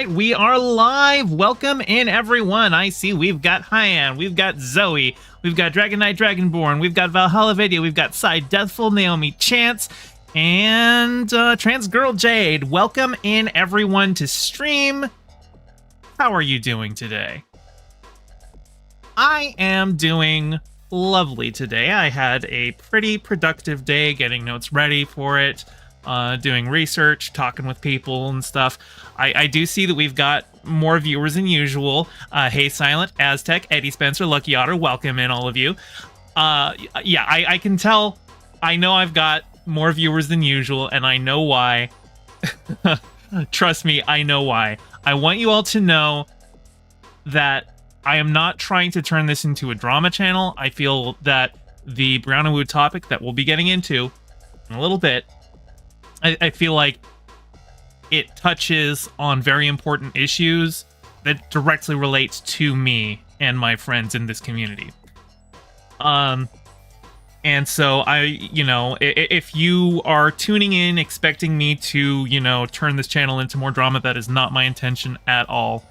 right, we are live. Welcome in, everyone. I see we've got Hyan, we've got Zoe, we've got Dragon Knight Dragonborn, we've got Valhalla Video, we've got Sai Deathful, Naomi Chance, and Trans Girl Jade. Welcome in, everyone, to stream. How are you doing today? I am doing lovely today. I had a pretty productive day getting notes ready for it, doing research, talking with people and stuff. I do see that we've got more viewers than usual. Hey Silent, Aztec, Eddie Spencer, Lucky Otter, welcome in all of you. Yeah, I can tell. I know I've got more viewers than usual, and I know why. Trust me, I know why. I want you all to know that I am not trying to turn this into a drama channel. I feel that the Brianna Wu topic that we'll be getting into in a little bit, I feel like it touches on very important issues that directly relates to me and my friends in this community. And so if you are tuning in expecting me to, turn this channel into more drama, that is not my intention at all.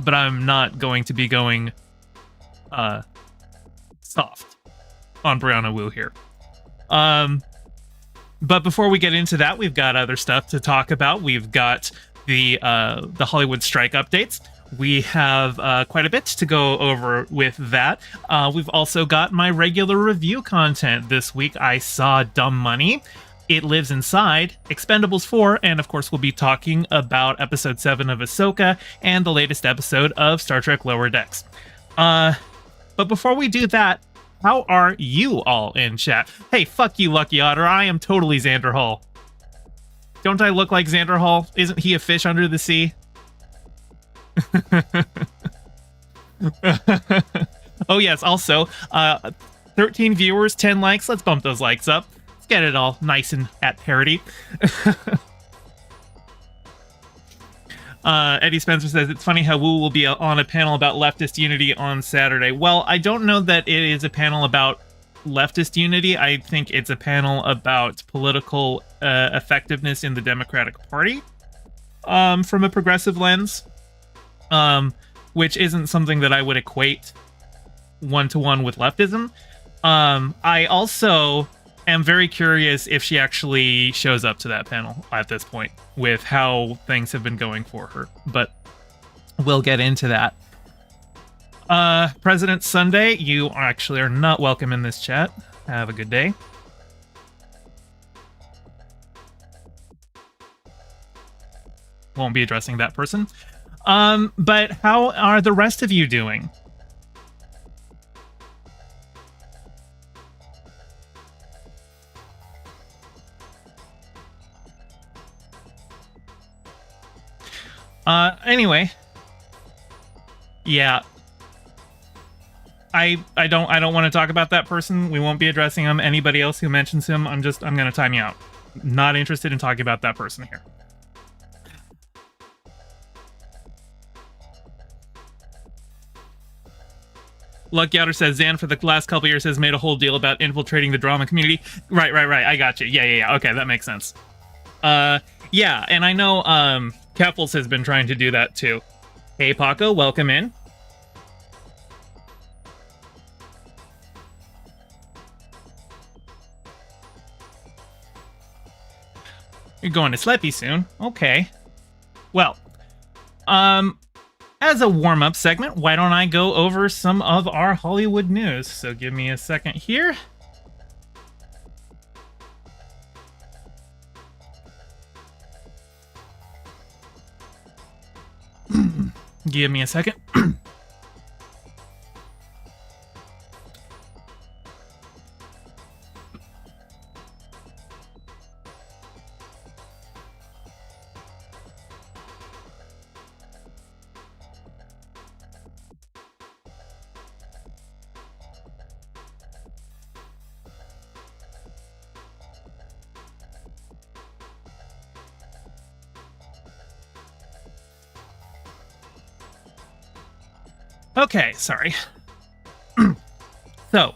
But I'm not going to be going soft on Brianna Wu here. But before we get into that, we've got other stuff to talk about. We've got the Hollywood strike updates. We have quite a bit to go over with that. We've also got my regular review content this week. I saw Dumb Money, It Lives Inside, Expendables 4, and of course we'll be talking about Episode 7 of Ahsoka and the latest episode of Star Trek Lower Decks. But before we do that, how are you all in chat? Hey, fuck you, Lucky Otter. I am totally Xander Hall. Don't I look like Xander Hall? Isn't he a fish under the sea? Oh yes, also, 13 viewers, 10 likes. Let's bump those likes up. Let's get it all nice and at parity. Eddie Spencer says, it's funny how Wu will be on a panel about leftist unity on Saturday. Well, I don't know that it is a panel about leftist unity. I think it's a panel about political effectiveness in the Democratic Party from a progressive lens, which isn't something that I would equate one-to-one with leftism. I also am very curious if she actually shows up to that panel at this point with how things have been going for her, but we'll get into that. President Sunday, you actually are not welcome in this chat. Have a good day. Won't be addressing that person. But how are the rest of you doing? Anyway, yeah, I don't want to talk about that person. We won't be addressing him. Anybody else who mentions him, I'm gonna time you out. Not interested in talking about that person here. Lucky Outer says, Zan for the last couple years has made a whole deal about infiltrating the drama community. Right. I got you. Yeah. Okay, that makes sense. Yeah, and I know, Keffels has been trying to do that too. Hey, Paco, welcome in. You're going to Sleppy soon. Okay. Well, as a warm-up segment, why don't I go over some of our Hollywood news? So give me a second here. Give me a second. Okay, sorry. So,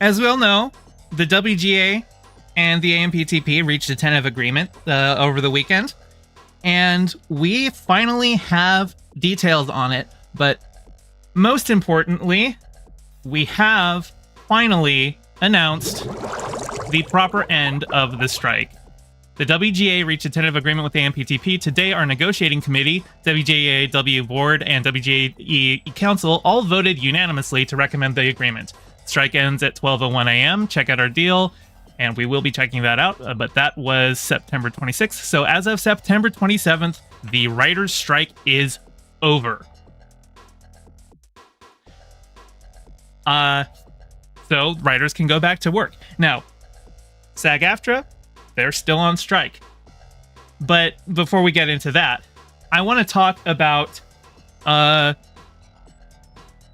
as we all know, the WGA and the AMPTP reached a tentative agreement over the weekend, and we finally have details on it. But most importantly, we have finally announced the proper end of the strike. The WGA reached a tentative agreement with the AMPTP. Today, our negotiating committee, WGAW Board, and WGA Council all voted unanimously to recommend the agreement. Strike ends at 12:01 a.m. Check out our deal, and we will be checking that out. But that was September 26th. So as of September 27th, the writers' strike is over. So writers can go back to work. Now, SAG-AFTRA, they're still on strike. But before we get into that, I want to talk about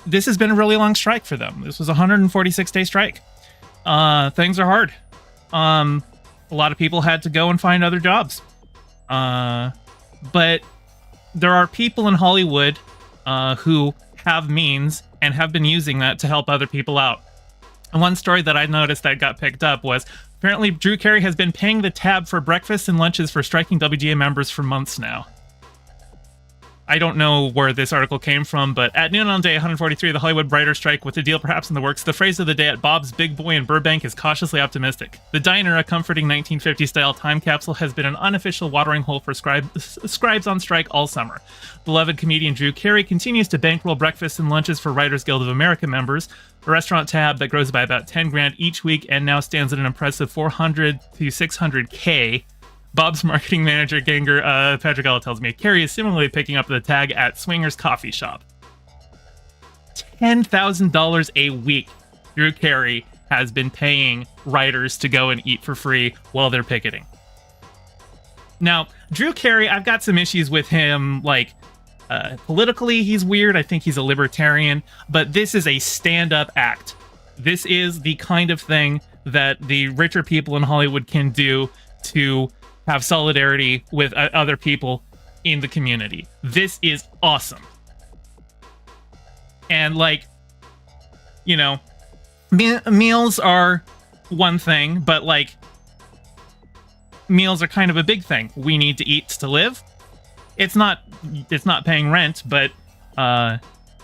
this has been a really long strike for them. This was a 146-day strike. Things are hard. A lot of people had to go and find other jobs. But there are people in Hollywood who have means and have been using that to help other people out. And one story that I noticed that got picked up was apparently Drew Carey has been paying the tab for breakfast and lunches for striking WGA members for months now. I don't know where this article came from, but at noon on day 143 of the Hollywood writers' strike, with the deal perhaps in the works, the phrase of the day at Bob's Big Boy in Burbank is cautiously optimistic. The diner, a comforting 1950s-style time capsule, has been an unofficial watering hole for scribes on strike all summer. Beloved comedian Drew Carey continues to bankroll breakfasts and lunches for Writers Guild of America members, a restaurant tab that grows by about 10 grand each week and now stands at an impressive 400 to 600K. Bob's marketing manager, Ganger Patrick tells me Carey is similarly picking up the tag at Swinger's Coffee Shop. $10,000 a week Drew Carey has been paying writers to go and eat for free while they're picketing. Now, Drew Carey, I've got some issues with him, like, politically he's weird. I think he's a libertarian, but this is a stand-up act. This is the kind of thing that the richer people in Hollywood can do to have solidarity with other people in the community. This is awesome. And, like, you know, meals are one thing, but, like, meals are kind of a big thing. We need to eat to live. It's not paying rent, but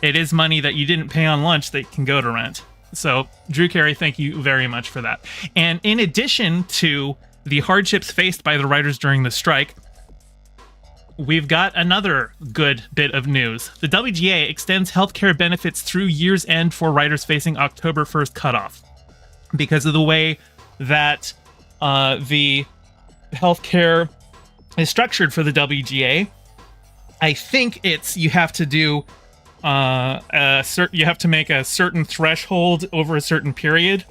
it is money that you didn't pay on lunch that can go to rent. So, Drew Carey, thank you very much for that. And in addition to the hardships faced by the writers during the strike, we've got another good bit of news. The WGA extends healthcare benefits through year's end for writers facing October 1st cutoff. Because of the way that the healthcare is structured for the WGA, I think it's you have to do you have to make a certain threshold over a certain period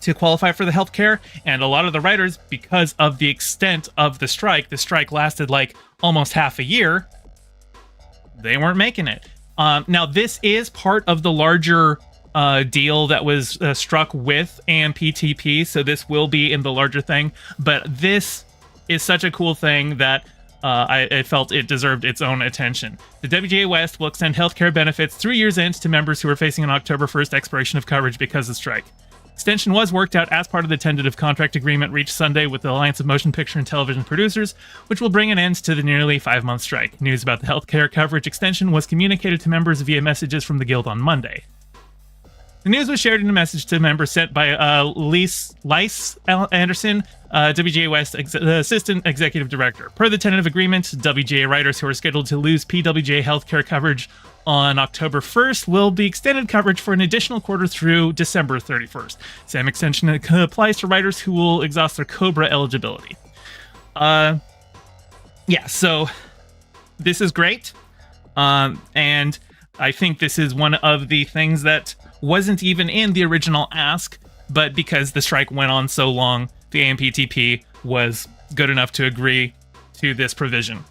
to qualify for the healthcare, and a lot of the writers, because of the extent of the strike lasted like almost half a year, they weren't making it. Now, this is part of the larger deal that was struck with AMPTP, so this will be in the larger thing, but this is such a cool thing that I felt it deserved its own attention. The WGA West will extend healthcare benefits through year's end to members who are facing an October 1st expiration of coverage because of strike. Extension was worked out as part of the tentative contract agreement reached Sunday with the Alliance of Motion Picture and Television Producers, which will bring an end to the nearly 5-month strike. News about the healthcare coverage extension was communicated to members via messages from the Guild on Monday. The news was shared in a message to members sent by Lice Anderson, WGA West Assistant Executive Director. Per the tentative agreement, WGA writers who are scheduled to lose PWJ healthcare coverage on October 1st will be extended coverage for an additional quarter through December 31st. Same extension applies to writers who will exhaust their COBRA eligibility. Yeah, so this is great. And I think this is one of the things that wasn't even in the original ask, but because the strike went on so long, the AMPTP was good enough to agree to this provision.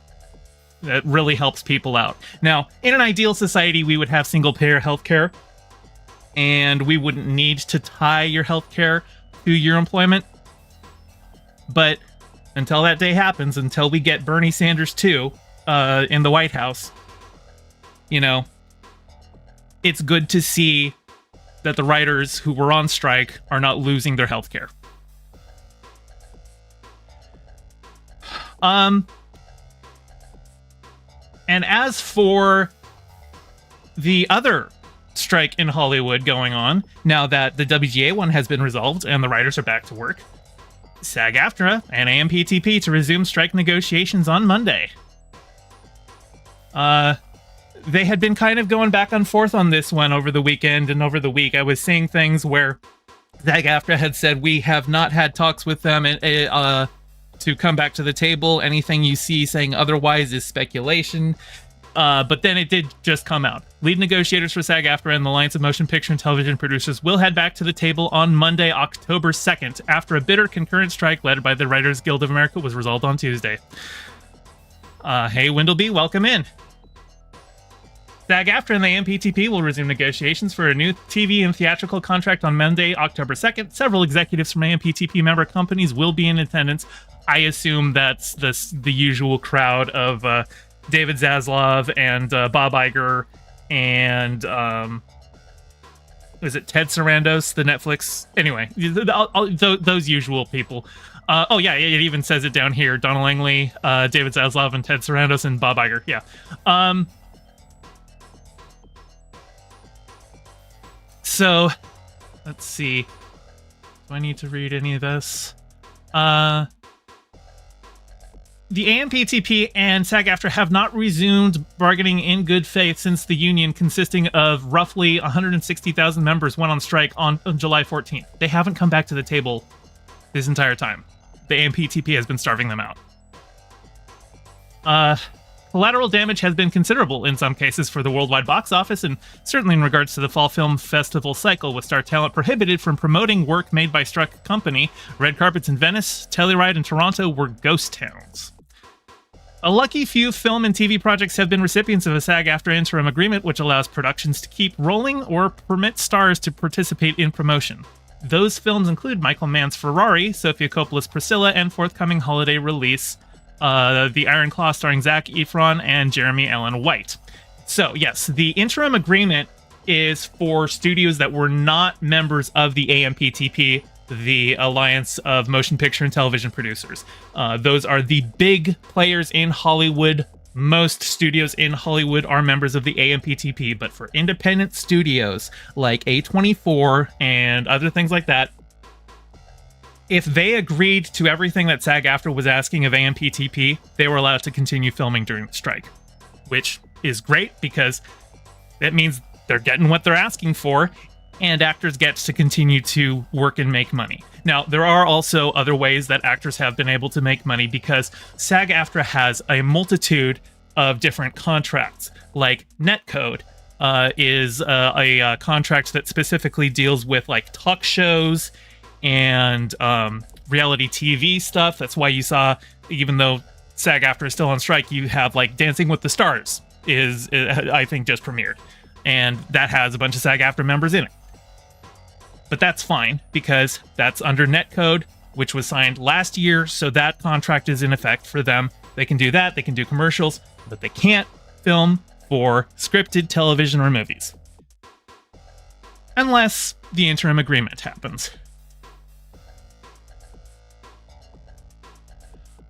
That really helps people out. Now, in an ideal society, we would have single-payer healthcare, and we wouldn't need to tie your healthcare to your employment. But until that day happens, until we get Bernie Sanders too in the White House, you know, it's good to see that the writers who were on strike are not losing their healthcare. And as for the other strike in Hollywood going on, now that the WGA one has been resolved and the writers are back to work, SAG-AFTRA and AMPTP to resume strike negotiations on Monday. They had been kind of going back and forth on this one over the weekend and over the week. I was seeing things where SAG-AFTRA had said, we have not had talks with them to come back to the table. Anything you see saying otherwise is speculation. But then it did just come out. Lead negotiators for SAG-AFTRA and the Alliance of Motion Picture and Television Producers will head back to the table on Monday, October 2nd, after a bitter concurrent strike led by the Writers Guild of America was resolved on Tuesday. Hey, Windleby, welcome in. SAG-AFTRA and the AMPTP will resume negotiations for a new TV and theatrical contract on Monday, October 2nd. Several executives from AMPTP member companies will be in attendance. I assume that's the usual crowd of David Zaslav and Bob Iger and is it Ted Sarandos, the Netflix? Anyway, those usual people. Oh yeah, it even says it down here. Donald Langley, David Zaslav, and Ted Sarandos, and Bob Iger. Yeah. So, let's see. Do I need to read any of this? The AMPTP and SAG-AFTRA have not resumed bargaining in good faith since the union, consisting of roughly 160,000 members, went on strike on July 14th. They haven't come back to the table this entire time. The AMPTP has been starving them out. Collateral damage has been considerable in some cases for the worldwide box office, and certainly in regards to the fall film festival cycle, with star talent prohibited from promoting work made by struck company. Red carpets in Venice, Telluride, and Toronto were ghost towns. A lucky few film and TV projects have been recipients of a SAG-AFTRA interim agreement, which allows productions to keep rolling or permit stars to participate in promotion. Those films include Michael Mann's Ferrari, Sofia Coppola's Priscilla, and forthcoming holiday release, The Iron Claw, starring Zac-Efron and Jeremy Allen White. So, yes, the interim agreement is for studios that were not members of the AMPTP, the Alliance of Motion Picture and Television Producers. Those are the big players in Hollywood. Most studios in Hollywood are members of the AMPTP, but for independent studios like A24 and other things like that, if they agreed to everything that SAG-AFTRA was asking of AMPTP, they were allowed to continue filming during the strike, which is great because that means they're getting what they're asking for, and actors get to continue to work and make money. Now, there are also other ways that actors have been able to make money because SAG-AFTRA has a multitude of different contracts, like Netcode is a contract that specifically deals with like talk shows and reality TV stuff. That's why you saw, even though SAG-AFTRA is still on strike, you have like Dancing with the Stars is I think just premiered, and that has a bunch of SAG-AFTRA members in it. But that's fine because that's under Netcode, which was signed last year, so that contract is in effect for them. They can do that, they can do commercials, but they can't film for scripted television or movies. Unless the interim agreement happens.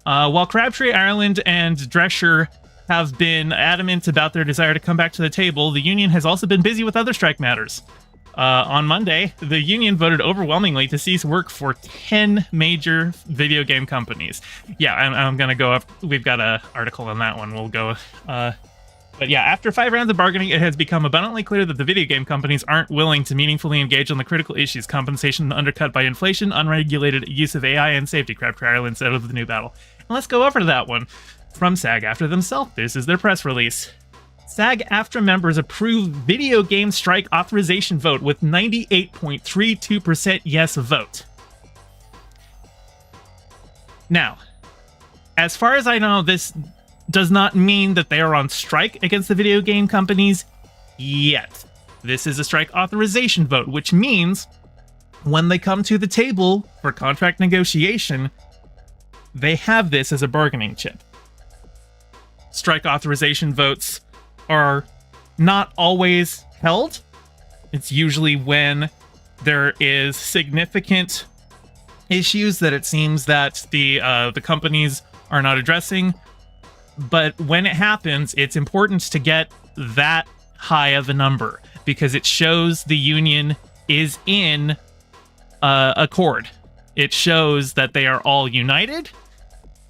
While Crabtree, Ireland, and Drescher have been adamant about their desire to come back to the table, the union has also been busy with other strike matters. On Monday, the union voted overwhelmingly to cease work for 10 major video game companies. Yeah, I'm going to go up. We've got an article on that one. We'll go. But yeah, after 5 rounds of bargaining, it has become abundantly clear that the video game companies aren't willing to meaningfully engage on the critical issues: compensation undercut by inflation, unregulated use of AI, and safety. Crabtree, Ireland said of the new battle. And let's go over to that one from SAG-AFTRA themselves. This is their press release. SAG-AFTRA members approve video game strike authorization vote with 98.32% yes vote. Now, as far as I know, this does not mean that they are on strike against the video game companies yet. This is a strike authorization vote, which means when they come to the table for contract negotiation, they have this as a bargaining chip. Strike authorization votes are not always held. It's usually when there is significant issues that it seems that the companies are not addressing. But when it happens, it's important to get that high of a number because it shows the union is in accord. It shows that they are all united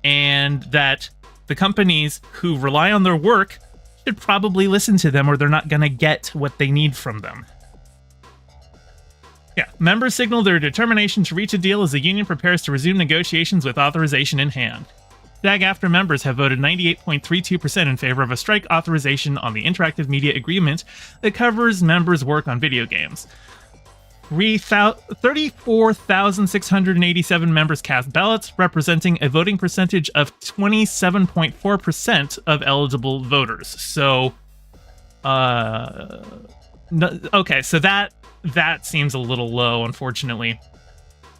and that the companies who rely on their work should probably listen to them or they're not going to get what they need from them. Yeah, members signal their determination to reach a deal as the union prepares to resume negotiations with authorization in hand. SAG-AFTRA members have voted 98.32% in favor of a strike authorization on the interactive media agreement that covers members' work on video games. 34,687 members cast ballots, representing a voting percentage of 27.4% of eligible voters. So, okay, so that seems a little low, unfortunately.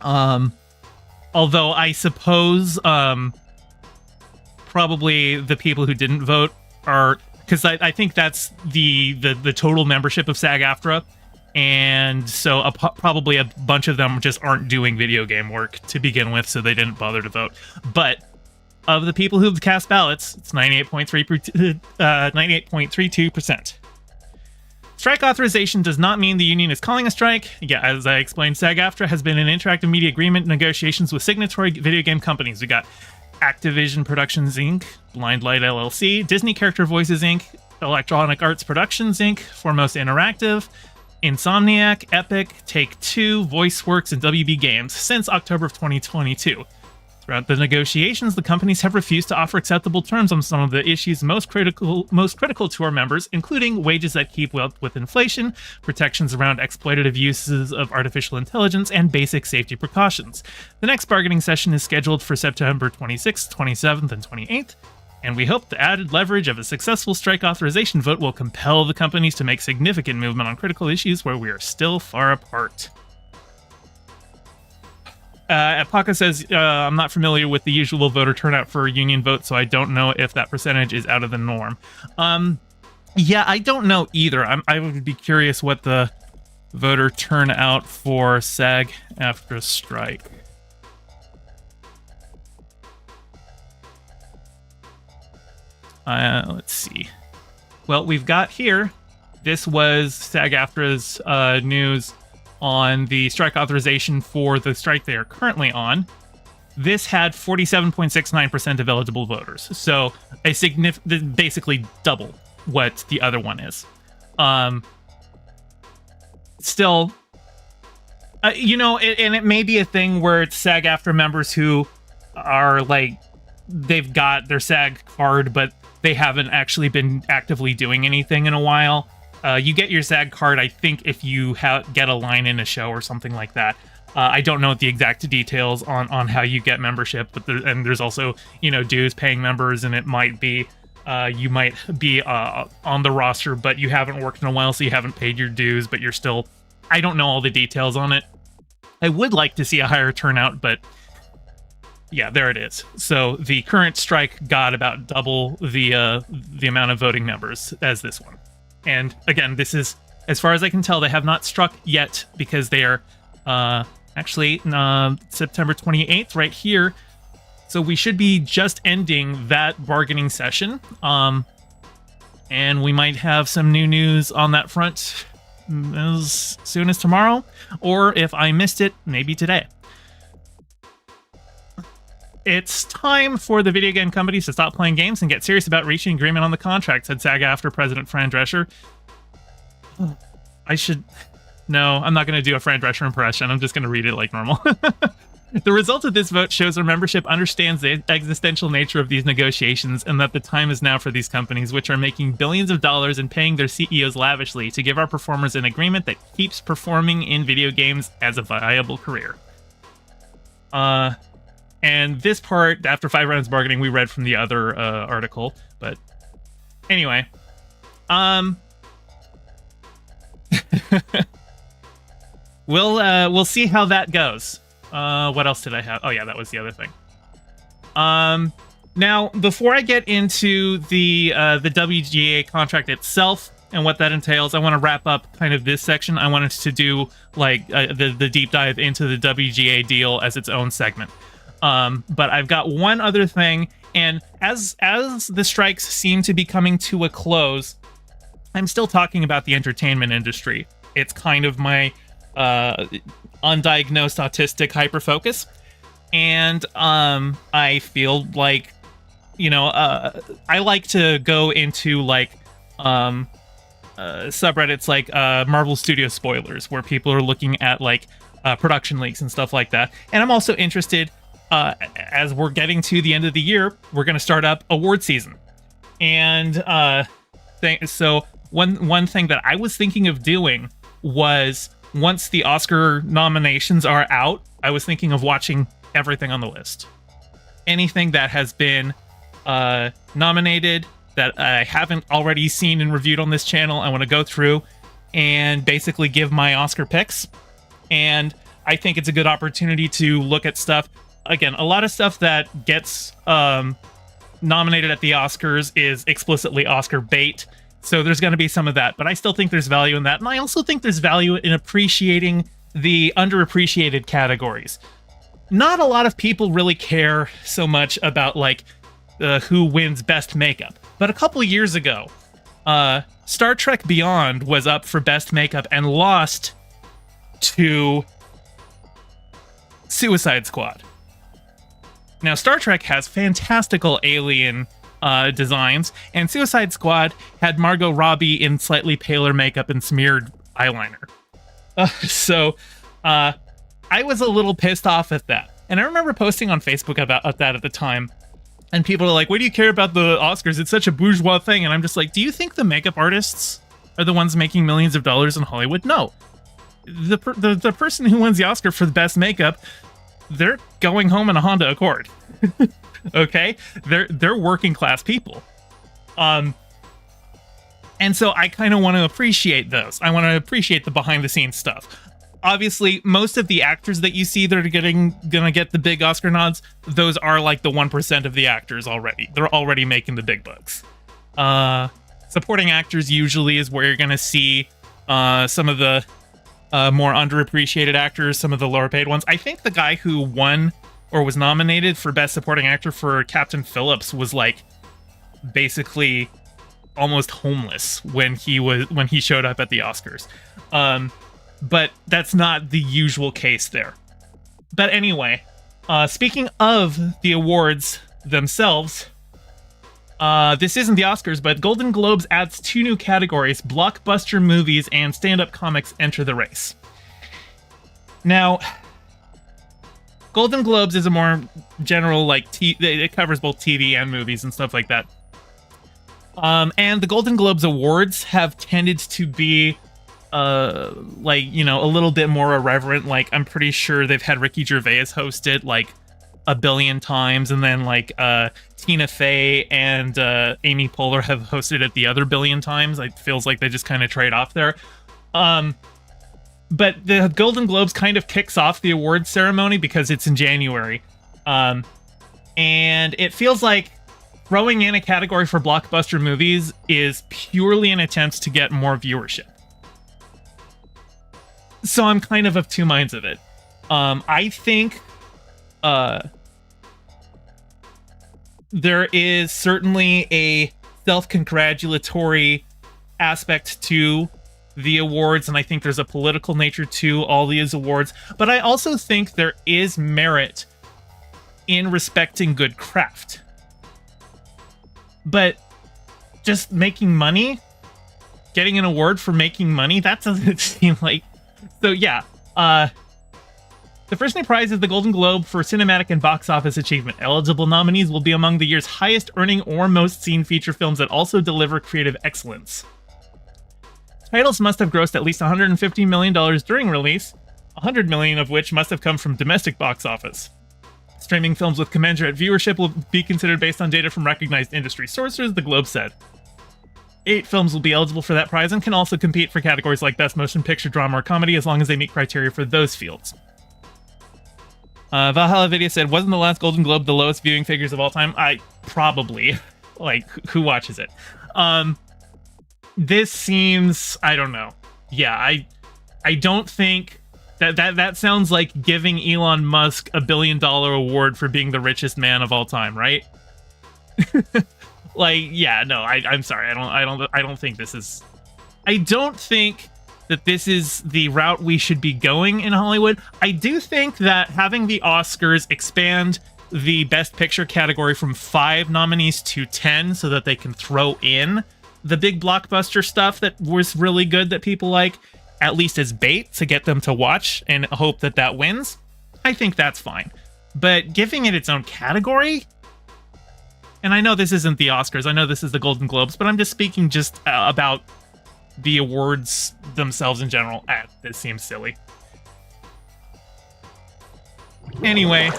Although I suppose, probably the people who didn't vote are, because I think that's the total membership of SAG-AFTRA, and so probably a bunch of them just aren't doing video game work to begin with, so they didn't bother to vote. But of the people who've cast ballots, it's 98.32%. Strike authorization does not mean the union is calling a strike. Yeah, as I explained, SAG-AFTRA has been in interactive media agreement negotiations with signatory video game companies. We got Activision Productions Inc., Blind Light LLC, Disney Character Voices Inc., Electronic Arts Productions Inc., Foremost Interactive, Insomniac, Epic, Take-Two, VoiceWorks, and WB Games since October of 2022. Throughout the negotiations, the companies have refused to offer acceptable terms on some of the issues most critical to our members, including wages that keep up with inflation, protections around exploitative uses of artificial intelligence, and basic safety precautions. The next bargaining session is scheduled for September 26th, 27th, and 28th, and we hope the added leverage of a successful strike authorization vote will compel the companies to make significant movement on critical issues where we are still far apart. Apaka says, I'm not familiar with the usual voter turnout for a union vote, so I don't know if that percentage is out of the norm. Yeah, I don't know either. I would be curious what the voter turnout for SAG-AFTRA strike. Let's see. Well, we've got here, this was SAG-AFTRA's news on the strike authorization for the strike they are currently on. This had 47.69% of eligible voters, so a basically double what the other one is. Still, and it may be a thing where it's SAG-AFTRA members who are like, they've got their SAG card, but they haven't actually been actively doing anything in a while. You get your SAG card, I think, if you get a line in a show or something like that. I don't know the exact details on how you get membership, but there's also, dues paying members, and it might be you might be on the roster, but you haven't worked in a while, so you haven't paid your dues, but you're still... I don't know all the details on it. I would like to see a higher turnout, but yeah, there it is. So the current strike got about double the amount of voting members as this one. And again, this is, as far as I can tell, they have not struck yet because they are actually September 28th right here. So we should be just ending that bargaining session. And we might have some new news on that front as soon as tomorrow. Or if I missed it, maybe today. It's time for the video game companies to stop playing games and get serious about reaching agreement on the contract, said SAG-AFTRA President Fran Drescher. No, I'm not going to do a Fran Drescher impression. I'm just going to read it like normal. The result of this vote shows our membership understands the existential nature of these negotiations and that the time is now for these companies, which are making billions of dollars and paying their CEOs lavishly, to give our performers an agreement that keeps performing in video games as a viable career. And this part, after 5 rounds of bargaining, we read from the other article. But anyway, we'll see how that goes. What else did I have? Oh yeah, that was the other thing. Now, before I get into the WGA contract itself and what that entails, I want to wrap up kind of this section. I wanted to do like the deep dive into the WGA deal as its own segment. But I've got one other thing, And as the strikes seem to be coming to a close, I'm still talking about the entertainment industry. It's kind of my undiagnosed autistic hyperfocus. And I feel like, I like to go into like subreddits like Marvel Studio spoilers, where people are looking at like production leaks and stuff like that. And I'm also interested, as we're getting to the end of the year, we're going to start up award season. And so one thing that I was thinking of doing was, once the Oscar nominations are out, I was thinking of watching everything on the list. Anything that has been nominated that I haven't already seen and reviewed on this channel, I want to go through and basically give my Oscar picks. And I think it's a good opportunity to look at stuff. Again, a lot of stuff that gets nominated at the Oscars is explicitly Oscar bait. So there's going to be some of that, but I still think there's value in that. And I also think there's value in appreciating the underappreciated categories. Not a lot of people really care so much about like who wins best makeup. But a couple years ago, Star Trek Beyond was up for best makeup and lost to Suicide Squad. Now, Star Trek has fantastical alien designs, and Suicide Squad had Margot Robbie in slightly paler makeup and smeared eyeliner. So I was a little pissed off at that. And I remember posting on Facebook about that at the time. And people are like, what do you care about the Oscars? It's such a bourgeois thing. And I'm just like, do you think the makeup artists are the ones making millions of dollars in Hollywood? No. The person who wins the Oscar for the best makeup, they're going home in a Honda Accord. Okay? They're working class people. And so I kind of want to appreciate those. I want to appreciate the behind the scenes stuff. Obviously, most of the actors that you see that are gonna get the big Oscar nods, those are like the 1% of the actors already. They're already making the big bucks. Supporting actors usually is where you're gonna see some of the more underappreciated actors, some of the lower paid ones. I think the guy who won or was nominated for Best Supporting Actor for Captain Phillips was like basically almost homeless when he showed up at the Oscars. But that's not the usual case there. But anyway, speaking of the awards themselves, this isn't the Oscars, but Golden Globes adds 2 new categories: blockbuster movies and stand-up comics enter the race. Now, Golden Globes is a more general, like, it covers both TV and movies and stuff like that. And the Golden Globes awards have tended to be like, a little bit more irreverent. Like, I'm pretty sure they've had Ricky Gervais host it like a billion times, and then like Tina Fey and Amy Poehler have hosted it the other billion times. It feels like they just kind of trade off there. But the Golden Globes kind of kicks off the awards ceremony because it's in January. And it feels like throwing in a category for blockbuster movies is purely an attempt to get more viewership. So I'm kind of two minds of it. I think there is certainly a self-congratulatory aspect to the awards, and I think there's a political nature to all these awards, but I also think there is merit in respecting good craft. But just making money, getting an award for making money, that doesn't seem like... So yeah, the first new prize is the Golden Globe for Cinematic and Box Office Achievement. Eligible nominees will be among the year's highest earning or most seen feature films that also deliver creative excellence. Titles must have grossed at least $150 million during release, $100 million of which must have come from domestic box office. Streaming films with commensurate viewership will be considered based on data from recognized industry sources, the Globe said. 8 films will be eligible for that prize and can also compete for categories like Best Motion Picture, Drama, or Comedy as long as they meet criteria for those fields. Valhalla Video said, wasn't the last Golden Globe the lowest viewing figures of all time? Probably. Like, who watches it? This seems... I don't know. Yeah, I don't think... That sounds like giving Elon Musk $1 billion award for being the richest man of all time, right? Like, yeah, no, I'm sorry. I don't think this is. I don't think that this is the route we should be going in Hollywood. I do think that having the Oscars expand the Best Picture category from 5 nominees to 10 so that they can throw in the big blockbuster stuff that was really good that people like, at least as bait to get them to watch and hope that that wins, I think that's fine. But giving it its own category, and I know this isn't the Oscars, I know this is the Golden Globes, but I'm just speaking just about the awards themselves in general. This seems silly. Anyway,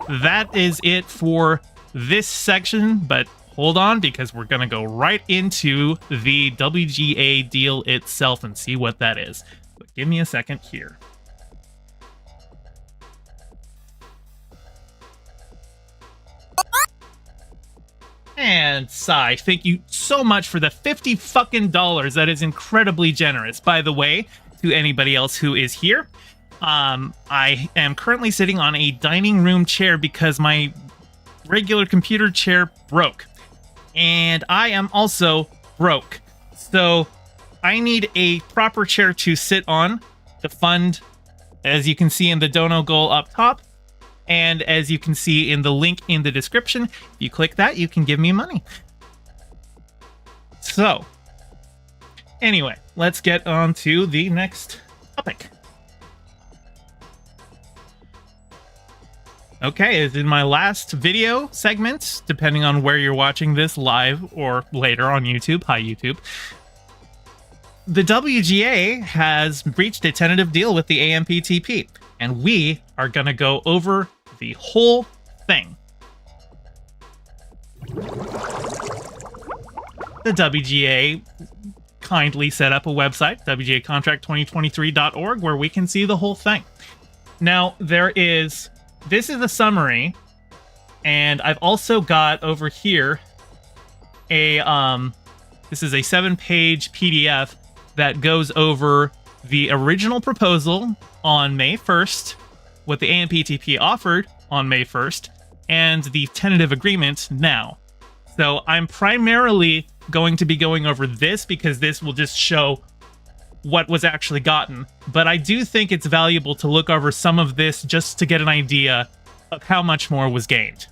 that is it for this section, but hold on because we're going to go right into the WGA deal itself and see what that is. But give me a second here. And Sai, thank you so much for the $50 fucking. That is incredibly generous. By the way, to anybody else who is here, I am currently sitting on a dining room chair because my regular computer chair broke. And I am also broke. So I need a proper chair to sit on to fund, as you can see in the dono goal up top. And as you can see in the link in the description, if you click that, you can give me money. So, anyway, let's get on to the next topic. Okay, as in my last video segment, depending on where you're watching this live or later on YouTube, hi YouTube, the WGA has reached a tentative deal with the AMPTP, and we are going to go over the whole thing. The WGA kindly set up a website, wgacontract2023.org, where we can see the whole thing. Now, this is a summary, and I've also got over here this is a 7-page PDF that goes over the original proposal on May 1st, what the AMPTP offered on May 1st, and the tentative agreement now. So I'm primarily going to be going over this because this will just show what was actually gotten, but I do think it's valuable to look over some of this just to get an idea of how much more was gained.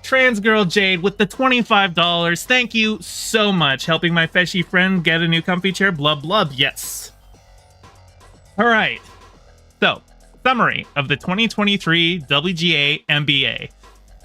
Trans Girl Jade with the $25. Thank you so much. Helping my feshy friend get a new comfy chair. Blub blub. Yes. All right. So, summary of the 2023 WGA MBA.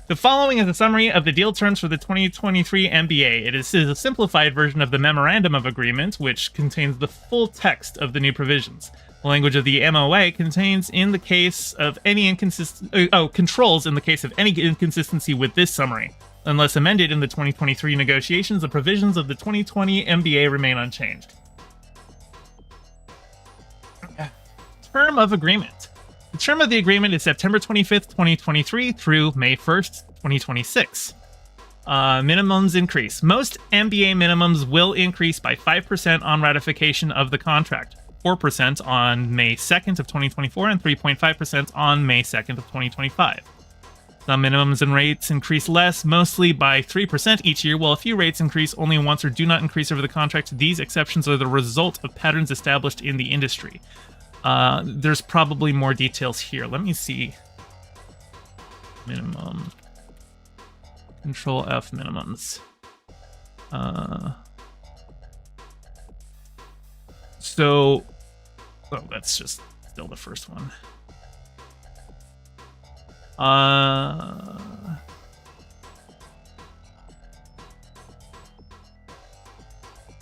The following is a summary of the deal terms for the 2023 MBA. It is a simplified version of the Memorandum of Agreement, which contains the full text of the new provisions. The language of the MOA contains, in the case of any controls in the case of any inconsistency with this summary. Unless amended in the 2023 negotiations, the provisions of the 2020 MBA remain unchanged. Term of agreement. The term of the agreement is September 25th, 2023 through May 1st, 2026. Minimums increase. Most MBA minimums will increase by 5% on ratification of the contract, 4% on May 2nd of 2024, and 3.5% on May 2nd of 2025. Some minimums and rates increase less, mostly by 3% each year, while a few rates increase only once or do not increase over the contract. These exceptions are the result of patterns established in the industry. There's probably more details here. Let me see. Minimum. Control F minimums. So, oh, that's just still the first one.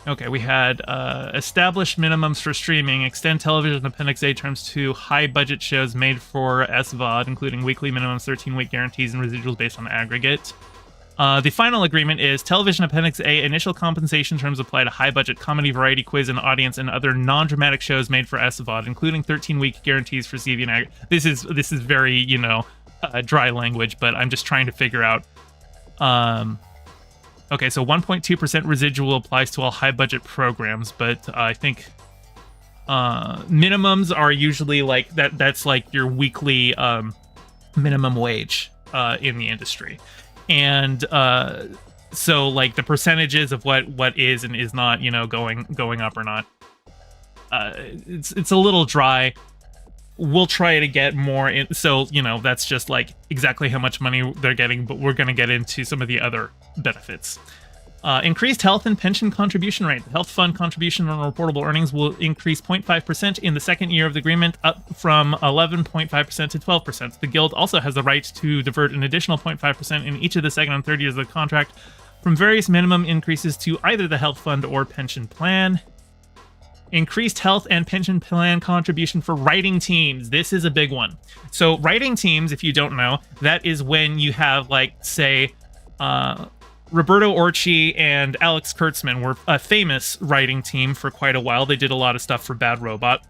Okay, we had established minimums for streaming, extend television Appendix A terms to high-budget shows made for SVOD, including weekly minimums, 13-week guarantees, and residuals based on aggregate. The final agreement is television Appendix A initial compensation terms apply to high-budget comedy, variety, quiz, and audience, and other non-dramatic shows made for SVOD, including 13-week guarantees for CV and aggregate. This is very, dry language, but I'm just trying to figure out. Okay, so 1.2% residual applies to all high-budget programs, but I think minimums are usually like that. That's like your weekly minimum wage in the industry. And so like the percentages of what is and is not, you know, going up or not, it's a little dry. We'll try to get more in, so you know, that's just like exactly how much money they're getting, but we're going to get into some of the other benefits. Increased health and pension contribution rate. The health fund contribution on reportable earnings will increase 0.5% in the second year of the agreement, up from 11.5% to 12%. The Guild also has the right to divert an additional 0.5% in each of the second and third years of the contract from various minimum increases to either the health fund or pension plan. Increased health and pension plan contribution for writing teams. This is a big one. So writing teams, if you don't know, that is when you have, like, say, Roberto Orci and Alex Kurtzman were a famous writing team for quite a while. They did a lot of stuff for Bad Robot.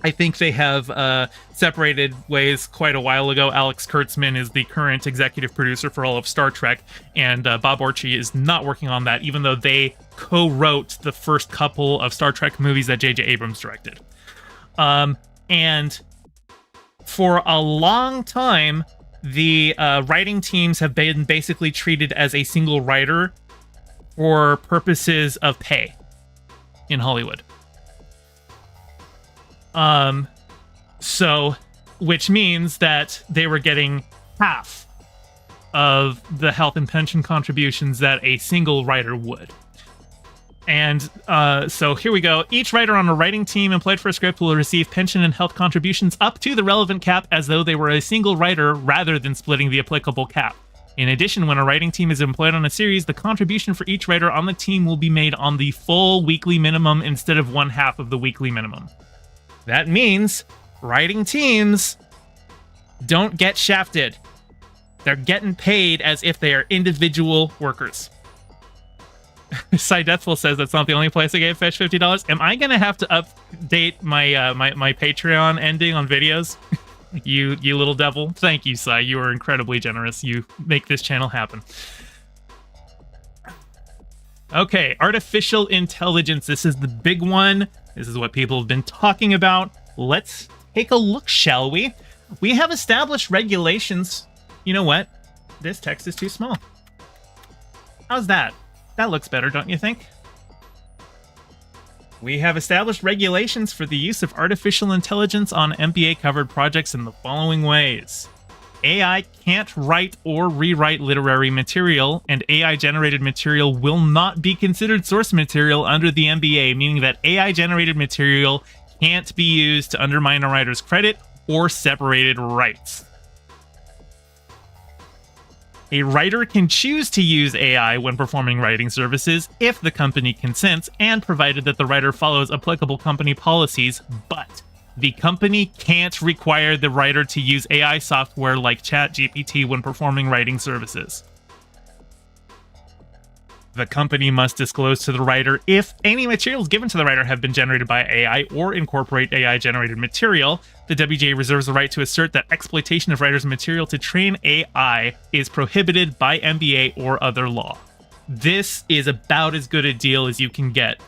I think they have separated ways quite a while ago. Alex Kurtzman is the current executive producer for all of Star Trek, and Bob Orci is not working on that, even though they co-wrote the first couple of Star Trek movies that J.J. Abrams directed. And for a long time, the writing teams have been basically treated as a single writer for purposes of pay in Hollywood. So, which means that they were getting half of the health and pension contributions that a single writer would. And so here we go. Each writer on a writing team employed for a script will receive pension and health contributions up to the relevant cap as though they were a single writer rather than splitting the applicable cap. In addition, when a writing team is employed on a series, the contribution for each writer on the team will be made on the full weekly minimum instead of 1/2 of the weekly minimum. That means writing teams don't get shafted. They're getting paid as if they are individual workers. Cy Deathful says that's not the only place I gave Fetch $50. Am I going to have to update my my Patreon ending on videos? you little devil. Thank you, Cy. You are incredibly generous. You make this channel happen. Okay, artificial intelligence. This is the big one. This is what people have been talking about. Let's take a look, shall we? We have established regulations. You know what? This text is too small. How's that? That looks better, don't you think? We have established regulations for the use of artificial intelligence on MBA-covered projects in the following ways. AI can't write or rewrite literary material, and AI-generated material will not be considered source material under the MBA, meaning that AI-generated material can't be used to undermine a writer's credit or separated rights. A writer can choose to use AI when performing writing services if the company consents and provided that the writer follows applicable company policies, but the company can't require the writer to use AI software like ChatGPT when performing writing services. The company must disclose to the writer if any materials given to the writer have been generated by AI or incorporate AI-generated material. The WGA reserves the right to assert that exploitation of writers' material to train AI is prohibited by MBA or other law. This is about as good a deal as you can get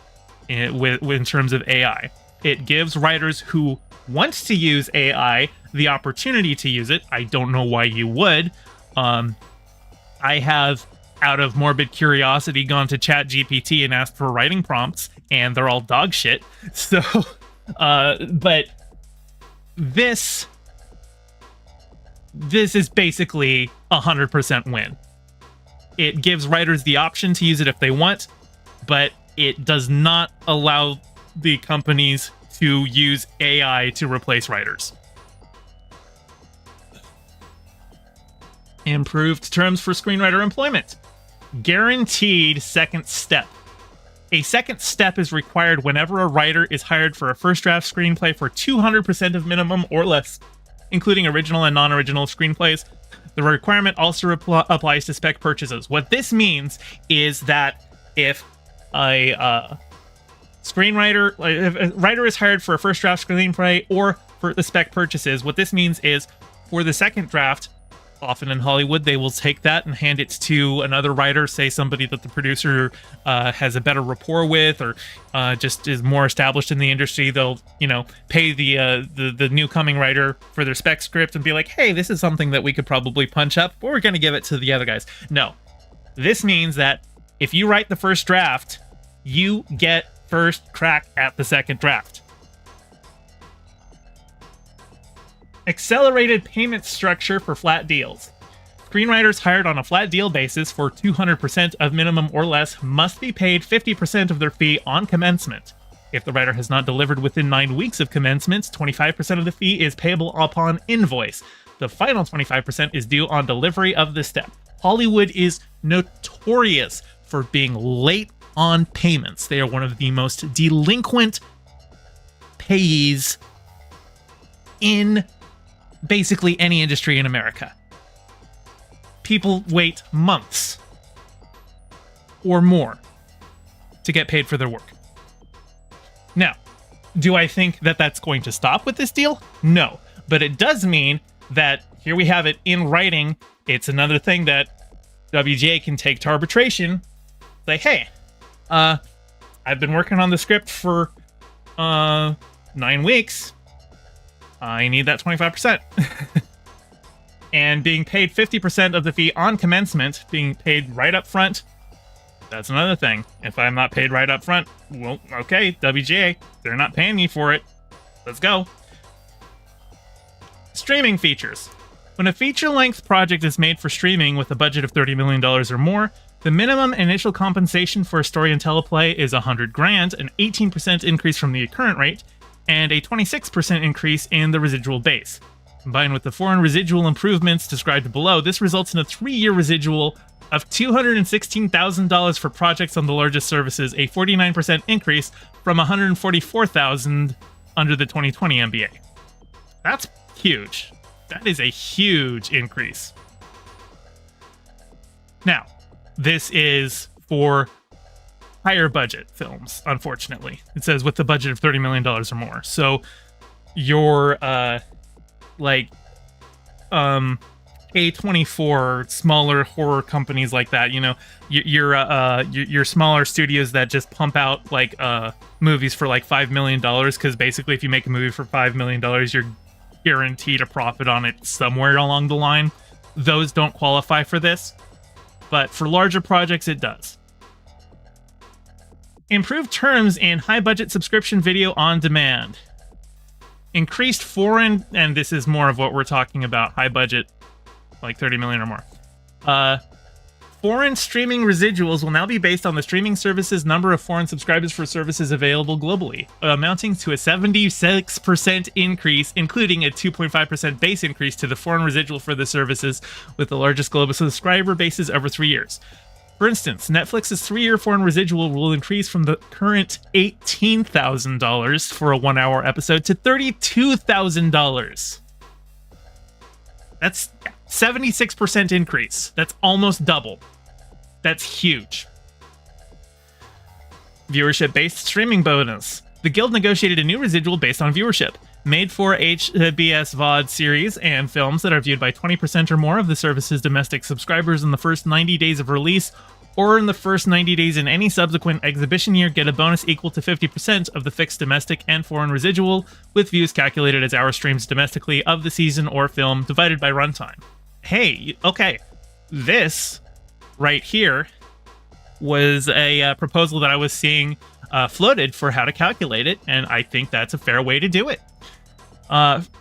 in terms of AI. It gives writers who want to use AI the opportunity to use it. I don't know why you would. I have, out of morbid curiosity, gone to ChatGPT and asked for writing prompts, and they're all dog shit. So, but this is basically 100% win. It gives writers the option to use it if they want, but it does not allow the companies to use AI to replace writers. Improved terms for screenwriter employment. Guaranteed second step. A second step is required whenever a writer is hired for a first draft screenplay for 200% of minimum or less, including original and non-original screenplays. The requirement also applies to spec purchases. What this means is that if a writer is hired for a first draft screenplay or for the spec purchases, what this means is for the second draft, often in Hollywood, they will take that and hand it to another writer, say somebody that the producer has a better rapport with, or just is more established in the industry. They'll, pay the new coming writer for their spec script and be like, hey, this is something that we could probably punch up, but we're going to give it to the other guys. No. This means that if you write the first draft, you get first crack at the second draft. Accelerated payment structure for flat deals. Screenwriters hired on a flat deal basis for 200% of minimum or less must be paid 50% of their fee on commencement. If the writer has not delivered within 9 weeks of commencement, 25% of the fee is payable upon invoice. The final 25% is due on delivery of the step. Hollywood is notorious for being late on payments. They are one of the most delinquent payees in basically any industry in America. People wait months or more to get paid for their work. Now, do I think that that's going to stop with this deal? No, but it does mean that here we have it in writing. It's another thing that WGA can take to arbitration. Say, hey, I've been working on the script for 9 weeks. I need that 25%. And being paid 50% of the fee on commencement, being paid right up front, that's another thing. If I'm not paid right up front, well, okay, WGA, they're not paying me for it. Let's go. Streaming features. When a feature-length project is made for streaming with a budget of $30 million or more, the minimum initial compensation for a story and teleplay is $100,000, an 18% increase from the current rate, and a 26% increase in the residual base. Combined with the foreign residual improvements described below, this results in a 3-year residual of $216,000 for projects on the largest services, a 49% increase from $144,000 under the 2020 MBA. That's huge. That is a huge increase. Now, this is for higher budget films, unfortunately. It says with the budget of $30 million or more. So your A24, smaller horror companies like that, your smaller studios that just pump out movies for $5 million, because basically if you make a movie for $5 million, you're guaranteed a profit on it somewhere along the line. Those don't qualify for this, but for larger projects it does. Improved terms in high-budget subscription video on demand. Increased foreign, and this is more of what we're talking about, high-budget, like 30 million or more. Foreign streaming residuals will now be based on the streaming service's number of foreign subscribers for services available globally, amounting to a 76% increase, including a 2.5% base increase to the foreign residual for the services with the largest global subscriber bases over 3 years. For instance, Netflix's 3-year foreign residual will increase from the current $18,000 for a 1-hour episode to $32,000. That's 76% increase. That's almost double. That's huge. Viewership-based streaming bonus. The Guild negotiated a new residual based on viewership. Made for HBS VOD series and films that are viewed by 20% or more of the service's domestic subscribers in the first 90 days of release, or in the first 90 days in any subsequent exhibition year, get a bonus equal to 50% of the fixed domestic and foreign residual, with views calculated as hour streams domestically of the season or film divided by runtime. Hey, okay, this right here was a proposal that I was seeing floated for how to calculate it, and I think that's a fair way to do it.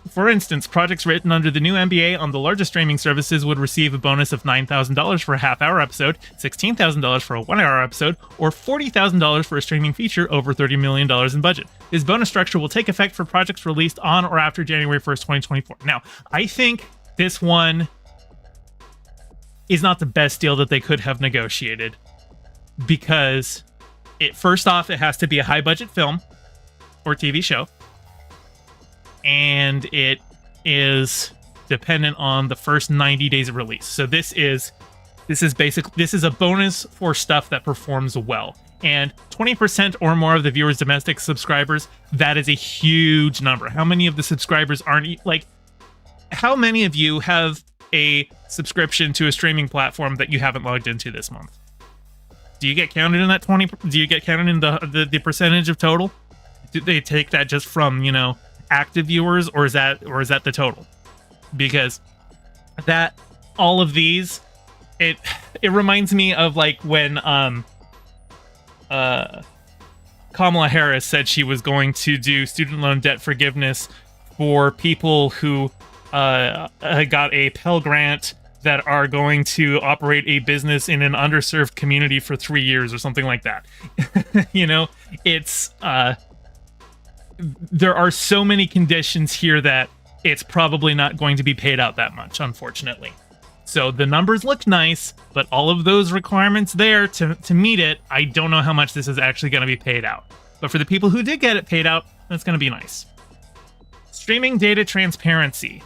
For instance, projects written under the new MBA on the largest streaming services would receive a bonus of $9,000 for a half-hour episode, $16,000 for a 1-hour episode, or $40,000 for a streaming feature over $30 million in budget. This bonus structure will take effect for projects released on or after January 1st, 2024. Now, I think this one is not the best deal that they could have negotiated, because first off, it has to be a high-budget film or TV show, and it is dependent on the first 90 days of release. So this is a bonus for stuff that performs well. And 20% or more of the viewers' domestic subscribers, that is a huge number. How many of the subscribers aren't, how many of you have a subscription to a streaming platform that you haven't logged into this month? Do you get counted in that 20? Do you get counted in the percentage of total? Do they take that just from, you know, active viewers, or is that the total? Because that all of these, it reminds me of like when Kamala Harris said she was going to do student loan debt forgiveness for people who got a Pell Grant that are going to operate a business in an underserved community for 3 years or something like that. You know, it's there are so many conditions here that it's probably not going to be paid out that much, unfortunately. So the numbers look nice, but all of those requirements there to meet it, I don't know how much this is actually going to be paid out. But for the people who did get it paid out, that's going to be nice. Streaming data transparency.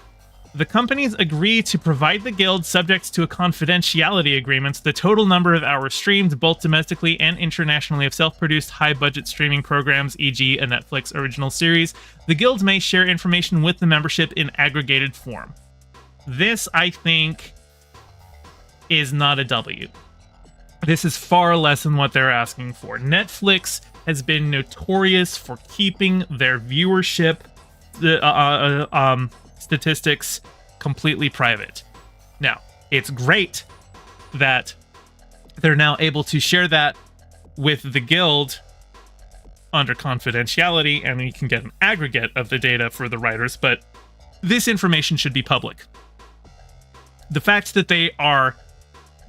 The companies agree to provide the guild, subject to a confidentiality agreement, the total number of hours streamed, both domestically and internationally, of self-produced high-budget streaming programs, e.g. a Netflix original series. The guild may share information with the membership in aggregated form. This, I think, is not a W. This is far less than what they're asking for. Netflix has been notorious for keeping their viewership statistics completely private. Now, it's great that they're now able to share that with the guild under confidentiality, and we can get an aggregate of the data for the writers, but this information should be public. The fact that they are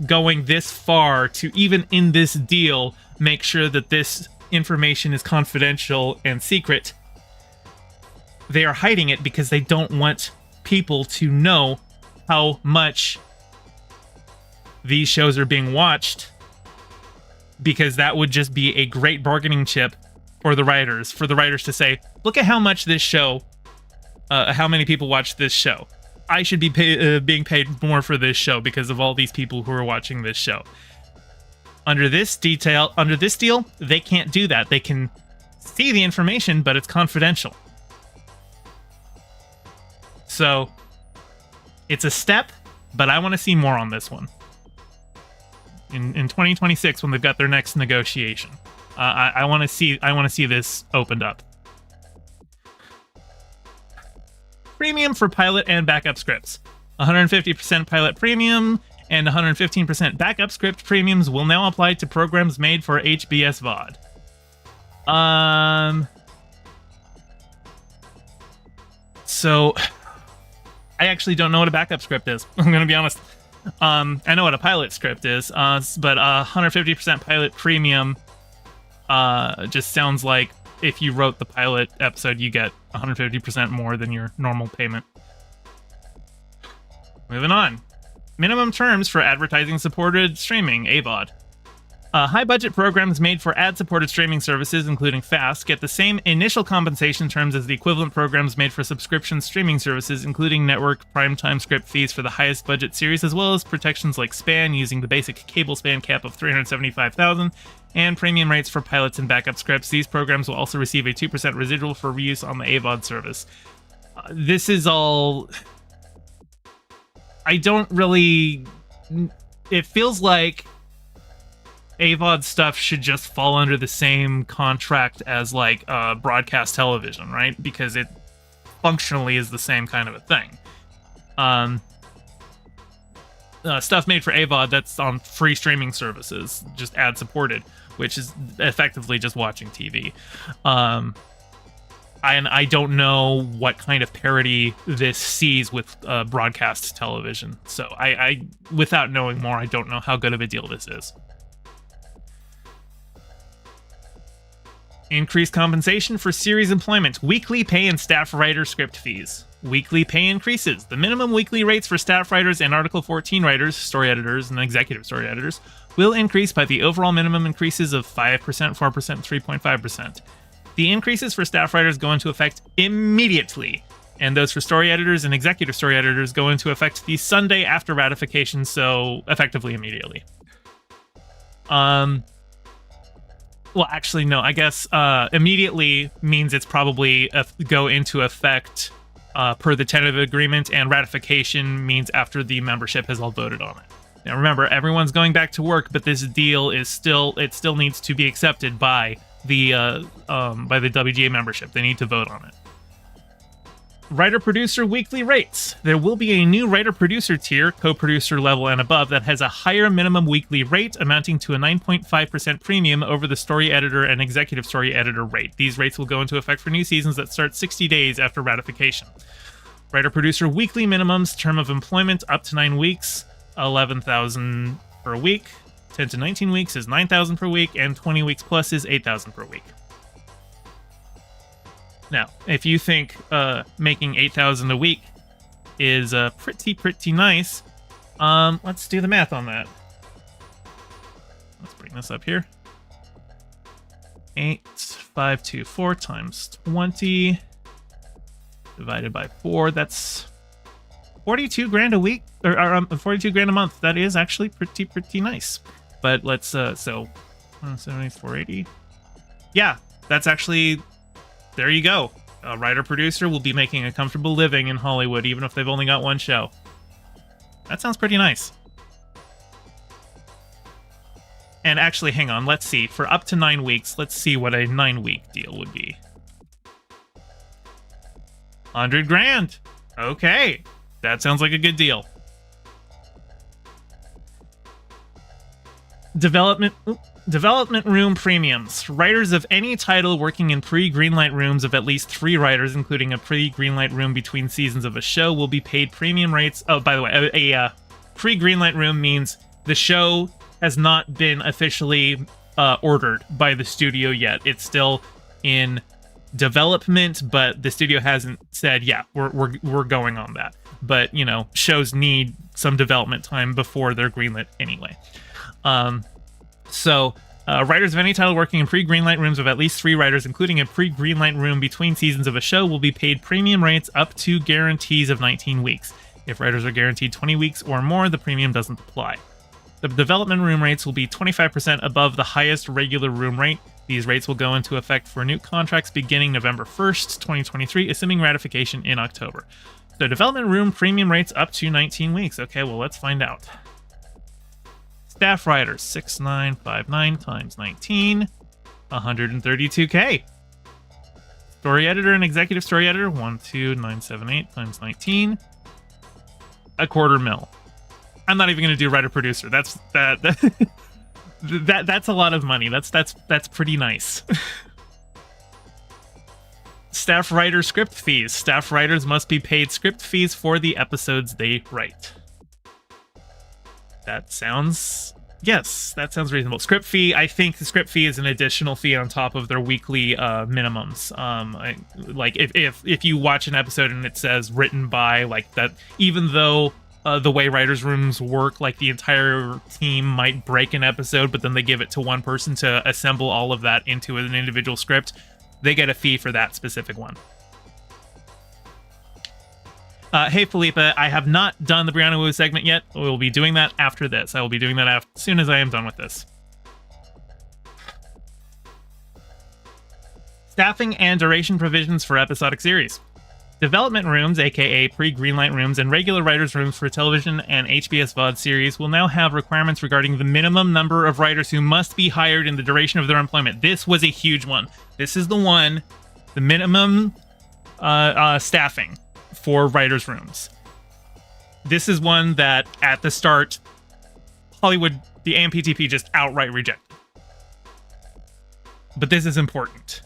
going this far to, even in this deal, make sure that this information is confidential and secret, they are hiding it because they don't want people to know how much these shows are being watched, because that would just be a great bargaining chip for the writers to say, look at how much this show, how many people watch this show. I should be being paid more for this show because of all these people who are watching this show. Under this deal, they can't do that. They can see the information, but it's confidential. So it's a step, but I want to see more on this one. In 2026, when they've got their next negotiation, I want to see this opened up. Premium for pilot and backup scripts. 150% pilot premium and 115% backup script premiums will now apply to programs made for HBS VOD. So I actually don't know what a backup script is. I'm going to be honest. I know what a pilot script is, but 150% pilot premium just sounds like if you wrote the pilot episode, you get 150% more than your normal payment. Moving on. Minimum terms for advertising-supported streaming, AVOD. High-budget programs made for ad-supported streaming services, including FAST, get the same initial compensation terms as the equivalent programs made for subscription streaming services, including network primetime script fees for the highest budget series, as well as protections like span, using the basic cable span cap of $375,000, and premium rates for pilots and backup scripts. These programs will also receive a 2% residual for reuse on the AVOD service. This is all... I don't really... It feels like AVOD stuff should just fall under the same contract as like broadcast television, right? Because it functionally is the same kind of a thing. Stuff made for AVOD that's on free streaming services, just ad supported, which is effectively just watching TV. And I don't know what kind of parity this sees with broadcast television. So I without knowing more, I don't know how good of a deal this is. Increased compensation for series employment. Weekly pay and staff writer script fees. Weekly pay increases. The minimum weekly rates for staff writers and Article 14 writers, story editors, and executive story editors will increase by the overall minimum increases of 5%, 4%, 3.5%. The increases for staff writers go into effect immediately, and those for story editors and executive story editors go into effect the Sunday after ratification, so effectively immediately. Well, actually, no. I guess immediately means it's probably go into effect per the tentative agreement, and ratification means after the membership has all voted on it. Now remember, everyone's going back to work, but this deal is still needs to be accepted by the WGA membership. They need to vote on it. Writer-producer weekly rates. There will be a new writer-producer tier, co-producer level and above, that has a higher minimum weekly rate amounting to a 9.5% premium over the story editor and executive story editor rate. These rates will go into effect for new seasons that start 60 days after ratification. Writer-producer weekly minimums, term of employment up to 9 weeks, 11,000 per week. 10 to 19 weeks is 9,000 per week, and 20 weeks plus is 8,000 per week. Now, if you think making 8,000 a week is pretty nice, let's do the math on that. Let's bring this up here. 8,524 times 20 divided by 4. That's 42 grand a week, or 42 grand a month. That is actually pretty nice. But let's so 170, 480. Yeah, that's actually. There you go. A writer-producer will be making a comfortable living in Hollywood, even if they've only got one show. That sounds pretty nice. And actually, hang on, let's see. For up to 9 weeks, let's see what a 9-week deal would be. 100 grand. Okay. That sounds like a good deal. Development room premiums. Writers of any title working in pre-greenlight rooms of at least 3 writers, including a pre-greenlight room between seasons of a show, will be paid premium rates. Oh, by the way, a pre-greenlight room means the show has not been officially ordered by the studio yet. It's still in development, but the studio hasn't said, yeah, we're going on that. But, you know, shows need some development time before they're greenlit anyway. So, writers of any title working in pre-greenlight rooms of at least 3 writers, including a pre-greenlight room between seasons of a show, will be paid premium rates up to guarantees of 19 weeks. If writers are guaranteed 20 weeks or more, the premium doesn't apply. The development room rates will be 25% above the highest regular room rate. These rates will go into effect for new contracts beginning November 1st, 2023, assuming ratification in October. So, development room premium rates up to 19 weeks. Okay, well, let's find out. Staff writers, 6,959 times 19, 132K. Story editor and executive story editor, 12978 times 19, $250,000. I'm not even going to do writer producer. That's a lot of money. That's pretty nice. Staff writer script fees. Staff writers must be paid script fees for the episodes they write. That sounds reasonable. Script fee, I think the script fee is an additional fee on top of their weekly minimums. Like if you watch an episode and it says written by, like that, even though the way writers' rooms work, like the entire team might break an episode, but then they give it to one person to assemble all of that into an individual script, they get a fee for that specific one. Hey, Felipa, I have not done the Brianna Wu segment yet. We'll be doing that after this. I will be doing that as soon as I am done with this. Staffing and duration provisions for episodic series. Development rooms, aka pre-greenlight rooms, and regular writers' rooms for television and HBS VOD series will now have requirements regarding the minimum number of writers who must be hired in the duration of their employment. This was a huge one. This is the one, the minimum staffing for writers' rooms. This is one that, at the start, Hollywood, the AMPTP just outright rejected. But this is important.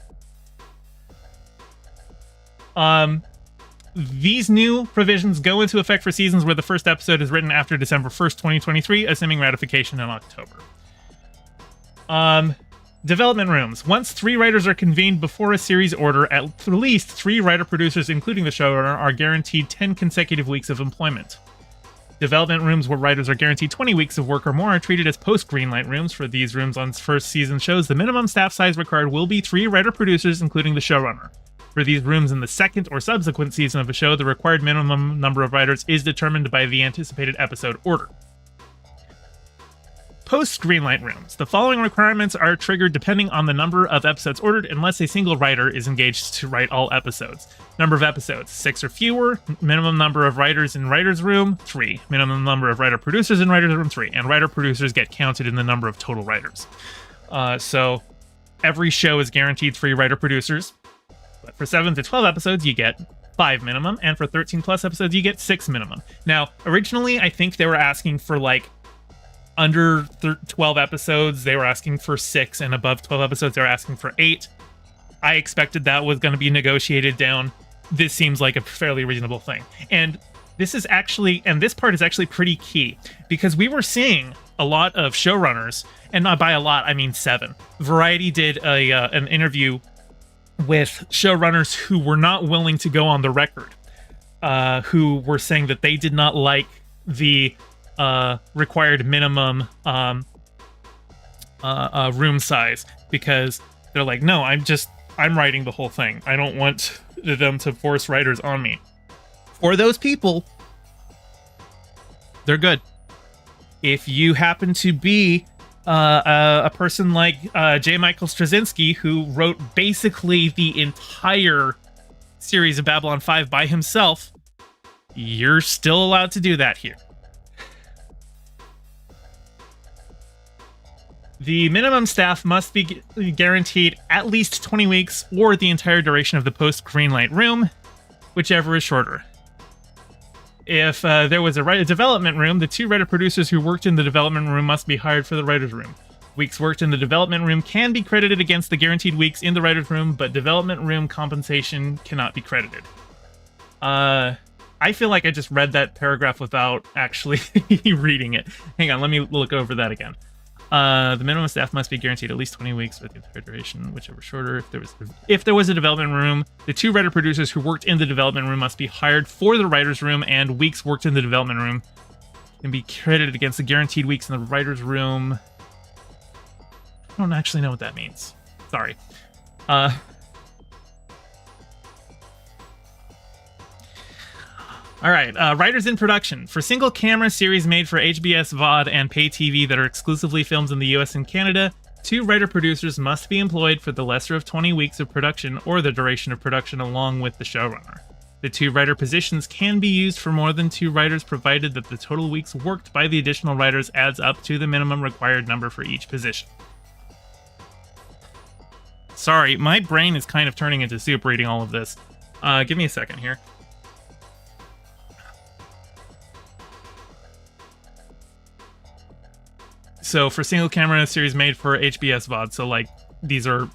These new provisions go into effect for seasons where the first episode is written after December 1st, 2023, assuming ratification in October. Development rooms. Once 3 writers are convened before a series order, at least 3 writer-producers, including the showrunner, are guaranteed 10 consecutive weeks of employment. Development rooms where writers are guaranteed 20 weeks of work or more are treated as post-greenlight rooms. For these rooms on first season shows, the minimum staff size required will be 3 writer-producers, including the showrunner. For these rooms in the second or subsequent season of a show, the required minimum number of writers is determined by the anticipated episode order. Post-Greenlight rooms. The following requirements are triggered depending on the number of episodes ordered unless a single writer is engaged to write all episodes. Number of episodes, 6 or fewer. Minimum number of writers in writer's room, 3. Minimum number of writer-producers in writer's room, 3. And writer-producers get counted in the number of total writers. So every show is guaranteed 3 writer-producers. But for 7 to 12 episodes, you get 5 minimum. And for 13 plus episodes, you get 6 minimum. Now, originally, I think they were asking for like under 12 episodes, they were asking for 6, and above 12 episodes, they were asking for 8. I expected that was going to be negotiated down. This seems like a fairly reasonable thing. And this is actually, and this part is actually pretty key, because we were seeing a lot of showrunners, and not by a lot, I mean 7. Variety did an interview with showrunners who were not willing to go on the record, who were saying that they did not like the required minimum room size, because they're like, no, I'm writing the whole thing. I don't want them to force writers on me. For those people, they're good. If you happen to be a person like J. Michael Straczynski, who wrote basically the entire series of Babylon 5 by himself, you're still allowed to do that here. The minimum staff must be guaranteed at least 20 weeks or the entire duration of the post-Greenlight room, whichever is shorter. If there was a development room, the 2 writer-producers who worked in the development room must be hired for the writer's room. Weeks worked in the development room can be credited against the guaranteed weeks in the writer's room, but development room compensation cannot be credited. I feel like I just read that paragraph without actually reading it. Hang on, let me look over that again. The minimum staff must be guaranteed at least 20 weeks with the entire duration, whichever shorter. If there was a development room, the 2 writer-producers who worked in the development room must be hired for the writer's room, and weeks worked in the development room can be credited against the guaranteed weeks in the writer's room. I don't actually know what that means. Sorry. All right, writers in production. For single-camera series made for HBS VOD and pay TV that are exclusively filmed in the US and Canada, 2 writer-producers must be employed for the lesser of 20 weeks of production or the duration of production along with the showrunner. The 2 writer positions can be used for more than 2 writers, provided that the total weeks worked by the additional writers adds up to the minimum required number for each position. Sorry, my brain is kind of turning into soup reading all of this. Give me a second here. So for single camera series made for HBS VOD, so like these are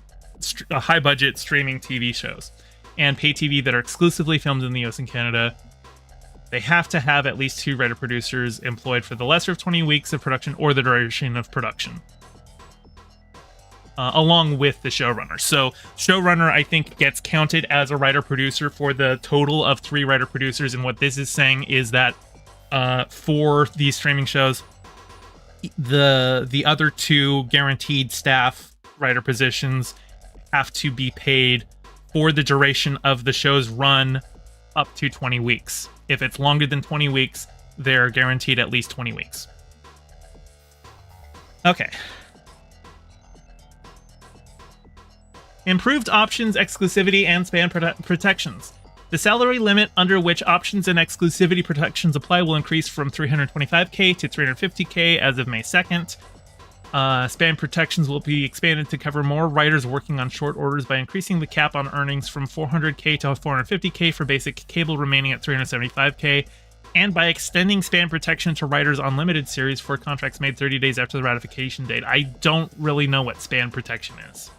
high budget streaming TV shows, and pay TV that are exclusively filmed in the US and Canada, they have to have at least 2 writer producers employed for the lesser of 20 weeks of production or the duration of production, along with the showrunner. So showrunner, I think, gets counted as a writer producer for the total of 3 writer producers, and what this is saying is that for these streaming shows, the other 2 guaranteed staff writer positions have to be paid for the duration of the show's run up to 20 weeks. If it's longer than 20 weeks, they're guaranteed at least 20 weeks. Okay. Improved options, exclusivity, and span protections. The salary limit under which options and exclusivity protections apply will increase from $325K to $350K as of May 2nd. Span protections will be expanded to cover more writers working on short orders by increasing the cap on earnings from $400K to $450K for basic cable, remaining at $375K, and by extending span protection to writers on limited series for contracts made 30 days after the ratification date. I don't really know what span protection is.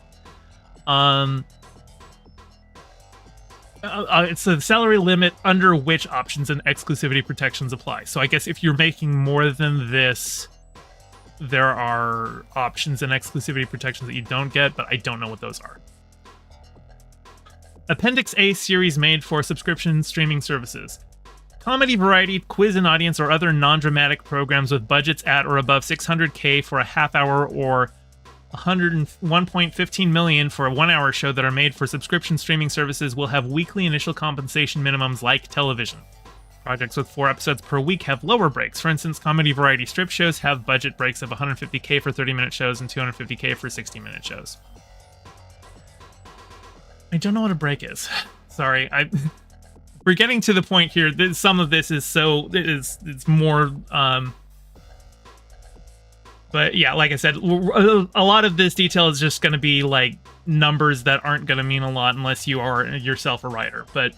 It's the salary limit under which options and exclusivity protections apply. So I guess if you're making more than this, there are options and exclusivity protections that you don't get, but I don't know what those are. Appendix A series made for subscription streaming services. Comedy, variety, quiz and audience, or other non-dramatic programs with budgets at or above $600K for a half hour or $101.15 million for a 1-hour show that are made for subscription streaming services will have weekly initial compensation minimums like television. Projects with 4 episodes per week have lower breaks. For instance, comedy variety strip shows have budget breaks of $150K for 30-minute shows and $250K for 60-minute shows. I don't know what a break is. Sorry, we're getting to the point here that some of this is it's more but yeah, like I said, a lot of this detail is just going to be like numbers that aren't going to mean a lot unless you are yourself a writer, but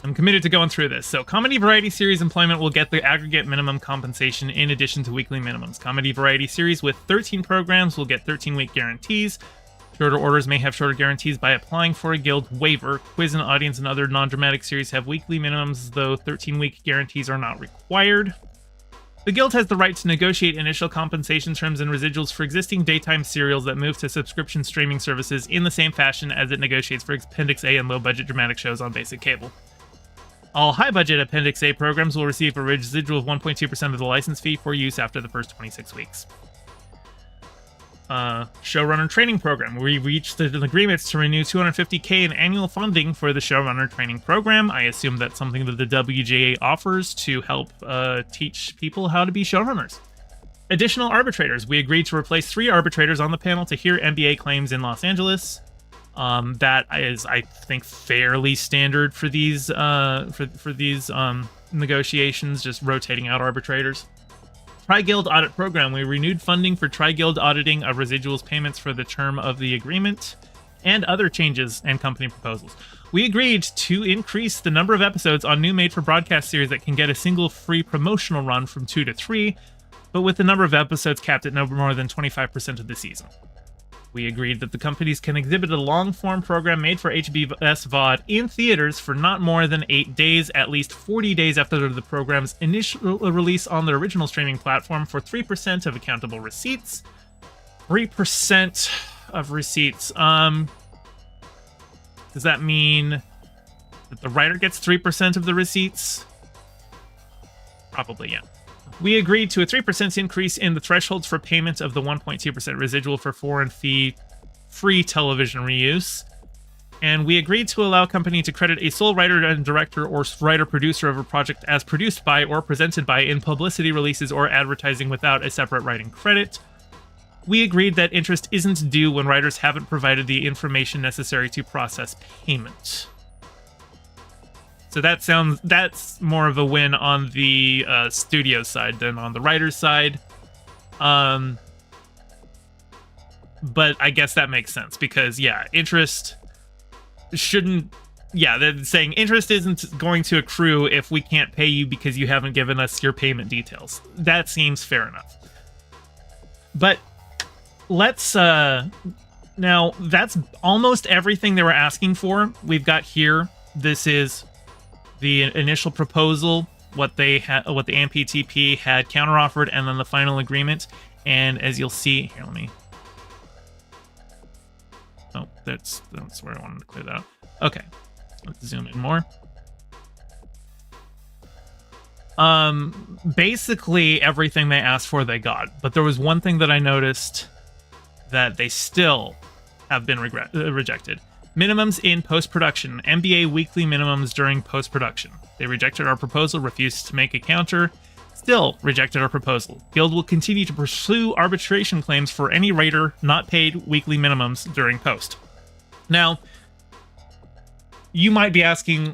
I'm committed to going through this. So, comedy variety series employment will get the aggregate minimum compensation in addition to weekly minimums. Comedy variety series with 13 programs will get 13-week guarantees. Shorter orders may have shorter guarantees by applying for a guild waiver. Quiz and audience and other non-dramatic series have weekly minimums, though 13-week guarantees are not required. The guild has the right to negotiate initial compensation terms and residuals for existing daytime serials that move to subscription streaming services in the same fashion as it negotiates for Appendix A and low-budget dramatic shows on basic cable. All high-budget Appendix A programs will receive a residual of 1.2% of the license fee for use after the first 26 weeks. Showrunner training program. We reached an agreement to renew $250K in annual funding for the showrunner training program. I assume that's something that the WGA offers to help teach people how to be showrunners. Additional arbitrators. We agreed to replace 3 arbitrators on the panel to hear NBA claims in Los Angeles. That is, I think, fairly standard for these negotiations, just rotating out arbitrators. Tri-Guild Audit Program. We renewed funding for Tri-Guild auditing of residuals payments for the term of the agreement, and other changes and company proposals. We agreed to increase the number of episodes on new made-for-broadcast series that can get a single free promotional run from 2 to 3, but with the number of episodes capped at no more than 25% of the season. We agreed that the companies can exhibit a long-form program made for HBS VOD in theaters for not more than 8 days, at least 40 days after the program's initial release on the original streaming platform, for 3% of accountable receipts. 3% of receipts. Does that mean that the writer gets 3% of the receipts? Probably, yeah. We agreed to a 3% increase in the thresholds for payment of the 1.2% residual for foreign fee-free television reuse. And we agreed to allow a company to credit a sole writer and director or writer-producer of a project as produced by or presented by in publicity releases or advertising without a separate writing credit. We agreed that interest isn't due when writers haven't provided the information necessary to process payment. So that's more of a win on the studio side than on the writer's side. But I guess that makes sense because, yeah, interest shouldn't... Yeah, they're saying interest isn't going to accrue if we can't pay you because you haven't given us your payment details. That seems fair enough. But let's... now, that's almost everything they were asking for. We've got here. This is the initial proposal, what the AMPTP had counteroffered, and then the final agreement. And as you'll see, here, let me... Oh, that's where I wanted to clear that up. Okay, let's zoom in more. Basically everything they asked for, they got. But there was one thing that I noticed that they still have been rejected. Minimums in post-production. NBA weekly minimums during post-production. They rejected our proposal, refused to make a counter, still rejected our proposal. Guild will continue to pursue arbitration claims for any writer not paid weekly minimums during post. Now, you might be asking,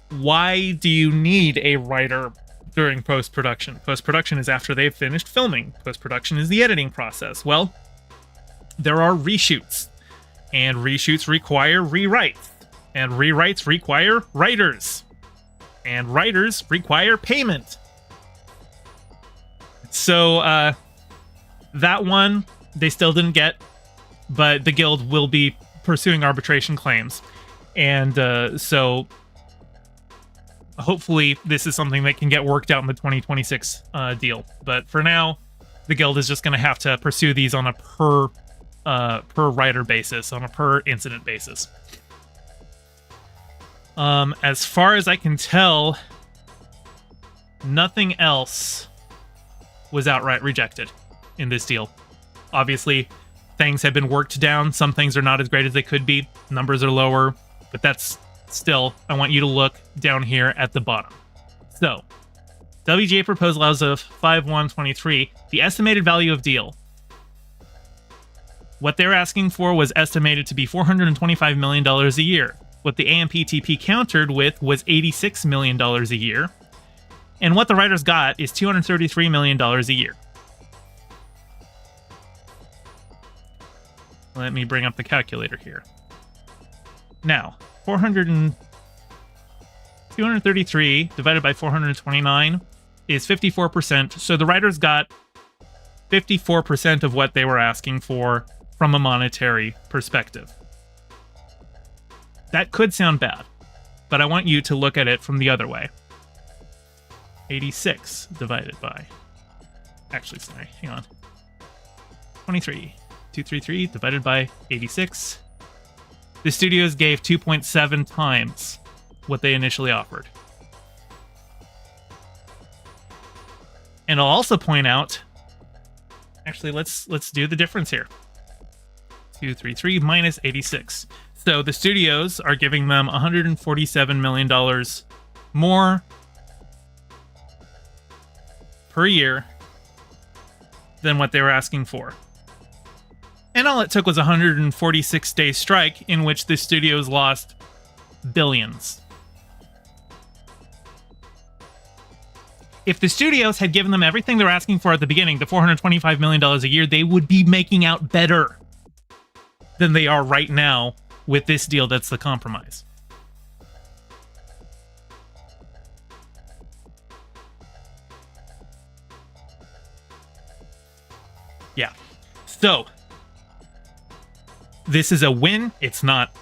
why do you need a writer during post-production? Post-production is after they've finished filming. Post-production is the editing process. Well, there are reshoots. And reshoots require rewrites. And rewrites require writers. And writers require payment. So, that one, they still didn't get. But the guild will be pursuing arbitration claims. And so, hopefully, this is something that can get worked out in the 2026 deal. But for now, the guild is just going to have to pursue these on a per writer basis, on a per incident basis. As far as I can tell, nothing else was outright rejected in this deal. Obviously, things have been worked down. Some things are not as great as they could be. Numbers are lower, but that's still, I want you to look down here at the bottom. So, WGA proposal as of 5/1/23, the estimated value of deal. What they're asking for was estimated to be $425 million a year. What the AMPTP countered with was $86 million a year. And what the writers got is $233 million a year. Let me bring up the calculator here. Now, 233 divided by 429 is 54%. So the writers got 54% of what they were asking for from a monetary perspective. That could sound bad, but I want you to look at it from the other way. 86 divided by... Actually, sorry, hang on. 23. 233 divided by 86. The studios gave 2.7 times what they initially offered. And I'll also point out... Actually, let's do the difference here. 233 minus 86. So the studios are giving them $147 million more per year than what they were asking for. And all it took was a 146-day strike in which the studios lost billions. If the studios had given them everything they were asking for at the beginning, the $425 million a year, they would be making out better than they are right now with this deal that's the compromise. Yeah. So, this is a win. It's not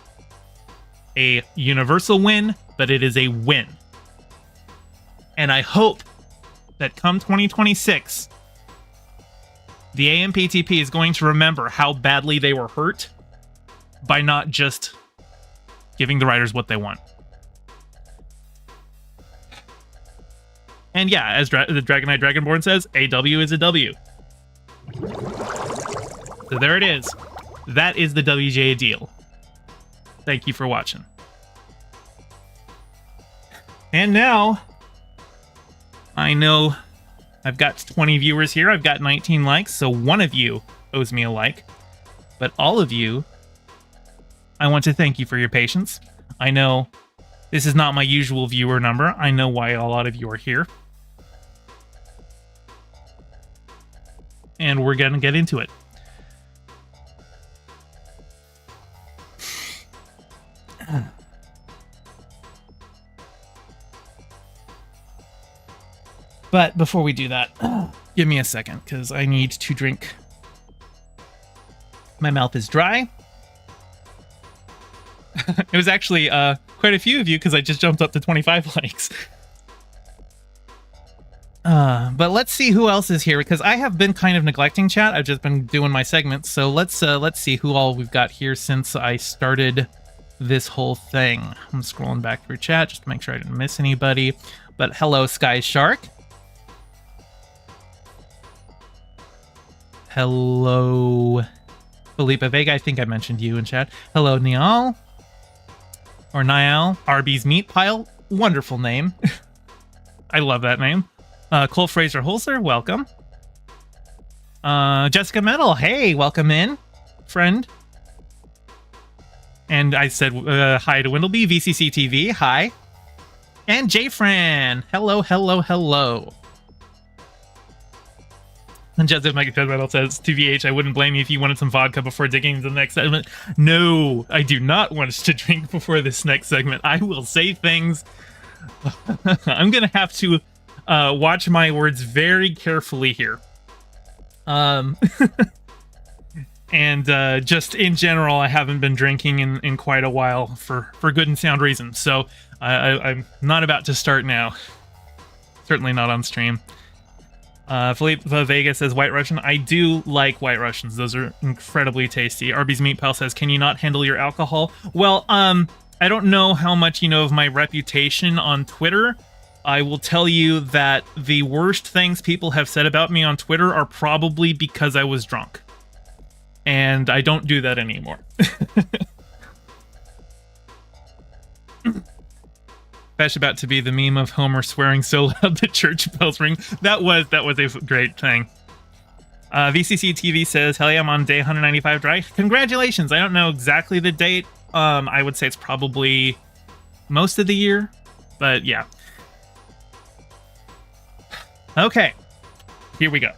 a universal win, but it is a win. And I hope that come 2026, the AMPTP is going to remember how badly they were hurt by not just giving the writers what they want. And yeah, as the Dragon Knight Dragonborn says, a W is a W. So there it is. That is the WGA deal. Thank you for watching. And now, I know I've got 20 viewers here. I've got 19 likes, so one of you owes me a like. But all of you, I want to thank you for your patience. I know this is not my usual viewer number. I know why a lot of you are here. And we're going to get into it. But before we do that, give me a second, because I need to drink. My mouth is dry. It was actually quite a few of you, because I just jumped up to 25 likes. But let's see who else is here, because I have been kind of neglecting chat. I've just been doing my segments. So let's see who all we've got here since I started this whole thing. I'm scrolling back through chat just to make sure I didn't miss anybody. But hello, Sky Shark. Hello, Felipe Vega. I think I mentioned you in chat. Hello, Niall. Or Niall. Arby's Meat Pile. Wonderful name. I love that name. Cole Fraser Holzer, welcome. Jessica Metal, hey, welcome in, friend. And I said hi to Windleby. VCC TV, hi. And J-Fran, hello, hello, hello. And Joseph Metal says, TVH, I wouldn't blame you if you wanted some vodka before digging into the next segment. No, I do not want us to drink before this next segment. I will say things. I'm going to have to watch my words very carefully here. And just in general, I haven't been drinking in quite a while for good and sound reasons. So I'm not about to start now. Certainly not on stream. Felipe Vega says, White Russian. I do like White Russians. Those are incredibly tasty. Arby's Meat Pal says, can you not handle your alcohol? Well, I don't know how much you know of my reputation on Twitter. I will tell you that the worst things people have said about me on Twitter are probably because I was drunk. And I don't do that anymore. Besh about to be the meme of Homer swearing so loud the church bells ring. That was a great thing. VCC TV says, hell yeah, I'm on day 195 dry. Congratulations. I don't know exactly the date. I would say it's probably most of the year, but yeah. Okay, here we go.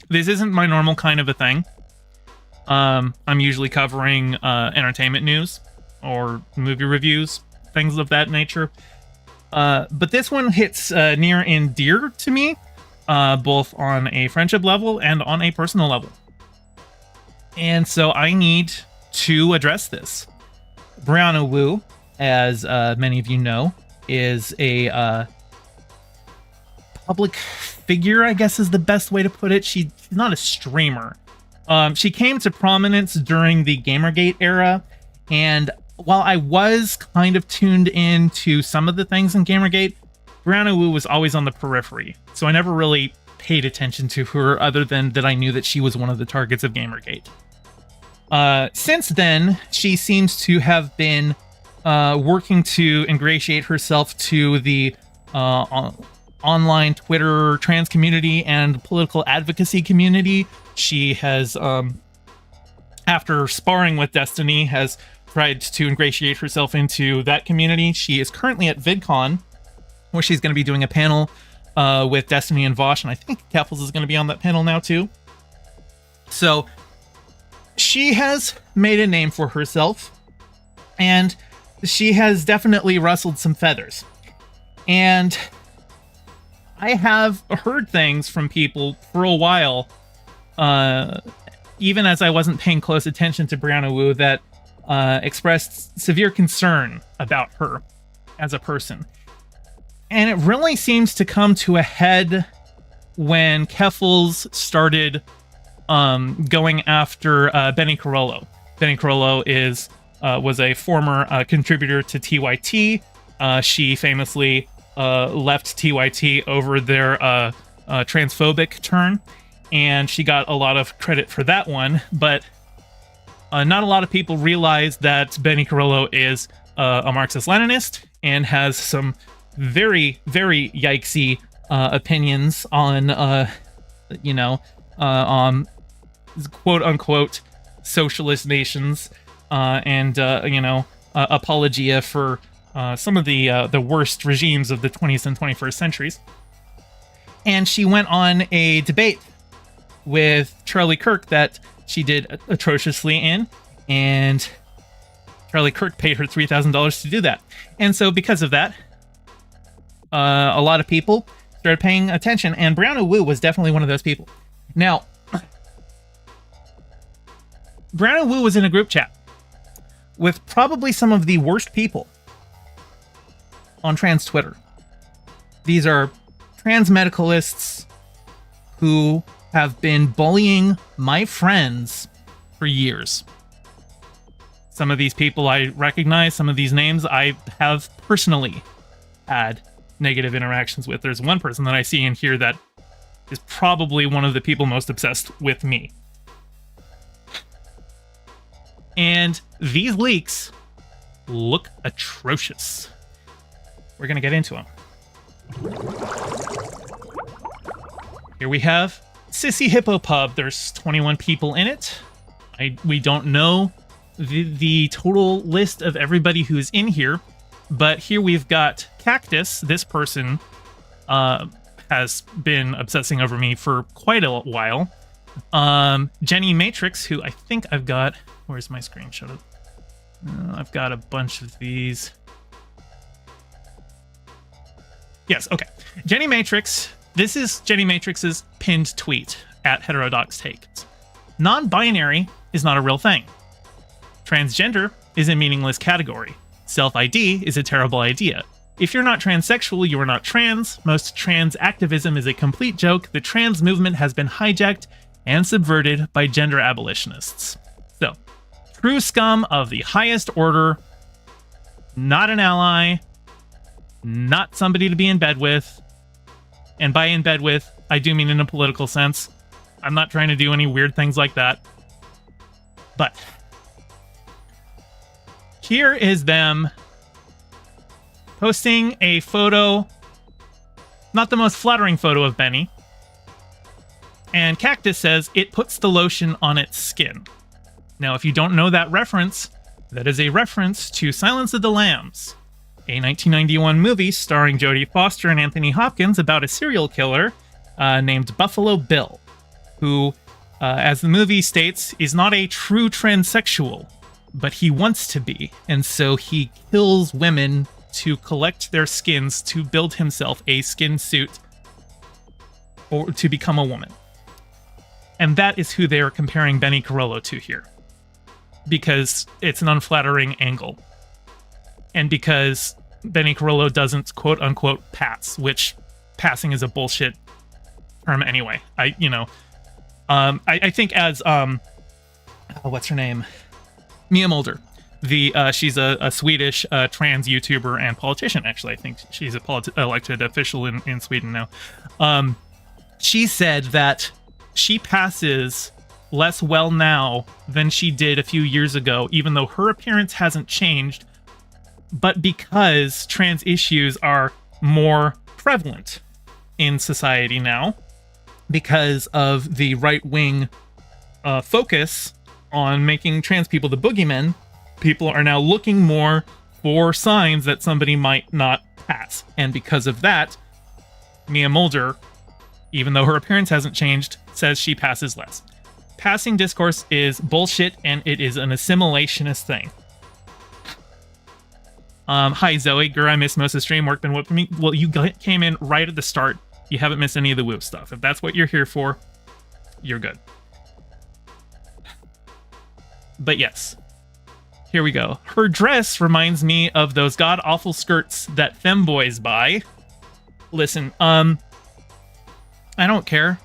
This isn't my normal kind of a thing. I'm usually covering entertainment news or movie reviews, things of that nature. But this one hits near and dear to me, both on a friendship level and on a personal level. And so I need to address this. Brianna Wu, as many of you know, is a public figure, I guess is the best way to put it. She's not a streamer. She came to prominence during the Gamergate era, and while I was kind of tuned in to some of the things in Gamergate, Brianna Wu was always on the periphery, so I never really paid attention to her other than that I knew that she was one of the targets of Gamergate. Since then, she seems to have been working to ingratiate herself to the online Twitter trans community and political advocacy community. She has, after sparring with Destiny, has tried to ingratiate herself into that community. She is currently at VidCon, where she's going to be doing a panel with Destiny and Vosh, and I think Keffels is going to be on that panel now too. So she has made a name for herself, and she has definitely rustled some feathers. And I have heard things from people for a while, even as I wasn't paying close attention to Brianna Wu, that expressed severe concern about her as a person. And it really seems to come to a head when Keffels started going after Benny Carollo. Benny Carollo was a former contributor to TYT. She famously left TYT over their transphobic turn, and she got a lot of credit for that one, but not a lot of people realize that Benny Carollo is a Marxist-Leninist and has some very, very yikesy opinions on, on quote-unquote socialist nations and apologia for some of the worst regimes of the 20th and 21st centuries. And she went on a debate with Charlie Kirk that she did atrociously in, and Charlie Kirk paid her $3,000 to do that. And so because of that, a lot of people started paying attention, and Brianna Wu was definitely one of those people. Now, Brianna Wu was in a group chat with probably some of the worst people on trans Twitter. These are trans medicalists who have been bullying my friends for years. Some of these people I recognize, some of these names I have personally had negative interactions with. There's one person that I see in here that is probably one of the people most obsessed with me. And these leaks look atrocious. We're going to get into them. Here we have Sissy Hippo Pub. There's 21 people in it. We don't know the total list of everybody who's in here, but here we've got Cactus. This person has been obsessing over me for quite a while. Jenny Matrix, who I think I've got... Where's my screenshot? I've got a bunch of these. Yes, okay. Jenny Matrix. This is Jenny Matrix's pinned tweet at Heterodox Takes. Non-binary is not a real thing. Transgender is a meaningless category. Self-ID is a terrible idea. If you're not transsexual, you are not trans. Most trans activism is a complete joke. The trans movement has been hijacked and subverted by gender abolitionists. So, true scum of the highest order, not an ally, not somebody to be in bed with. And by in bed with, I do mean in a political sense. I'm not trying to do any weird things like that. But Here is them posting a photo, not the most flattering photo of Benny. And Cactus says it puts the lotion on its skin. Now, if you don't know that reference, that is a reference to Silence of the Lambs, a 1991 movie starring Jodie Foster and Anthony Hopkins about a serial killer named Buffalo Bill, who, as the movie states, is not a true transsexual, but he wants to be. And so he kills women to collect their skins to build himself a skin suit or to become a woman. And that is who they are comparing Benny Carollo to here. Because it's an unflattering angle. And because Benny Carollo doesn't quote-unquote pass, which passing is a bullshit term anyway. I think as, what's her name? Mia Mulder. She's a Swedish trans YouTuber and politician, actually. I think she's a elected official in Sweden now. She said that she passes less well now than she did a few years ago, even though her appearance hasn't changed, but because trans issues are more prevalent in society now, because of the right-wing focus on making trans people the boogeymen, people are now looking more for signs that somebody might not pass. And because of that, Mia Mulder, even though her appearance hasn't changed, says she passes less. Passing discourse is bullshit, and it is an assimilationist thing. Hi, Zoe. Girl, I missed most of the stream. Work been whipping me. Well, you came in right at the start. You haven't missed any of the Woo stuff. If that's what you're here for, you're good. But yes. Here we go. Her dress reminds me of those god-awful skirts that femboys buy. Listen, I don't care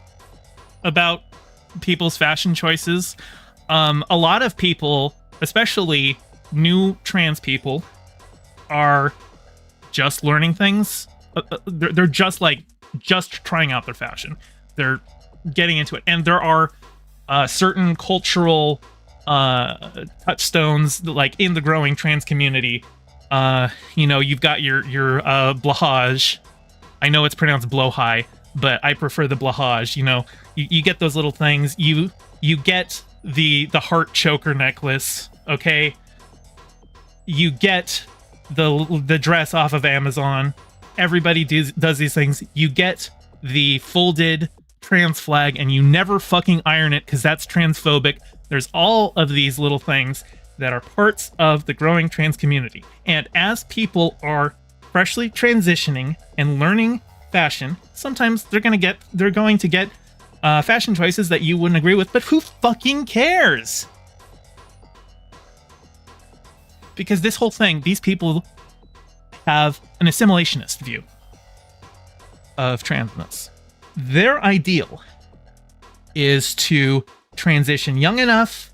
about people's fashion choices. A lot of people, especially new trans people, are just learning things. They're just trying out their fashion. They're getting into it. And there are certain cultural touchstones, like in the growing trans community. You've got your blahage. I know it's pronounced blowhigh, but I prefer the blahage. You get those little things. You get the heart choker necklace, okay? You get the dress off of Amazon. Everybody does these things. You get the folded trans flag, and you never fucking iron it because that's transphobic. There's all of these little things that are parts of the growing trans community. And as people are freshly transitioning and learning fashion, sometimes they're going to get fashion choices that you wouldn't agree with, but who fucking cares? Because this whole thing, these people have an assimilationist view of transness. Their ideal is to transition young enough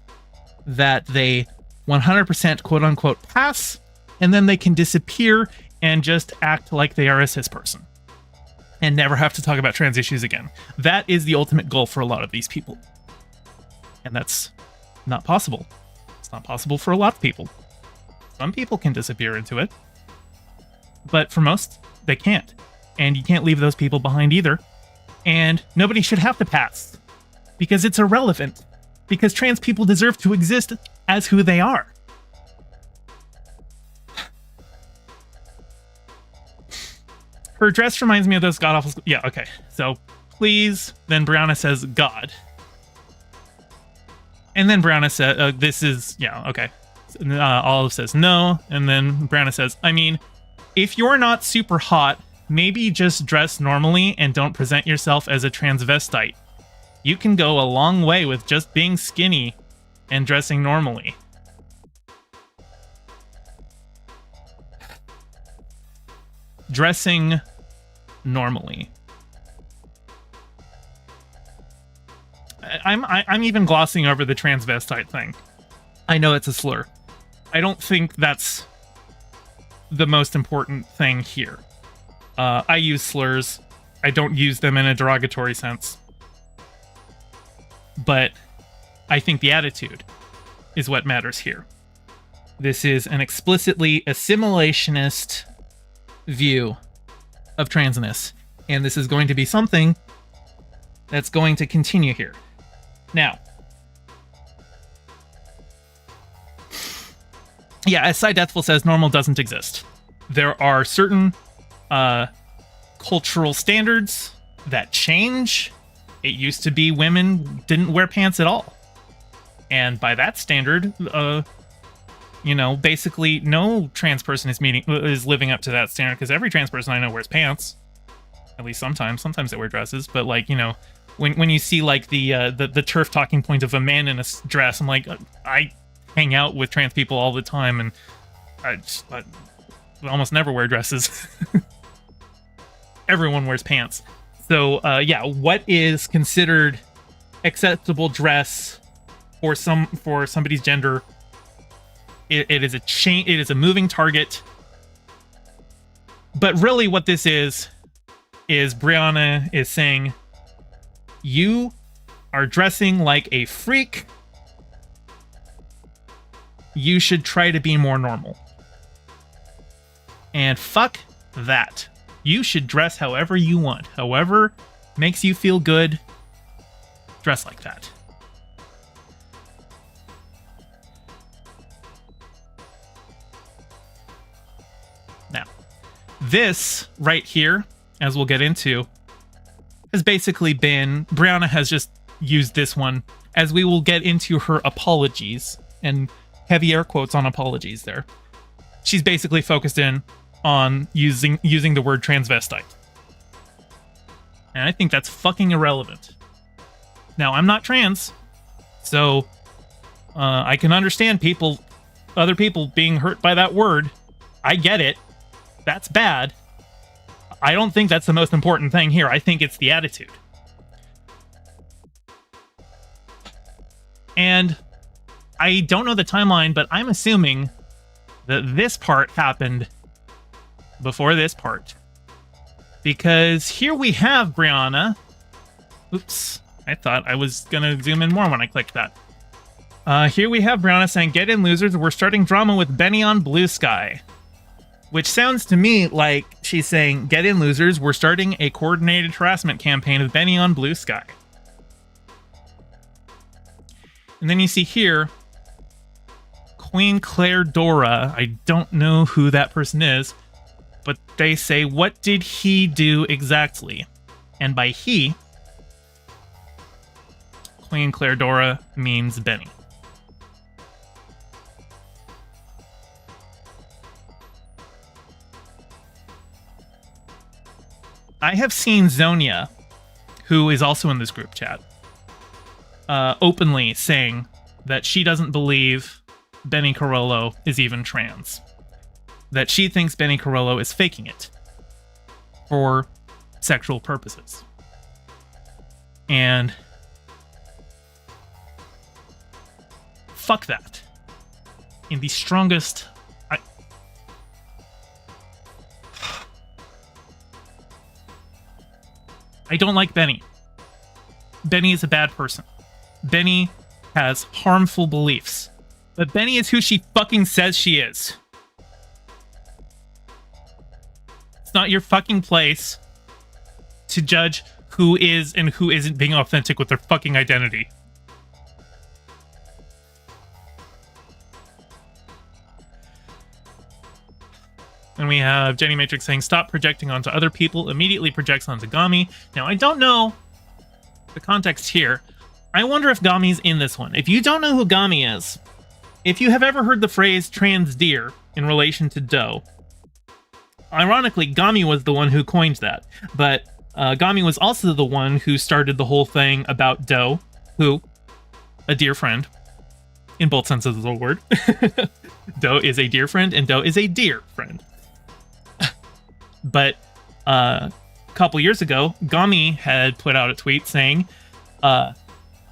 that they 100% quote-unquote pass, and then they can disappear and just act like they are a cis person and never have to talk about trans issues again. That is the ultimate goal for a lot of these people. And that's not possible. It's not possible for a lot of people. Some people can disappear into it, but for most, they can't. And you can't leave those people behind either. And nobody should have to pass, because it's irrelevant. Because trans people deserve to exist as who they are. Her dress reminds me of those god-awful... Yeah, okay. So, please. Then Brianna says, God. And then Brianna says, this is... Yeah, okay. Olive says, no. And then Brianna says, I mean, if you're not super hot, maybe just dress normally and don't present yourself as a transvestite. You can go a long way with just being skinny and dressing normally. Dressing normally. I'm even glossing over the transvestite thing. I know it's a slur. I don't think that's the most important thing here. I use slurs. I don't use them in a derogatory sense. But I think the attitude is what matters here. This is an explicitly assimilationist view of transness, and this is going to be something that's going to continue here. Now, yeah, as Cy Deathful says, normal doesn't exist. There are certain cultural standards that change. It used to be women didn't wear pants at all. And by that standard, basically no trans person is living up to that standard, because every trans person I know wears pants. At least sometimes. Sometimes they wear dresses, but when you see like the turf talking point of a man in a dress, I'm like, I hang out with trans people all the time, and I almost never wear dresses. Everyone wears pants. So what is considered acceptable dress for somebody's gender? It is a moving target. But really, what this is Brianna is saying, you are dressing like a freak. You should try to be more normal. And fuck that. You should dress however you want. However makes you feel good, dress like that. Now, this right here, as we'll get into, has basically been... Brianna has just used this one, as we will get into her apologies, and heavy air quotes on apologies there. She's basically focused in on using the word transvestite. And I think that's fucking irrelevant. Now, I'm not trans, so I can understand other people being hurt by that word. I get it. That's bad. I don't think that's the most important thing here. I think it's the attitude. And I don't know the timeline, but I'm assuming that this part happened before this part. Because here we have Brianna. Oops. I thought I was going to zoom in more when I clicked that. Here we have Brianna saying, "Get in, losers. We're starting drama with Benny on Blue Sky." Which sounds to me like she's saying, "Get in, losers. We're starting a coordinated harassment campaign with Benny on Blue Sky." And then you see here, Queen Claire Dora. I don't know who that person is, but they say, "What did he do exactly?" And by he, Queen Claire Dora means Benny. I have seen Zonia, who is also in this group chat, openly saying that she doesn't believe Benny Carollo is even trans. That she thinks Benny Carollo is faking it for sexual purposes. And fuck that. In the strongest... I don't like Benny. Benny is a bad person. Benny has harmful beliefs. But Benny is who she fucking says she is. It's not your fucking place to judge who is and who isn't being authentic with their fucking identity. And we have Jenny Matrix saying, "Stop projecting onto other people, immediately projects onto Gami." Now, I don't know the context here. I wonder if Gami's in this one. If you don't know who Gami is, if you have ever heard the phrase trans deer in relation to doe, ironically, Gami was the one who coined that. But Gami was also the one who started the whole thing about doe, who, a dear friend, in both senses of the word. Doe is a dear friend, and doe is a dear friend. But a couple years ago, Gami had put out a tweet saying,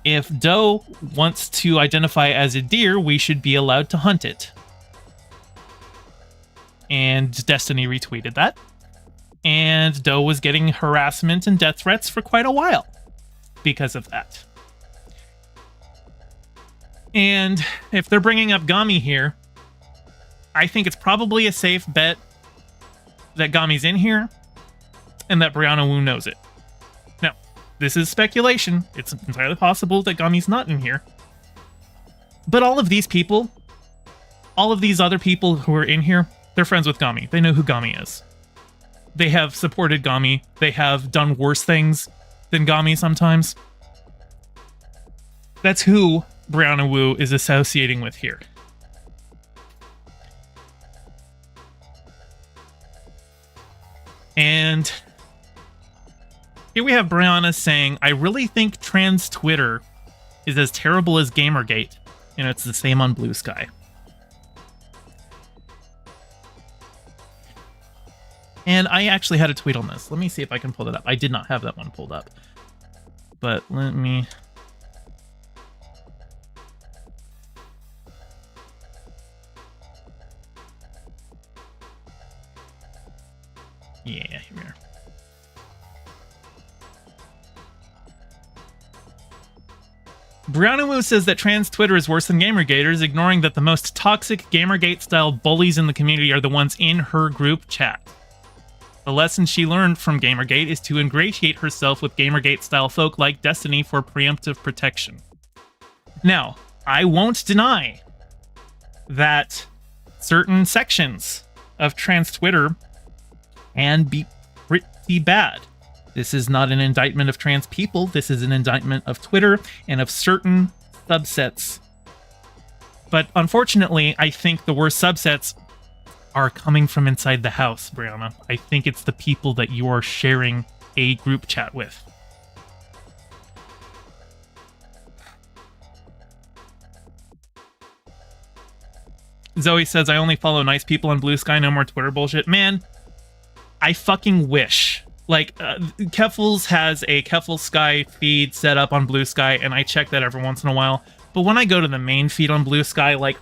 if doe wants to identify as a deer, we should be allowed to hunt it. And Destiny retweeted that. And doe was getting harassment and death threats for quite a while because of that. And if they're bringing up Gami here, I think it's probably a safe bet that Gami's in here and that Brianna Wu knows it. Now, this is speculation. It's entirely possible that Gami's not in here. But all of these people, all of these other people who are in here, they're friends with Gami. They know who Gami is. They have supported Gami. They have done worse things than Gami sometimes. That's who Brianna Wu is associating with here. And here we have Brianna saying, I really think trans Twitter is as terrible as Gamergate, and it's the same on Blue Sky. And I actually had a tweet on this. Let me see if I can pull it up. I did not have that one pulled up. But let me... Yeah, here we are. Brianna Wu says that trans Twitter is worse than Gamergaters, ignoring that the most toxic Gamergate-style bullies in the community are the ones in her group chat. The lesson she learned from Gamergate is to ingratiate herself with Gamergate-style folk like Destiny for preemptive protection. Now, I won't deny that certain sections of trans Twitter can be pretty bad. This is not an indictment of trans people. This is an indictment of Twitter and of certain subsets. But unfortunately, I think the worst subsets are coming from inside the house, Brianna. I think it's the people that you are sharing a group chat with. Zoe says, I only follow nice people on Blue Sky, no more Twitter bullshit. Man, I fucking wish. Like, Keffels has a Keffel Sky feed set up on Blue Sky, and I check that every once in a while. But when I go to the main feed on Blue Sky, like,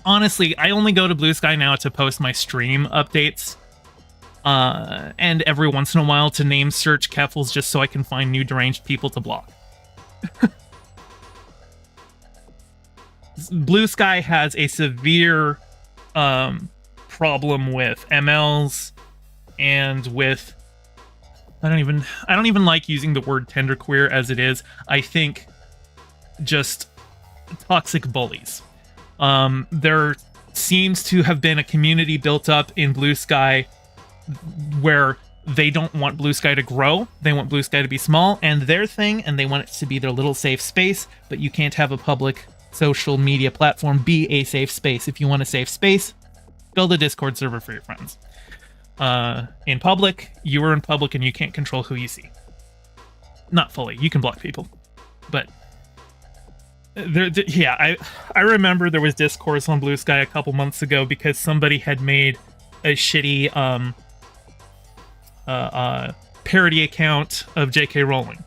honestly, I only go to Blue Sky now to post my stream updates. And every once in a while to name search Keffels just so I can find new deranged people to block. Blue Sky has a severe problem with MLs and with... I don't even like using the word genderqueer as it is. I think just toxic bullies. There seems to have been a community built up in Blue Sky where they don't want Blue Sky to grow. They want Blue Sky to be small and their thing, and they want it to be their little safe space, but you can't have a public social media platform be a safe space. If you want a safe space, build a Discord server for your friends. In public, you are in public and you can't control who you see. Not fully. You can block people. But I remember there was discourse on Blue Sky a couple months ago because somebody had made a shitty parody account of J.K. Rowling.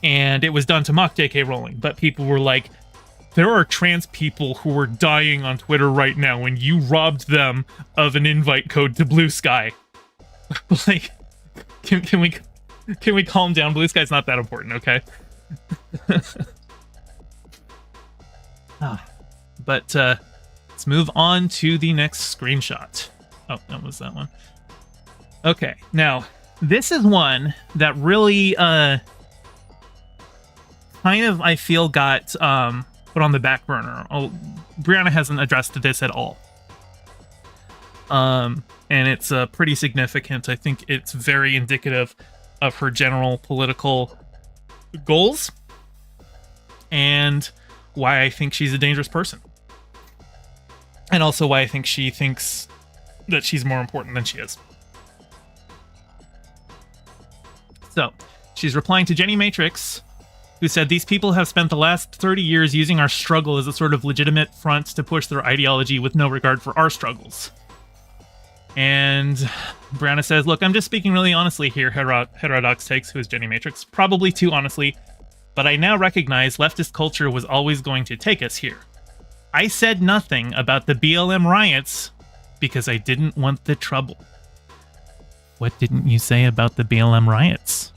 And it was done to mock J.K. Rowling. But people were like, there are trans people who are dying on Twitter right now, and you robbed them of an invite code to Blue Sky. Like, can we calm down? Blue Sky's not that important, okay? But let's move on to the next screenshot. Oh, that was that one. Okay, now this is one that really kind of I feel got put on the back burner. Oh, Brianna hasn't addressed this at all. And it's pretty significant. I think it's very indicative of her general political goals and why I think she's a dangerous person. And also why I think she thinks that she's more important than she is. So, she's replying to Jenny Matrix, who said, these people have spent the last 30 years using our struggle as a sort of legitimate front to push their ideology with no regard for our struggles. And Brianna says, look, I'm just speaking really honestly here, Heterodox Takes, who is Jenny Matrix, probably too honestly, but I now recognize leftist culture was always going to take us here. I said nothing about the BLM riots because I didn't want the trouble. What didn't you say about the BLM riots?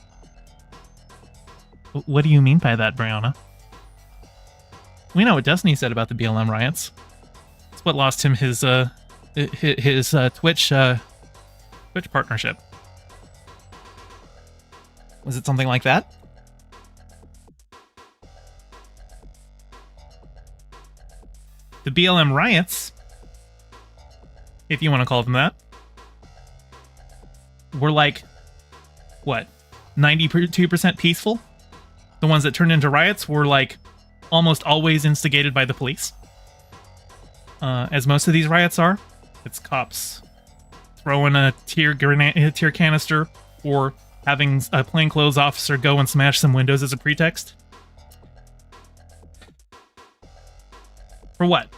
What do you mean by that, Brianna? We know what Destiny said about the BLM riots. It's what lost him his Twitch partnership. Was it something like that? The BLM riots, if you want to call them that, were like, what, 92% peaceful? The ones that turned into riots were like almost always instigated by the police. As most of these riots are. It's cops throwing a tear canister or having a plainclothes officer go and smash some windows as a pretext. For what?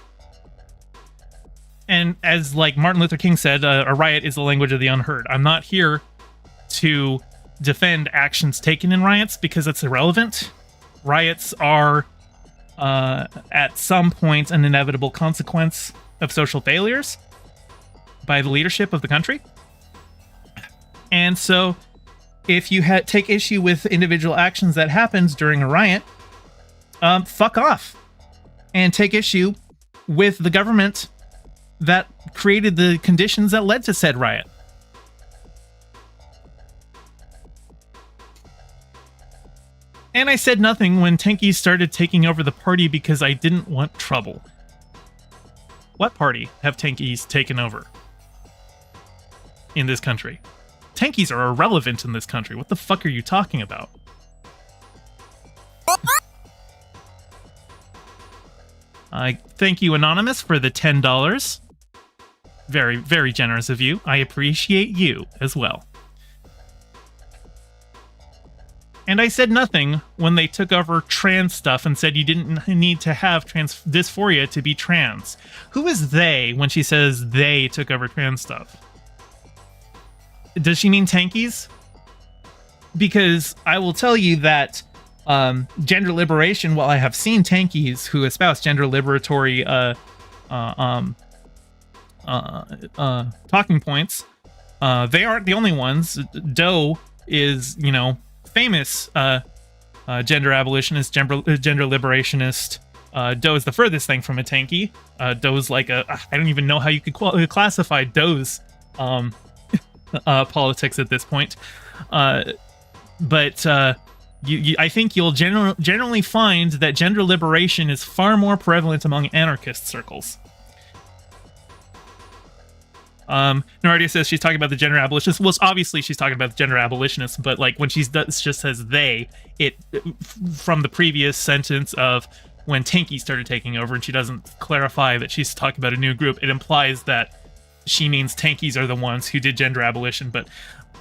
And as like Martin Luther King said, a riot is the language of the unheard. I'm not here to defend actions taken in riots because it's irrelevant. Riots are at some point an inevitable consequence of social failures by the leadership of the country. And so if you take issue with individual actions that happened during a riot, fuck off and take issue with the government that created the conditions that led to said riot. And I said nothing when tankies started taking over the party because I didn't want trouble. What party have tankies taken over in this country? Tankies are irrelevant in this country. What the fuck are you talking about? I thank you, Anonymous, for the $10. Very, very generous of you. I appreciate you as well. And I said nothing when they took over trans stuff and said you didn't need to have trans dysphoria to be trans. Who is they when she says they took over trans stuff? Does she mean tankies? Because I will tell you that gender liberation, while I have seen tankies who espouse gender liberatory talking points, they aren't the only ones. Doe is, famous gender abolitionist, gender liberationist. Doe is the furthest thing from a tanky. Doe's like I don't even know how you could classify Doe's politics at this point. But I think you'll generally find that gender liberation is far more prevalent among anarchist circles. Nardia says she's talking about the gender abolitionists. Well, obviously she's talking about the gender abolitionists, but like when she just says they, it from the previous sentence of when tankies started taking over, and she doesn't clarify that she's talking about a new group, it implies that she means tankies are the ones who did gender abolition, but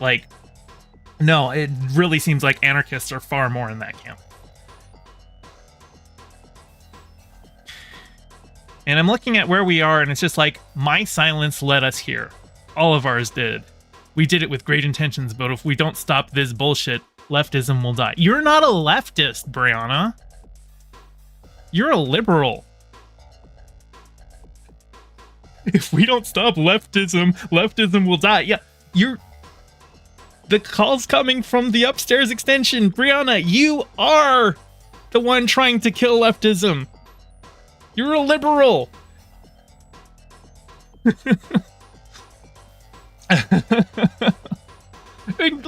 like, no, it really seems like anarchists are far more in that camp. And I'm looking at where we are, and it's just like, my silence led us here. All of ours did. We did it with great intentions, but if we don't stop this bullshit, leftism will die. You're not a leftist, Brianna. You're a liberal. If we don't stop leftism will die. Yeah, the call's coming from the upstairs extension. Brianna, you are the one trying to kill leftism. You're a liberal.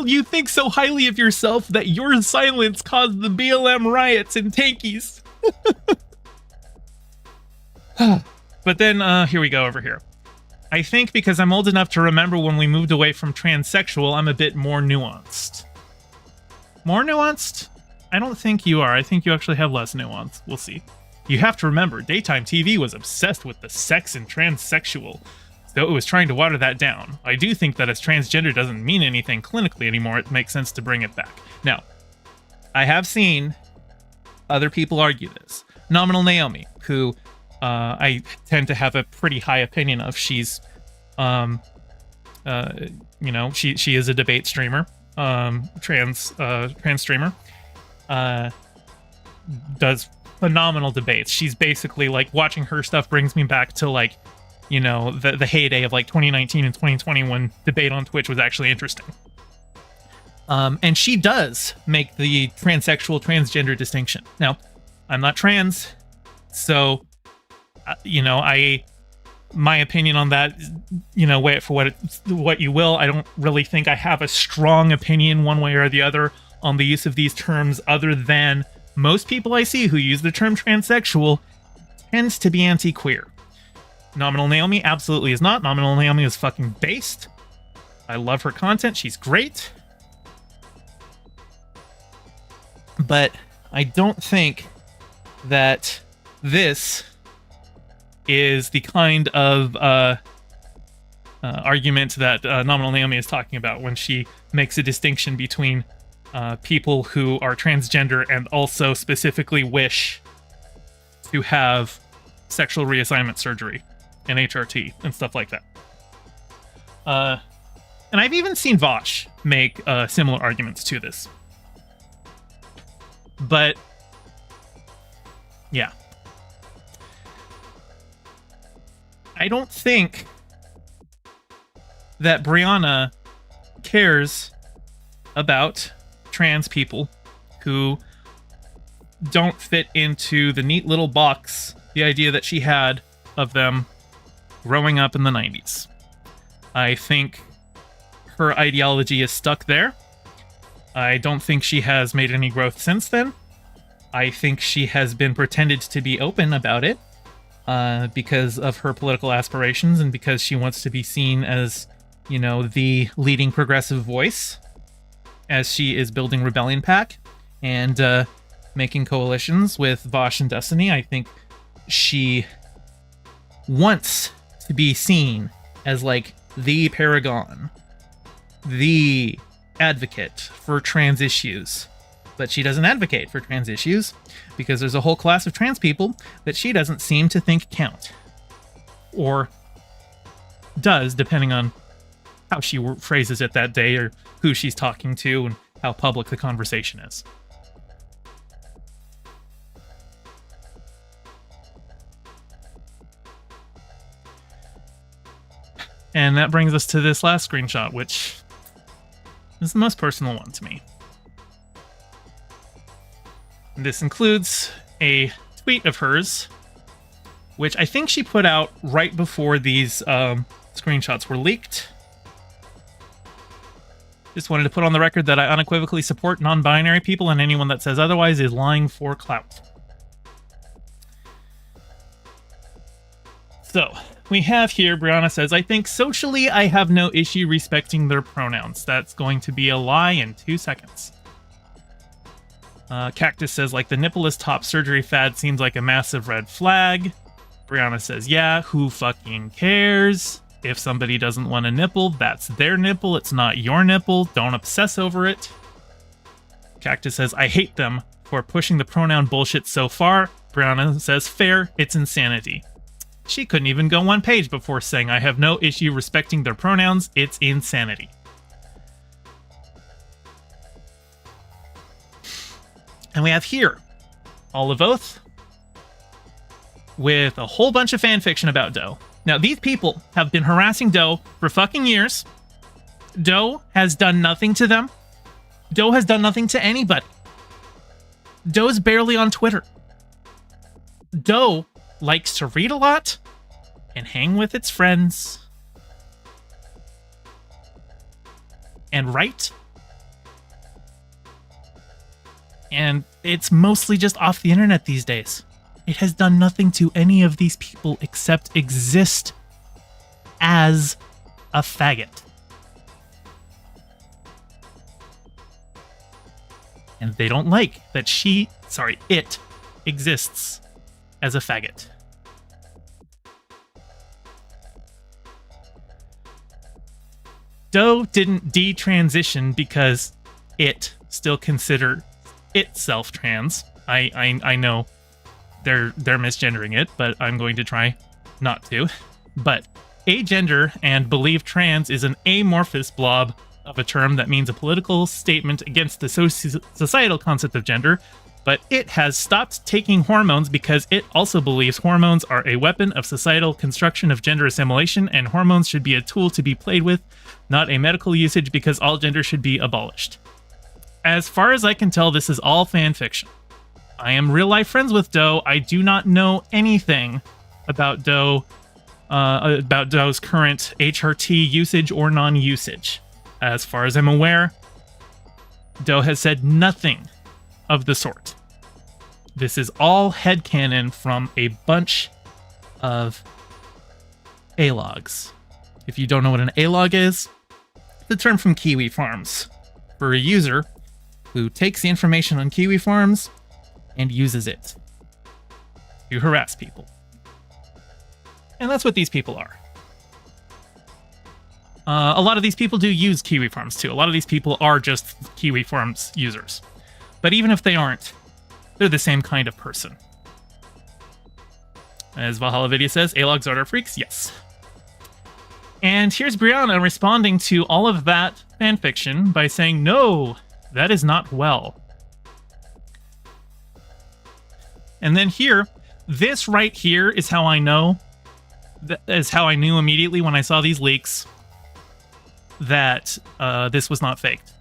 You think so highly of yourself that your silence caused the BLM riots and tankies. But then, here we go over here. I think because I'm old enough to remember when we moved away from transsexual, I'm a bit more nuanced. More nuanced? I don't think you are. I think you actually have less nuance. We'll see. You have to remember, daytime TV was obsessed with the sex and transsexual, so it was trying to water that down. I do think that as transgender doesn't mean anything clinically anymore, it makes sense to bring it back. Now, I have seen other people argue this. Nominal Naomi, who I tend to have a pretty high opinion of. She's, she is a debate streamer, trans streamer, does phenomenal debates. She's basically like, watching her stuff brings me back to like, the heyday of like 2019 and 2020 when debate on Twitch was actually interesting. And she does make the transsexual transgender distinction. Now, I'm not trans, so I my opinion on that, you know, weigh it for what you will. I don't really think I have a strong opinion one way or the other on the use of these terms, other than most people I see who use the term transsexual tends to be anti-queer. Nominal Naomi absolutely is not. Nominal Naomi is fucking based. I love her content. She's great. But I don't think that this is the kind of argument that Nominal Naomi is talking about when she makes a distinction between people who are transgender and also specifically wish to have sexual reassignment surgery and HRT and stuff like that. And I've even seen Vosh make similar arguments to this. But yeah, I don't think that Brianna cares about trans people who don't fit into the neat little box, the idea that she had of them growing up in the 90s. I think her ideology is stuck there. I don't think she has made any growth since then. I think she has been pretended to be open about it because of her political aspirations and because she wants to be seen as, you know, the leading progressive voice as she is building Rebellion Pack and making coalitions with Vosh and Destiny. I think she wants to be seen as like the paragon, the advocate for trans issues, but she doesn't advocate for trans issues because there's a whole class of trans people that she doesn't seem to think count, or does, depending on how she phrases it that day or who she's talking to and how public the conversation is. And that brings us to this last screenshot, which is the most personal one to me. This includes a tweet of hers, which I think she put out right before these screenshots were leaked. Just wanted to put on the record that I unequivocally support non-binary people, and anyone that says otherwise is lying for clout. So, we have here, Brianna says, I think socially I have no issue respecting their pronouns. That's going to be a lie in 2 seconds. Cactus says, like, the nippleless top surgery fad seems like a massive red flag. Brianna says, yeah, who fucking cares? If somebody doesn't want a nipple, that's their nipple. It's not your nipple. Don't obsess over it. Cactus says, I hate them for pushing the pronoun bullshit so far. Brianna says, fair, it's insanity. She couldn't even go 1 page before saying, I have no issue respecting their pronouns. It's insanity. And we have here Olive Oath with a whole bunch of fan fiction about Doe. Now, these people have been harassing Doe for fucking years. Doe has done nothing to them. Doe has done nothing to anybody. Doe's barely on Twitter. Doe likes to read a lot and hang with its friends and write. And it's mostly just off the internet these days. It has done nothing to any of these people except exist as a faggot. And they don't like that it exists as a faggot. Doe didn't detransition because it still considered itself trans. I know they're misgendering it, but I'm going to try not to. But agender and believe trans is an amorphous blob of a term that means a political statement against the societal concept of gender, but it has stopped taking hormones because it also believes hormones are a weapon of societal construction of gender assimilation, and hormones should be a tool to be played with, not a medical usage, because all gender should be abolished. As far as I can tell, this is all fan fiction. I am real-life friends with Doe. I do not know anything about Doe about Doe's current HRT usage or non-usage. As far as I'm aware, Doe has said nothing of the sort. This is all headcanon from a bunch of A-logs. If you don't know what an A-log is, it's a term from Kiwi Farms for a user who takes the information on Kiwi Farms and uses it to harass people. And that's what these people are. A lot of these people do use Kiwi Farms too. A lot of these people are just Kiwi Farms users. But even if they aren't, they're the same kind of person. As Valhalla Video says, A-logs are freaks? Yes. And here's Brianna responding to all of that fanfiction by saying, no, that is not well. And then here, this right here is how I know, that is how I knew immediately when I saw these leaks that this was not faked.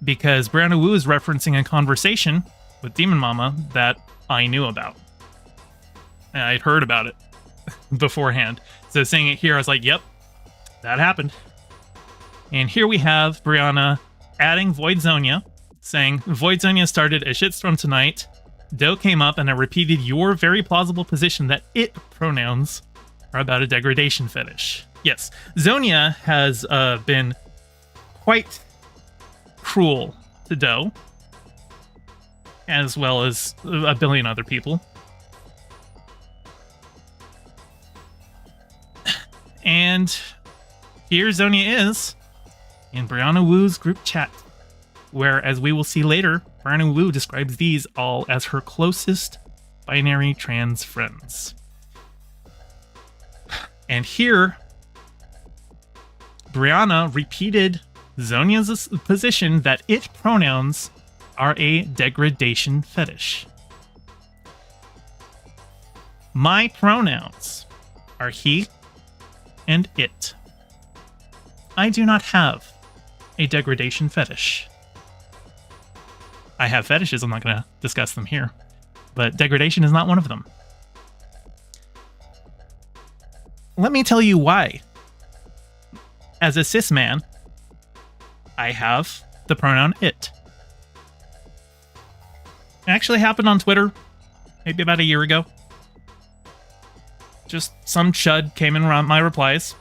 Because Brianna Wu is referencing a conversation with Demon Mama that I knew about. And I'd heard about it beforehand. So seeing it here, I was like, yep, that happened. And here we have Brianna adding Void Zonia, saying, Void Zonia started a shitstorm tonight. Doe came up and I repeated your very plausible position that it pronouns are about a degradation fetish. Yes, Zonia has been quite cruel to Doe, as well as a billion other people. And here Zonia is in Brianna Wu's group chat, where, as we will see later, Brianna Wu describes these all as her closest binary trans friends. And here, Brianna repeated Zonia's position that it pronouns are a degradation fetish. My pronouns are he and it. I do not have a degradation fetish. I have fetishes, I'm not going to discuss them here, but degradation is not one of them. Let me tell you why. As a cis man, I have the pronoun it. It actually happened on Twitter, maybe about a year ago. Just some chud came in around my replies.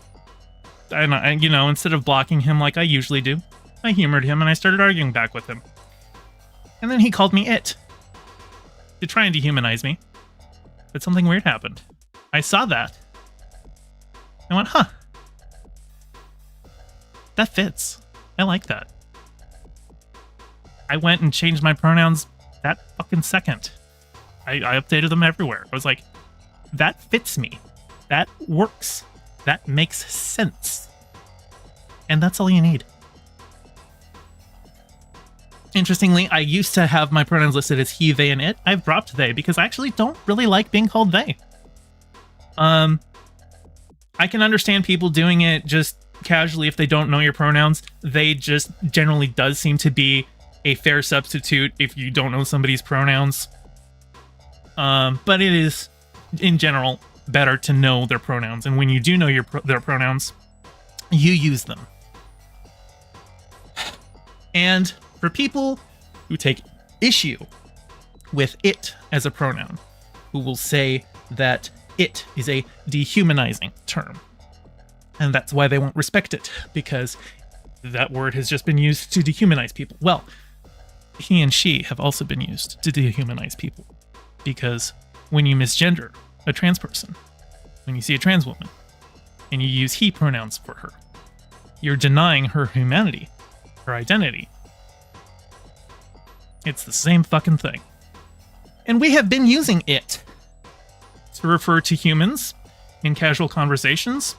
And, you know, instead of blocking him like I usually do, I humored him and I started arguing back with him. And then he called me it to try and dehumanize me. But something weird happened. I saw that. I went, huh. That fits. I like that. I went and changed my pronouns that fucking second. I updated them everywhere. I was like, that fits me. That works. That makes sense. And that's all you need. Interestingly, I used to have my pronouns listed as he, they, and it. I've dropped they because I actually don't really like being called they. I can understand people doing it just casually if they don't know your pronouns. They just generally does seem to be a fair substitute if you don't know somebody's pronouns. But it is, in general, better to know their pronouns. And when you do know their pronouns, you use them. And for people who take issue with it as a pronoun, who will say that it is a dehumanizing term, and that's why they won't respect it, because that word has just been used to dehumanize people. Well, he and she have also been used to dehumanize people, because when you misgender a trans person, when you see a trans woman, and you use he pronouns for her, you're denying her humanity, her identity. It's the same fucking thing. And we have been using it to refer to humans in casual conversations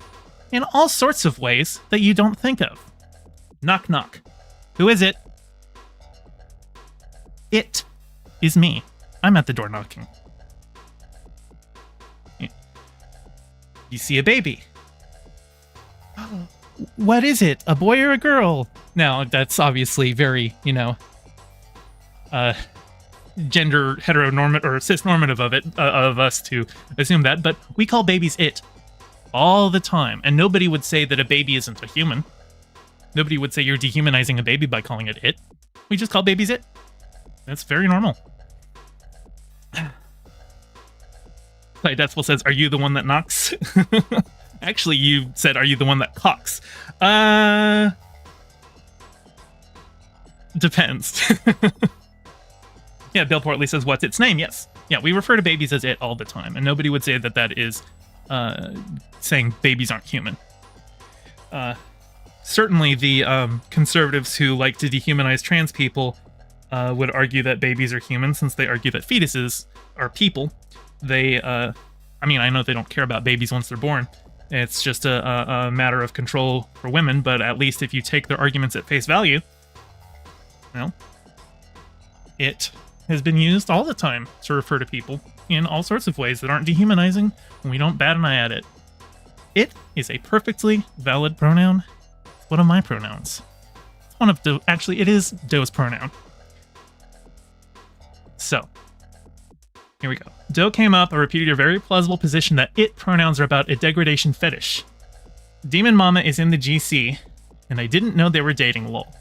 in all sorts of ways that you don't think of. Knock, knock. Who is it? It is me. I'm at the door knocking. You see a baby. What is it? A boy or a girl? Now, that's obviously very, gender heteronormative or cisnormative of us to assume that, but we call babies it all the time. And nobody would say that a baby isn't a human. Nobody would say you're dehumanizing a baby by calling it it. We just call babies it. That's very normal. Decibel says, are you the one that knocks? Actually, you said, are you the one that cocks? Depends. Yeah, Bill Portley says, what's its name? Yes. Yeah, we refer to babies as it all the time, and nobody would say that that is saying babies aren't human. Certainly the conservatives who like to dehumanize trans people would argue that babies are human, since they argue that fetuses are people. They, I mean, I know they don't care about babies once they're born. It's just a matter of control for women, but at least if you take their arguments at face value, well, it has been used all the time to refer to people in all sorts of ways that aren't dehumanizing, and we don't bat an eye at it. It is a perfectly valid pronoun. It's one of my pronouns. It's one of actually, it is Doe's pronoun. So, here we go. Doe came up and repeated a very plausible position that it pronouns are about a degradation fetish. Demon Mama is in the GC, and I didn't know they were dating, lol.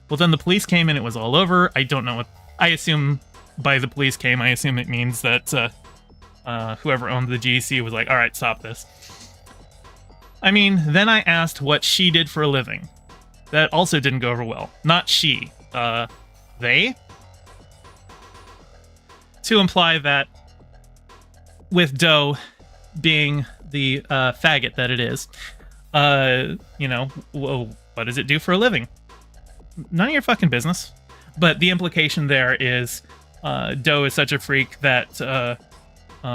Well, then the police came and it was all over. I don't know what... I assume by the police came, I assume it means that whoever owned the GC was like, alright, stop this. I mean, then I asked what she did for a living. That also didn't go over well. Not she. They? To imply that with Doe being the faggot that it is, you know, well, what does it do for a living? None of your fucking business. But the implication there is Doe is such a freak that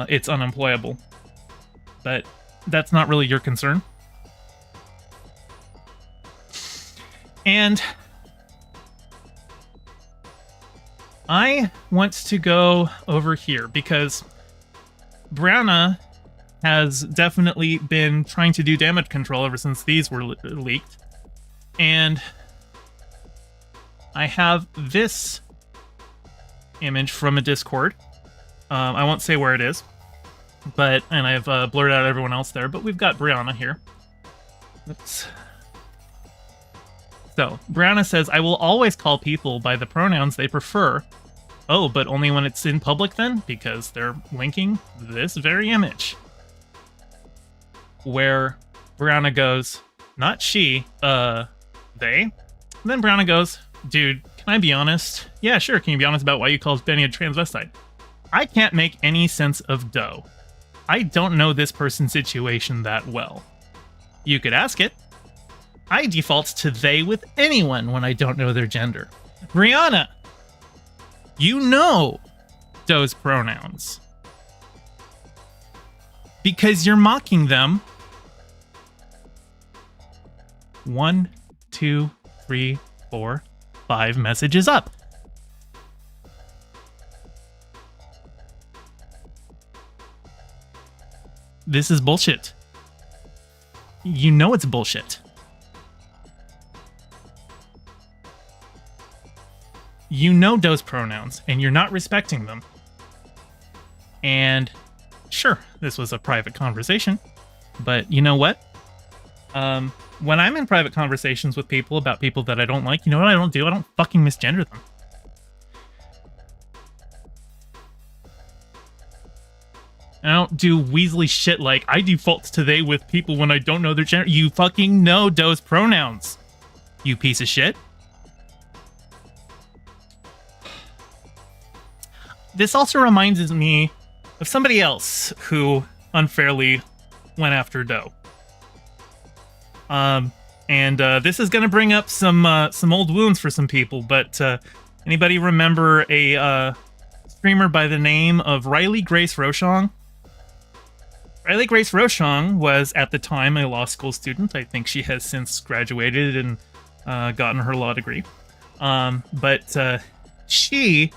it's unemployable. But that's not really your concern. And I want to go over here because Brianna has definitely been trying to do damage control ever since these were leaked. And I have this image from a Discord. I won't say where it is, and I've blurred out everyone else there, but we've got Brianna here. Oops. So, Brianna says, I will always call people by the pronouns they prefer. Oh, but only when it's in public then? Because they're linking this very image. Where Brianna goes, not she, they. And then Brianna goes, dude, can I be honest? Yeah, sure, can you be honest about why you called Benny a transvestite? I can't make any sense of Doe. I don't know this person's situation that well. You could ask it. I default to they with anyone when I don't know their gender. Brianna, you know Doe's pronouns. Because you're mocking them. 1, 2, 3, 4, 5 messages up. This is bullshit. You know it's bullshit. You know Doe's pronouns, and you're not respecting them. And sure, this was a private conversation, but you know what? When I'm in private conversations with people about people that I don't like, you know what I don't do? I don't fucking misgender them. I don't do Weasley shit like, I default to they with people when I don't know their gender. You fucking know Doe's pronouns, you piece of shit. This also reminds me of somebody else who unfairly went after Doe. This is going to bring up some old wounds for some people, but anybody remember a streamer by the name of Riley Grace Rochong? Riley Grace Rochong was, at the time, a law school student. I think she has since graduated and gotten her law degree. But she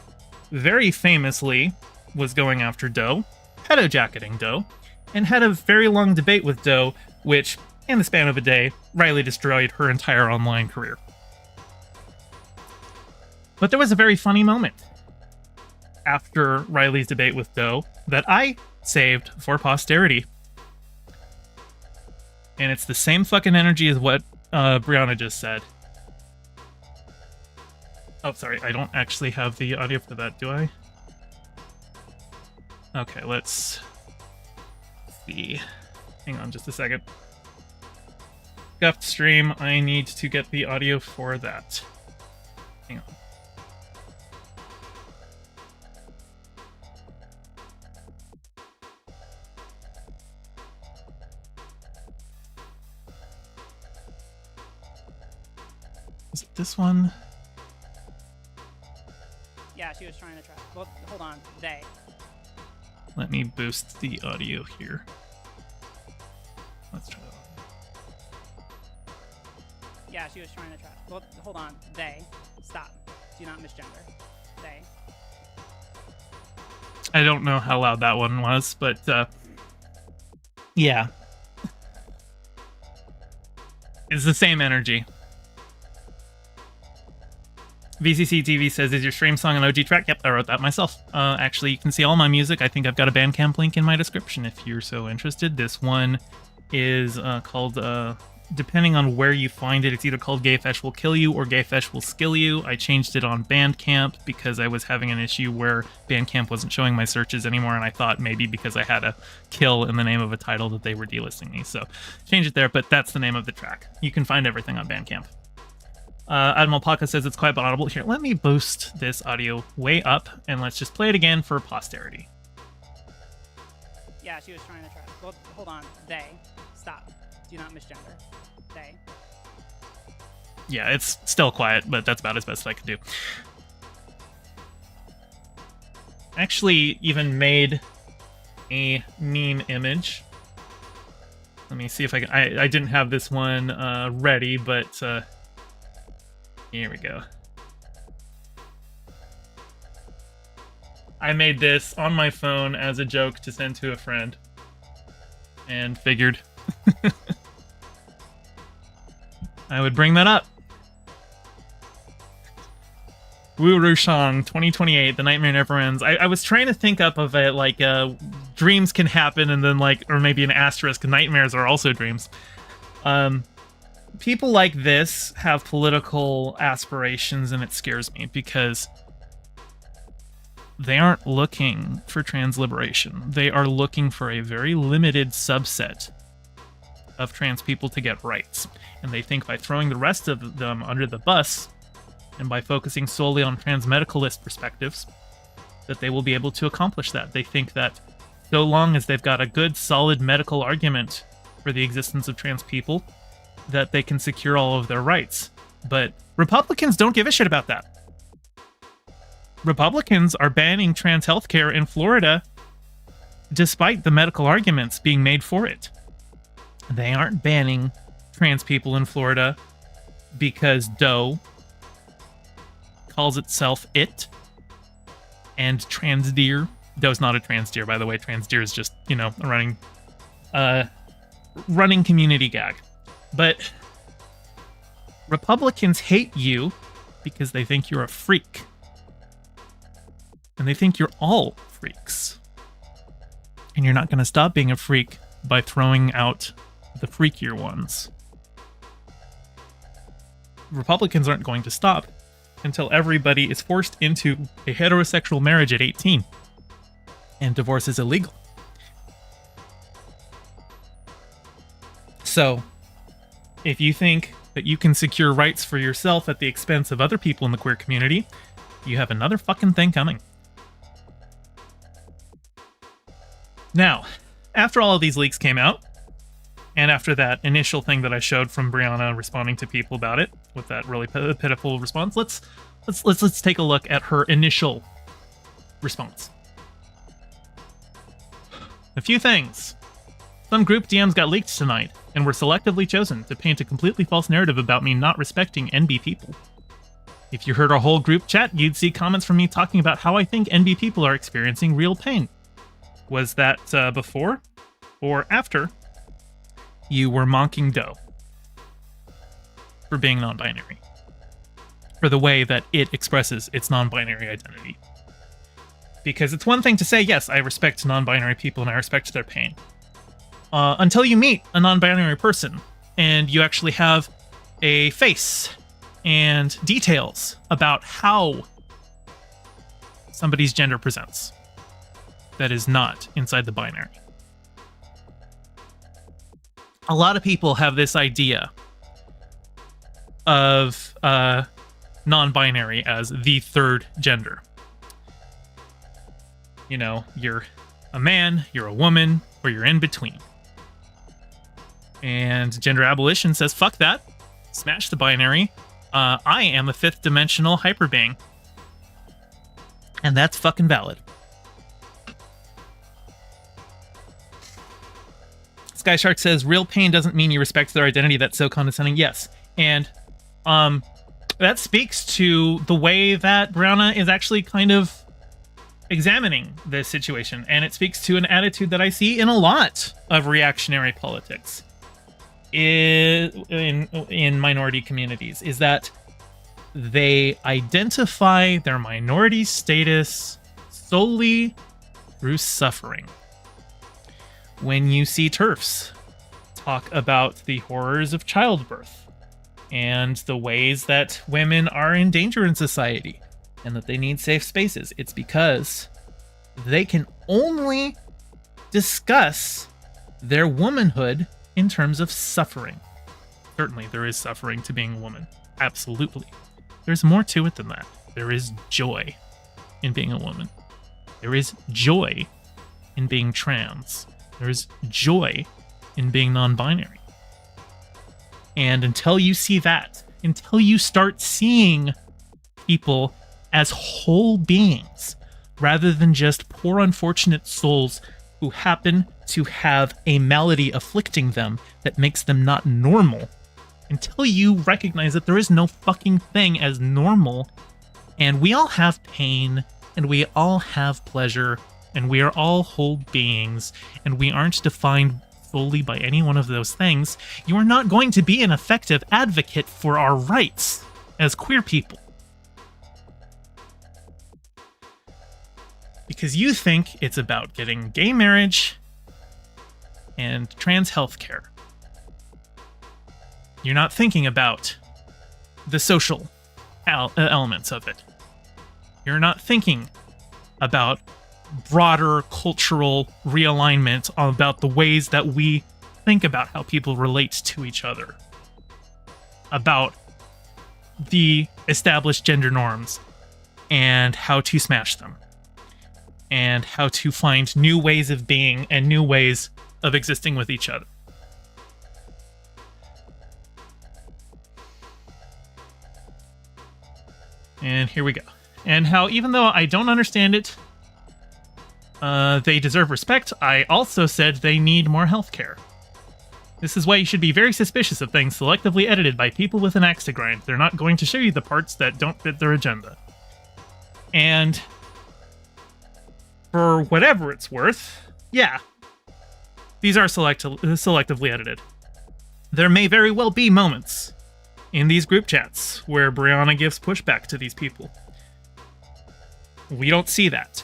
very famously was going after Doe, pedo-jacketing Doe, and had a very long debate with Doe, which, in the span of a day, Riley destroyed her entire online career. But there was a very funny moment after Riley's debate with Doe that I saved for posterity. And it's the same fucking energy as what Brianna just said. Oh, sorry, I don't actually have the audio for that, do I? Okay, let's see. Hang on just a second. Scuffed stream, I need to get the audio for that. Hang on. Is it this one? Yeah, she was trying to try. Well, hold on. They. Let me boost the audio here. Let's try that. Yeah, she was trying to try. Well, hold on. They. Stop. Do not misgender. They. I don't know how loud that one was, but yeah. It's the same energy. VCC TV says, is your stream song an OG track? Yep, I wrote that myself. Actually, you can see all my music. I think I've got a Bandcamp link in my description if you're so interested. This one is called, depending on where you find it, it's either called Gay Fesh Will Kill You or Gay Fesh Will Skill You. I changed it on Bandcamp because I was having an issue where Bandcamp wasn't showing my searches anymore, and I thought maybe because I had a kill in the name of a title that they were delisting me. So change it there, but that's the name of the track. You can find everything on Bandcamp. Admiral Paka says it's quite audible. Here, let me boost this audio way up, and let's just play it again for posterity. Yeah, she was trying to try. Well, hold on. They. Stop. Do not misgender. They. Yeah, it's still quiet, but that's about as best I could do. Actually, even made a meme image. Let me see if I can... I didn't have this one ready, but... here we go. I made this on my phone as a joke to send to a friend. And figured I would bring that up. Wu Rushang 2028, The Nightmare Never Ends. I was trying to think up of it like dreams can happen and then like, or maybe an asterisk, nightmares are also dreams. People like this have political aspirations, and it scares me because they aren't looking for trans liberation. They are looking for a very limited subset of trans people to get rights. And they think by throwing the rest of them under the bus and by focusing solely on trans medicalist perspectives, that they will be able to accomplish that. They think that so long as they've got a good, solid medical argument for the existence of trans people, that they can secure all of their rights. But Republicans don't give a shit about that. Republicans are banning trans healthcare in Florida despite the medical arguments being made for it. They aren't banning trans people in Florida because Doe calls itself it and trans deer. Doe's not a trans deer, by the way. Trans deer is just, you know, a running community gag. But Republicans hate you because they think you're a freak. And they think you're all freaks. And you're not going to stop being a freak by throwing out the freakier ones. Republicans aren't going to stop until everybody is forced into a heterosexual marriage at 18. And divorce is illegal. So, if you think that you can secure rights for yourself at the expense of other people in the queer community, you have another fucking thing coming. Now, after all of these leaks came out, and after that initial thing that I showed from Brianna responding to people about it, with that really pitiful response, let's take a look at her initial response. A few things. Some group DMs got leaked tonight, and were selectively chosen to paint a completely false narrative about me not respecting NB people. If you heard our whole group chat, you'd see comments from me talking about how I think NB people are experiencing real pain. Was that before or after you were mocking Doe for being non-binary? For the way that it expresses its non-binary identity. Because it's one thing to say, yes, I respect non-binary people and I respect their pain. until you meet a non-binary person and you actually have a face and details about how somebody's gender presents that is not inside the binary. A lot of people have this idea of non-binary as the third gender. You know, you're a man, you're a woman, or you're in between. And gender abolition says, fuck that. Smash the binary. I am a fifth dimensional hyper being. And that's fucking valid. Sky Shark says, real pain doesn't mean you respect their identity. That's so condescending. Yes. And that speaks to the way that Brianna is actually kind of examining this situation. And it speaks to an attitude that I see in a lot of reactionary politics in minority communities, is that they identify their minority status solely through suffering. When you see TERFs talk about the horrors of childbirth and the ways that women are in danger in society and that they need safe spaces, it's because they can only discuss their womanhood in terms of suffering. Certainly, there is suffering to being a woman. Absolutely. There's more to it than that. There is joy in being a woman. There is joy in being trans. There is joy in being non-binary. And until you see that, until you start seeing people as whole beings, rather than just poor unfortunate souls who happen to have a malady afflicting them that makes them not normal, until you recognize that there is no fucking thing as normal, and we all have pain, and we all have pleasure, and we are all whole beings, and we aren't defined solely by any one of those things, you are not going to be an effective advocate for our rights as queer people. Because you think it's about getting gay marriage and trans healthcare. You're not thinking about the social elements of it. You're not thinking about broader cultural realignment about the ways that we think about how people relate to each other, about the established gender norms and how to smash them, and how to find new ways of being and new ways of existing with each other. And here we go. And how, even though I don't understand it, they deserve respect, I also said they need more healthcare. This is why you should be very suspicious of things selectively edited by people with an axe to grind. They're not going to show you the parts that don't fit their agenda. And for whatever it's worth, yeah, these are selectively edited. There may very well be moments in these group chats where Brianna gives pushback to these people. We don't see that.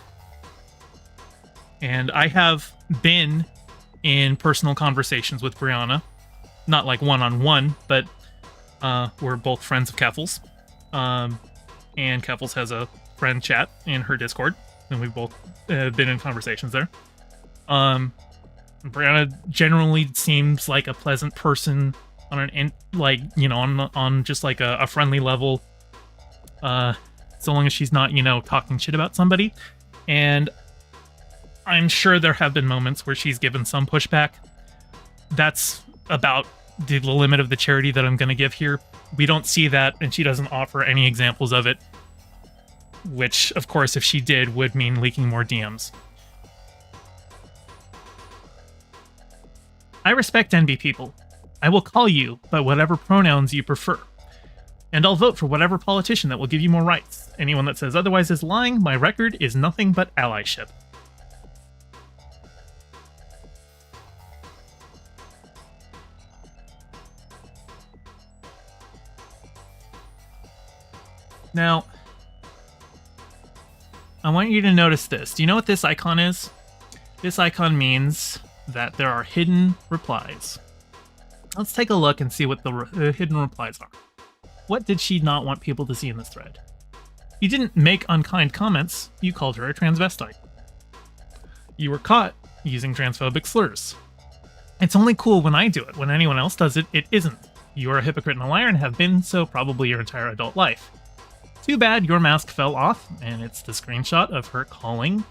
And I have been in personal conversations with Brianna, not like one-on-one, but we're both friends of Keffels. And Keffels has a friend chat in her Discord, and we've both been in conversations there. Brianna generally seems like a pleasant person on on just like a friendly level, so long as she's not, talking shit about somebody. And I'm sure there have been moments where she's given some pushback. That's about the limit of the charity that I'm going to give here. We don't see that, and she doesn't offer any examples of it, which, of course, if she did, would mean leaking more DMs. I respect NB people. I will call you by whatever pronouns you prefer. And I'll vote for whatever politician that will give you more rights. Anyone that says otherwise is lying. My record is nothing but allyship. Now, I want you to notice this. Do you know what this icon is? This icon means that there are hidden replies. Let's take a look and see what the hidden replies are. What did she not want people to see in this thread? You didn't make unkind comments, you called her a transvestite. You were caught using transphobic slurs. It's only cool when I do it. When anyone else does it, it isn't. You are a hypocrite and a liar and have been so probably your entire adult life. Too bad your mask fell off, and it's the screenshot of her calling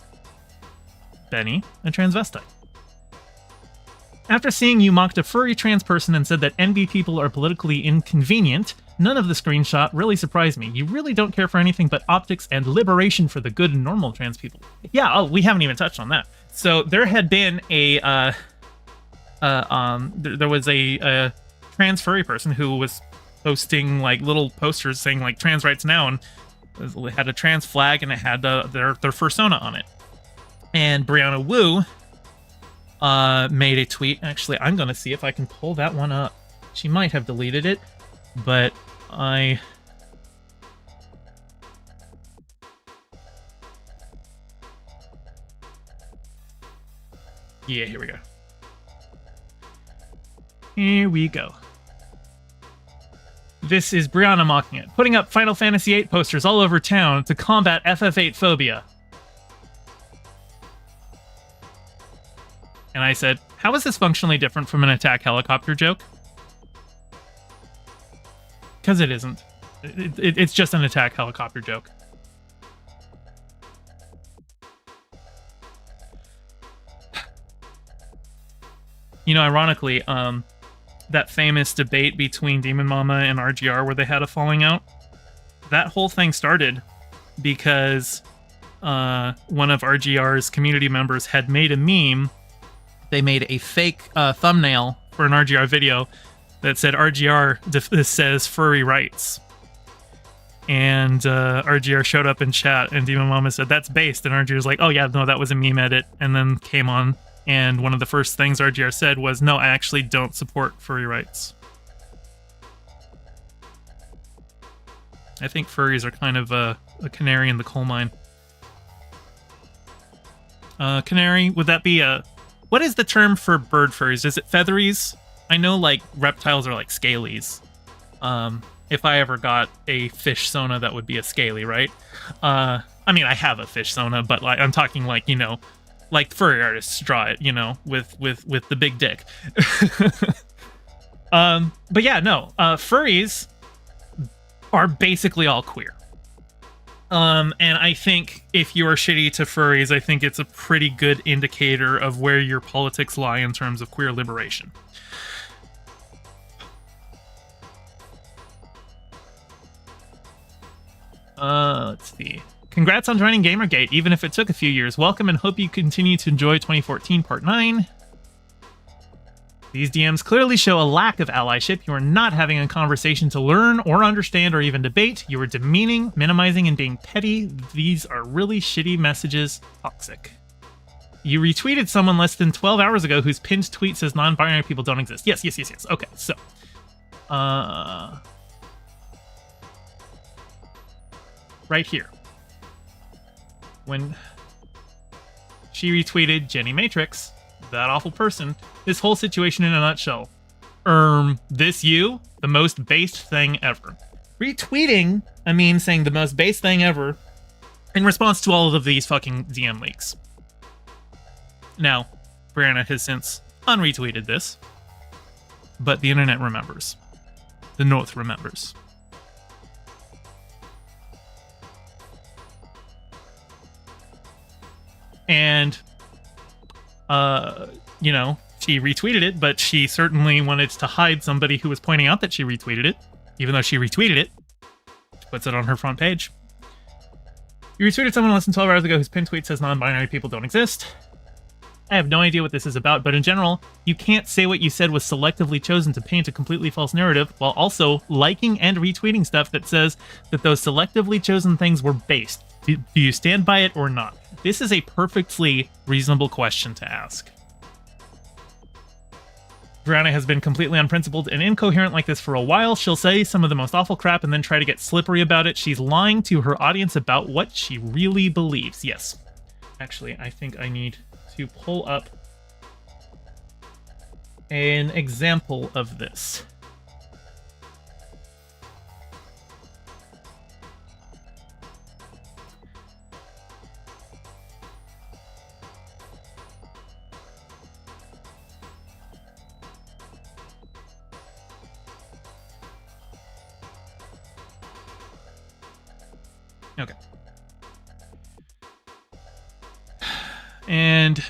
Benny a transvestite. After seeing you mocked a furry trans person and said that NB people are politically inconvenient, none of the screenshot really surprised me. You really don't care for anything but optics and liberation for the good and normal trans people. Yeah, oh, we haven't even touched on that. So there had been there was a trans furry person who was posting like little posters saying like trans rights now, and it had a trans flag and it had their fursona on it. And Brianna Wu made a tweet. Actually, I'm gonna see if I can pull that one up. She might have deleted it, but yeah, here we go. Here we go. This is Brianna mocking it. Putting up Final Fantasy VIII posters all over town to combat FF8 phobia. And I said, how is this functionally different from an attack helicopter joke? Because it isn't. It's just an attack helicopter joke. You know, ironically, that famous debate between Demon Mama and RGR where they had a falling out, that whole thing started because one of RGR's community members had made a meme. They made a fake thumbnail for an RGR video that said RGR says furry rights. And RGR showed up in chat and Demon Mama said, that's based. And RGR was like, oh yeah, no, that was a meme edit. And then came on. And one of the first things RGR said was, no, I actually don't support furry rights. I think furries are kind of a canary in the coal mine. Canary, would that be a... What is the term for bird furries? Is it featheries? I know, like, reptiles are like scalies. If I ever got a fish sona, that would be a scaly, right? I mean, I have a fish sona, but like I'm talking like, you know, like furry artists draw it, you know, with the big dick. But yeah, no, furries are basically all queer. And I think if you are shitty to furries, I think it's a pretty good indicator of where your politics lie in terms of queer liberation. Let's see. Congrats on joining Gamergate, even if it took a few years. Welcome and hope you continue to enjoy 2014 Part 9. These DMs clearly show a lack of allyship. You are not having a conversation to learn or understand or even debate. You are demeaning, minimizing, and being petty. These are really shitty messages. Toxic. You retweeted someone less than 12 hours ago whose pinned tweet says non-binary people don't exist. Yes. Okay, so. Right here. When she retweeted Jenny Matrix, that awful person, this whole situation in a nutshell. This you? The most based thing ever. Retweeting a meme saying the most based thing ever in response to all of these fucking DM leaks. Now, Brianna has since unretweeted this, but the internet remembers. The North remembers. And, you know, she retweeted it, but she certainly wanted to hide somebody who was pointing out that she retweeted it, even though she retweeted it. She puts it on her front page. You retweeted someone less than 12 hours ago whose pinned tweet says non-binary people don't exist. I have no idea what this is about, but in general, you can't say what you said was selectively chosen to paint a completely false narrative while also liking and retweeting stuff that says that those selectively chosen things were based. Do you stand by it or not? This is a perfectly reasonable question to ask. Brianna has been completely unprincipled and incoherent like this for a while. She'll say some of the most awful crap and then try to get slippery about it. She's lying to her audience about what she really believes. Yes. Actually, I think I need to pull up an example of this. Okay. And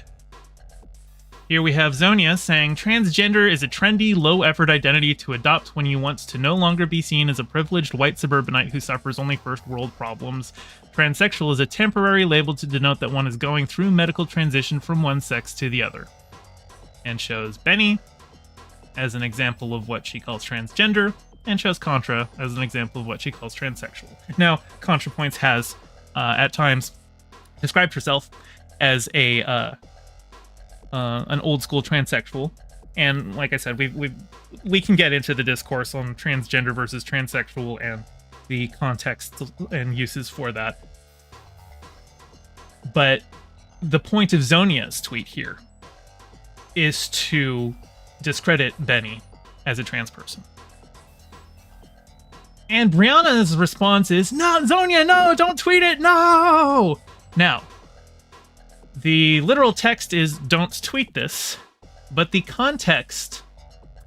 here we have Zonia saying, transgender is a trendy, low-effort identity to adopt when you want to no longer be seen as a privileged white suburbanite who suffers only first-world problems. Transsexual is a temporary label to denote that one is going through medical transition from one sex to the other. And shows Benny as an example of what she calls transgender, and shows Contra as an example of what she calls transsexual. Now, ContraPoints has, at times, described herself as an old school transsexual, and like I said, we can get into the discourse on transgender versus transsexual and the context and uses for that. But the point of Zonia's tweet here is to discredit Benny as a trans person. And Brianna's response is, no, Zonia, no, don't tweet it, no! Now, the literal text is, don't tweet this, but the context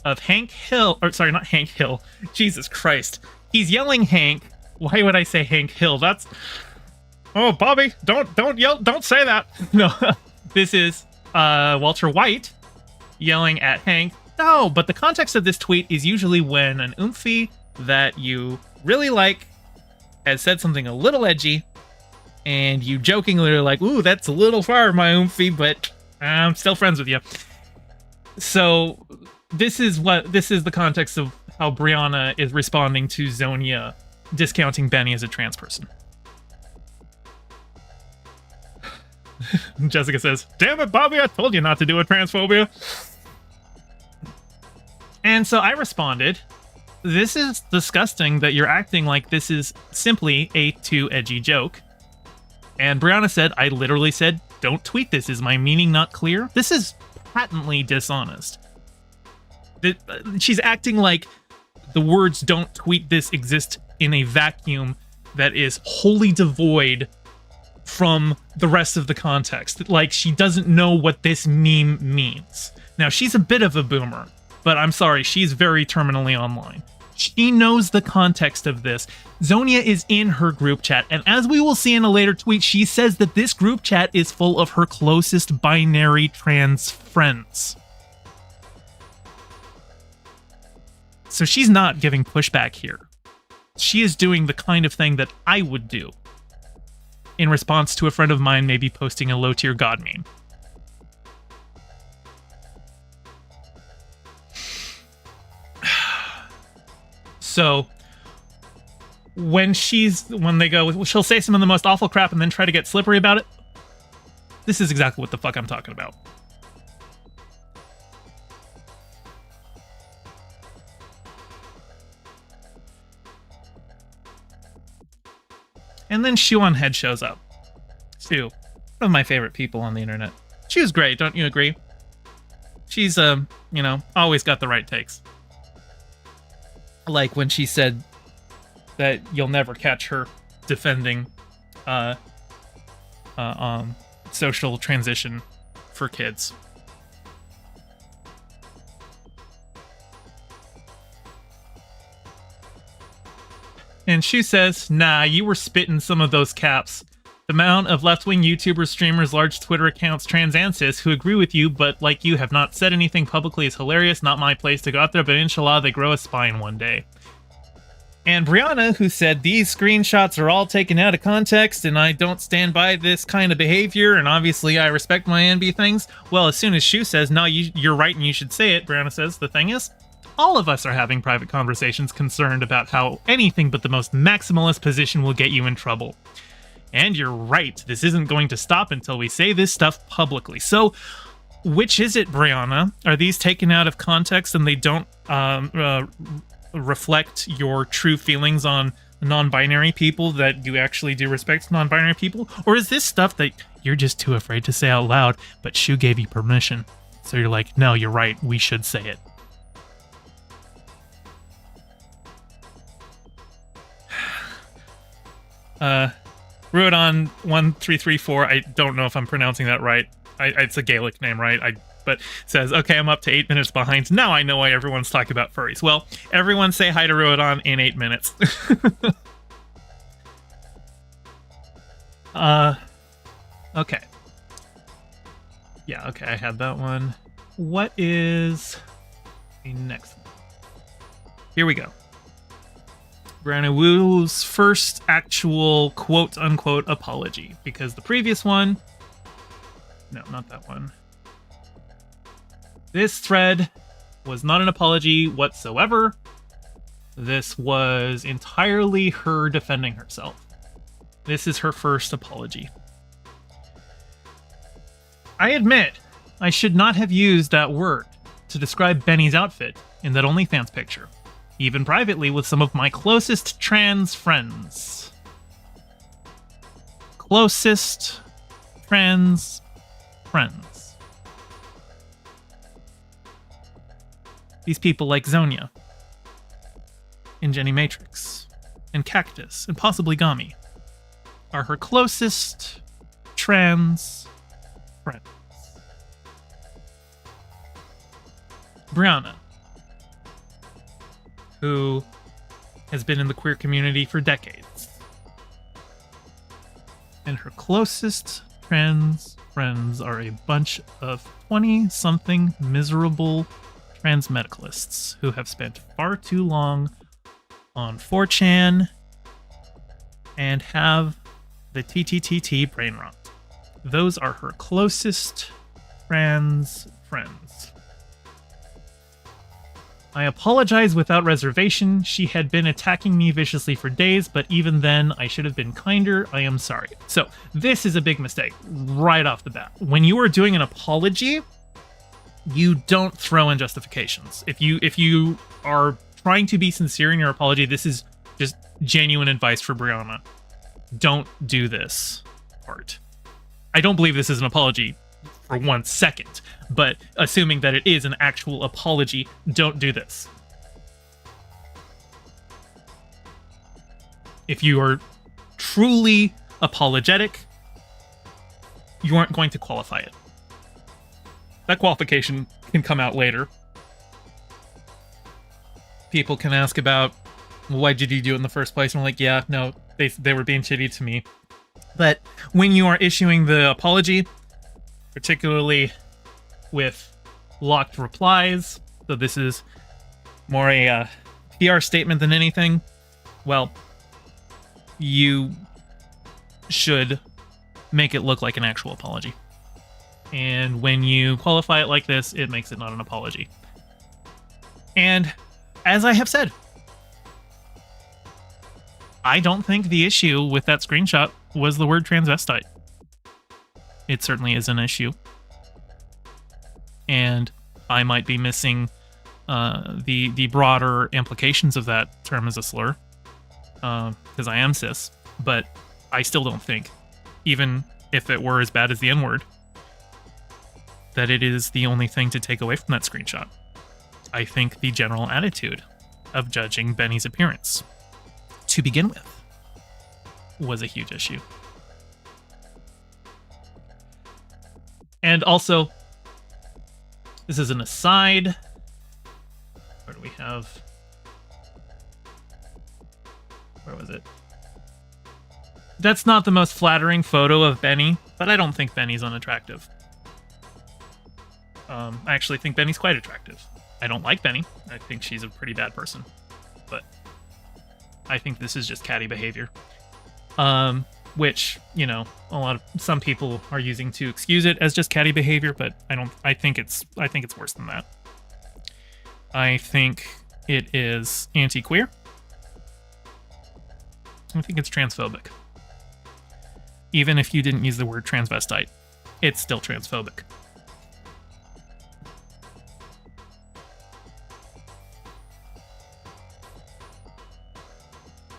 of Hank Hill, or sorry, not Hank Hill, Jesus Christ. He's yelling Hank. Why would I say Hank Hill? That's, oh, Bobby, don't yell, don't say that. No, this is Walter White yelling at Hank. No, but the context of this tweet is usually when an oomphy that you really like has said something a little edgy, and you jokingly are like, ooh, that's a little far, my oomphy, but I'm still friends with you. So this is the context of how Brianna is responding to Zonia discounting Benny as a trans person. Jessica says, damn it, Bobby, I told you not to do a transphobia. And so I responded, this is disgusting that you're acting like this is simply a too edgy joke. And Brianna said, I literally said, don't tweet this. Is my meaning not clear? This is patently dishonest. She's acting like the words don't tweet this exist in a vacuum that is wholly devoid from the rest of the context. Like she doesn't know what this meme means. Now, she's a bit of a boomer, but I'm sorry, she's very terminally online. She knows the context of this. Zonia is in her group chat, and as we will see in a later tweet, she says that this group chat is full of her closest binary trans friends. So she's not giving pushback here. She is doing the kind of thing that I would do in response to a friend of mine maybe posting a low-tier god meme. So when they go, she'll say some of the most awful crap and then try to get slippery about it. This is exactly what the fuck I'm talking about. And then Shoe on Head shows up. Shoe, one of my favorite people on the internet. Shoe's great, don't you agree? She's, always got the right takes. Like when she said that you'll never catch her defending social transition for kids. And she says, nah, you were spitting some of those caps. The amount of left-wing YouTubers, streamers, large Twitter accounts, trans and cis who agree with you, but like you have not said anything publicly is hilarious. Not my place to go out there, but inshallah they grow a spine one day. And Brianna, who said these screenshots are all taken out of context and I don't stand by this kind of behavior, and obviously I respect my NB things. Well, as soon as Shu says, no, you're right and you should say it, Brianna says, the thing is, all of us are having private conversations concerned about how anything but the most maximalist position will get you in trouble. And you're right, this isn't going to stop until we say this stuff publicly. So, which is it, Brianna? Are these taken out of context and they don't reflect your true feelings on non-binary people, that you actually do respect non-binary people? Or is this stuff that you're just too afraid to say out loud, but Shu gave you permission? So you're like, no, you're right. We should say it. Ruodon 1334. I don't know if I'm pronouncing that right. It's a Gaelic name, right? But says, okay, I'm up to 8 minutes behind. Now I know why everyone's talking about furries. Well, everyone say hi to Ruodon in 8 minutes. Okay. Yeah, okay, I had that one. What is the next one? Here we go. Brianna Wu's first actual quote-unquote apology, because the previous one... No, not that one. This thread was not an apology whatsoever. This was entirely her defending herself. This is her first apology. I admit, I should not have used that word to describe Benny's outfit in that OnlyFans picture, even privately with some of my closest trans friends. Closest trans friends. These people like Zonia, and Jenny Matrix, and Cactus, and possibly Gami, are her closest trans friends. Brianna, who has been in the queer community for decades, and her closest trans friends are a bunch of 20-something miserable trans medicalists who have spent far too long on 4chan and have the TTTT brain rot. Those are her closest trans friends. I apologize without reservation. She had been attacking me viciously for days, but even then, I should have been kinder. I am sorry. So, this is a big mistake right off the bat. When you are doing an apology, you don't throw in justifications. If you are trying to be sincere in your apology, this is just genuine advice for Brianna. Don't do this part. I don't believe this is an apology for 1 second, but assuming that it is an actual apology, don't do this. If you are truly apologetic, you aren't going to qualify it. That qualification can come out later. People can ask about, well, why did you do it in the first place? And I'm like, yeah, no, they were being shitty to me. But when you are issuing the apology, particularly with locked replies, so this is more a PR statement than anything, well, you should make it look like an actual apology. And when you qualify it like this, it makes it not an apology. And as I have said, I don't think the issue with that screenshot was the word transvestite. It certainly is an issue. And I might be missing the broader implications of that term as a slur, because I am cis, but I still don't think, even if it were as bad as the N-word, that it is the only thing to take away from that screenshot. I think the general attitude of judging Benny's appearance, to begin with, was a huge issue. And also, this is an aside. Where do we have... Where was it? That's not the most flattering photo of Benny, but I don't think Benny's unattractive. I actually think Benny's quite attractive. I don't like Benny. I think she's a pretty bad person. But I think this is just catty behavior. Which, you know, some people are using to excuse it as just catty behavior, but I think it's worse than that. I think it is anti-queer. I think it's transphobic. Even if you didn't use the word transvestite, it's still transphobic.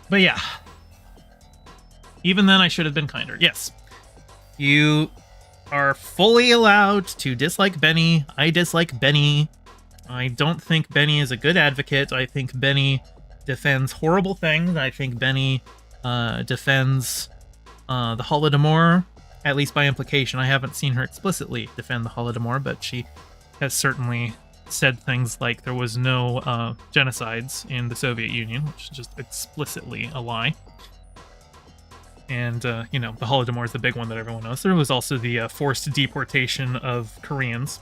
But yeah, even then I should have been kinder. Yes, you are fully allowed to dislike Benny. I dislike Benny. I don't think Benny is a good advocate. I think Benny defends horrible things. I think Benny defends the Holodomor, at least by implication. I haven't seen her explicitly defend the Holodomor, but she has certainly said things like there was no genocides in the Soviet Union, which is just explicitly a lie. And, the Holodomor is the big one that everyone knows. There was also the forced deportation of Koreans,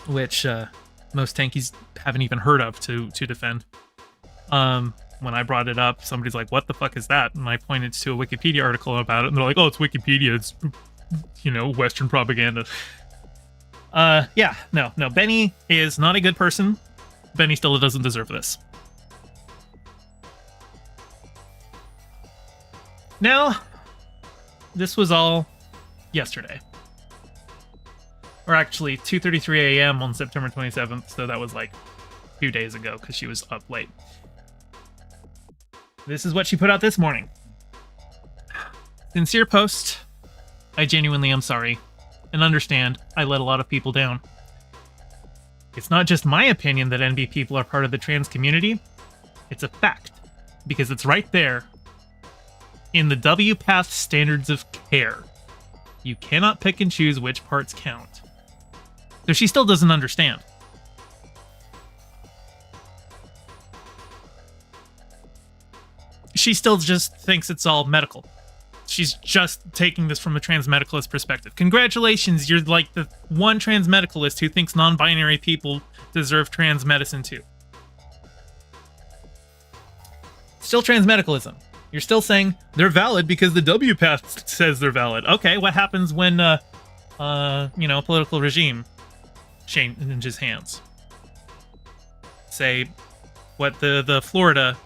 which most tankies haven't even heard of to defend. When I brought it up, somebody's like, what the fuck is that? And I pointed to a Wikipedia article about it, and they're like, oh, it's Wikipedia. It's, Western propaganda. No. Benny is not a good person. Benny still doesn't deserve this. Now, this was all yesterday. Or actually, 2:33 a.m. on September 27th, so that was like 2 days ago, because she was up late. This is what she put out this morning. Sincere post. I genuinely am sorry. And understand, I let a lot of people down. It's not just my opinion that NB people are part of the trans community. It's a fact. Because it's right there in the WPATH standards of care. You cannot pick and choose which parts count. So she still doesn't understand. She still just thinks it's all medical. She's just taking this from a trans medicalist perspective. Congratulations, you're like the one trans medicalist who thinks non-binary people deserve trans medicine too. Still trans medicalism. You're still saying they're valid because the WPATH says they're valid. Okay, what happens when a political regime changes hands? Say what the Florida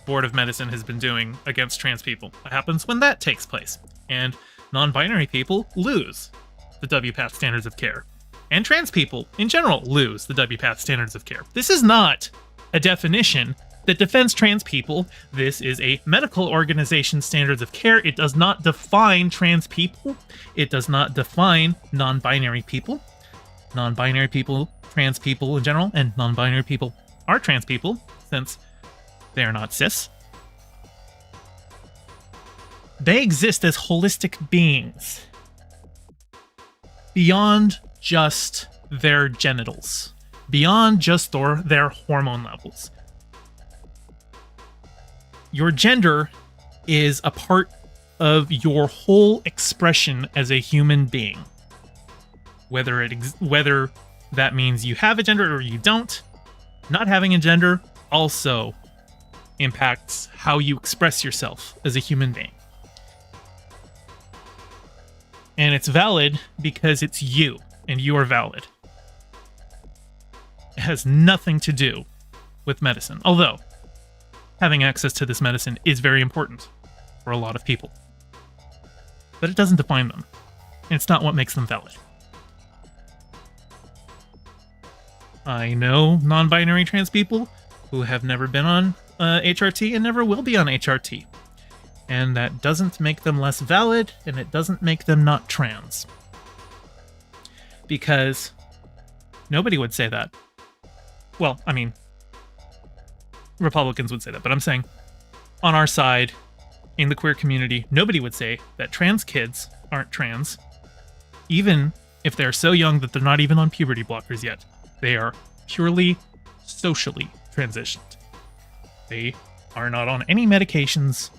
Board of Medicine has been doing against trans people. What happens when that takes place? And non-binary people lose the WPATH standards of care. And trans people, in general, lose the WPATH standards of care. This is not a definition that defends trans people. This is a medical organization standards of care. It does not define trans people. It does not define non-binary people. Non-binary people, trans people in general, and non-binary people are trans people, since they are not cis. They exist as holistic beings beyond just their genitals, beyond just their hormone levels. Your gender is a part of your whole expression as a human being. Whether that means you have a gender or you don't, not having a gender also impacts how you express yourself as a human being. And it's valid because it's you, and you are valid. It has nothing to do with medicine, although having access to this medicine is very important for a lot of people. But it doesn't define them, and it's not what makes them valid. I know non-binary trans people who have never been on HRT and never will be on HRT. And that doesn't make them less valid, and it doesn't make them not trans. Because nobody would say that. Well, I mean, Republicans would say that, but I'm saying on our side, in the queer community, nobody would say that trans kids aren't trans, even if they're so young that they're not even on puberty blockers yet. They are purely socially transitioned. They are not on any medications.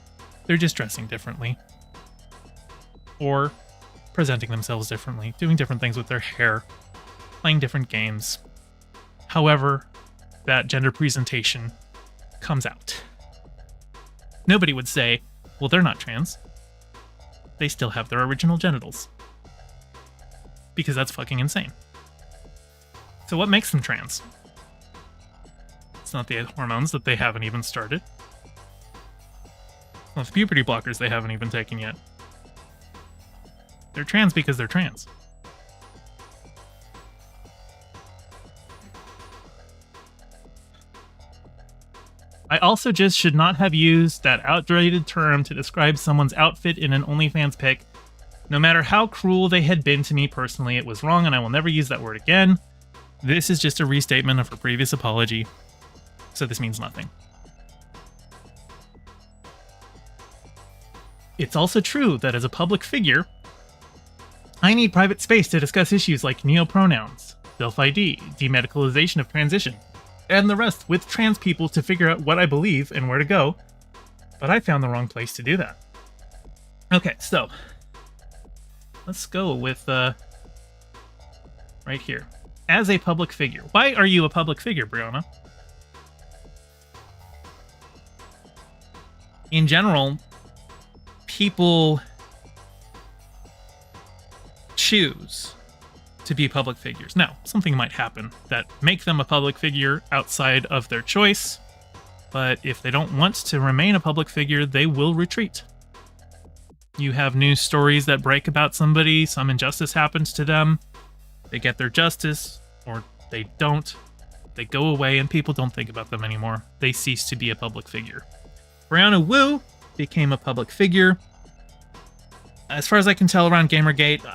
They're just dressing differently. Or presenting themselves differently, doing different things with their hair, playing different games. However, that gender presentation comes out. Nobody would say, well, they're not trans. They still have their original genitals. Because that's fucking insane. So what makes them trans? It's not the hormones that they haven't even started. It's not the puberty blockers they haven't even taken yet. They're trans because they're trans. I also just should not have used that outdated term to describe someone's outfit in an OnlyFans pic. No matter how cruel they had been to me personally, it was wrong and I will never use that word again. This is just a restatement of her previous apology, so this means nothing. It's also true that as a public figure, I need private space to discuss issues like neopronouns, self-ID, demedicalization of transition, and the rest with trans people to figure out what I believe and where to go, but I found the wrong place to do that. Okay, so let's go with right here. As a public figure. Why are you a public figure, Brianna? In general, people choose to be public figures. Now, something might happen that make them a public figure outside of their choice, but if they don't want to remain a public figure, they will retreat. You have news stories that break about somebody, some injustice happens to them, they get their justice, or they don't. They go away and people don't think about them anymore. They cease to be a public figure. Brianna Wu became a public figure. As far as I can tell around Gamergate,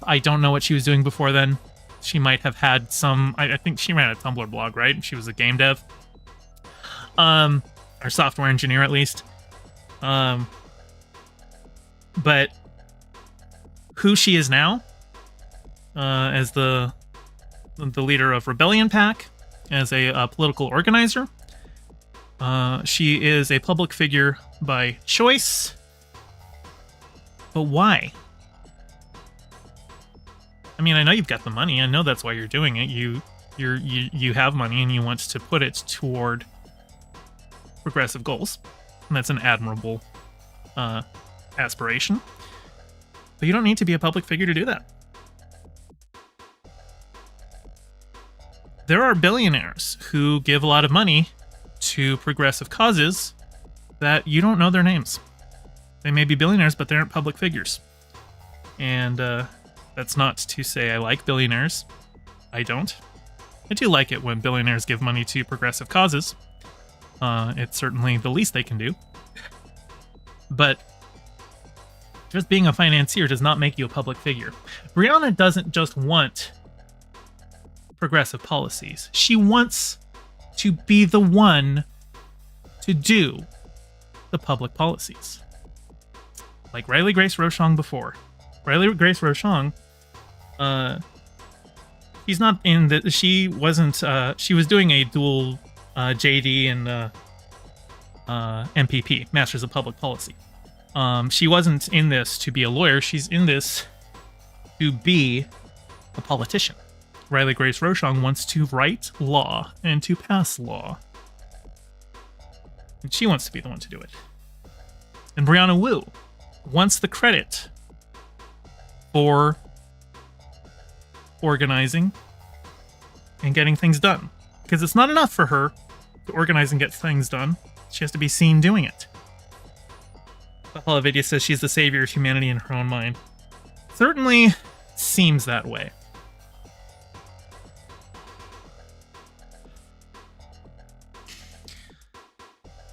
I don't know what she was doing before then. She might have had some... I think she ran a Tumblr blog, right? She was a game dev. Or software engineer, at least. But who she is now, as the leader of Rebellion Pack, as a political organizer. She is a public figure by choice. But why? I mean, I know you've got the money. I know that's why you're doing it. You have money and you want to put it toward progressive goals. And that's an admirable aspiration. But you don't need to be a public figure to do that. There are billionaires who give a lot of money to progressive causes that you don't know their names. They may be billionaires, but they aren't public figures. And that's not to say I like billionaires. I don't. I do like it when billionaires give money to progressive causes. It's certainly the least they can do. But just being a financier does not make you a public figure. Brianna doesn't just want progressive policies. She wants to be the one to do the public policies. Like Riley Grace Rochong before. Riley Grace Rochong, she's not in the... She wasn't... she was doing a dual JD and MPP, Masters of Public Policy. She wasn't in this to be a lawyer. She's in this to be a politician. Riley Grace Rochong wants to write law and to pass law. And she wants to be the one to do it. And Brianna Wu wants the credit for organizing and getting things done. Because it's not enough for her to organize and get things done. She has to be seen doing it. Holovidia says she's the savior of humanity in her own mind. Certainly seems that way.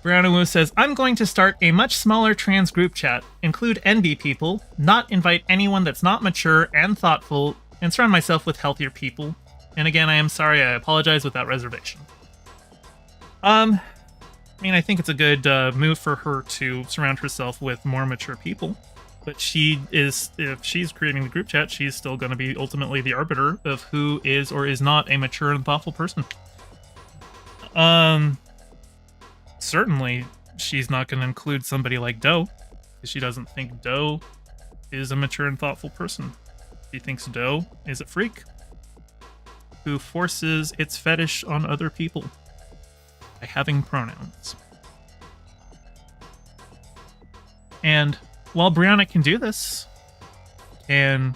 Brianna Wu says, I'm going to start a much smaller trans group chat, include NB people, not invite anyone that's not mature and thoughtful, and surround myself with healthier people. And again, I am sorry, I apologize without reservation. I mean, I think it's a good move for her to surround herself with more mature people. But she is, if she's creating the group chat, she's still going to be ultimately the arbiter of who is or is not a mature and thoughtful person. Certainly, she's not going to include somebody like Doe, because she doesn't think Doe is a mature and thoughtful person. She thinks Doe is a freak who forces its fetish on other people by having pronouns. And while Brianna can do this, can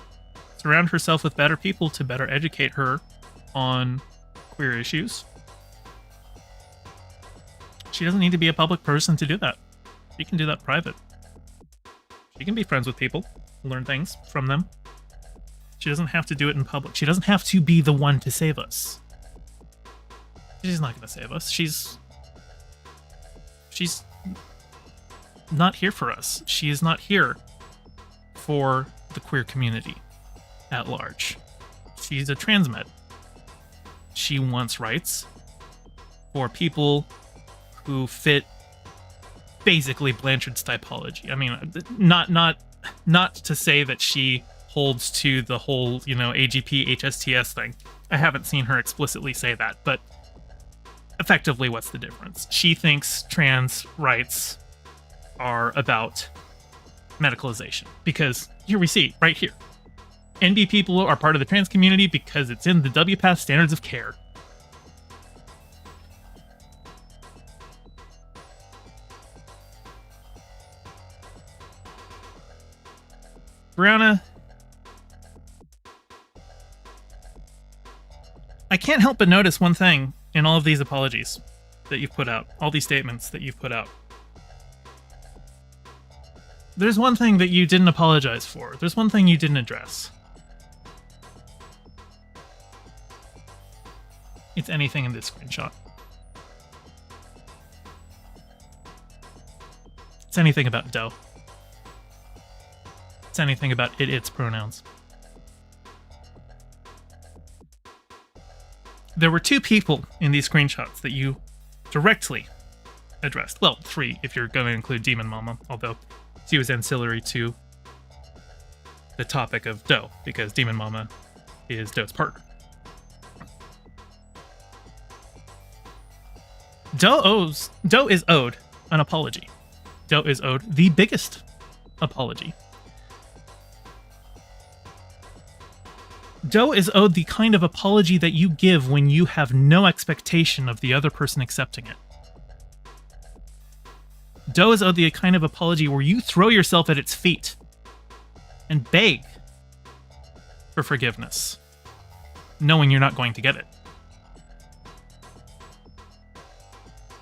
surround herself with better people to better educate her on queer issues, she doesn't need to be a public person to do that. She can do that private. She can be friends with people, learn things from them. She doesn't have to do it in public. She doesn't have to be the one to save us. She's not going to save us. She's not here for us. She is not here for the queer community at large. She's a trans med. She wants rights for people who fit basically Blanchard's typology. I mean, not to say that she holds to the whole, AGP HSTS thing. I haven't seen her explicitly say that, but effectively, what's the difference? She thinks trans rights are about medicalization, because here we see, right here, NB people are part of the trans community because it's in the WPATH standards of care. Brianna, I can't help but notice one thing in all of these apologies that you've put out, all these statements that you've put out. There's one thing that you didn't apologize for. There's one thing you didn't address. It's anything in this screenshot. It's anything about Doe. It's anything about its pronouns. There were 2 people in these screenshots that you directly addressed. Well, 3 if you're going to include Demon Mama, although she was ancillary to the topic of Doe, because Demon Mama is Doe's partner. Doe is owed an apology. Doe is owed the biggest apology. Doe is owed the kind of apology that you give when you have no expectation of the other person accepting it. Doe is owed the kind of apology where you throw yourself at its feet and beg for forgiveness, knowing you're not going to get it.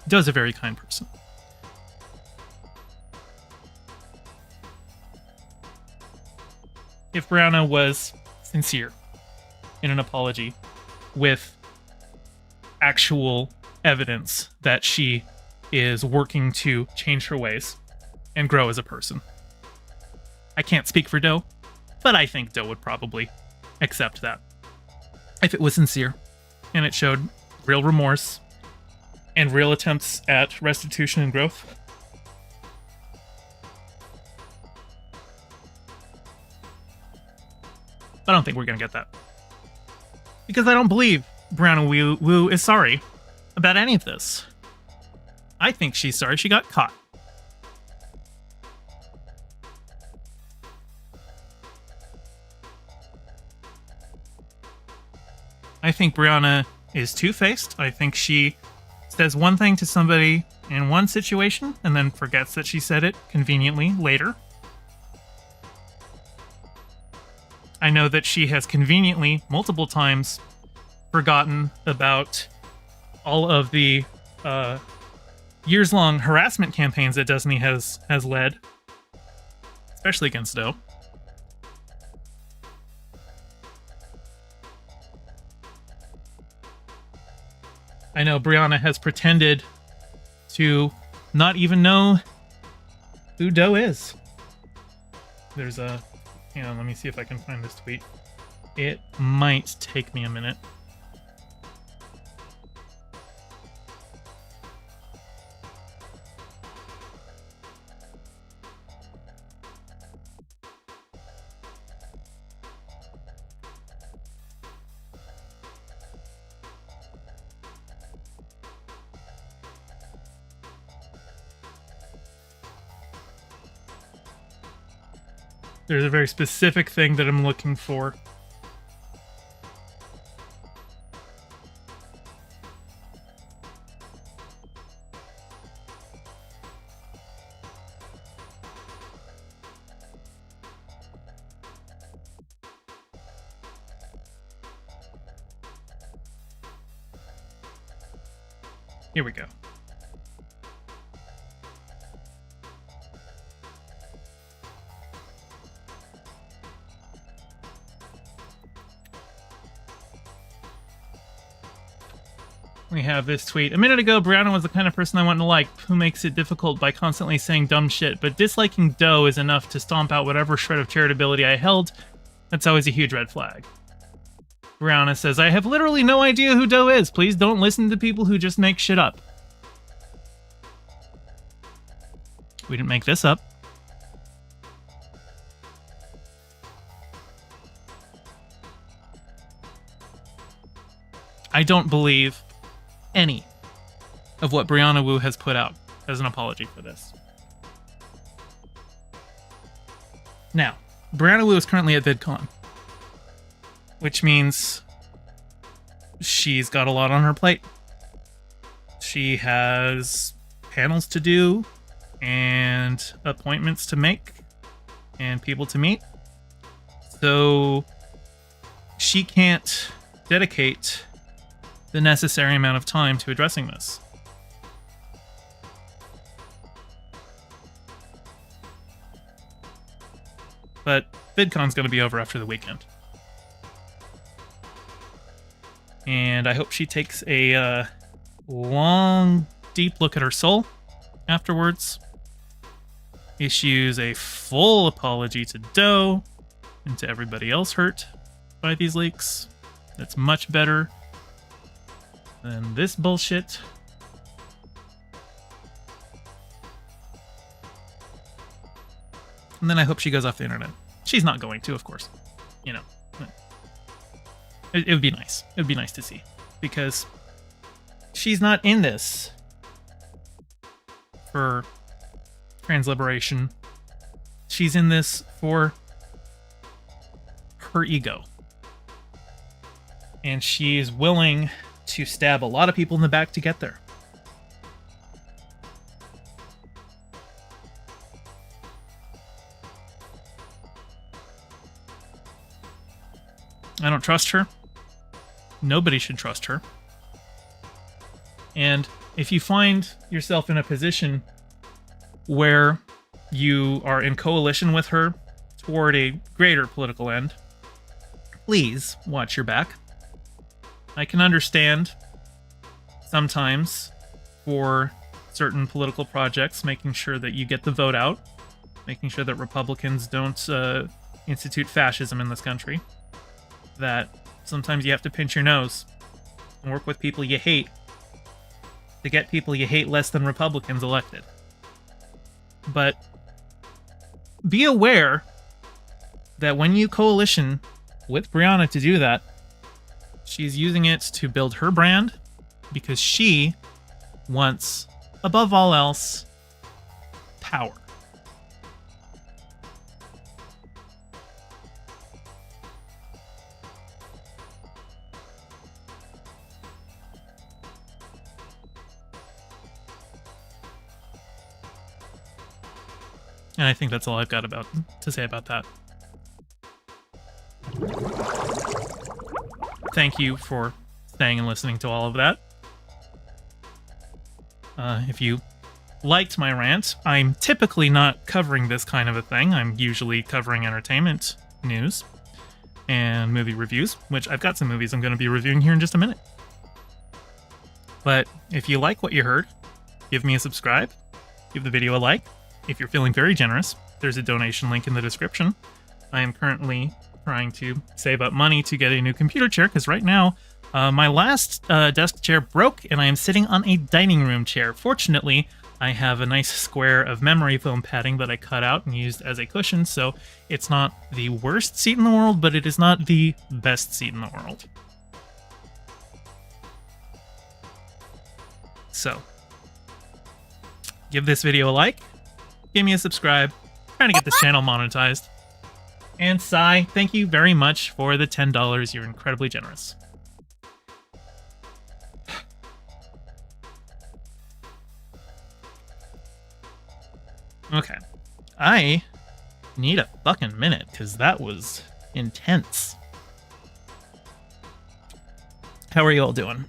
Doe's a very kind person. If Brianna was sincere in an apology with actual evidence that she is working to change her ways and grow as a person, I can't speak for Doe, but I think Doe would probably accept that. If it was sincere and it showed real remorse and real attempts at restitution and growth. I don't think we're going to get that. Because I don't believe Brianna Wu is sorry about any of this. I think she's sorry she got caught. I think Brianna is two-faced. I think she says one thing to somebody in one situation and then forgets that she said it conveniently later. I know that she has conveniently, multiple times, forgotten about all of the years-long harassment campaigns that Destiny has led, especially against Doe. I know Brianna has pretended to not even know who Doe is. There's a... Hang on, let me see if I can find this tweet. It might take me a minute. There's a very specific thing that I'm looking for. Here we go. We have this tweet. A minute ago, Brianna was the kind of person I want to like, who makes it difficult by constantly saying dumb shit, but disliking Doe is enough to stomp out whatever shred of charitability I held. That's always a huge red flag. Brianna says, I have literally no idea who Doe is. Please don't listen to people who just make shit up. We didn't make this up. I don't believe any of what Brianna Wu has put out as an apology for this. Now, Brianna Wu is currently at VidCon, which means she's got a lot on her plate. She has panels to do and appointments to make and people to meet. So she can't dedicate the necessary amount of time to addressing this. But VidCon's going to be over after the weekend. And I hope she takes a long, deep look at her soul afterwards. Issues a full apology to Doe and to everybody else hurt by these leaks. That's much better than this bullshit. And then I hope she goes off the internet. She's not going to, of course. You know. It would be nice. It would be nice to see. Because she's not in this for trans liberation. She's in this for her ego. And she's willing to stab a lot of people in the back to get there. I don't trust her. Nobody should trust her. And if you find yourself in a position where you are in coalition with her toward a greater political end, please watch your back. I can understand sometimes for certain political projects making sure that you get the vote out, making sure that Republicans don't institute fascism in this country, that sometimes you have to pinch your nose and work with people you hate to get people you hate less than Republicans elected. But be aware that when you coalition with Brianna to do that, she's using it to build her brand because she wants, above all else, power. And I think that's all I've got to say about that. Thank you for staying and listening to all of that. If you liked my rant, I'm typically not covering this kind of a thing. I'm usually covering entertainment news and movie reviews, which I've got some movies I'm going to be reviewing here in just a minute. But if you like what you heard, give me a subscribe, give the video a like. If you're feeling very generous, there's a donation link in the description. I am currently trying to save up money to get a new computer chair, because right now, my last desk chair broke, and I am sitting on a dining room chair. Fortunately, I have a nice square of memory foam padding that I cut out and used as a cushion, so it's not the worst seat in the world, but it is not the best seat in the world. So, give this video a like. Give me a subscribe. Trying to get this channel monetized. And Sai, thank you very much for the $10. You're incredibly generous. Okay. I need a fucking minute, because that was intense. How are you all doing?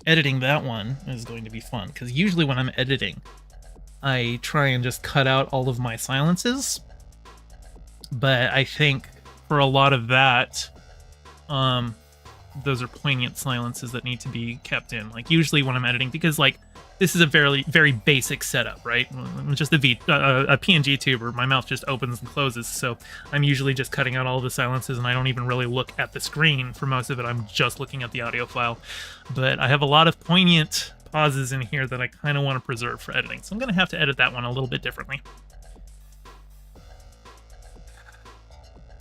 editing that one is going to be fun, because usually when I'm editing, I try and just cut out all of my silences. But I think for a lot of that, those are poignant silences that need to be kept in. Like usually when I'm editing, because like this is a very basic setup, right? Just a PNG tuber. My mouth just opens and closes, so I'm usually just cutting out all the silences, and I don't even really look at the screen for most of it. I'm just looking at the audio file. But I have a lot of poignant pauses in here that I kind of want to preserve for editing, so I'm going to have to edit that one a little bit differently.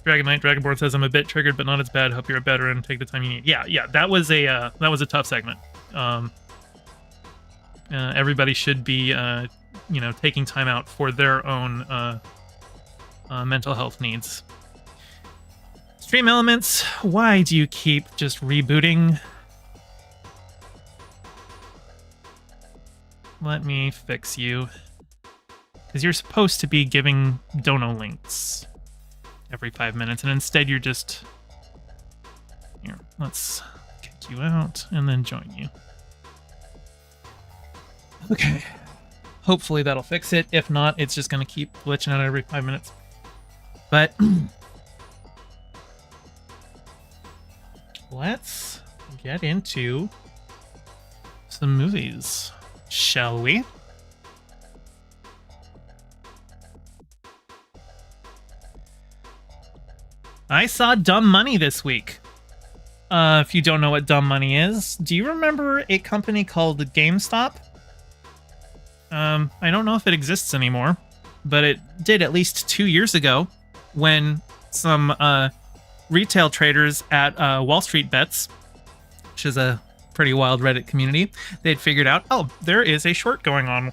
Dragon Knight Dragonborn says, I'm a bit triggered, but not as bad. Hope you're a veteran. Take the time you need. Yeah, that was a tough segment. Everybody should be, taking time out for their own mental health needs. Stream Elements, why do you keep just rebooting? Let me fix you. Because you're supposed to be giving dono links every 5 minutes, and instead you're just... Here, let's kick you out and then join you. Okay. Hopefully that'll fix it. If not, it's just going to keep glitching out every 5 minutes. But let's get into some movies, shall we? I saw Dumb Money this week. If you don't know what Dumb Money is, do you remember a company called GameStop? I don't know if it exists anymore, but it did at least 2 years ago when some retail traders at Wall Street Bets, which is a pretty wild Reddit community, they'd figured out, oh, there is a short going on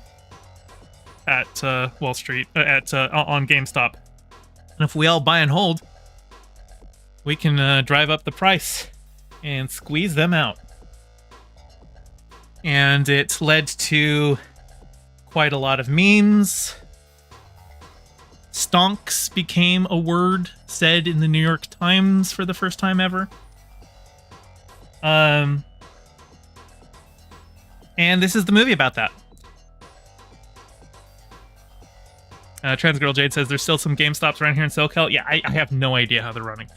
at Wall Street, on GameStop. And if we all buy and hold, we can drive up the price and squeeze them out. And it led to quite a lot of memes. Stonks became a word said in the New York Times for the first time ever. And this is the movie about that. Transgirl Jade says there's still some GameStops around here in SoCal. Yeah, I have no idea how they're running.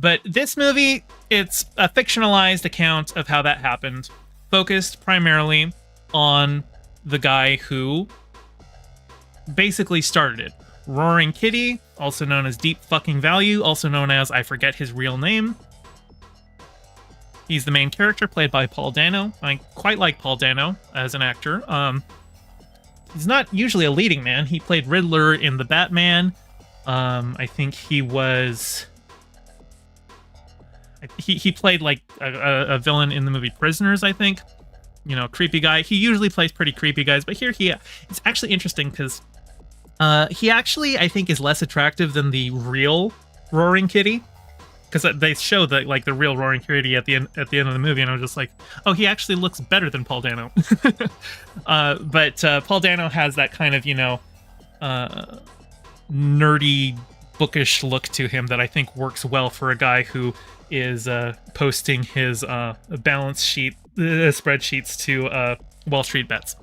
But this movie, it's a fictionalized account of how that happened, focused primarily on the guy who basically started it. Roaring Kitty, also known as Deep Fucking Value, also known as, I forget his real name. He's the main character, played by Paul Dano. I quite like Paul Dano as an actor. He's not usually a leading man. He played Riddler in The Batman. I think he was... He played like a villain in the movie Prisoners, I think. You know, creepy guy. He usually plays pretty creepy guys, but here it's actually interesting because he actually, I think, is less attractive than the real Roaring Kitty, because they show that like the real Roaring Kitty at the end of the movie, and I was just like, oh, he actually looks better than Paul Dano. But Paul Dano has that kind of, nerdy, bookish look to him that I think works well for a guy who is posting his balance sheet spreadsheets to Wall Street Bets.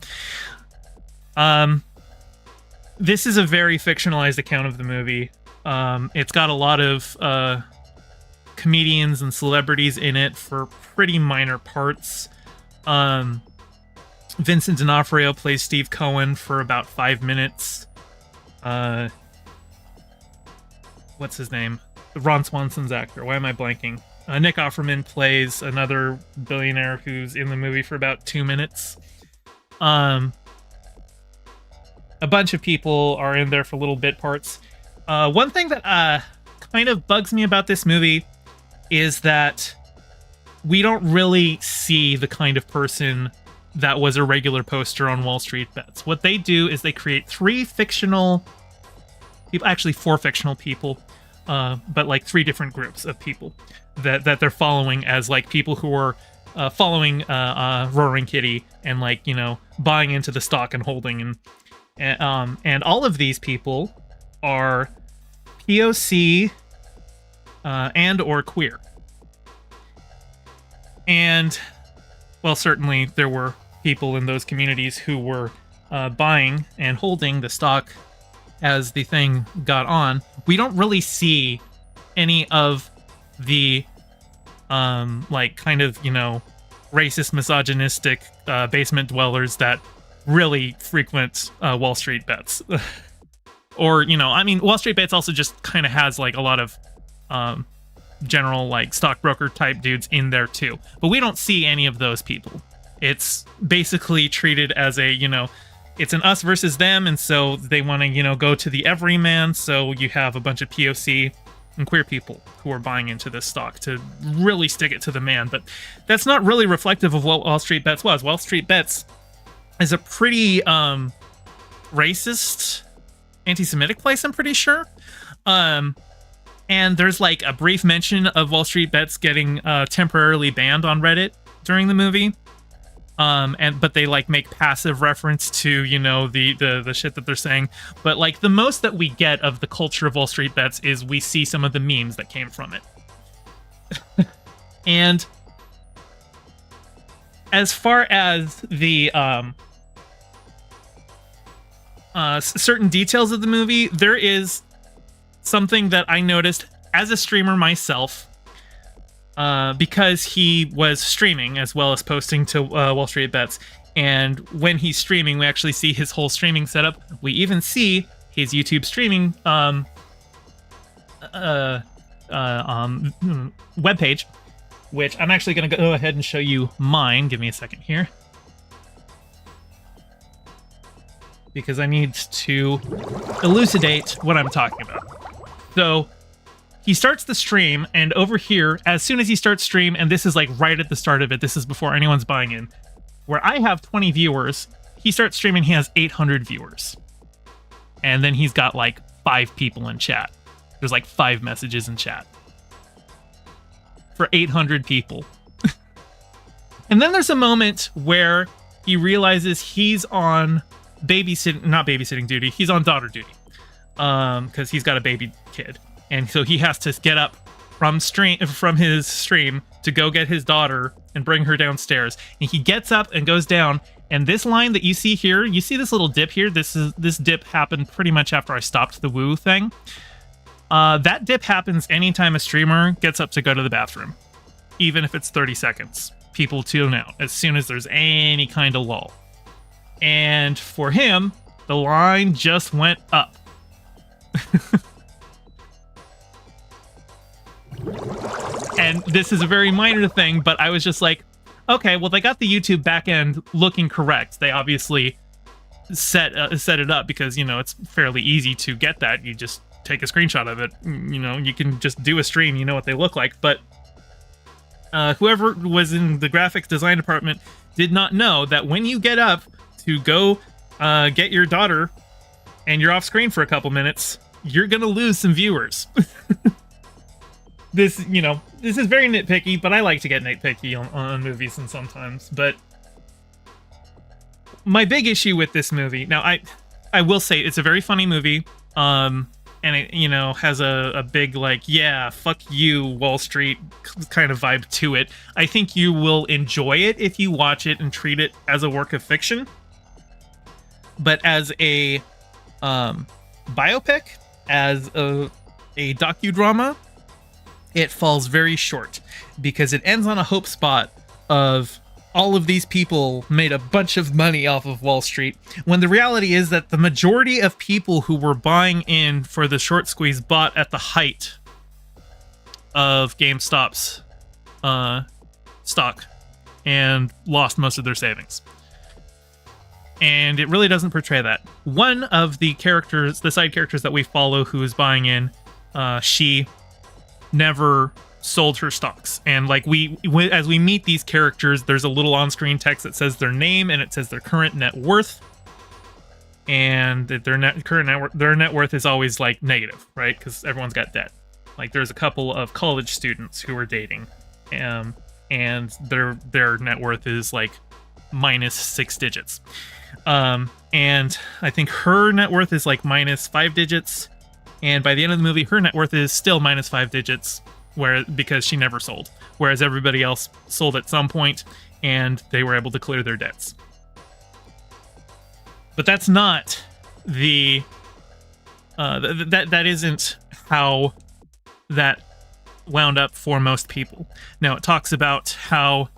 This is a very fictionalized account of the movie. It's got a lot of comedians and celebrities in it for pretty minor parts. Vincent D'Onofrio plays Steve Cohen for about 5 minutes. What's his name? Ron Swanson's actor. Why am I blanking? Nick Offerman plays another billionaire who's in the movie for about 2 minutes. A bunch of people are in there for little bit parts. One thing that kind of bugs me about this movie is that we don't really see the kind of person that was a regular poster on Wall Street Bets. What they do is they create 3 fictional people, actually 4 fictional people, but like 3 different groups of people that they're following as like people who are following Roaring Kitty and like, buying into the stock and holding, and all of these people are POC and or queer. And well, certainly there were people in those communities who were buying and holding the stock as the thing got on. We don't really see any of the like kind of, you know, racist, misogynistic basement dwellers that really frequent Wall Street bets. Or, you know, I mean, Wall Street bets also just kind of has like a lot of general like stockbroker type dudes in there too. But we don't see any of those people. It's basically treated as a, you know, it's an us versus them, and so they want to, you know, go to the everyman. So you have a bunch of POC and queer people who are buying into this stock to really stick it to the man. But that's not really reflective of what Wall Street Bets was. Wall Street Bets is a pretty racist, anti-Semitic place, I'm pretty sure. And there's like a brief mention of Wall Street Bets getting temporarily banned on Reddit during the movie. But they like make passive reference to, you know, the shit that they're saying. But like the most that we get of the culture of Wall Street Bets is we see some of the memes that came from it. And as far as the certain details of the movie, there is something that I noticed as a streamer myself. Because he was streaming as well as posting to Wall Street Bets. And when he's streaming, we actually see his whole streaming setup. We even see his YouTube streaming webpage, which I'm actually going to go ahead and show you mine. Give me a second here. Because I need to elucidate what I'm talking about. So he starts the stream, and over here, as soon as he starts stream, and this is like right at the start of it, this is before anyone's buying in, where I have 20 viewers, he starts streaming, he has 800 viewers. And then he's got like 5 people in chat. There's like 5 messages in chat. For 800 people. And then there's a moment where he realizes he's on not babysitting duty, he's on daughter duty. Because he's got a baby kid. And so he has to get up from his stream to go get his daughter and bring her downstairs. And he gets up and goes down. And this line that you see here, you see this little dip here? This dip happened pretty much after I stopped the Wu thing. That dip happens anytime a streamer gets up to go to the bathroom. Even if it's 30 seconds. People tune out as soon as there's any kind of lull. And for him, the line just went up. And this is a very minor thing, but I was just like, okay, well, they got the YouTube backend looking correct. They obviously set it up because, you know, it's fairly easy to get that. You just take a screenshot of it. You know, you can just do a stream. You know what they look like. But whoever was in the graphics design department did not know that when you get up to go get your daughter and you're off screen for a couple minutes, you're going to lose some viewers. This is very nitpicky, but I like to get nitpicky on movies and sometimes. But my big issue with this movie, now I will say it's a very funny movie, and it, you know, has a big like, yeah, fuck you, Wall Street kind of vibe to it. I think you will enjoy it if you watch it and treat it as a work of fiction. But as a biopic, as a docudrama, it falls very short because it ends on a hope spot of all of these people made a bunch of money off of Wall Street, when the reality is that the majority of people who were buying in for the short squeeze bought at the height of GameStop's stock and lost most of their savings. And it really doesn't portray that. One of the characters, the side characters that we follow who is buying in, she never sold her stocks. And like as we meet these characters, there's a little on-screen text that says their name and it says their current net worth. And that their net worth is always like negative, right? Because everyone's got debt. Like there's a couple of college students who are dating, and their net worth is like minus 6 digits. And I think her net worth is like minus 5 digits. And by the end of the movie, her net worth is still minus 5 digits, because she never sold. Whereas everybody else sold at some point. and they were able to clear their debts. But that's not the that isn't how that wound up for most people. Now, it talks about how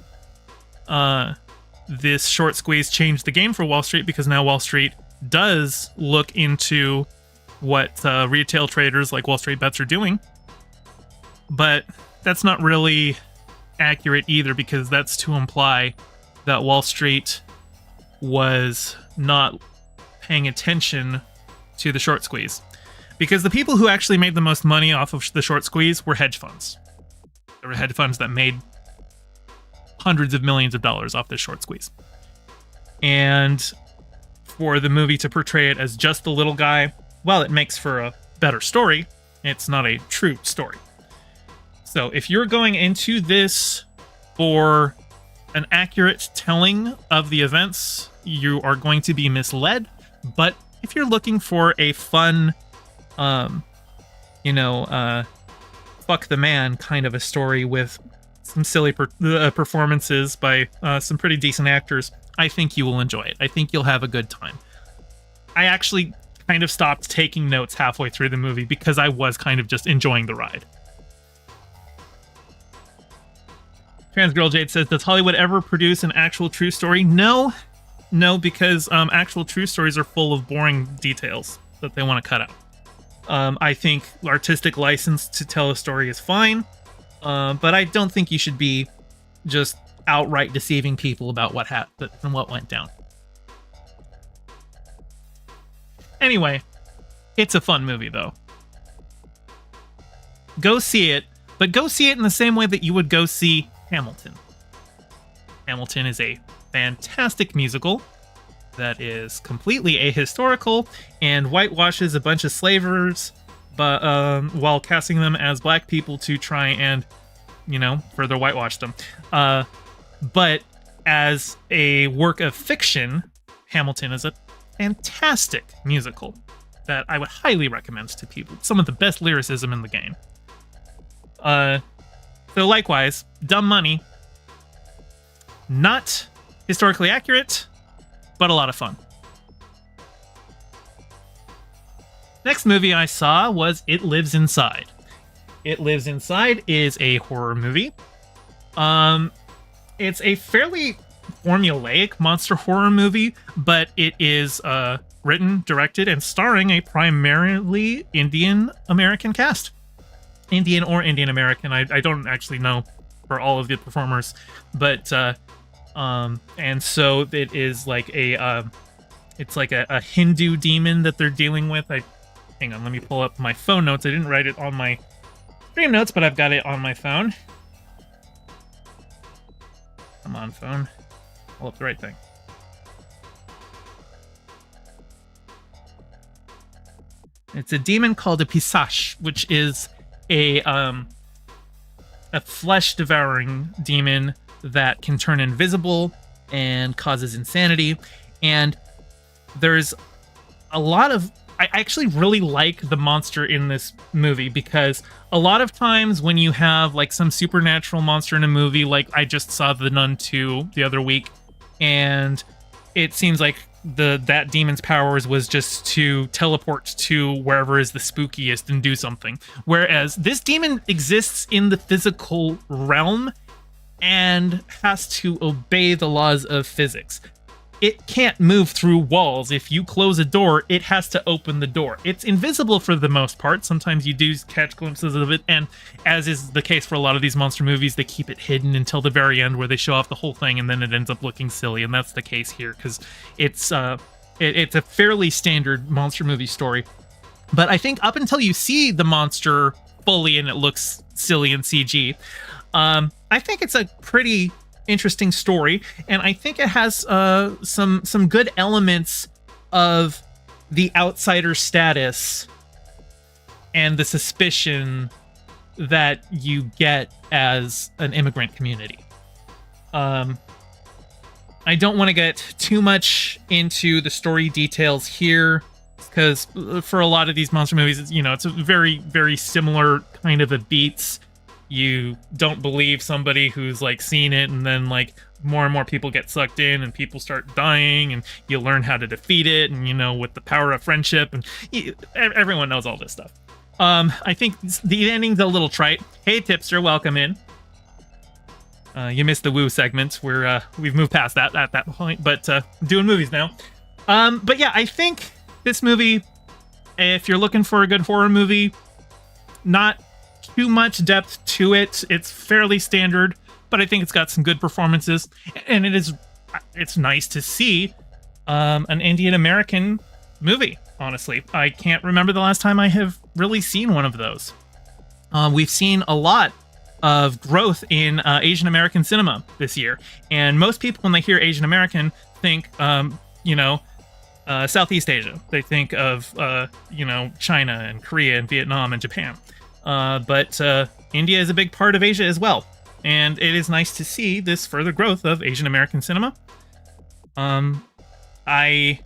this short squeeze changed the game for Wall Street, because now Wall Street does look into what retail traders like Wall Street Bets are doing. But that's not really accurate either, because that's to imply that Wall Street was not paying attention to the short squeeze. Because the people who actually made the most money off of the short squeeze were hedge funds. There were hedge funds that made hundreds of millions of dollars off this short squeeze. And for the movie to portray it as just the little guy, well, it makes for a better story. It's not a true story. So if you're going into this for an accurate telling of the events, you are going to be misled. But if you're looking for a fun, fuck the man kind of a story with some silly performances by some pretty decent actors, I think you will enjoy it. I think you'll have a good time. I actually kind of stopped taking notes halfway through the movie because I was kind of just enjoying the ride. Transgirl Jade says, does Hollywood ever produce an actual true story? No, because actual true stories are full of boring details that they want to cut out. I think artistic license to tell a story is fine, but I don't think you should be just outright deceiving people about what happened and what went down. Anyway, it's a fun movie, though. Go see it, but go see it in the same way that you would go see Hamilton. Hamilton is a fantastic musical that is completely ahistorical and whitewashes a bunch of slavers, but while casting them as black people to try and, further whitewash them. But as a work of fiction, Hamilton is a fantastic musical that I would highly recommend to people. Some of the best lyricism in the game. So likewise, Dumb Money, not historically accurate, but a lot of fun. Next movie I saw was It Lives Inside. It Lives Inside is a horror movie. It's a fairly formulaic monster horror movie, but it is written, directed, and starring a primarily Indian American cast. Indian or Indian American, I don't actually know for all of the performers, but and so it is like it's like a Hindu demon that they're dealing with. Hang on, let me pull up my phone notes. I didn't write it on my stream notes, but I've got it on my phone. Come on, phone. Pull up the right thing. It's a demon called a Pisash, which is a flesh-devouring demon that can turn invisible and causes insanity. And there's a lot of... I actually really like the monster in this movie, because a lot of times when you have like some supernatural monster in a movie, like I just saw The Nun 2 the other week, and it seems like that demon's powers was just to teleport to wherever is the spookiest and do something. Whereas this demon exists in the physical realm and has to obey the laws of physics. It can't move through walls. If you close a door, it has to open the door. It's invisible for the most part. Sometimes you do catch glimpses of it, and as is the case for a lot of these monster movies, they keep it hidden until the very end where they show off the whole thing, and then it ends up looking silly, and that's the case here, because it's a fairly standard monster movie story. But I think up until you see the monster fully and it looks silly in CG, I think it's a pretty interesting story, and I think it has some good elements of the outsider status and the suspicion that you get as an immigrant community. I don't want to get too much into the story details here, because for a lot of these monster movies, it's a very, very similar kind of a beats. you don't believe somebody who's like seen it, and then like more and more people get sucked in and people start dying, and you learn how to defeat it, and with the power of friendship, and everyone knows all this stuff. I think the ending's a little trite. Hey Tipster, welcome in. You missed the Wu segment. We've moved past that at that point, but doing movies now. But yeah, I think this movie, if you're looking for a good horror movie, not too much depth to it. It's fairly standard, but I think it's got some good performances, and it's nice to see an Indian American movie. Honestly, I can't remember the last time I have really seen one of those. We've seen a lot of growth in Asian American cinema this year, and most people, when they hear Asian American, think Southeast Asia. They think of China and Korea and Vietnam and Japan. But India is a big part of Asia as well, and it is nice to see this further growth of Asian American cinema. I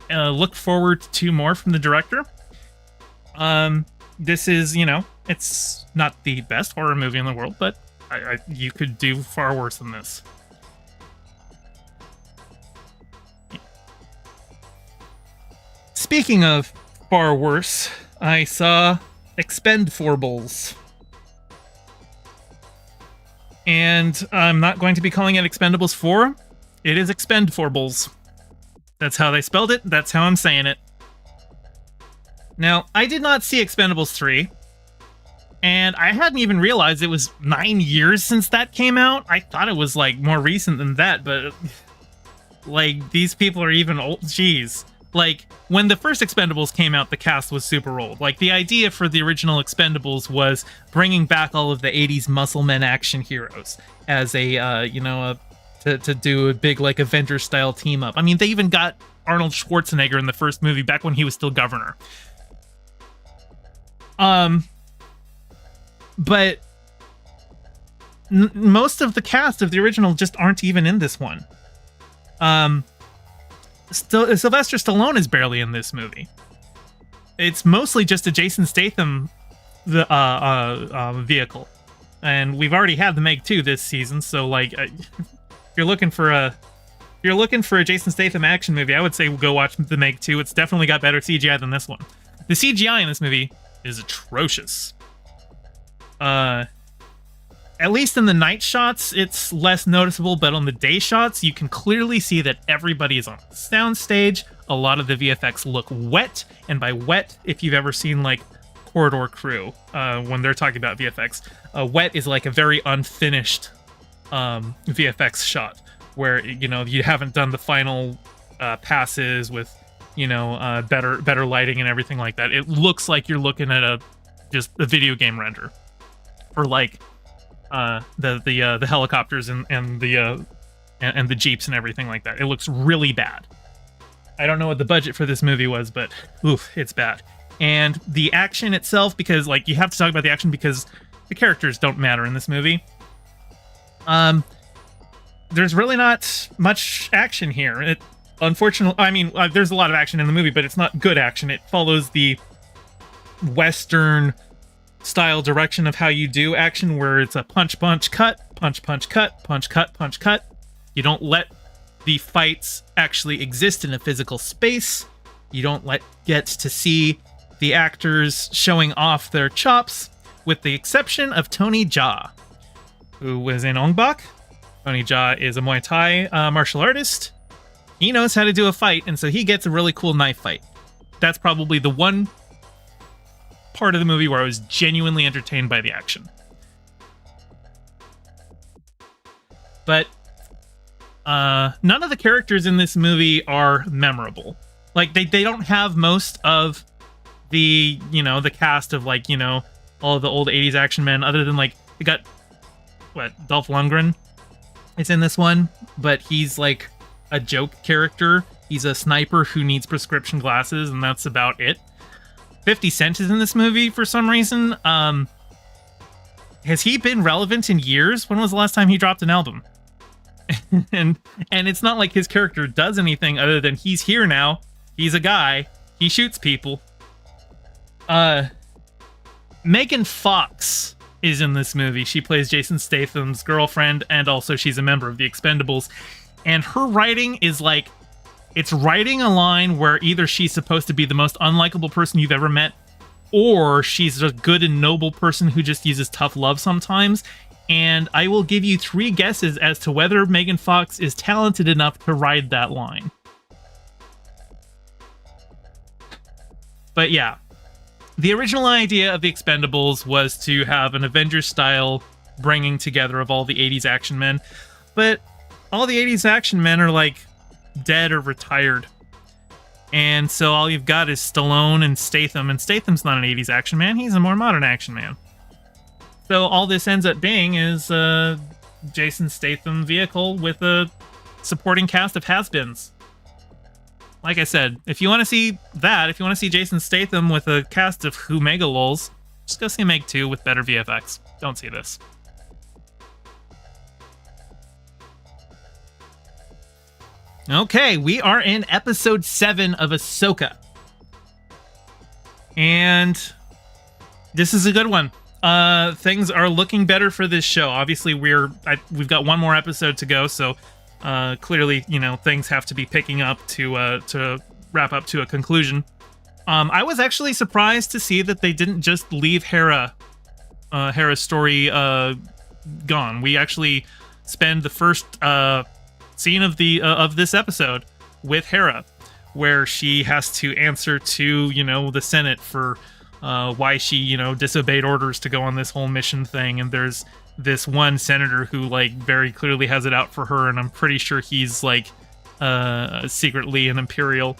look forward to more from the director. This is, it's not the best horror movie in the world, but you could do far worse than this. Speaking of far worse, I saw Expendables. And I'm not going to be calling it Expendables 4. It is Expendables. That's how they spelled it. That's how I'm saying it. Now, I did not see Expendables 3. And I hadn't even realized it was 9 years since that came out. I thought it was, more recent than that, but... these people are even old. Jeez. When the first Expendables came out, the cast was super old. The idea for the original Expendables was bringing back all of the 80s muscle men action heroes as to do a big, Avengers-style team-up. I mean, they even got Arnold Schwarzenegger in the first movie back when he was still governor. But most of the cast of the original just aren't even in this one. Sylvester Stallone is barely in this movie. It's mostly just a Jason Statham vehicle, and we've already had the Meg 2 this season. So if you're looking for a Jason Statham action movie, I would say go watch the Meg 2. It's definitely got better CGI than this one. The CGI in this movie is atrocious. At least in the night shots, it's less noticeable, but on the day shots, you can clearly see that everybody is on the soundstage. A lot of the VFX look wet, and by wet, if you've ever seen, Corridor Crew, when they're talking about VFX, wet is a very unfinished VFX shot, where, you haven't done the final passes with, better lighting and everything like that. It looks like you're looking at just a video game render for, the helicopters and the jeeps and everything like that. It looks really bad. I don't know what the budget for this movie was, but oof, it's bad. And the action itself, because you have to talk about the action because the characters don't matter in this movie. There's really not much action here. Unfortunately, there's a lot of action in the movie, but it's not good action. It follows the Western style direction of how you do action, where it's a punch, punch, cut, punch, punch, cut, punch, cut, punch, cut. You don't let the fights actually exist in a physical space. You don't get to see the actors showing off their chops, with the exception of Tony Jaa, who was in Ong Bak. Tony Jaa is a Muay Thai martial artist. He knows how to do a fight, and so he gets a really cool knife fight. That's probably the one part of the movie where I was genuinely entertained by the action. But none of the characters in this movie are memorable. They don't have most of the cast of all of the old 80s action men, other than they got Dolph Lundgren is in this one, but he's a joke character. He's a sniper who needs prescription glasses, and that's about it. 50 Cent is in this movie for some reason. Has he been relevant in years? When was the last time he dropped an album? and it's not like his character does anything other than he's here now. He's a guy. He shoots people. Megan Fox is in this movie. She plays Jason Statham's girlfriend, and also she's a member of the Expendables. And her writing is like, it's writing a line where either she's supposed to be the most unlikable person you've ever met, or she's a good and noble person who just uses tough love sometimes. And I will give you 3 guesses as to whether Megan Fox is talented enough to ride that line. But yeah, the original idea of the Expendables was to have an Avengers-style bringing together of all the 80s action men. But all the 80s action men are like dead or retired. And so all you've got is Stallone and Statham. And Statham's not an 80s action man. He's a more modern action man. So all this ends up being is a Jason Statham vehicle with a supporting cast of has-beens. Like I said, if you want to see that, if you want to see Jason Statham with a cast of who mega lols, just go see Meg 2 with better VFX. Don't see this. Okay, we are in episode 7 of Ahsoka. And this is a good one. Things are looking better for this show. Obviously, we've got one more episode to go, so clearly, you know, things have to be picking up to wrap up to a conclusion. I was actually surprised to see that they didn't just leave Hera's story gone. We actually spend the first scene of this episode with Hera, where she has to answer to, you know, the Senate for why she, you know, disobeyed orders to go on this whole mission thing. And there's this one senator who, like, very clearly has it out for her, and I'm pretty sure he's, like, secretly an Imperial.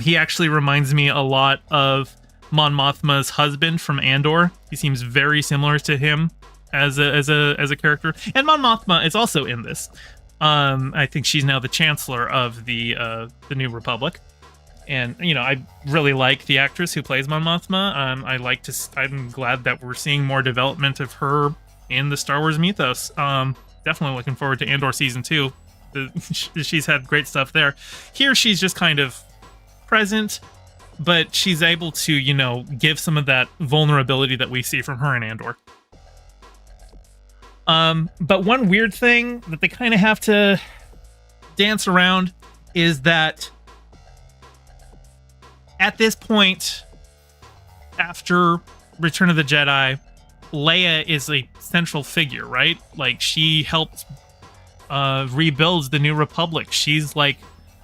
He actually reminds me a lot of Mon Mothma's husband from Andor. He seems very similar to him as a character. And Mon Mothma is also in this. I think she's now the Chancellor of the New Republic. And, you know, I really like the actress who plays Mon Mothma. I'm glad that we're seeing more development of her in the Star Wars mythos. Definitely looking forward to Andor Season 2. She's had great stuff there. Here, she's just kind of present, but she's able to, you know, give some of that vulnerability that we see from her in Andor. But one weird thing that they kind of have to dance around is that at this point, after Return of the Jedi, Leia is a central figure, right? Like, she helped rebuild the New Republic. She's like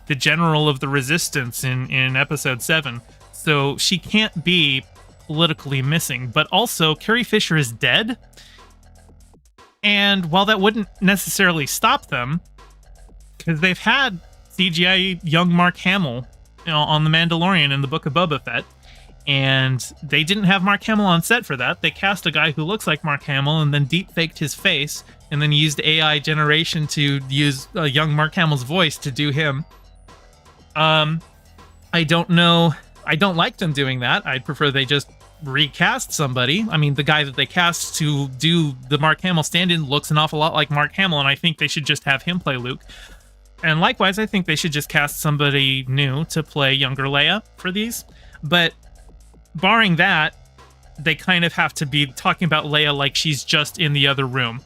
the general of the Resistance in Episode 7. So she can't be politically missing. But also, Carrie Fisher is dead. And while that wouldn't necessarily stop them, because they've had CGI young Mark Hamill, you know, on The Mandalorian in the Book of Boba Fett, and they didn't have Mark Hamill on set for that. They cast a guy who looks like Mark Hamill and then deep-faked his face, and then used AI generation to use young Mark Hamill's voice to do him. I don't know. I don't like them doing that. I'd prefer they just recast somebody. I mean, the guy that they cast to do the Mark Hamill stand-in looks an awful lot like Mark Hamill, and I think they should just have him play Luke. And likewise, I think they should just cast somebody new to play younger Leia for these. But barring that, they kind of have to be talking about Leia like she's just in the other room.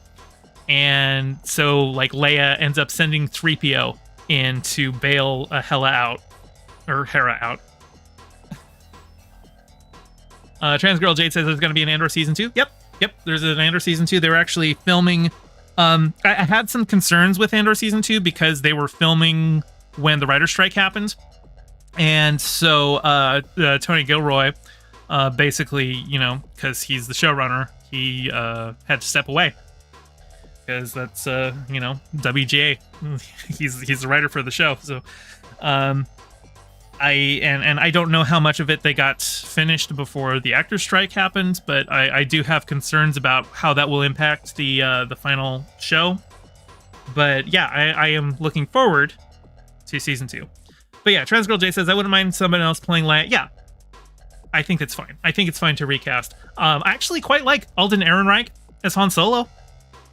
And so, like, Leia ends up sending 3PO in to bail Hera out. Transgirl Jade says there's going to be an Andor Season 2. Yep, there's an Andor Season 2. They were actually filming... I had some concerns with Andor Season 2 because they were filming when the writer's strike happened. And so Tony Gilroy, basically, you know, because he's the showrunner, he had to step away. Because that's, you know, WGA. He's the writer for the show. So I don't know how much of it they got finished before the actor's strike happened, but I do have concerns about how that will impact the final show. But yeah, I am looking forward to Season 2. But yeah, Transgirl J says, I wouldn't mind somebody else playing Leia. Yeah, I think that's fine. I think it's fine to recast. I actually quite like Alden Ehrenreich as Han Solo.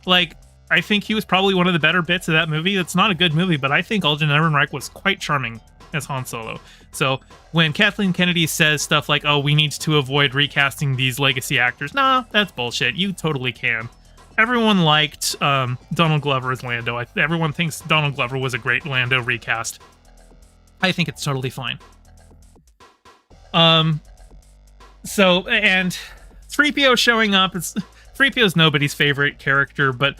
Like, I think he was probably one of the better bits of that movie. It's not a good movie, but I think Alden Ehrenreich was quite charming as Han Solo. So when Kathleen Kennedy says stuff like, oh, we need to avoid recasting these legacy actors, nah, that's bullshit. You totally can. Everyone liked Donald Glover as Lando. Everyone thinks Donald Glover was a great Lando recast. I think it's totally fine. So, and 3PO showing up, 3PO is nobody's favorite character, but,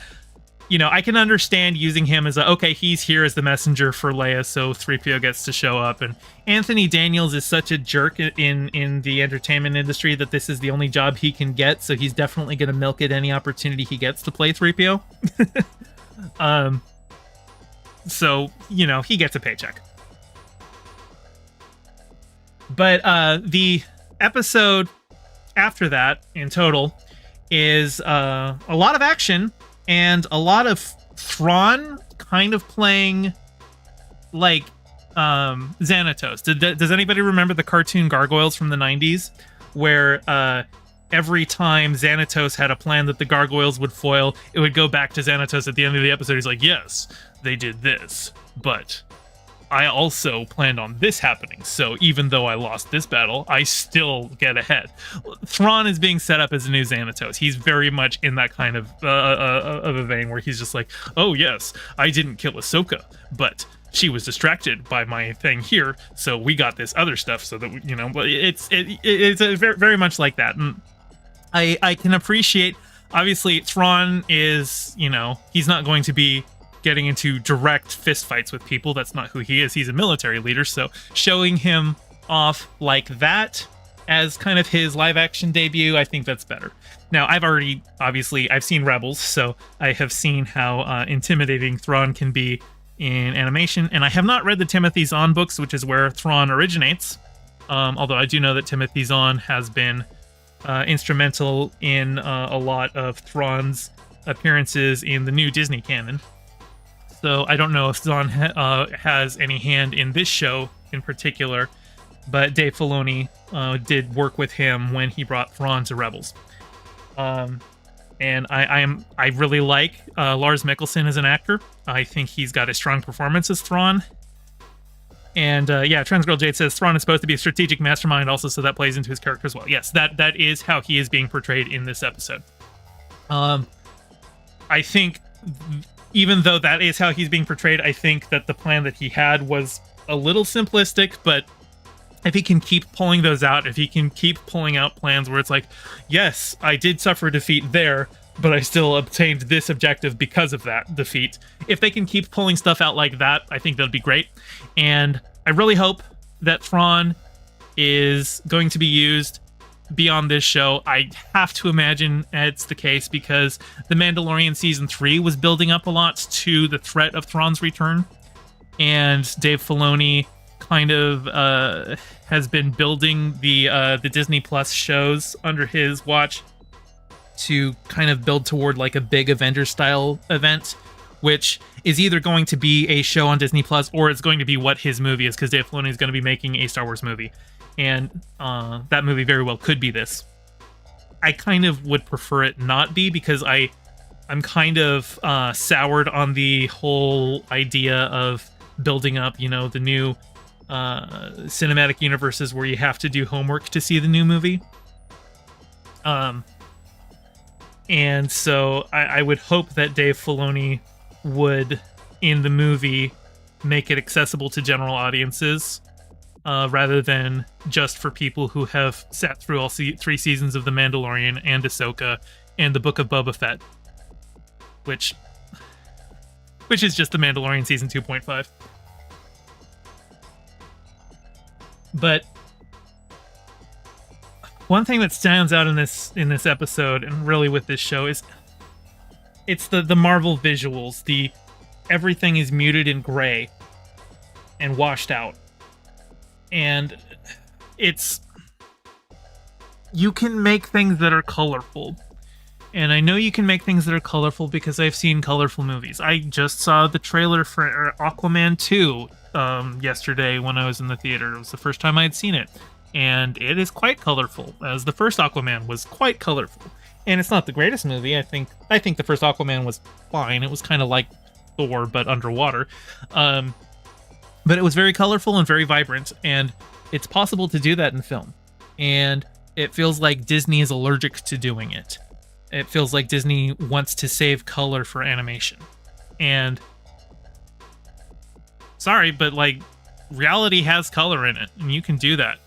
you know, I can understand using him as okay, he's here as the messenger for Leia, so 3PO gets to show up. And Anthony Daniels is such a jerk in the entertainment industry that this is the only job he can get, so he's definitely going to milk it any opportunity he gets to play 3PO. So, you know, he gets a paycheck. But the episode after that, in total, is a lot of action and a lot of Thrawn kind of playing like Xanatos. Does anybody remember the cartoon Gargoyles from the 90s? Where every time Xanatos had a plan that the Gargoyles would foil, it would go back to Xanatos at the end of the episode. He's like, yes, they did this, but I also planned on this happening, so even though I lost this battle, I still get ahead. Thrawn is being set up as a new Xanatos. He's very much in that kind of a vein where he's just like, oh yes, I didn't kill Ahsoka, but she was distracted by my thing here, so we got this other stuff so that, you know, but it's very, very much like that. And I can appreciate, obviously, Thrawn is, you know, he's not going to be getting into direct fistfights with people. That's not who he is. He's a military leader, so showing him off like that as kind of his live action debut, I think that's better. Now, I've seen Rebels, so I have seen how intimidating Thrawn can be in animation, and I have not read the Timothy Zahn books, which is where Thrawn originates, although I do know that Timothy Zahn has been instrumental in a lot of Thrawn's appearances in the new Disney canon. So I don't know if Zahn has any hand in this show in particular, but Dave Filoni did work with him when he brought Thrawn to Rebels. And I really like Lars Mikkelsen as an actor. I think he's got a strong performance as Thrawn. And yeah, Transgirl Jade says Thrawn is supposed to be a strategic mastermind also, so that plays into his character as well. Yes, that is how he is being portrayed in this episode. I think even though that is how he's being portrayed, I think that the plan that he had was a little simplistic, but if he can keep pulling those out, if he can keep pulling out plans where it's like, yes, I did suffer defeat there, but I still obtained this objective because of that defeat. If they can keep pulling stuff out like that, I think that'd be great. And I really hope that Thrawn is going to be used beyond this show. I have to imagine it's the case because The Mandalorian Season 3 was building up a lot to the threat of Thrawn's return. And Dave Filoni kind of has been building the Disney Plus shows under his watch to kind of build toward like a big Avengers-style event, which is either going to be a show on Disney Plus or it's going to be what his movie is, because Dave Filoni is going to be making a Star Wars movie. And that movie very well could be this. I kind of would prefer it not be, because I'm kind of soured on the whole idea of building up, you know, the new cinematic universes where you have to do homework to see the new movie. And so I would hope that Dave Filoni would, in the movie, make it accessible to general audiences, rather than just for people who have sat through all 3 seasons of The Mandalorian and Ahsoka and the Book of Boba Fett, which is just The Mandalorian Season 2.5. But one thing that stands out in this episode, and really with this show, is it's the Marvel visuals. Everything is muted in gray and washed out. And you can make things that are colorful. And I know you can make things that are colorful because I've seen colorful movies. I just saw the trailer for Aquaman 2 yesterday when I was in the theater. It was the first time I had seen it. And it is quite colorful, as the first Aquaman was quite colorful. And it's not the greatest movie. I think the first Aquaman was fine. It was kind of like Thor, but underwater. But it was very colorful and very vibrant, and it's possible to do that in film. And it feels like Disney is allergic to doing it. It feels like Disney wants to save color for animation. And sorry, but like, reality has color in it, and you can do that.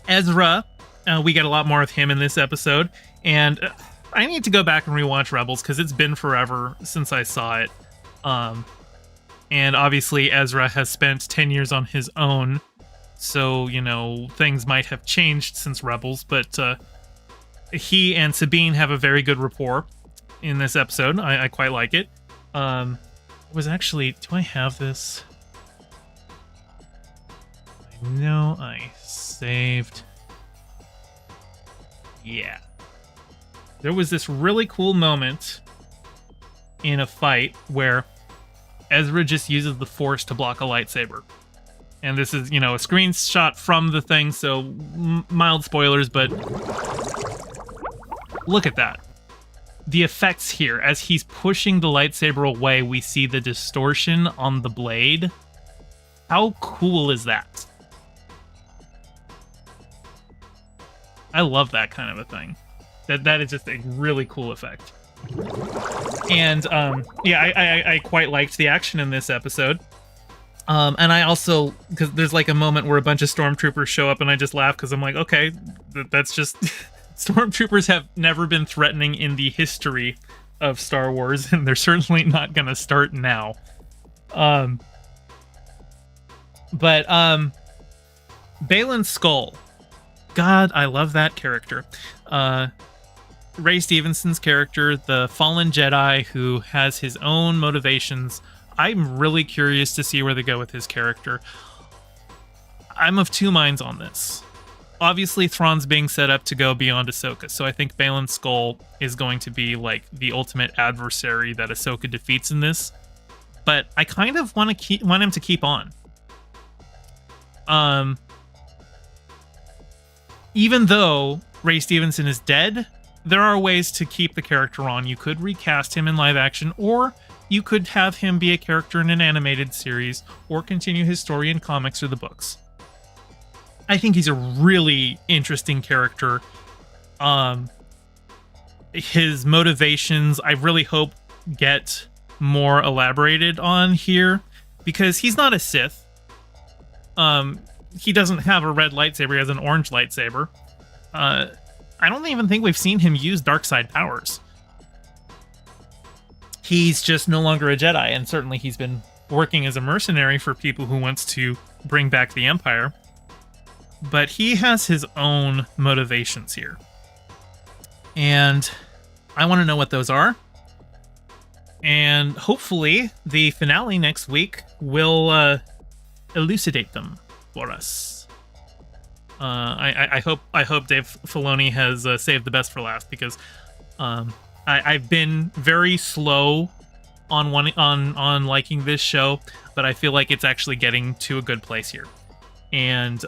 Ezra, we get a lot more of him in this episode, and I need to go back and rewatch Rebels because it's been forever since I saw it. And obviously Ezra has spent 10 years on his own, so, you know, things might have changed since Rebels, but he and Sabine have a very good rapport in this episode. I quite like it. Was actually, do I have this? I know I saved. Yeah. There was this really cool moment in a fight where Ezra just uses the Force to block a lightsaber. And this is, you know, a screenshot from the thing, so mild spoilers, but look at that. The effects here, as he's pushing the lightsaber away, we see the distortion on the blade. How cool is that? I love that kind of a thing. That is just a really cool effect. And yeah, I quite liked the action in this episode. And I also, because there's like a moment where a bunch of stormtroopers show up, and I just laugh because I'm like, okay, that's just stormtroopers have never been threatening in the history of Star Wars, and they're certainly not gonna start now. But Baylan Skoll, God, I love that character. Ray Stevenson's character, the fallen Jedi who has his own motivations. I'm really curious to see where they go with his character. I'm of two minds on this. Obviously, Thrawn's being set up to go beyond Ahsoka, so I think Baylan Skoll is going to be like the ultimate adversary that Ahsoka defeats in this. But I kind of want him to keep on. Even though Ray Stevenson is dead, there are ways to keep the character on. You could recast him in live action, or you could have him be a character in an animated series, or continue his story in comics or the books. I think he's a really interesting character. His motivations, I really hope, get more elaborated on here, because he's not a Sith. He doesn't have a red lightsaber, he has an orange lightsaber. I don't even think we've seen him use dark side powers. He's just no longer a Jedi, and certainly he's been working as a mercenary for people who wants to bring back the Empire. But he has his own motivations here. And I want to know what those are. And hopefully the finale next week will elucidate them for us. I hope Dave Filoni has saved the best for last, because I've been very slow on liking this show, but I feel like it's actually getting to a good place here. And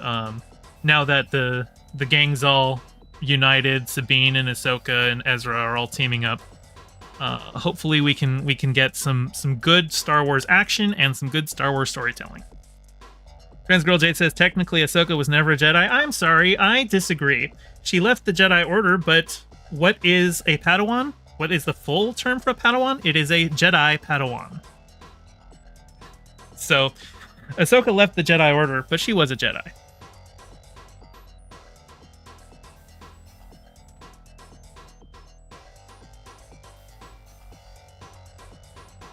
now that the gang's all united, Sabine and Ahsoka and Ezra are all teaming up, hopefully we can get some good Star Wars action and some good Star Wars storytelling. Transgirl Jade says, technically Ahsoka was never a Jedi. I'm sorry, I disagree. She left the Jedi Order, but what is a Padawan? What is the full term for a Padawan? It is a Jedi Padawan. So, Ahsoka left the Jedi Order, but she was a Jedi.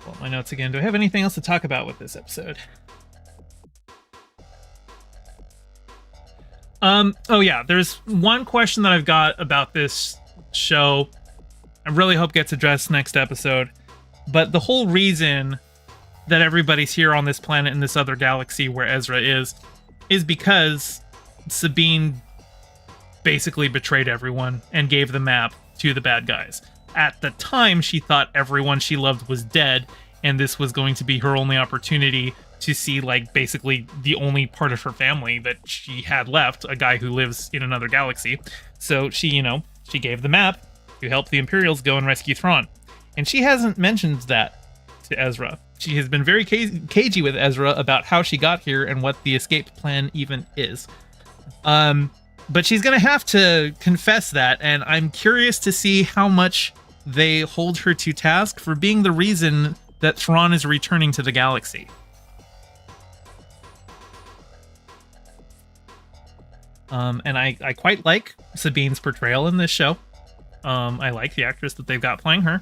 Pull up my notes again. Do I have anything else to talk about with this episode? Oh yeah, there's one question that I've got about this show I really hope gets addressed next episode. But the whole reason that everybody's here on this planet in this other galaxy where Ezra is because Sabine basically betrayed everyone and gave the map to the bad guys. At the time, she thought everyone she loved was dead, and this was going to be her only opportunity to see, like, basically the only part of her family that she had left, a guy who lives in another galaxy. So she, she gave the map to help the Imperials go and rescue Thrawn. And she hasn't mentioned that to Ezra. She has been very cagey with Ezra about how she got here and what the escape plan even is. But she's going to have to confess that, and I'm curious to see how much they hold her to task for being the reason that Thrawn is returning to the galaxy. And I quite like Sabine's portrayal in this show. I like the actress that they've got playing her.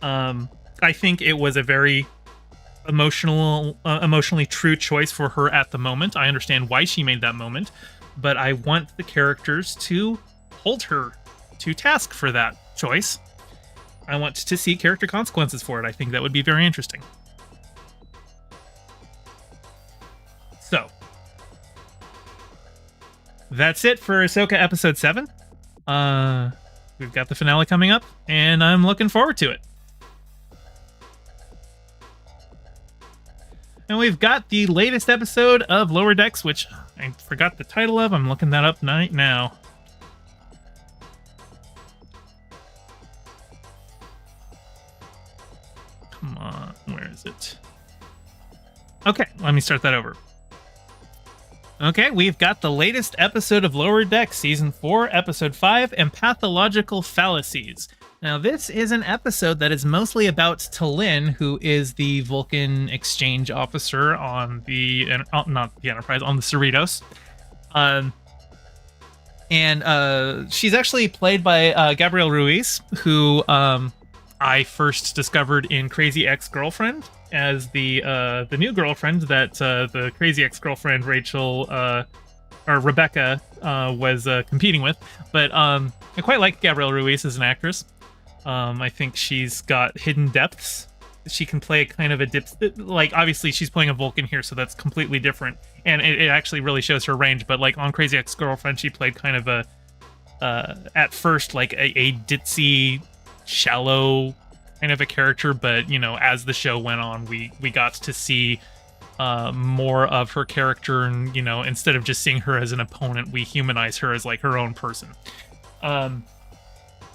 I think it was a very emotionally true choice for her at the moment. I understand why she made that moment, but I want the characters to hold her to task for that choice. I want to see character consequences for it. I think that would be very interesting. So, that's it for Ahsoka Episode 7. We've got the finale coming up, and I'm looking forward to it. And we've got the latest episode of Lower Decks, which I forgot the title of. I'm looking that up right now. Come on, where is it? Okay, let me start that over. Okay, we've got the latest episode of Lower Decks, Season 4, Episode 5, and Pathological Fallacies. Now, this is an episode that is mostly about T'Lyn, who is the Vulcan exchange officer on the... not the Enterprise, on the Cerritos. And she's actually played by Gabrielle Ruiz, who I first discovered in Crazy Ex-Girlfriend as the new girlfriend that the Crazy Ex-Girlfriend Rachel... or Rebecca was competing with. But I quite like Gabrielle Ruiz as an actress. I think she's got hidden depths. She can play kind of a like, obviously she's playing a Vulcan here, so that's completely different, and it actually really shows her range. But like on Crazy Ex-Girlfriend, she played kind of a at first like a ditzy, shallow kind of a character, but you know, as the show went on, we got to see more of her character, and you know, instead of just seeing her as an opponent, we humanize her as like her own person.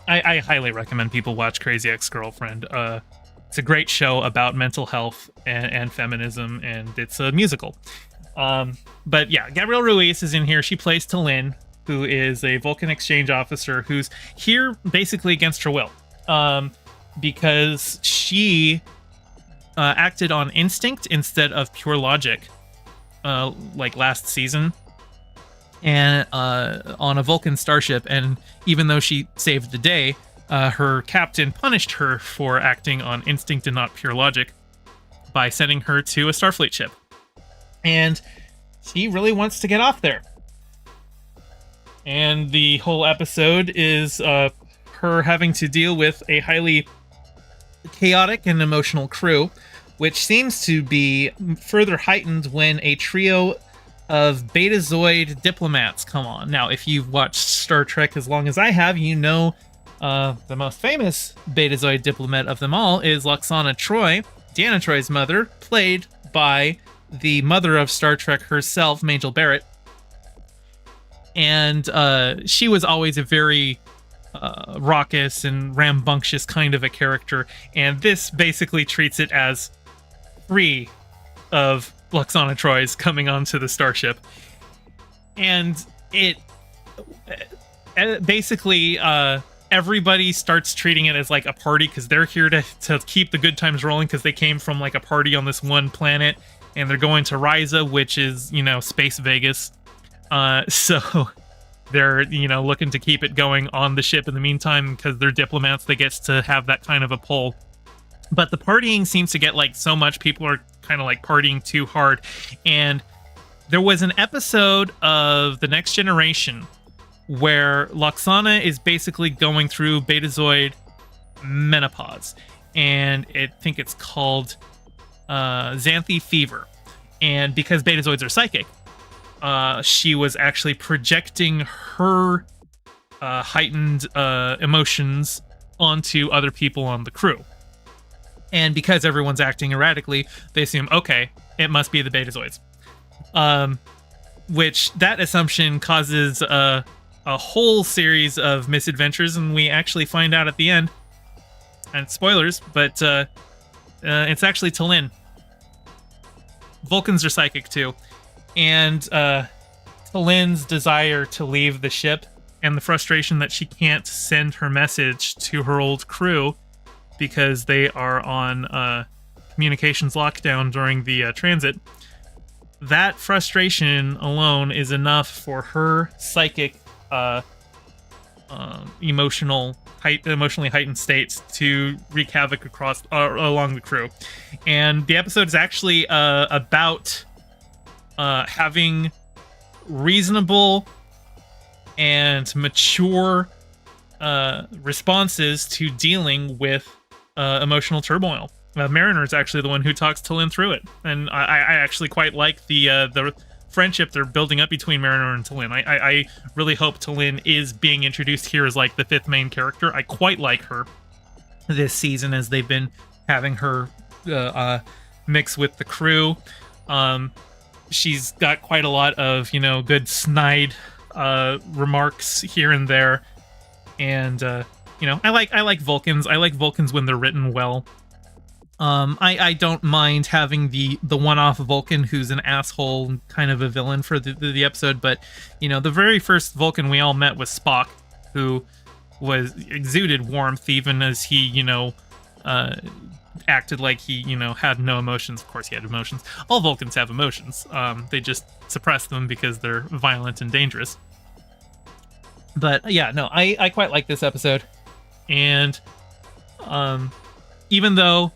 I highly recommend people watch Crazy Ex-Girlfriend. It's a great show about mental health and feminism, and it's a musical. But yeah, Gabrielle Ruiz is in here. She plays T'Lyn, who is a Vulcan exchange officer who's here basically against her will, because she acted on instinct instead of pure logic, like last season, and on a Vulcan starship. And even though she saved the day, her captain punished her for acting on instinct and not pure logic by sending her to a Starfleet ship. And she really wants to get off there. And the whole episode is her having to deal with a highly chaotic and emotional crew, which seems to be further heightened when a trio of Betazoid diplomats come on. Now, if you've watched Star Trek as long as I have, you know the most famous Betazoid diplomat of them all is Lwaxana Troi, Deanna Troi's mother, played by the mother of Star Trek herself, Majel Barrett. And she was always a very raucous and rambunctious kind of a character, and this basically treats it as 3 of Lwaxana Troi's coming onto the starship. And it basically everybody starts treating it as like a party, because they're here to keep the good times rolling, because they came from like a party on this one planet, and they're going to Ryza, which is, you know, Space Vegas. So they're, you know, looking to keep it going on the ship in the meantime, because they're diplomats. They get to have that kind of a pull. But the partying seems to get like so much. People are kind of like partying too hard. And there was an episode of The Next Generation where Lwaxana is basically going through Betazoid menopause. And I think it's called Xanthi Fever. And because Betazoids are psychic, she was actually projecting her heightened emotions onto other people on the crew. And because everyone's acting erratically, they assume, okay, it must be the Betazoids. Which, that assumption causes a whole series of misadventures, and we actually find out at the end, and spoilers, but it's actually Talin. Vulcans are psychic too, and Talin's desire to leave the ship and the frustration that she can't send her message to her old crew because they are on communications lockdown during the transit. That frustration alone is enough for her psychic, emotionally heightened states to wreak havoc across along the crew. And the episode is actually about having reasonable and mature responses to dealing with emotional turmoil. Mariner is actually the one who talks Talin through it, and I actually quite like the friendship they're building up between Mariner and Talin. I really hope Talin is being introduced here as like the fifth main character. I quite like her this season as they've been having her mix with the crew. She's got quite a lot of, good snide remarks here and there, and I like Vulcans. I like Vulcans when they're written well. I don't mind having the one-off Vulcan who's an asshole, kind of a villain for the episode, but the very first Vulcan we all met was Spock, who was exuded warmth even as he acted like he had no emotions. Of course he had emotions. All Vulcans have emotions. They just suppress them because they're violent and dangerous. But yeah, no, I quite like this episode, and even though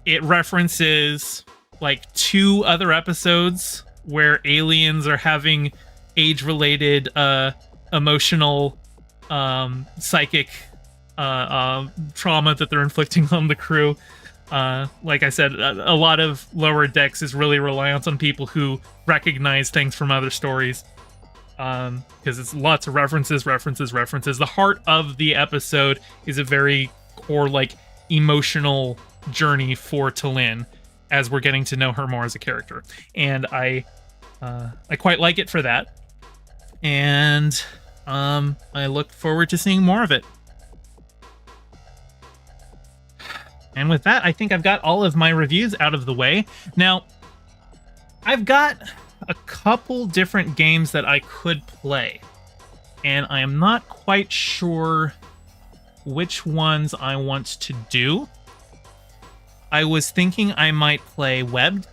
it references like 2 other episodes where aliens are having age-related emotional psychic trauma that they're inflicting on the crew. Like I said, a lot of Lower Decks is really reliant on people who recognize things from other stories, because it's lots of references. The heart of the episode is a very core, like, emotional journey for Talin as we're getting to know her more as a character, and I quite like it for that, and I look forward to seeing more of it. And with that, I think I've got all of my reviews out of the way. Now, I've got a couple different games that I could play, and I am not quite sure which ones I want to do. I was thinking I might play Webbed.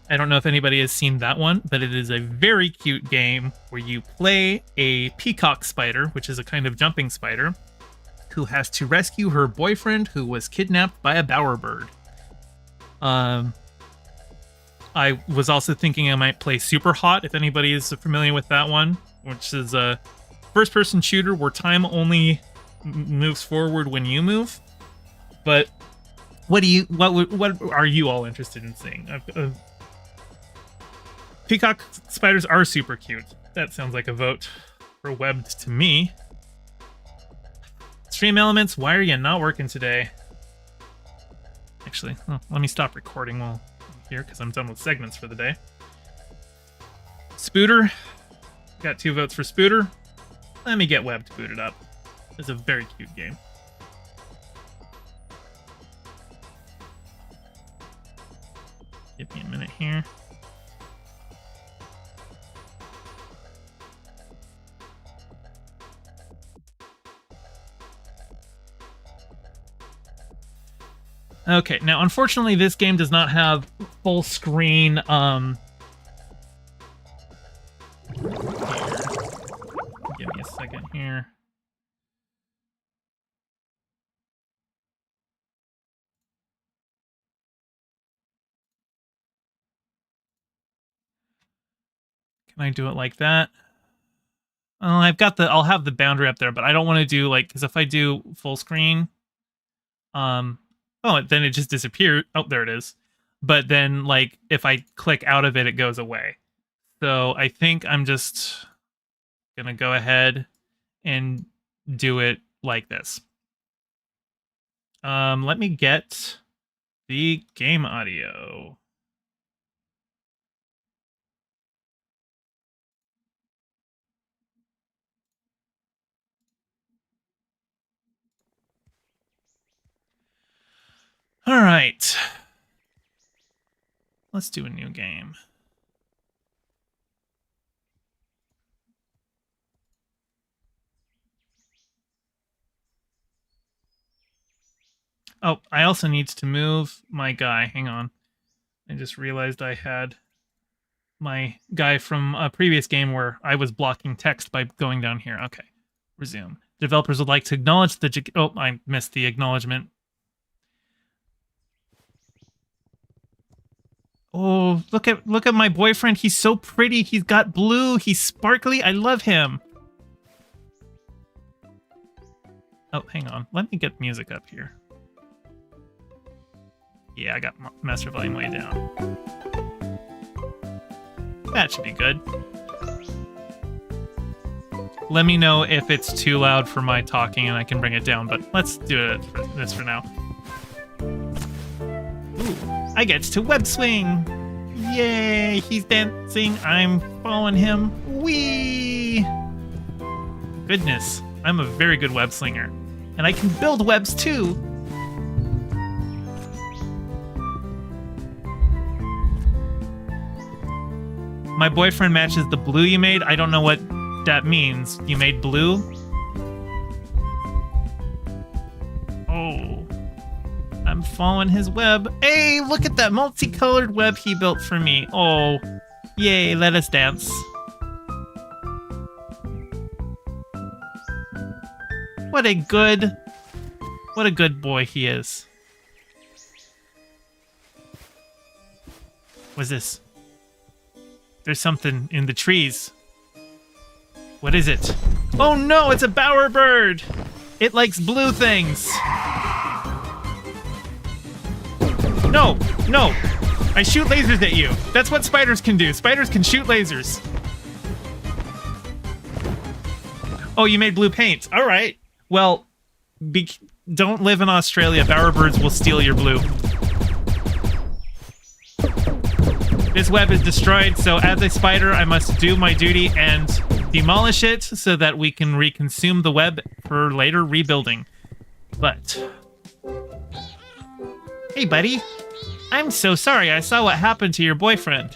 I don't know if anybody has seen that one, but it is a very cute game where you play a peacock spider, which is a kind of jumping spider, who has to rescue her boyfriend who was kidnapped by a bowerbird. I was also thinking I might play Super Hot, if anybody is familiar with that one, which is a first-person shooter where time only moves forward when you move. But what are you all interested in seeing? Peacock spiders are super cute. That sounds like a vote for Webbed to me. Stream Elements, why are you not working today? Actually, let me stop recording while I'm here because I'm done with segments for the day. Spooter, got 2 votes for Spooter. Let me get Webbed booted up. It's a very cute game. Give me a minute here. Okay, now unfortunately this game does not have full screen here. Give me a second here. Can I do it like that? I'll have the boundary up there, but I don't want to do like, because if I do full screen, then it just disappeared. Oh, there it is. But then, like, if I click out of it, it goes away. So I think I'm just gonna go ahead and do it like this. Let me get the game audio. All right. Let's do a new game. Oh, I also need to move my guy. Hang on. I just realized I had my guy from a previous game where I was blocking text by going down here. Okay. Resume. Developers would like to acknowledge the... Oh, I missed the acknowledgement. Oh, look at my boyfriend. He's so pretty. He's got blue. He's sparkly. I love him. Oh, hang on. Let me get music up here. Yeah, I got master volume way down. That should be good. Let me know if it's too loud for my talking and I can bring it down, but let's do it for this for now. Ooh, I get to web swing! Yay! He's dancing. I'm following him. Whee! Goodness, I'm a very good web slinger. And I can build webs too! My boyfriend matches the blue you made. I don't know what that means. You made blue? Oh. I'm following his web. Hey, look at that multicolored web he built for me. Oh. Yay, let us dance. What a good boy he is. What's this? There's something in the trees. What is it? Oh no, it's a bowerbird! It likes blue things! No! No! I shoot lasers at you! That's what spiders can do. Spiders can shoot lasers. Oh, you made blue paint. Alright. Well, don't live in Australia. Bowerbirds will steal your blue. This web is destroyed, so as a spider, I must do my duty and demolish it so that we can reconsume the web for later rebuilding. But... Hey, buddy. I'm so sorry. I saw what happened to your boyfriend.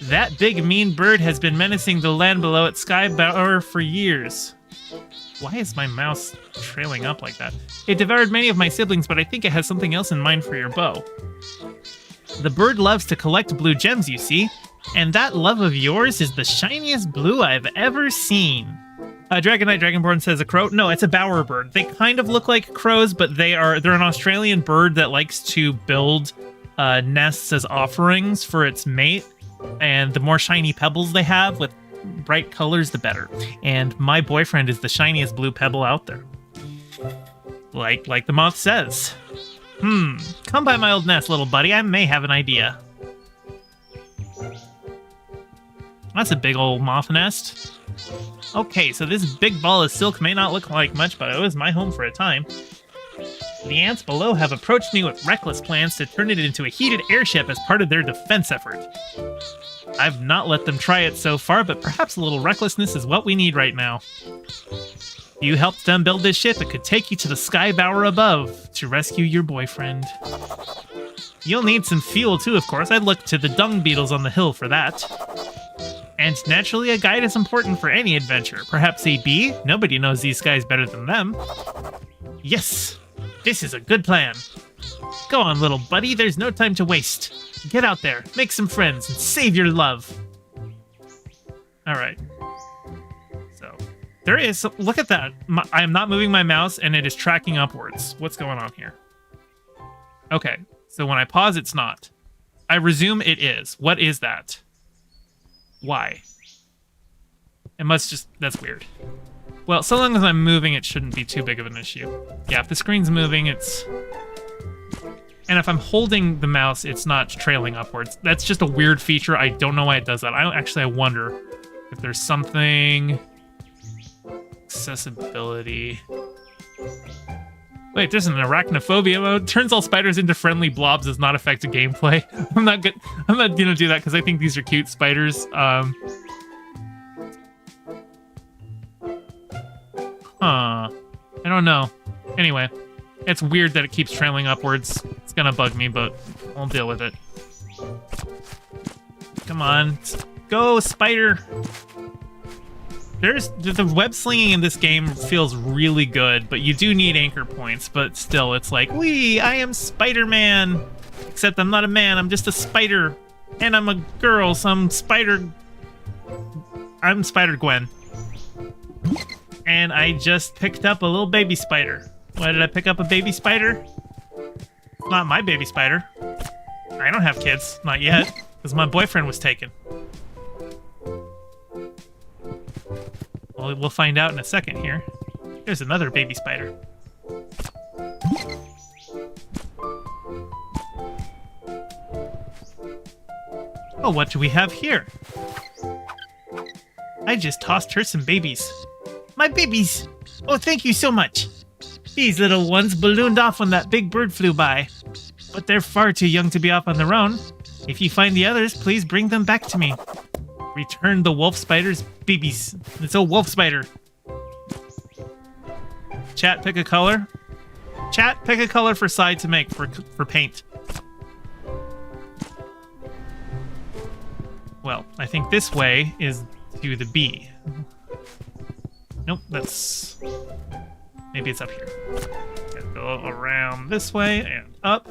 That big mean bird has been menacing the land below at Skybower for years. Why is my mouse trailing up like that? It devoured many of my siblings, but I think it has something else in mind for your bow. The bird loves to collect blue gems, you see, and that love of yours is the shiniest blue I've ever seen. Dragonite Dragonborn says a crow. No, it's a bowerbird. They kind of look like crows, but they're an Australian bird that likes to build nests as offerings for its mate, and the more shiny pebbles they have with bright colors, the better. And my boyfriend is the shiniest blue pebble out there. Like the moth says. Come by my old nest, little buddy. I may have an idea. That's a big old moth nest. Okay, so this big ball of silk may not look like much, but it was my home for a time. The ants below have approached me with reckless plans to turn it into a heated airship as part of their defense effort. I've not let them try it so far, but perhaps a little recklessness is what we need right now. You helped them build this ship. It could take you to the Skybower above to rescue your boyfriend. You'll need some fuel too, of course. I'd look to the dung beetles on the hill for that. And naturally, a guide is important for any adventure. Perhaps a bee? Nobody knows these guys better than them. Yes! This is a good plan. Go on, little buddy. There's no time to waste. Get out there, make some friends, and save your love. Alright. So, there is... Look at that. I am not moving my mouse, and it is tracking upwards. What's going on here? Okay, so when I pause, it's not. I resume, it is. What is that? Why? It must just... That's weird. Well, so long as I'm moving, it shouldn't be too big of an issue. Yeah, if the screen's moving, it's... And if I'm holding the mouse, it's not trailing upwards. That's just a weird feature. I don't know why it does that. I wonder if there's something... Accessibility... Wait, there's an arachnophobia mode. Turns all spiders into friendly blobs does not affect gameplay. I'm not gonna do that because I think these are cute spiders. I don't know. Anyway, it's weird that it keeps trailing upwards. It's gonna bug me, but I'll deal with it. Come on. Go, spider! The web slinging in this game feels really good, but you do need anchor points, but still, it's like, wee, I am Spider-Man! Except I'm not a man, I'm just a spider. And I'm a girl, so I'm Spider-Gwen. And I just picked up a little baby spider. Why did I pick up a baby spider? Not my baby spider. I don't have kids, not yet, because my boyfriend was taken. Well, we'll find out in a second here. There's another baby spider. Oh, what do we have here? I just tossed her some babies. My babies! Oh, thank you so much. These little ones ballooned off when that big bird flew by. But they're far too young to be off on their own. If you find the others, please bring them back to me. Return the wolf spider's babies. It's a wolf spider. Chat, pick a color. Chat, pick a color for side to make for paint. Well, I think this way is to the B. Nope, that's... Maybe it's up here. Gotta go around this way and up.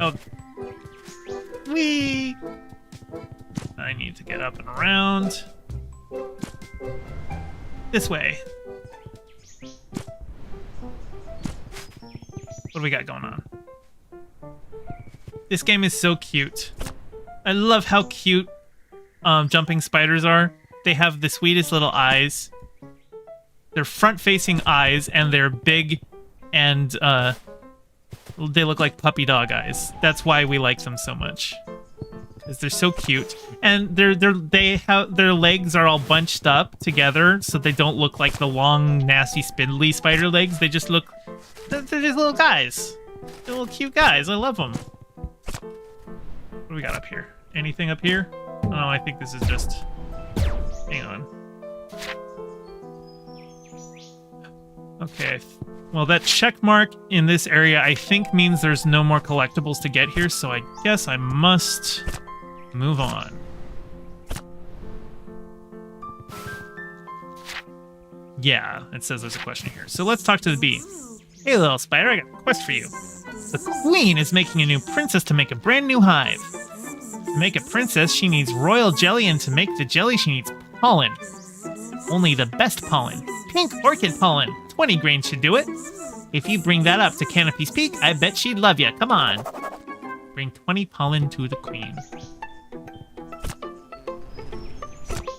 Oh. Whee! I need to get up and around. This way. What do we got going on? This game is so cute. I love how cute jumping spiders are. They have the sweetest little eyes. They're front-facing eyes, and they're big, and they look like puppy dog eyes. That's why we like them so much, because they're so cute. And their legs are all bunched up together, so they don't look like the long, nasty, spindly spider legs. They just look, they're just little guys. They're little cute guys. I love them. What do we got up here? Anything up here? Oh, I think this is just... Hang on. Okay. Well, that check mark in this area, I think, means there's no more collectibles to get here, so I guess I must move on. Yeah, it says there's a question here. So let's talk to the bee. Hey, little spider, I got a quest for you. The queen is making a new princess to make a brand new hive. To make a princess, she needs royal jelly, and to make the jelly, she needs pollen. Only the best pollen. Pink orchid pollen. 20 grains should do it. If you bring that up to Canopy's Peak, I bet she'd love you. Come on. Bring 20 pollen to the queen.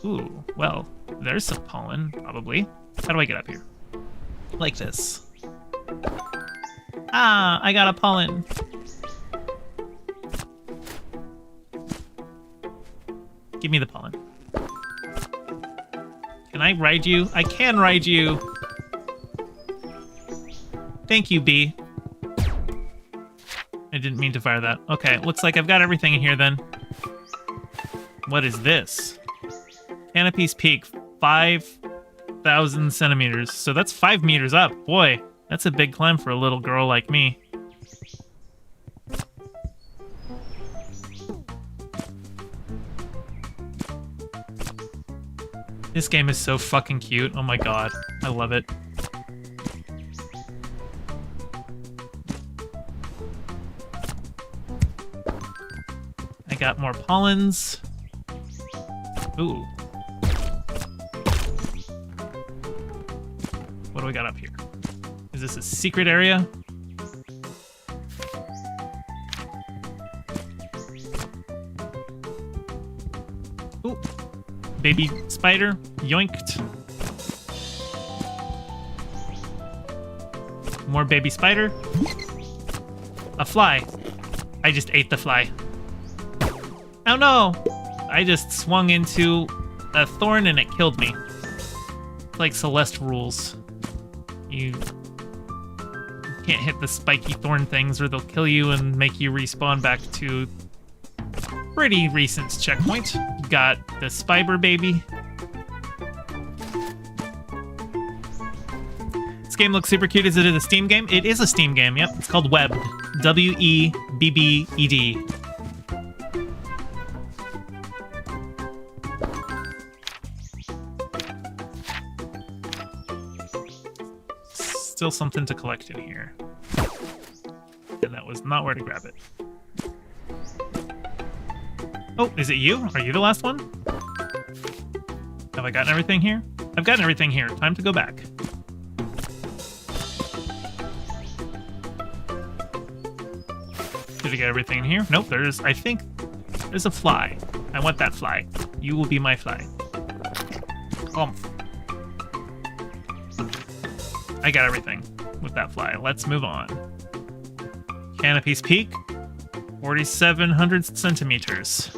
Ooh, well, there's some pollen, probably. How do I get up here? Like this. Ah, I got a pollen. Give me the pollen. Can I ride you? I can ride you. Thank you, bee. I didn't mean to fire that. Okay, looks like I've got everything in here then. What is this? Canopy's Peak, 5,000 centimeters. So that's 5 meters up. Boy, that's a big climb for a little girl like me. This game is so fucking cute. Oh my god. I love it. I got more pollens. Ooh. What do we got up here? Is this a secret area? Ooh. Baby spider. Yoinked. More baby spider. A fly. I just ate the fly. Oh no! I just swung into a thorn and it killed me. It's like Celeste rules. You can't hit the spiky thorn things or they'll kill you and make you respawn back to pretty recent checkpoint. Got the Spiber baby. This game looks super cute. Is it a Steam game? It is a Steam game, yep. It's called Webbed. W-E-B-B-E-D. Still something to collect in here. And that was not where to grab it. Oh, is it you? Are you the last one? Have I gotten everything here? I've gotten everything here. Time to go back. Did I get everything in here? Nope, I think there's a fly. I want that fly. You will be my fly. I got everything with that fly. Let's move on. Canopy's Peak, 4,700 centimeters.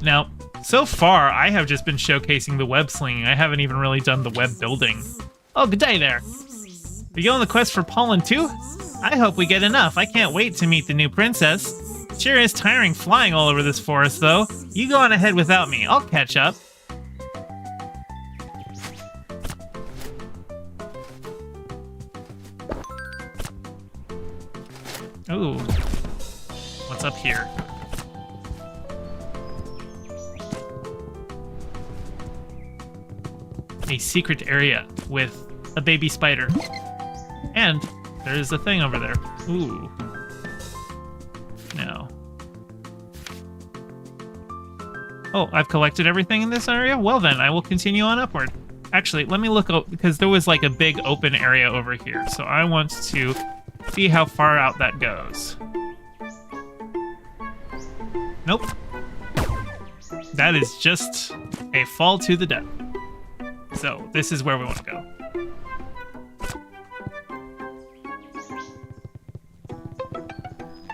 Now, so far, I have just been showcasing the web slinging. I haven't even really done the web building. Oh, good day there. Are you on the quest for pollen too? I hope we get enough. I can't wait to meet the new princess. Sure is tiring flying all over this forest, though. You go on ahead without me. I'll catch up. Ooh. What's up here? A secret area with a baby spider. And there's a thing over there. Ooh. No. Oh, I've collected everything in this area? Well then, I will continue on upward. Actually, let me look up, because there was like a big open area over here. So I want to see how far out that goes. Nope. That is just a fall to the depth. So this is where we want to go.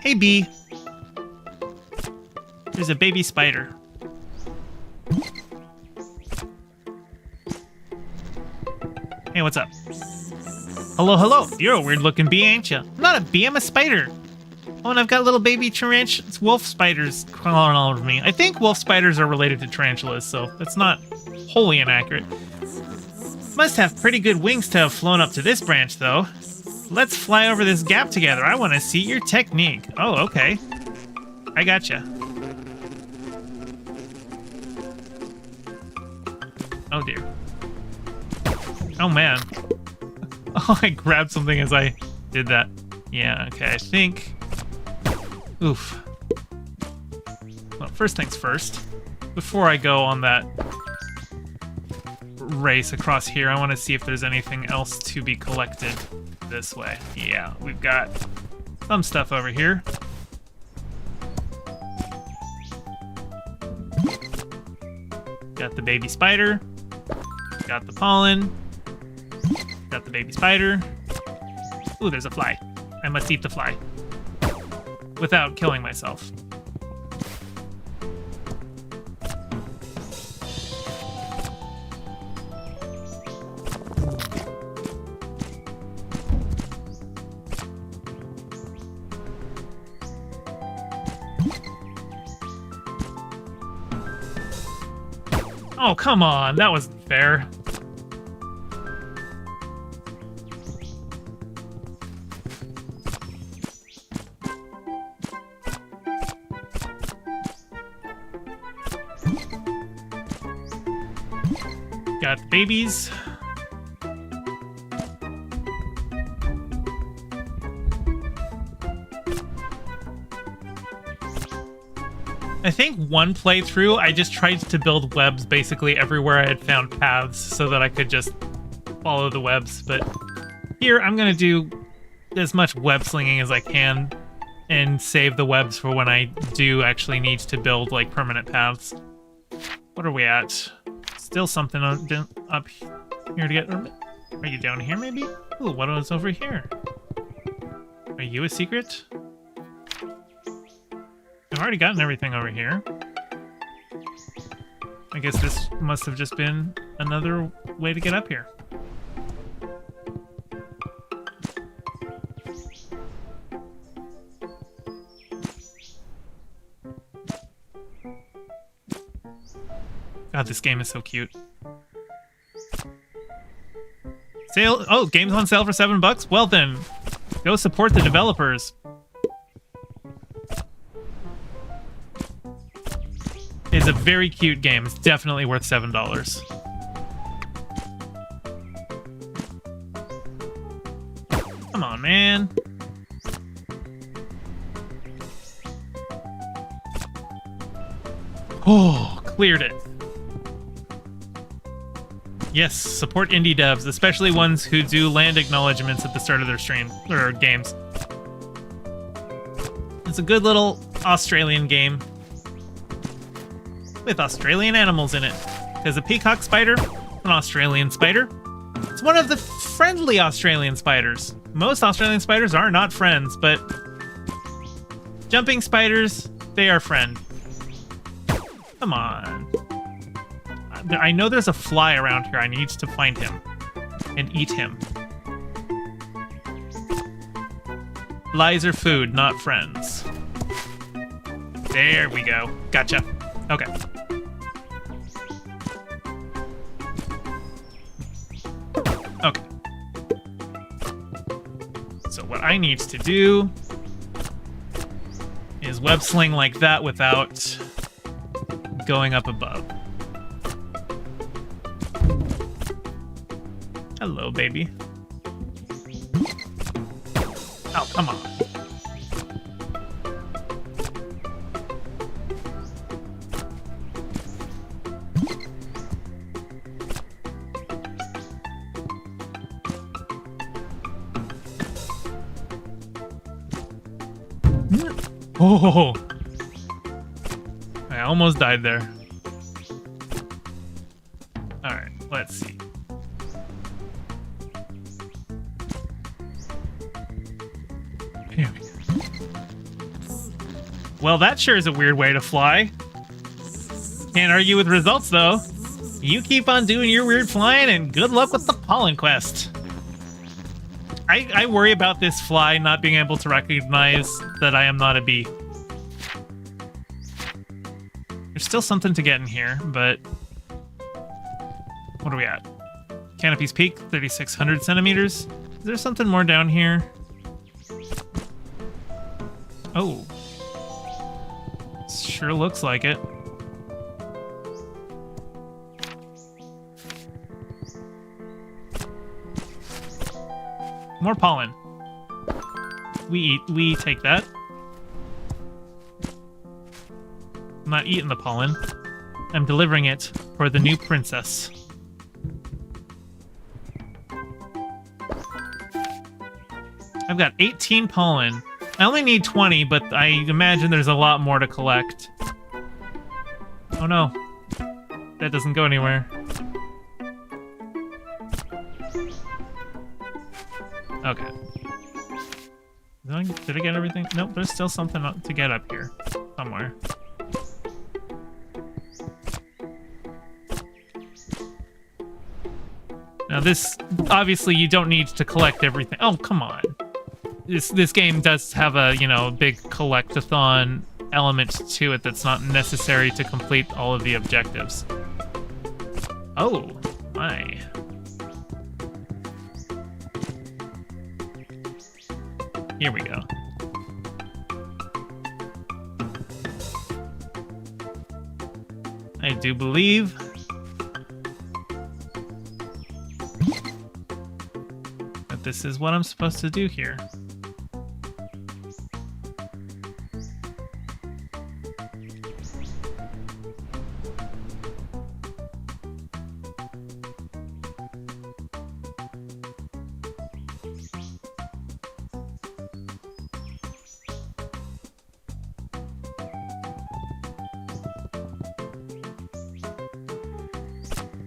Hey, bee. There's a baby spider. Hey, what's up? Hello, hello. You're a weird-looking bee, ain't you? I'm not a bee, I'm a spider. Oh, and I've got little baby wolf spiders crawling all over me. I think wolf spiders are related to tarantulas, so that's not wholly inaccurate. Must have pretty good wings to have flown up to this branch, though. Let's fly over this gap together. I want to see your technique. Oh, okay. I gotcha. Oh, dear. Oh, man. Oh, I grabbed something as I did that. Yeah, okay, I think... Oof. Well, first things first. Before I go on that race across here, I want to see if there's anything else to be collected this way. Yeah, we've got some stuff over here. Got the baby spider. Got the pollen. Got the baby spider. Ooh, there's a fly. I must eat the fly. Without killing myself. Oh, come on. That wasn't fair. Got the babies. I think one playthrough, I just tried to build webs basically everywhere I had found paths so that I could just follow the webs. But here, I'm going to do as much web slinging as I can and save the webs for when I do actually need to build like permanent paths. What are we at? Still something up here to get... Are you down here, maybe? Ooh, what was over here? Are you a secret? I've already gotten everything over here. I guess this must have just been another way to get up here. God, this game is so cute. Sale. Oh, game's on sale for $7. Well then, go support the developers. It's a very cute game. It's definitely worth $7. Come on, man. Oh, cleared it. Yes, support indie devs, especially ones who do land acknowledgements at the start of their stream or games. It's a good little Australian game with Australian animals in it. Because a peacock spider, an Australian spider. It's one of the friendly Australian spiders. Most Australian spiders are not friends, but jumping spiders, they are friend. Come on. I know there's a fly around here. I need to find him and eat him. Flies are food, not friends. There we go. Gotcha. Okay. Okay. So what I need to do is web sling like that without going up above. Hello, baby. Oh, come on. Oh, I almost died there. All right, let's see. Here we go. Well, that sure is a weird way to fly. Can't argue with results, though. You keep on doing your weird flying, and good luck with the pollen quest. I worry about this fly not being able to recognize that I am not a bee. There's still something to get in here, but... What are we at? Canopy's Peak, 3,600 centimeters. Is there something more down here? Oh. Sure looks like it. More pollen. We take that. I'm not eating the pollen. I'm delivering it for the new princess. I've got 18 pollen. I only need 20, but I imagine there's a lot more to collect. Oh no. That doesn't go anywhere. Okay. Did I get everything? Nope, there's still something to get up here. Somewhere. Now this, obviously you don't need to collect everything. Oh, come on. This game does have a, you know, big collect-a-thon element to it that's not necessary to complete all of the objectives. Oh, my. Here we go. I do believe that this is what I'm supposed to do here.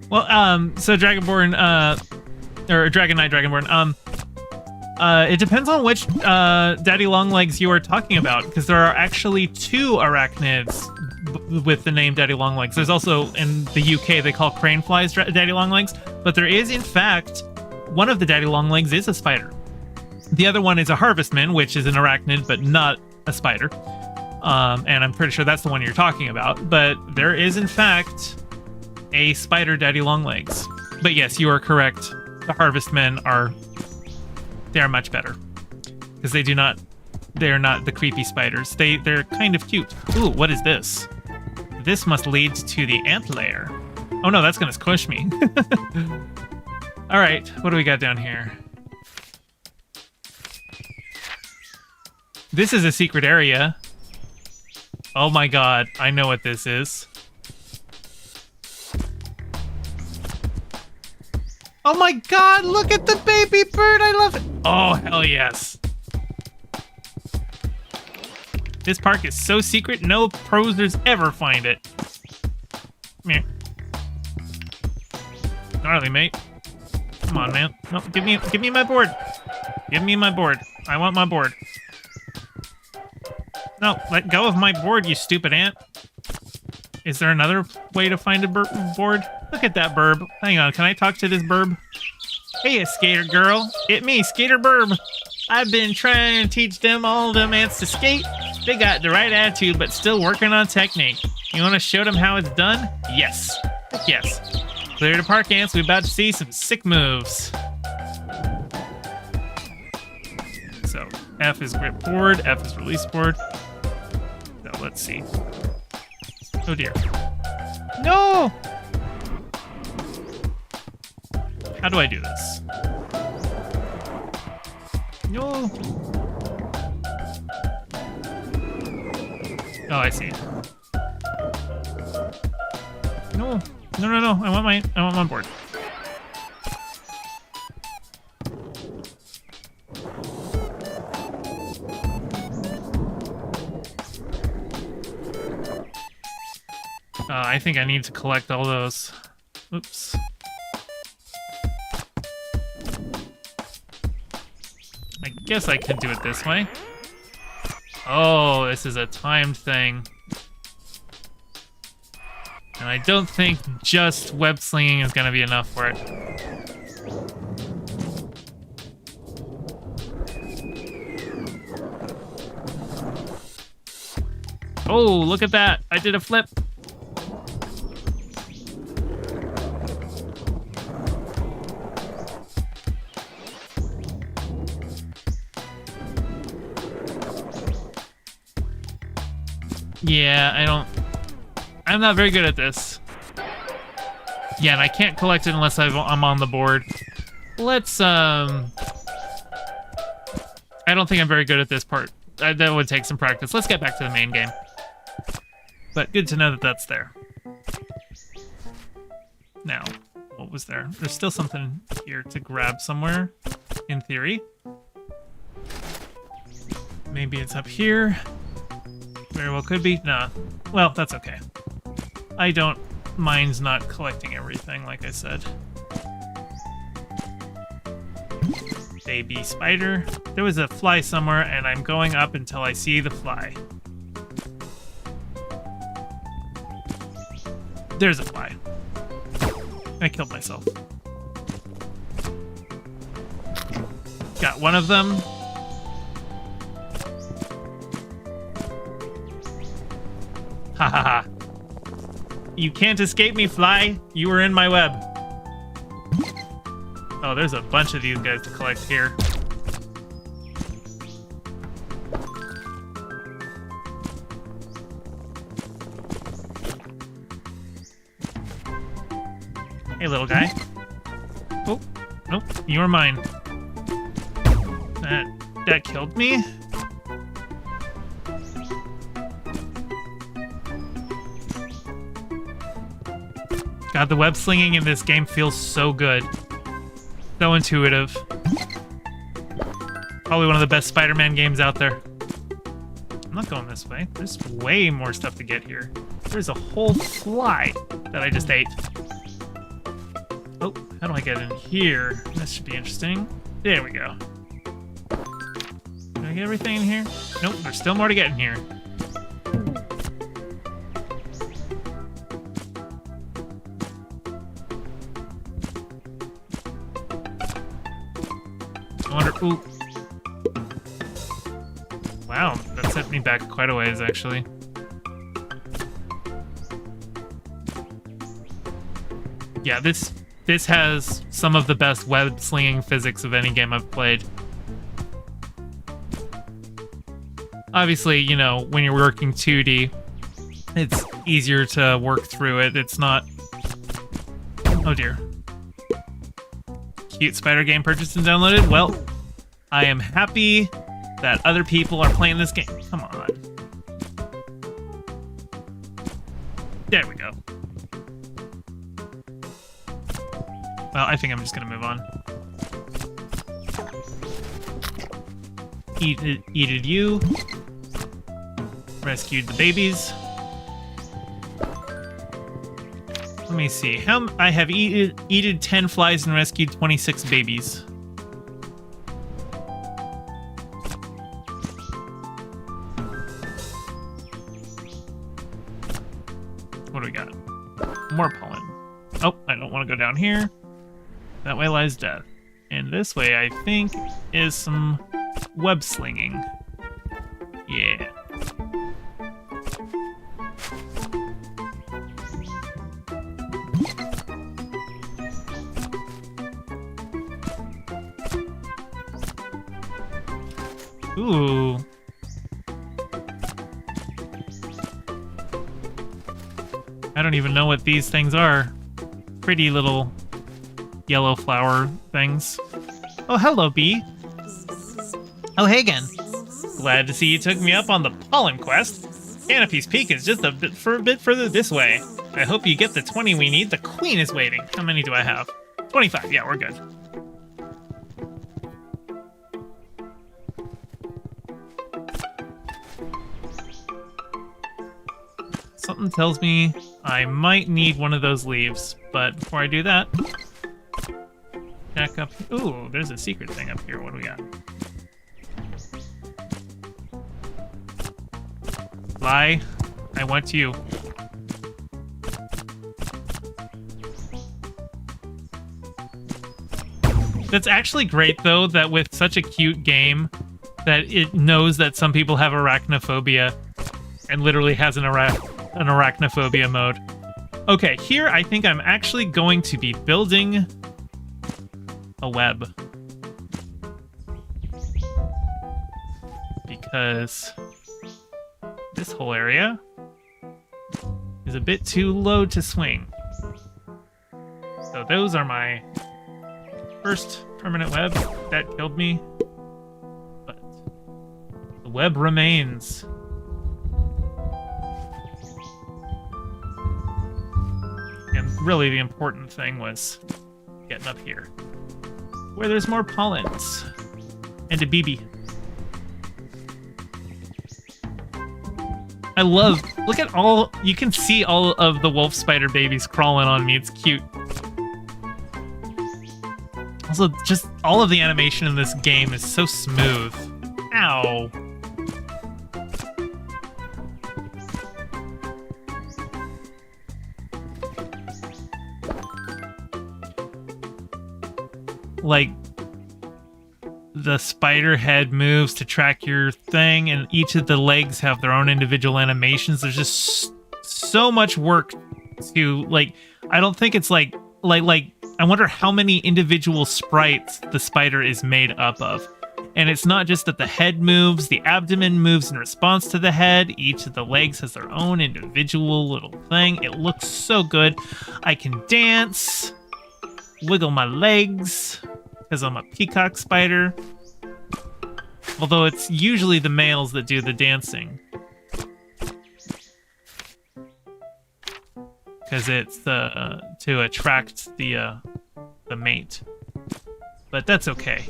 Well, so Dragonborn, or Dragon Knight Dragonborn, it depends on which daddy longlegs you are talking about, because there are actually two arachnids with the name daddy longlegs. There's also, in the UK, they call crane flies daddy longlegs, but there is, in fact, one of the daddy longlegs is a spider. The other one is a harvestman, which is an arachnid, but not a spider. And I'm pretty sure that's the one you're talking about. But there is, in fact, a spider daddy long legs. But yes, you are correct. The harvestmen are much better. Because they're not the creepy spiders. They're kind of cute. Ooh, what is this? This must lead to the ant lair. Oh no, that's gonna squish me. All right, what do we got down here? This is a secret area. Oh my god, I know what this is. Oh my god, look at the baby bird, I love it. Oh, hell yes. This park is so secret, no prosers ever find it. Come here. Gnarly, mate. Come on, man. No, give me my board. Give me my board. I want my board. No, let go of my board, you stupid ant. Is there another way to find a board? Look at that burb. Hang on, can I talk to this burb? Hey, skater girl. It me, Skater Burb. I've been trying to teach all them ants to skate. They got the right attitude, but still working on technique. You want to show them how it's done? Yes. Yes. Clear the park, ants. We're about to see some sick moves. So, F is grip board, F is release board. So, let's see. Oh dear. No! How do I do this? No. Oh, I see. No. No. I want my board. I think I need to collect all those. Oops. I guess I could do it this way. Oh, this is a timed thing. And I don't think just web slinging is gonna be enough for it. Oh, look at that. I did a flip. Yeah, I'm not very good at this. Yeah, and I can't collect it unless I'm on the board. Let's, I don't think I'm very good at this part. That would take some practice. Let's get back to the main game. But good to know that that's there. Now, what was there? There's still something here to grab somewhere, in theory. Maybe it's up here. Very well could be. Nah. Well, that's okay. I don't mind not collecting everything, like I said. Baby spider. There was a fly somewhere, and I'm going up until I see the fly. There's a fly. I killed myself. Got one of them. Ha ha ha. You can't escape me, fly. You were in my web. Oh, there's a bunch of these guys to collect here. Hey, little guy. Oh, nope, you were mine. That killed me? God, the web slinging in this game feels so good. So intuitive. Probably one of the best Spider-Man games out there. I'm not going this way. There's way more stuff to get here. There's a whole fly that I just ate. Oh, how do I get in here? This should be interesting. There we go. Did I get everything in here? Nope, there's still more to get in here. Ooh. Wow, that set me back quite a ways, actually. Yeah, this has some of the best web slinging physics of any game I've played. Obviously, you know, when you're working 2D, it's easier to work through it. It's not... Oh dear. Cute spider game purchased and downloaded? Well, I am happy that other people are playing this game. Come on. There we go. Well, I think I'm just gonna move on. Eated you. Rescued the babies. Let me see. I have eated 10 flies and rescued 26 babies. What do we got? More pollen. Oh, I don't want to go down here. That way lies death. And this way, I think, is some web slinging. Yeah. Ooh. I don't even know what these things are. Pretty little yellow flower things. Oh, hello, bee. Oh, hey again. Glad to see you took me up on the pollen quest. Canopy's Peak is just a bit further this way. I hope you get the 20 we need. The queen is waiting. How many do I have? 25. Yeah, we're good. Something tells me I might need one of those leaves, but before I do that, check up. Ooh, there's a secret thing up here. What do we got? Fly, I want you. That's actually great, though, that with such a cute game, that it knows that some people have arachnophobia and literally has an arachnophobia mode. Okay, here I think I'm actually going to be building a web. Because this whole area is a bit too low to swing. So those are my first permanent web. That killed me. But the web remains. And really the important thing was getting up here, where there's more pollens. And a BB. I love, look at all, you can see all of the wolf spider babies crawling on me. It's cute. Also, just all of the animation in this game is so smooth. Ow. Like, the spider head moves to track your thing, and each of the legs have their own individual animations. There's just so much work to, like, I don't think it's like I wonder how many individual sprites the spider is made up of. And it's not just that the head moves, the abdomen moves in response to the head. Each of the legs has their own individual little thing. It looks so good. I can dance, wiggle my legs, because I'm a peacock spider. Although it's usually the males that do the dancing. Because it's to attract the mate. But that's okay.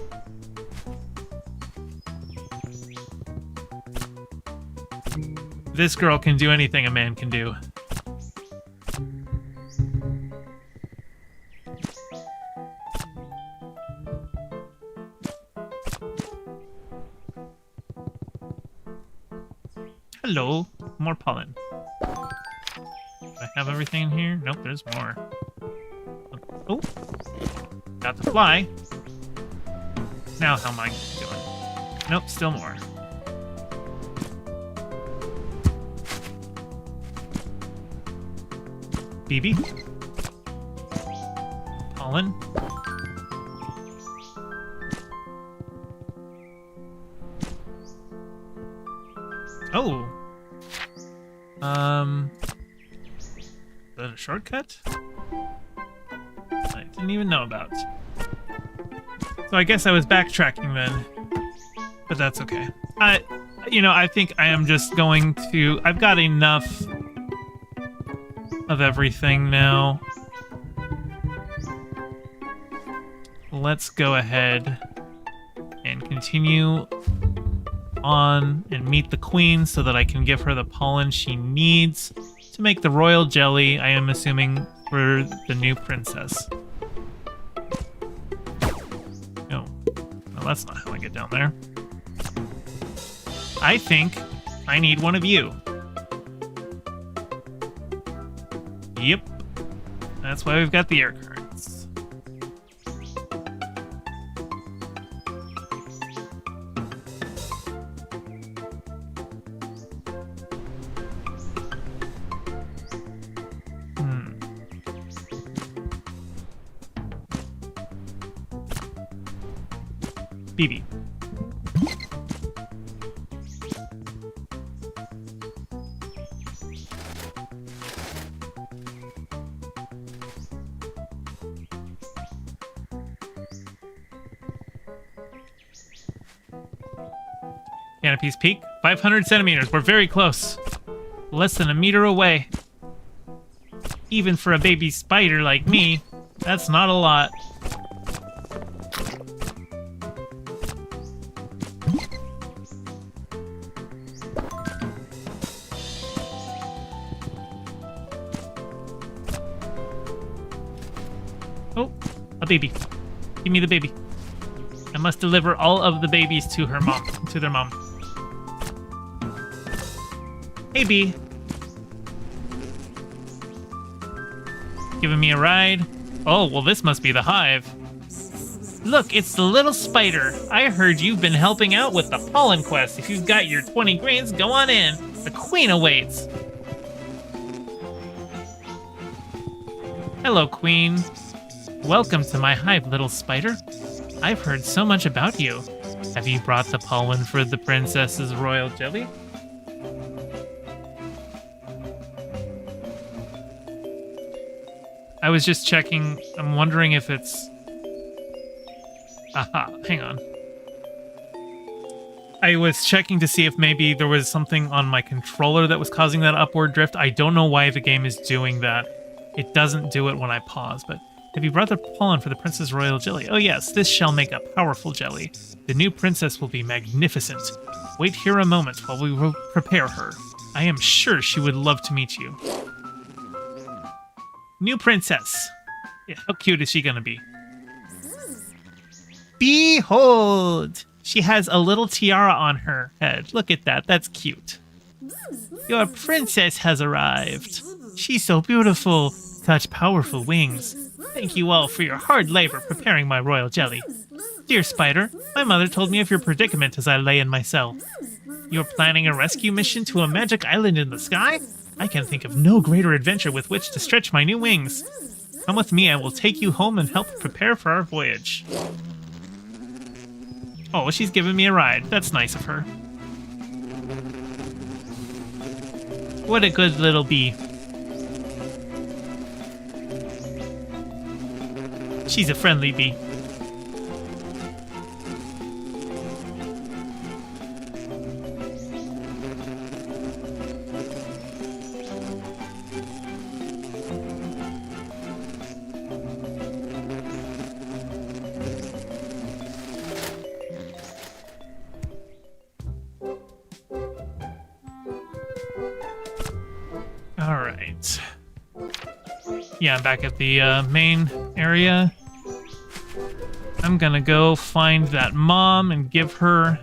This girl can do anything a man can do. Hello, more pollen. Do I have everything in here? Nope, there's more. Oh, got the fly. Now how am I doing? Nope, still more. BB. pollen. Oh. Is that a shortcut? I didn't even know about. So I guess I was backtracking then. But that's okay. I think I am just going to... I've got enough of everything now. Let's go ahead and continue on and meet the queen so that I can give her the pollen she needs to make the royal jelly, I am assuming, for the new princess. Oh, well, that's not how I get down there. I think I need one of you. Yep. That's why we've got the air currents. BB. Canopy's peak, 500 centimeters. We're very close. Less than a meter away. Even for a baby spider like me, that's not a lot. Oh, a baby. Give me the baby. I must deliver all of the babies to her mom, to their mom. Hey, bee. Giving me a ride? Oh, well, this must be the hive. Look, it's the little spider. I heard you've been helping out with the pollen quest. If you've got your 20 grains, go on in. The queen awaits. Hello, queen. Welcome to my hive, little spider. I've heard so much about you. Have you brought the pollen for the princess's royal jelly? I was just checking. I'm wondering if it's... Aha, hang on. I was checking to see if maybe there was something on my controller that was causing that upward drift. I don't know why the game is doing that. It doesn't do it when I pause, but... Have you brought the pollen for the princess royal jelly? Oh yes, this shall make a powerful jelly. The new princess will be magnificent. Wait here a moment while we prepare her. I am sure she would love to meet you. New princess. Yeah, how cute is she gonna be? Behold! She has a little tiara on her head. Look at that, that's cute. Your princess has arrived. She's so beautiful. Such powerful wings. Thank you all for your hard labor preparing my royal jelly. Dear Spider, my mother told me of your predicament as I lay in my cell. You're planning a rescue mission to a magic island in the sky? I can think of no greater adventure with which to stretch my new wings. Come with me, I will take you home and help prepare for our voyage. Oh, she's giving me a ride. That's nice of her. What a good little bee. She's a friendly bee. All right. Yeah, I'm back at the main area. I'm gonna go find that mom and give her...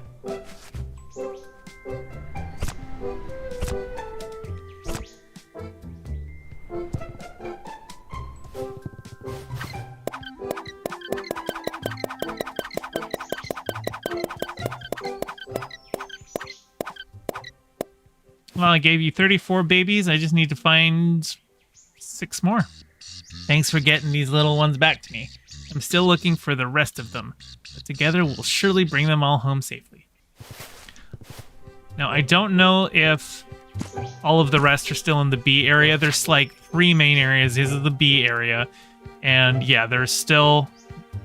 Well, I gave you 34 babies. I just need to find 6 more. Thanks for getting these little ones back to me. I'm still looking for the rest of them, but together we'll surely bring them all home safely. Now, I don't know if all of the rest are still in the B area. There's like 3 main areas. This is the B area. And yeah, there's still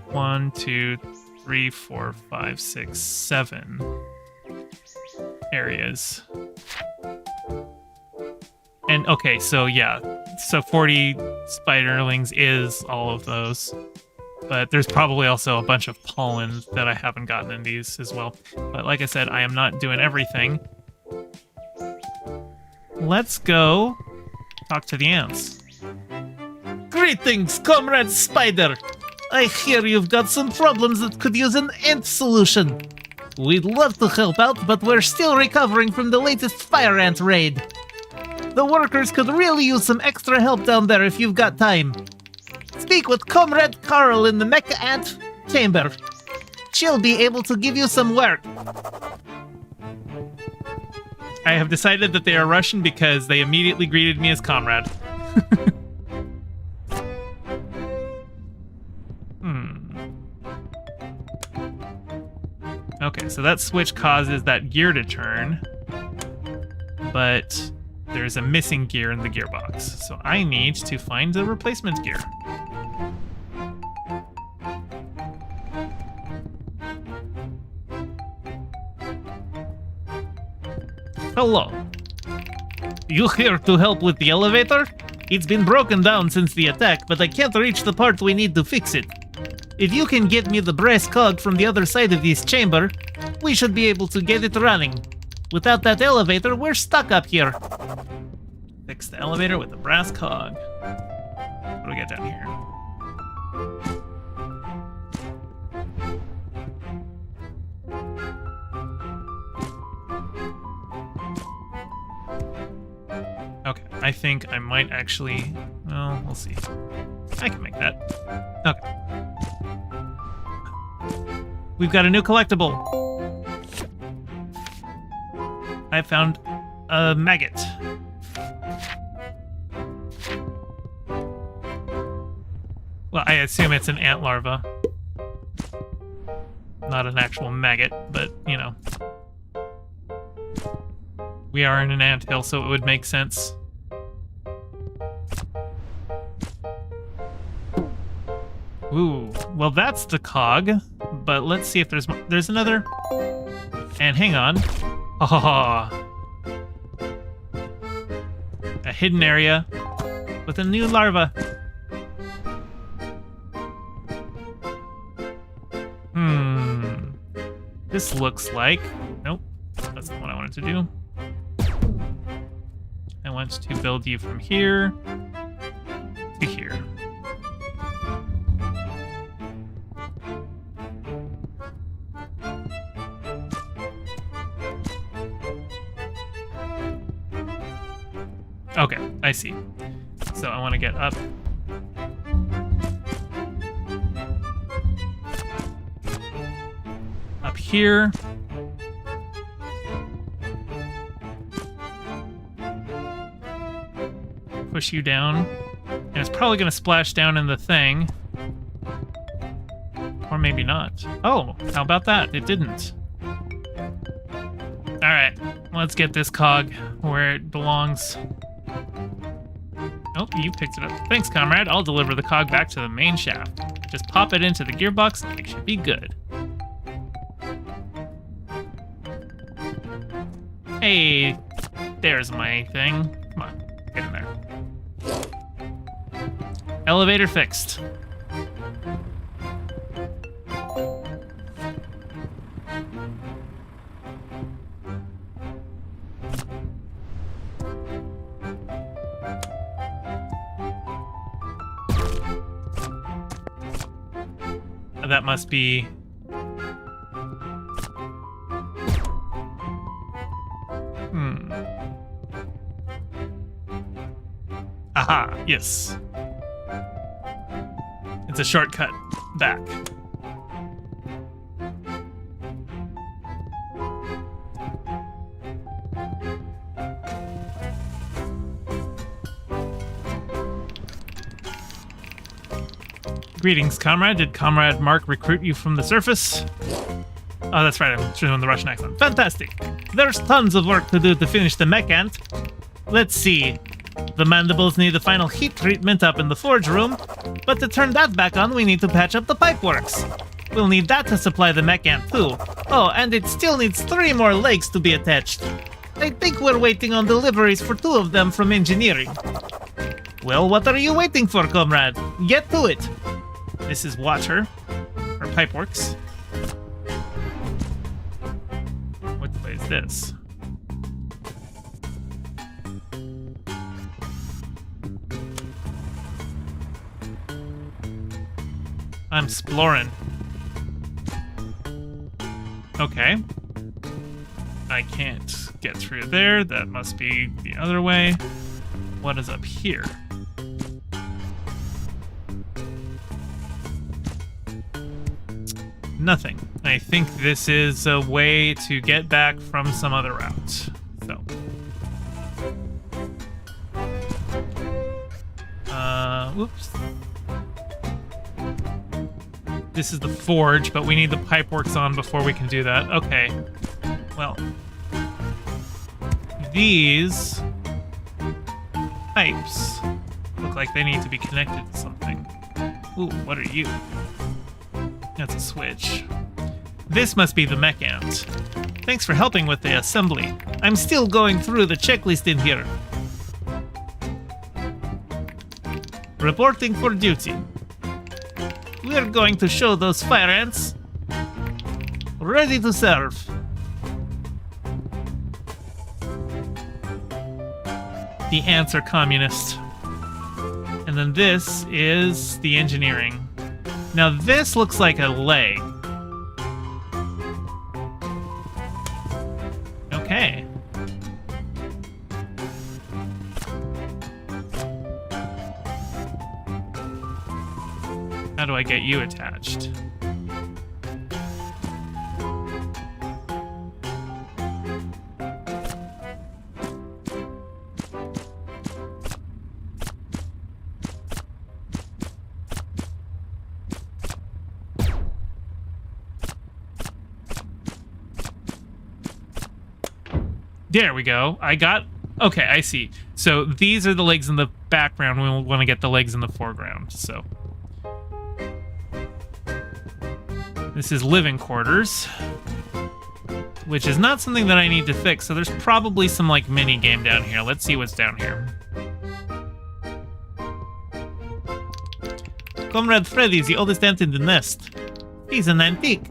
1, 2, 3, 4, 5, 6, 7 areas. And okay, so yeah, so 40 spiderlings is all of those. But there's probably also a bunch of pollen that I haven't gotten in these as well. But like I said, I am not doing everything. Let's go talk to the ants. Greetings, Comrade Spider. I hear you've got some problems that could use an ant solution. We'd love to help out, but we're still recovering from the latest fire ant raid. The workers could really use some extra help down there if you've got time. Speak with Comrade Carl in the Mecha Ant Chamber. She'll be able to give you some work. I have decided that they are Russian because they immediately greeted me as comrade. Okay, so that switch causes that gear to turn, but there's a missing gear in the gearbox, so I need to find the replacement gear. Hello. You here to help with the elevator? It's been broken down since the attack, but I can't reach the part we need to fix it. If you can get me the brass cog from the other side of this chamber, we should be able to get it running. Without that elevator, we're stuck up here. Fix the elevator with the brass cog. What do we got down here? Okay, I think I might actually... Well, we'll see. I can make that. Okay. We've got a new collectible. I found a maggot. Well, I assume it's an ant larva. Not an actual maggot, but, you know. We are in an anthill, so it would make sense. Ooh, well that's the cog, but let's see if there's another. And hang on. Oh, a hidden area with a new larva. This looks like... Nope, that's not what I wanted to do. I want to build you from here to here. Okay, I see. So I want to get up. Up here. Push you down. And it's probably going to splash down in the thing. Or maybe not. Oh, how about that? It didn't. Alright, let's get this cog where it belongs. Oh, you picked it up. Thanks, comrade. I'll deliver the cog back to the main shaft. Just pop it into the gearbox and it should be good. Hey, there's my thing. Come on, get in there. Elevator fixed. That must be... Aha, yes. It's a shortcut back. Greetings, comrade. Did Comrade Mark recruit you from the surface? Oh, that's right. I'm doing the Russian accent. Fantastic. There's tons of work to do to finish the mech ant. Let's see. The mandibles need a final heat treatment up in the forge room, but to turn that back on, we need to patch up the pipeworks. We'll need that to supply the mech ant too. Oh, and it still needs 3 more legs to be attached. I think we're waiting on deliveries for 2 of them from engineering. Well, what are you waiting for, comrade? Get to it. This is water, or pipeworks. Which way is this? I'm exploring. Okay. I can't get through there. That must be the other way. What is up here? Nothing. I think this is a way to get back from some other route. So. Whoops. This is the forge, but we need the pipeworks on before we can do that. Okay. Well. These pipes look like they need to be connected to something. Ooh, what are you? That's a switch. This must be the mech ant. Thanks for helping with the assembly. I'm still going through the checklist in here. Reporting for duty. We're going to show those fire ants. Ready to serve. The ants are communist. And then this is the engineering. Now this looks like a leg. Okay. How do I get you attached? There we go. Okay, I see. So these are the legs in the background. We want to get the legs in the foreground. So this is living quarters, which is not something that I need to fix. So there's probably some like mini game down here. Let's see what's down here. Comrade Freddy is the oldest ant in the nest. He's an antique.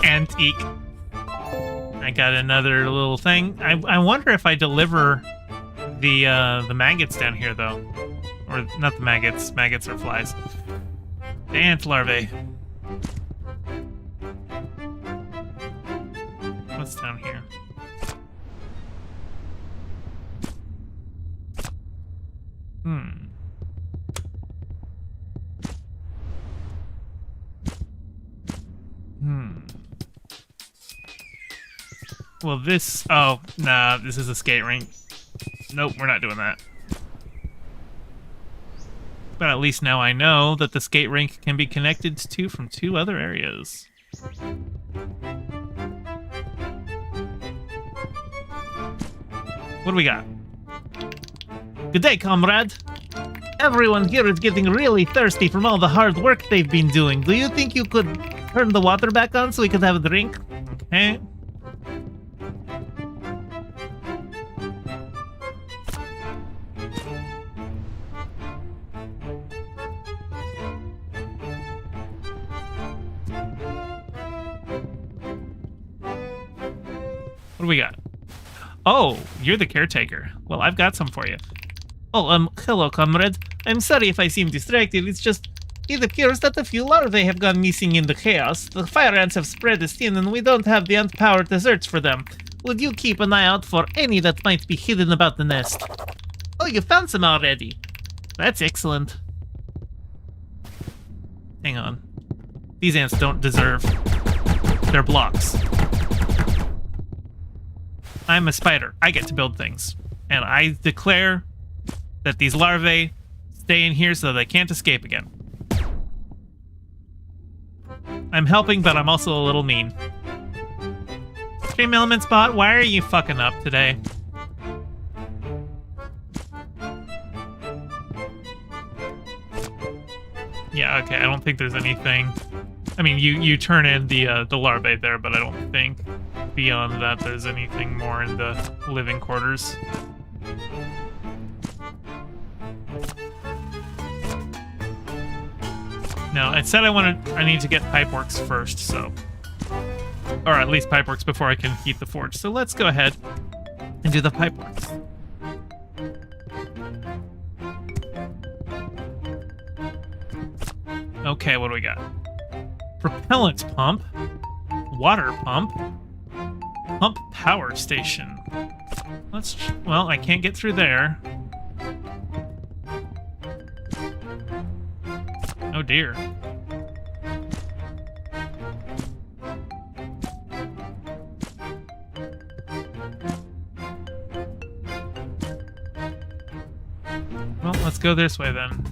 Antique. I got another little thing. I wonder if I deliver the maggots down here though, or not the maggots. Maggots are flies. The ant larvae. What's down here? Well, this... Oh, nah, this is a skate rink. Nope, we're not doing that. But at least now I know that the skate rink can be connected to from 2 other areas. What do we got? Good day, comrade. Everyone here is getting really thirsty from all the hard work they've been doing. Do you think you could turn the water back on so we could have a drink? Okay. What do we got? Oh, you're the caretaker. Well, I've got some for you. Oh, hello, comrade. I'm sorry if I seem distracted. It's just, it appears that a few larvae have gone missing in the chaos. The fire ants have spread us thin, and we don't have the ant power to search for them. Would you keep an eye out for any that might be hidden about the nest? Oh, you found some already. That's excellent. Hang on. These ants don't deserve... They're blocks. I'm a spider. I get to build things. And I declare that these larvae stay in here so they can't escape again. I'm helping, but I'm also a little mean. Stream Elements bot, why are you fucking up today? Yeah, okay, I don't think there's anything. I mean, you turn in the larvae there, but I don't think beyond that there's anything more in the living quarters. No, it said I need to get Pipeworks first, so. Or at least Pipeworks before I can heat the forge. So let's go ahead and do the Pipeworks. Okay, what do we got? Propellant pump, water pump, pump power station. Well, I can't get through there. Oh dear. Well, let's go this way then.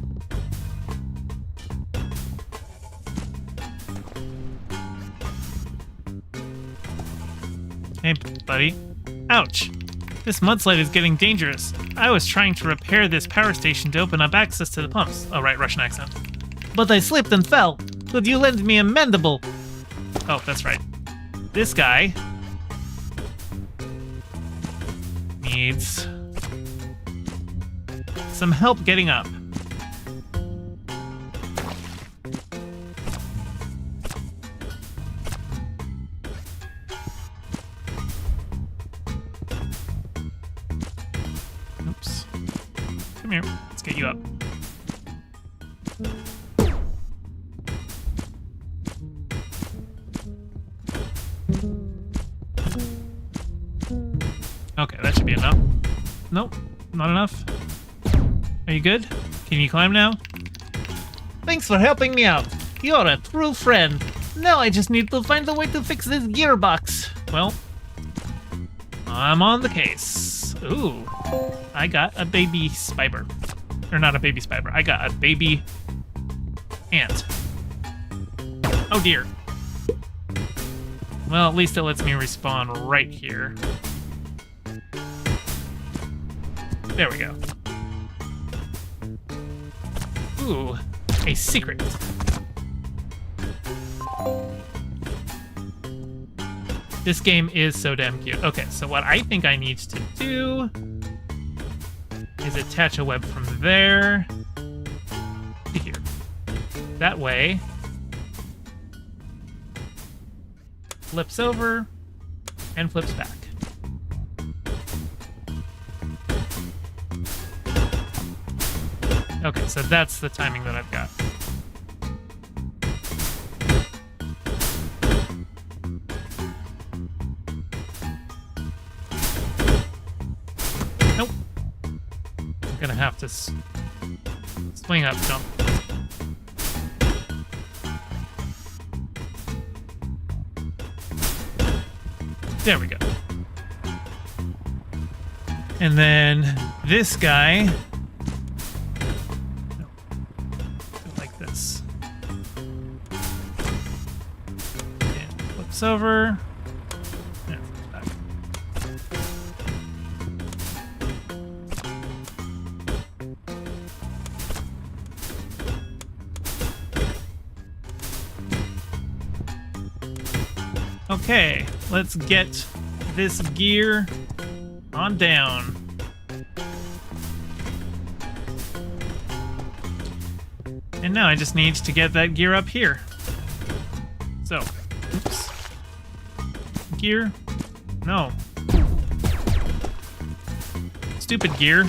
Hey, buddy. Ouch! This mudslide is getting dangerous. I was trying to repair this power station to open up access to the pumps. Oh, right, Russian accent. But I slipped and fell. Could you lend me a mandible? Oh, that's right. This guy needs some help getting up. Oops. Come here. Let's get you up. Okay, that should be enough. Nope, not enough. Are you good? Can you climb now? Thanks for helping me out. You're a true friend. Now I just need to find a way to fix this gearbox. Well, I'm on the case. Ooh, I got a baby spider. Or not a baby spider, I got a baby ant. Oh dear. Well, at least it lets me respawn right here. There we go. Ooh, a secret. This game is so damn cute. Okay, so what I think I need to do is attach a web from there to here. That way, flips over and flips back. Okay, so that's the timing that I've got. Nope. I'm gonna have to swing up, jump. There we go. And then this guy. Over and back. Okay, let's get this gear on down. And now I just need to get that gear up here. So, oops. Gear? No. Stupid gear.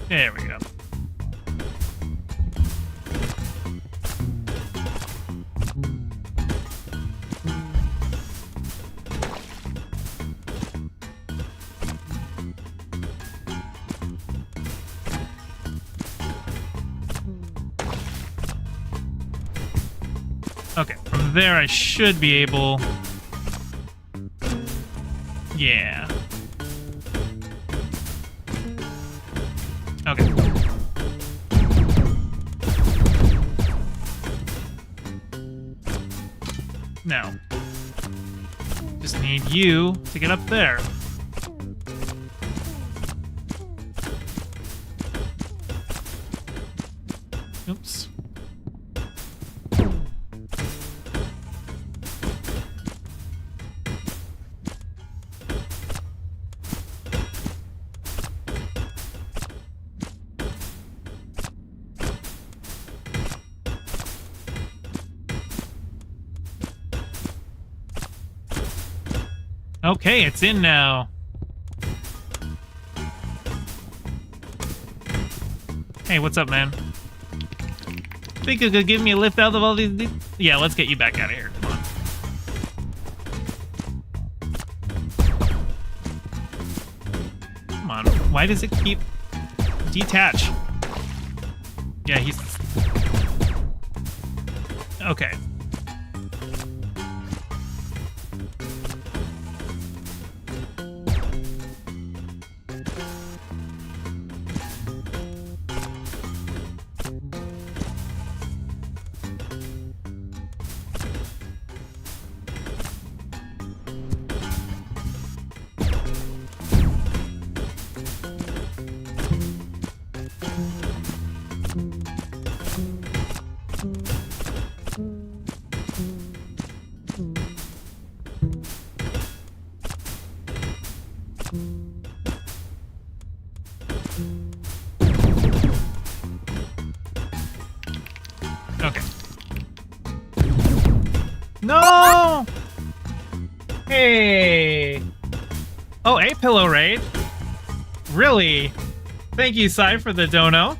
There we go. Okay, from there I should be able... Yeah. Okay. Now, just need you to get up there. Oops. Okay, it's in now. Hey, what's up, man? Think you could give me a lift out of all these? Yeah, let's get you back out of here. Come on. Come on. Why does it keep detach? Yeah, he's... Okay. Okay. No! Hey! Oh, a pillow raid? Really? Thank you, Sai, for the dono.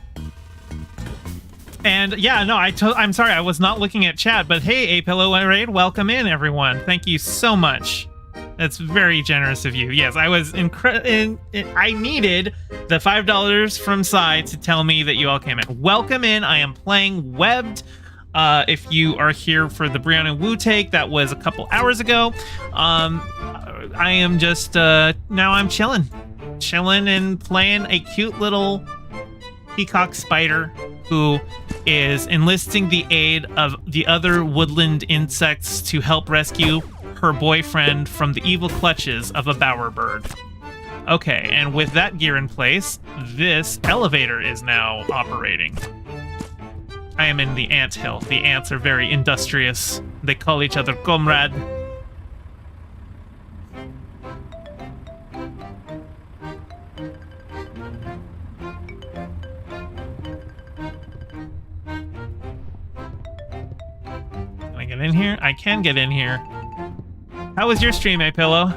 And yeah, no, I'm sorry, I was not looking at chat, but hey, a pillow raid, welcome in, everyone. Thank you so much. That's very generous of you. Yes, I was I needed the $5 from Sai to tell me that you all came in. Welcome in. I am playing Webbed. If you are here for the Brianna Wu take, that was a couple hours ago. I am just now I'm chilling and playing a cute little peacock spider who is enlisting the aid of the other woodland insects to help rescue her boyfriend from the evil clutches of a bowerbird. Okay, and with that gear in place, this elevator is now operating. I am in the ant hill. The ants are very industrious. They call each other comrade. Can I get in here? I can get in here. How was your stream, A-Pillow?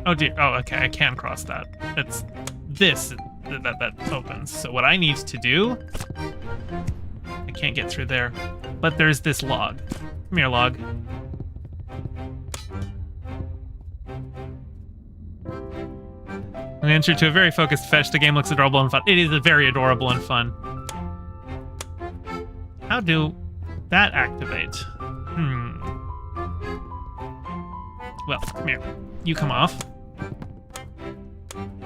Oh dear. Oh, okay. I can cross that. It's this that opens. So what I need to do... I can't get through there. But there's this log. Come here, log. An entry to a very focused fetch. The game looks adorable and fun. It is very adorable and fun. How do that activate? Well, come here. You come off.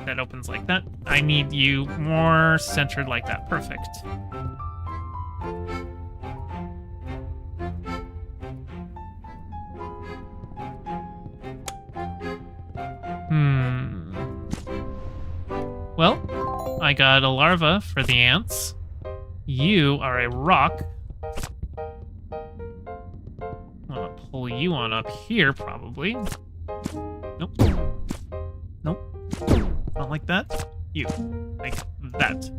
That opens like that. I need you more centered like that. Perfect. Well, I got a larva for the ants. You are a rock. I'm gonna pull you on up here, probably. Nope. Nope. Not like that. You. Like that.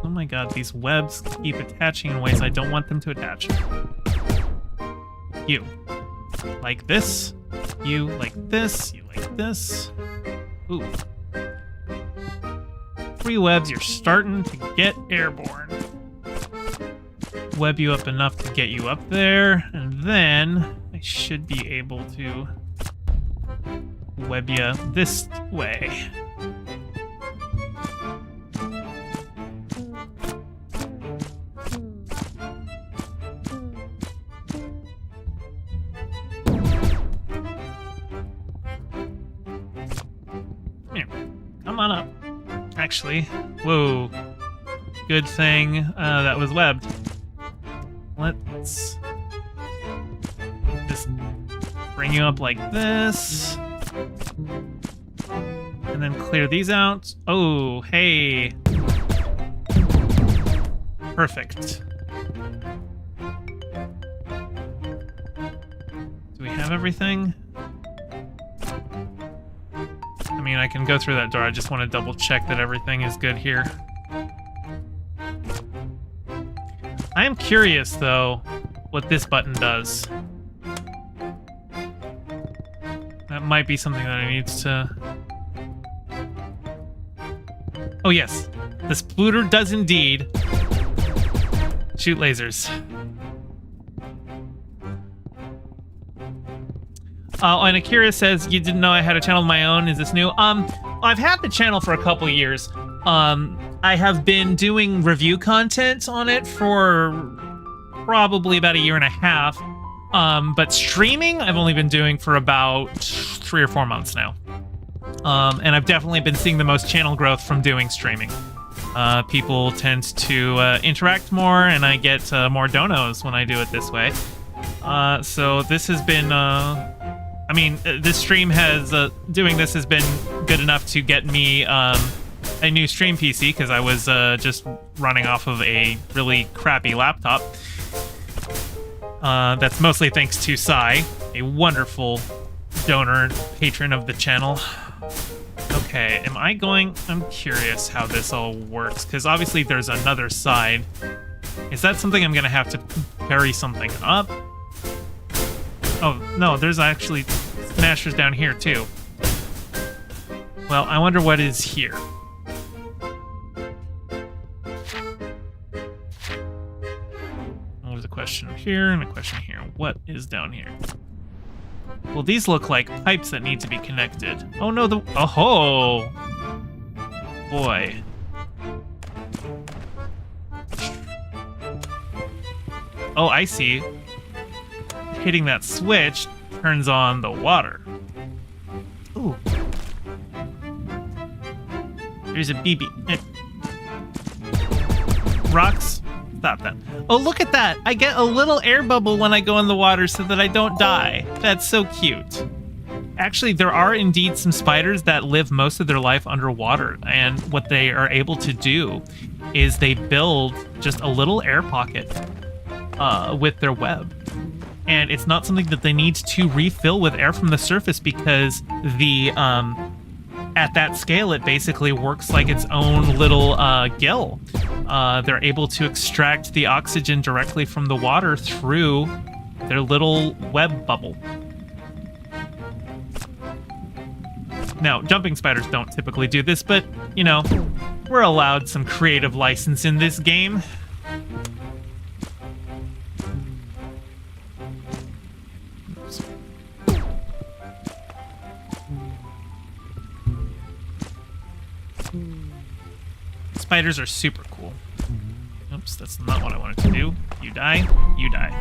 Oh my god, these webs keep attaching in ways I don't want them to attach. You. Like this. You like this. You like this. Ooh. 3 webs, you're starting to get airborne. Web you up enough to get you up there, and then I should be able to web ya this way. Here, come on up. Actually, whoa. Good thing that was webbed. Let's just bring you up like this. And then clear these out. Oh, hey. Perfect. Do we have everything? I mean, I can go through that door. I just want to double check that everything is good here. I am curious, though, what this button does. That might be something that I need to... Oh, yes. The splooter does indeed shoot lasers. And Akira says, you didn't know I had a channel of my own. Is this new? I've had the channel for a couple years. I have been doing review content on it for probably about a year and a half. But streaming, I've only been doing for about 3 or 4 months now. And I've definitely been seeing the most channel growth from doing streaming. People tend to interact more, and I get more donos when I do it this way. So this has been... I mean, this stream has... doing this has been good enough to get me a new stream PC, because I was just running off of a really crappy laptop. That's mostly thanks to Sai, a wonderful donor and patron of the channel. Okay, am I going... I'm curious how this all works, because obviously there's another side. Is that something I'm going to have to carry something up? Oh, no, there's actually smashers down here, too. Well, I wonder what is here. There's a question here and a question here. What is down here? Well, these look like pipes that need to be connected. Oh, no, the... Oh-ho! Boy. Oh, I see. Hitting that switch turns on the water. Ooh. There's a BB. Rocks. Stop that. Oh, look at that. I get a little air bubble when I go in the water so that I don't die. That's so cute. Actually, there are indeed some spiders that live most of their life underwater, and what they are able to do is they build just a little air pocket with their web. And it's not something that they need to refill with air from the surface, because the at that scale, it basically works like its own little gill. They're able to extract the oxygen directly from the water through their little web bubble. Now, jumping spiders don't typically do this, but, you know, we're allowed some creative license in this game. Spiders are super cool. Oops, that's not what I wanted to do. You die, you die.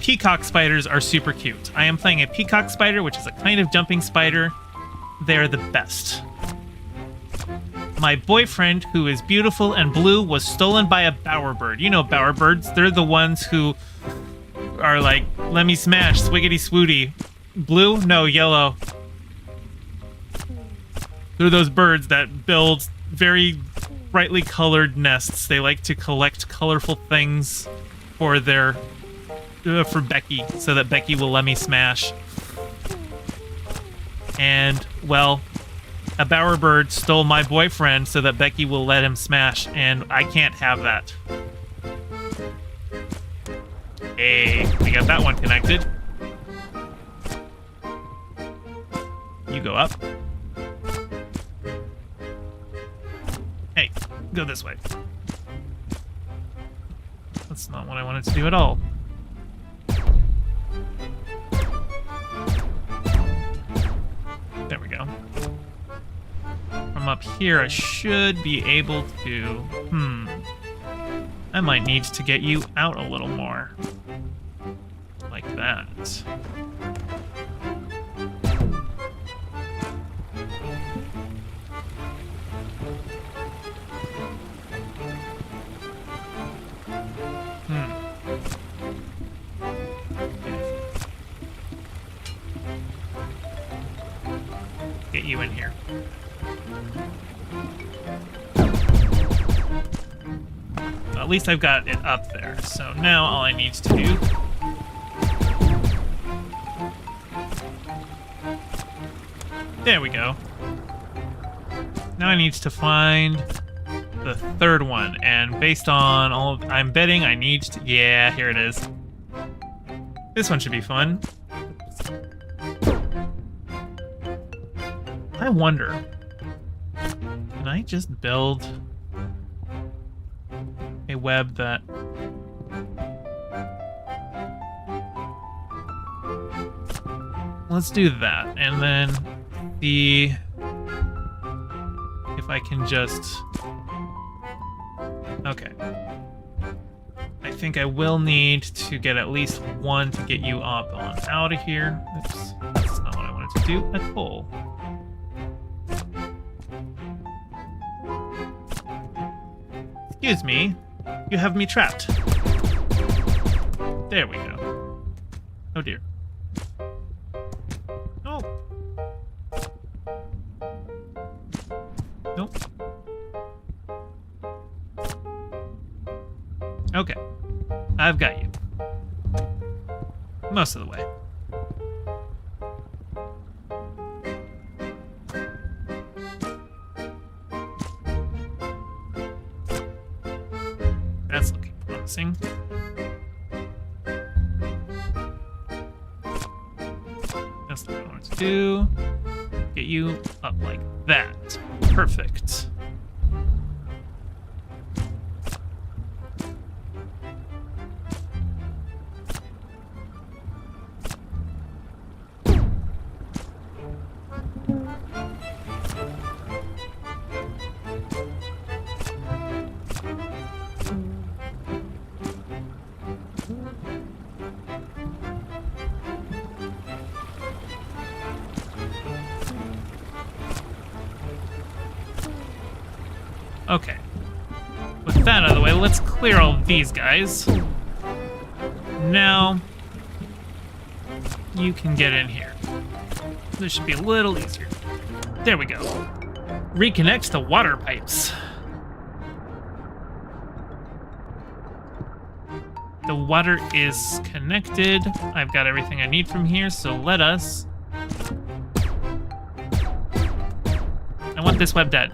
Peacock spiders are super cute. I am playing a peacock spider, which is a kind of jumping spider. They're the best. My boyfriend, who is beautiful and blue, was stolen by a bowerbird. You know bowerbirds. They're the ones who are like, let me smash, swiggity swooty. Blue? No, yellow. They're those birds that build very brightly colored nests. They like to collect colorful things for their... for Becky, so that Becky will let me smash. And, well, a bowerbird stole my boyfriend so that Becky will let him smash, and I can't have that. Hey, we got that one connected. You go up. Hey, go this way. That's not what I wanted to do at all. up here, I should be able to... I might need to get you out a little more. Like that. Get you in here. At least I've got it up there. So now all I need to do... There we go. Now I need to find the third one, and based on all of, I'm betting I need to... Yeah, here it is. This one should be fun. I wonder, can I just build a web that... Let's do that, and then see if I can just... Okay. I think I will need to get at least one to get you up on out of here. Oops, that's not what I wanted to do at all. Excuse me, you have me trapped. There we go. Oh dear. Oh. Nope. Okay. I've got you. Most of the way. That's looking promising. That's what I wanted to do. Get you up like that. Perfect. Okay. With that out of the way, let's clear all of these guys. Now, you can get in here. This should be a little easier. There we go. Reconnect the water pipes. The water is connected. I've got everything I need from here, so let us... I want this web dead.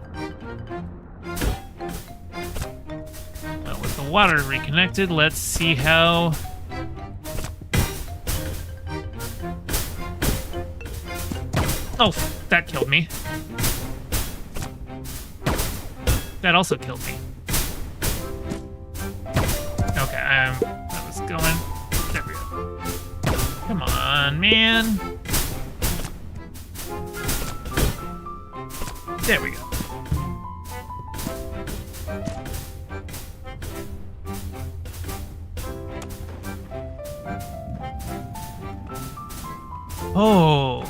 Water reconnected. Let's see how... Oh, that killed me. That also killed me. Okay, that was going... There we go. Come on, man. There we go. Oh,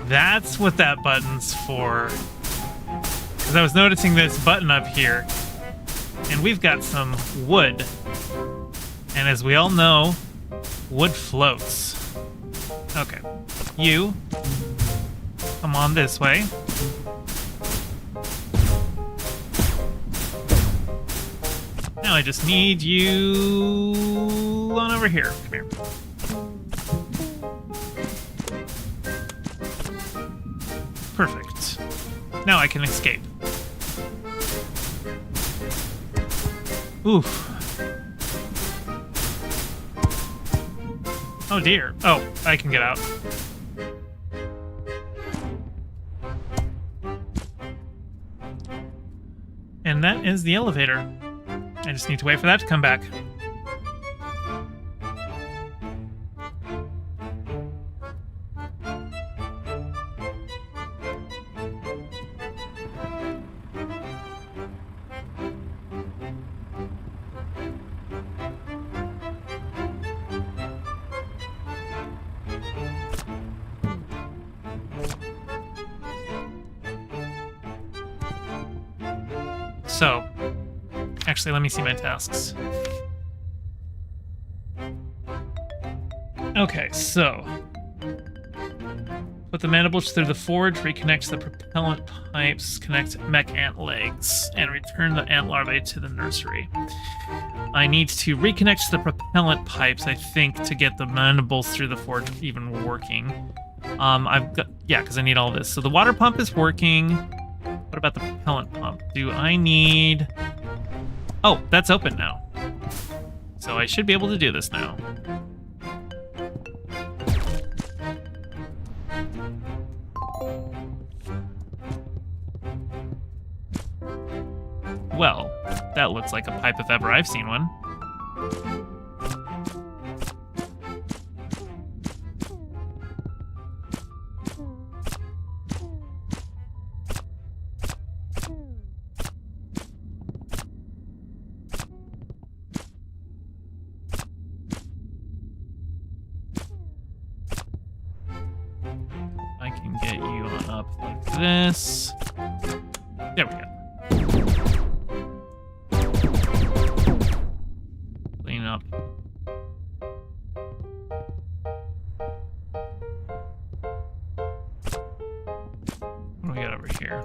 that's what that button's for. Because I was noticing this button up here, and we've got some wood. And as we all know, wood floats. Okay, you come on this way. Now I just need you on over here. Come here. Perfect. Now I can escape. Oof. Oh dear. Oh, I can get out. And that is the elevator. I just need to wait for that to come back. So, actually, let me see my tasks. Okay, so put the mandibles through the forge, reconnect the propellant pipes, connect mech ant legs, and return the ant larvae to the nursery. I need to reconnect the propellant pipes, I think, to get the mandibles through the forge even working. I've got, yeah, because I need all this. So the water pump is working. What about the propellant pump? Do I need... Oh, that's open now. So I should be able to do this now. Well, that looks like a pipe if ever I've seen one. I can get you on up like this. There we go. Clean up. What do we got over here?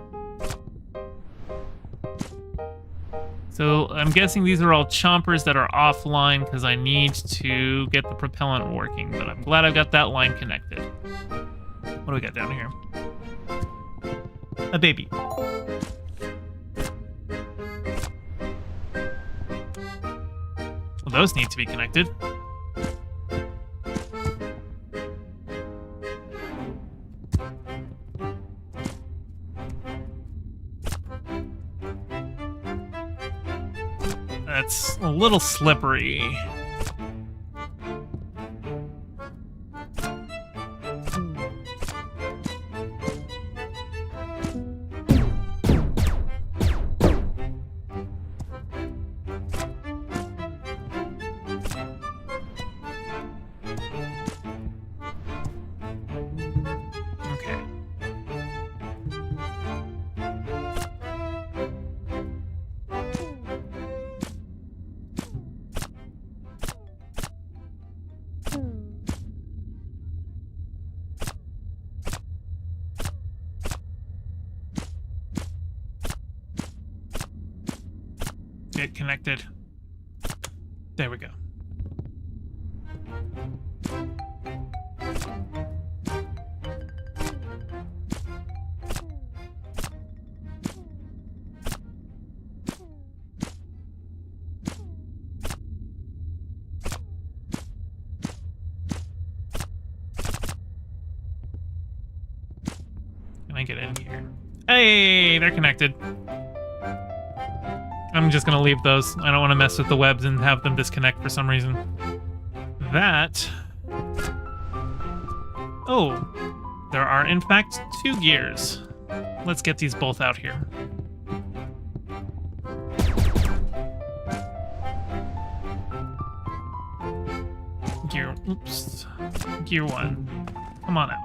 So I'm guessing these are all chompers that are offline because I need to get the propellant working, but I'm glad I've got that line connected. What do we got down here? A baby. Well, those need to be connected. That's a little slippery. Okay. Get connected. There we go. Can I get in here? Hey, they're connected. I'm just gonna leave those. I don't want to mess with the webs and have them disconnect for some reason. That... Oh, there are in fact 2 gears. Let's get these both out here. Gear, oops. Gear 1. Come on out.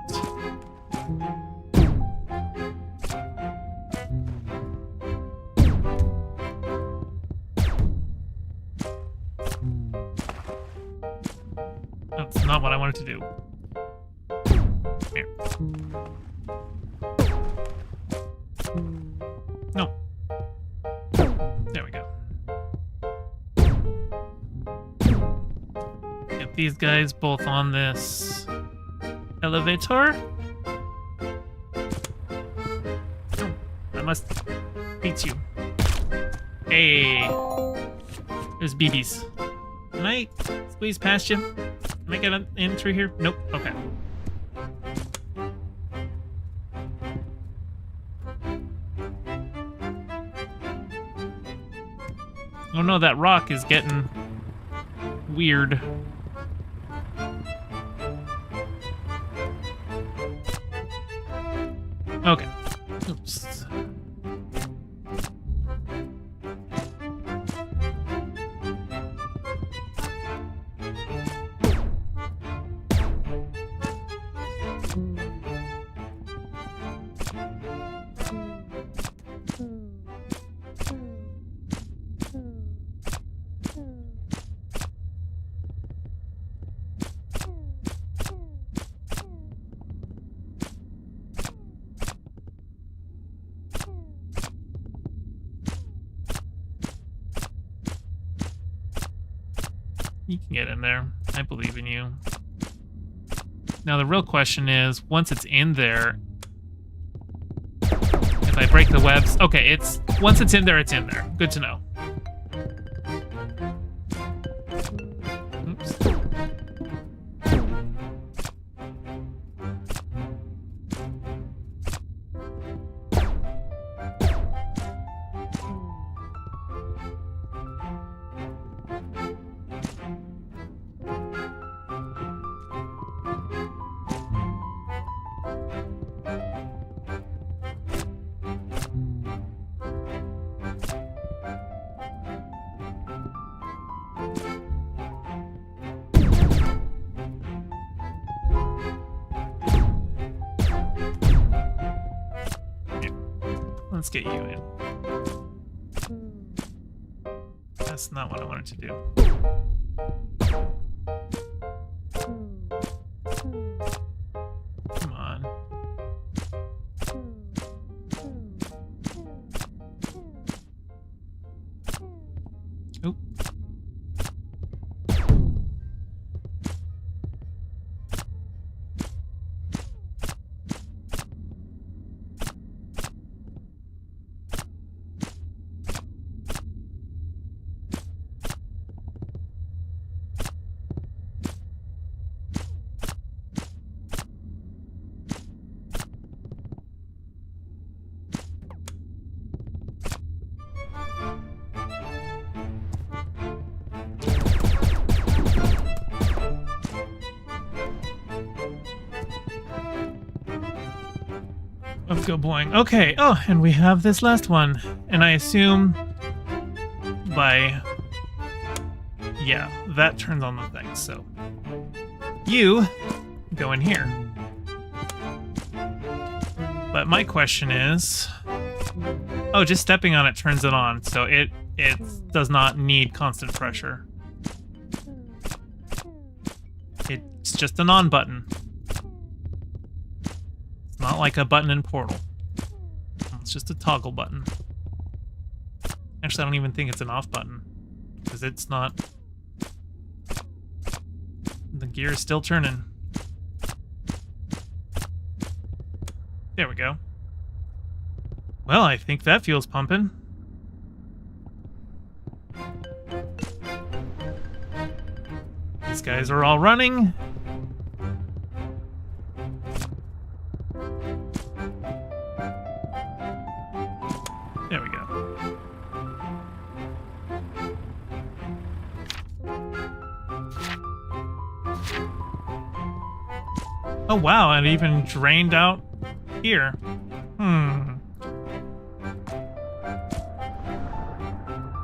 That's not what I wanted to do. Here. No. There we go. Get these guys both on this elevator. Oh, I must beat you. Hey. There's BBs. Can I squeeze past you? Can I get in through here? Nope. Okay. Oh no, that rock is getting weird. Okay. Oops. You can get in there. I believe in you. Now the real question is, once it's in there, if I break the webs... Okay, once it's in there, it's in there. Good to know. Oops. Let's get you in. That's not what I wanted to do. Come on. Oop. Let's go boing. Okay, oh, and we have this last one. And I assume yeah, that turns on the thing, so. You go in here. But my question is... Oh, just stepping on it turns it on, so it does not need constant pressure. It's just an on button. Not like a button in Portal. It's just a toggle button. Actually, I don't even think it's an off button. Because it's not... The gear is still turning. There we go. Well, I think that fuel's pumping. These guys are all running. There we go. Oh wow, it even drained out here.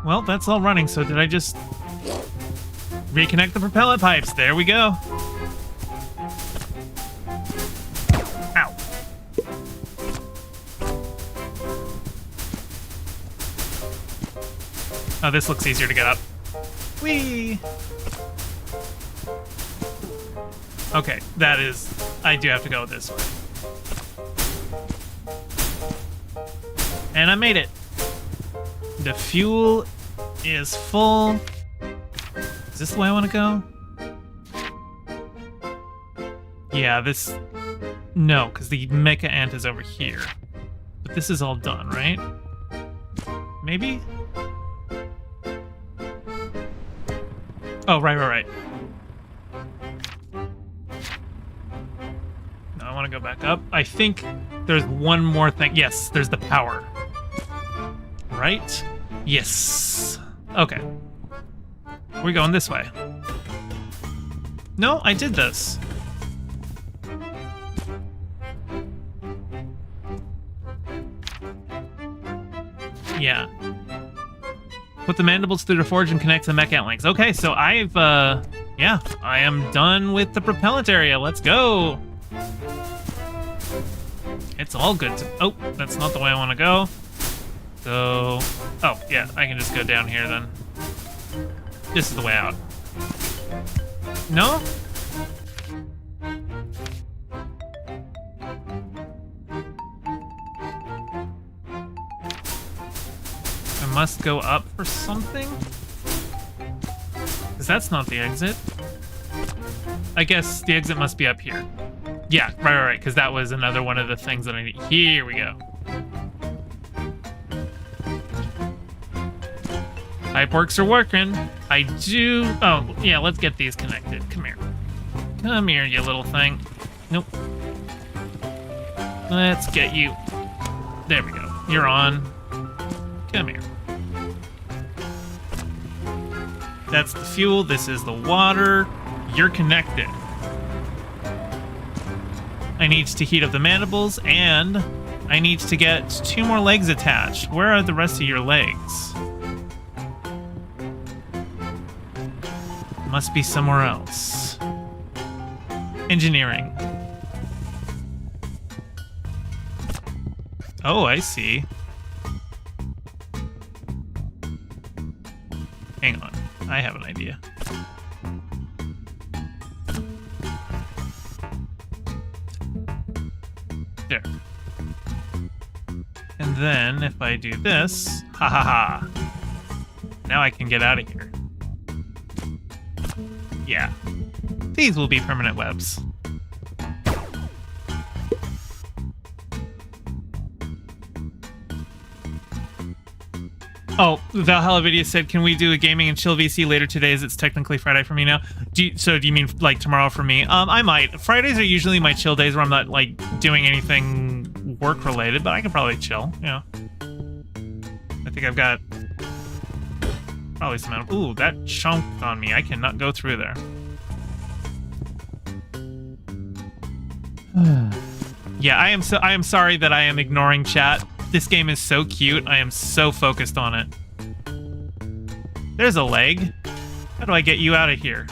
Well, that's all running, so did I just reconnect the propellant pipes? There we go. Ow. Oh, this looks easier to get up. Whee! Okay, that is... I do have to go this way. And I made it. The fuel is full. Is this the way I want to go? Yeah, this... No, because the mecha ant is over here. But this is all done, right? Maybe? Oh, right. No, I want to go back up. I think there's one more thing. Yes, there's the power. Right? Yes. Okay. We're going this way. No, I did this. Yeah. Put the mandibles through the forge and connect the mech ant links. Okay, so I've, yeah, I am done with the propellant area. Let's go. It's all good to... Oh, that's not the way I want to go. So... Oh, yeah, I can just go down here then. This is the way out. No? I must go up for something? Because That's not the exit. I guess the exit must be up here. Yeah, right, because that was another one of the things that I need. Here we go. Pipeworks are working. I do... Oh, yeah, let's get these connected. Come here. Come here, you little thing. Nope. Let's get you... There we go. You're on. Come here. That's the fuel. This is the water. You're connected. I need to heat up the mandibles, and I need to get 2 more legs attached. Where are the rest of your legs? Must be somewhere else. Engineering. Oh, I see. Hang on. I have an idea. There. And then if I do this, ha ha ha. Now I can get out of here. Yeah. These will be permanent webs. Oh, Valhalla Video said, can we do a gaming and chill VC later today as it's technically Friday for me now? Do you mean like tomorrow for me? I might. Fridays are usually my chill days where I'm not like doing anything work related, but I can probably chill, yeah. I think I've got probably some out of... Ooh, that chomped on me. I cannot go through there. Yeah, I am sorry that I am ignoring chat. This game is so cute. I am so focused on it. There's a leg. How do I get you out of here?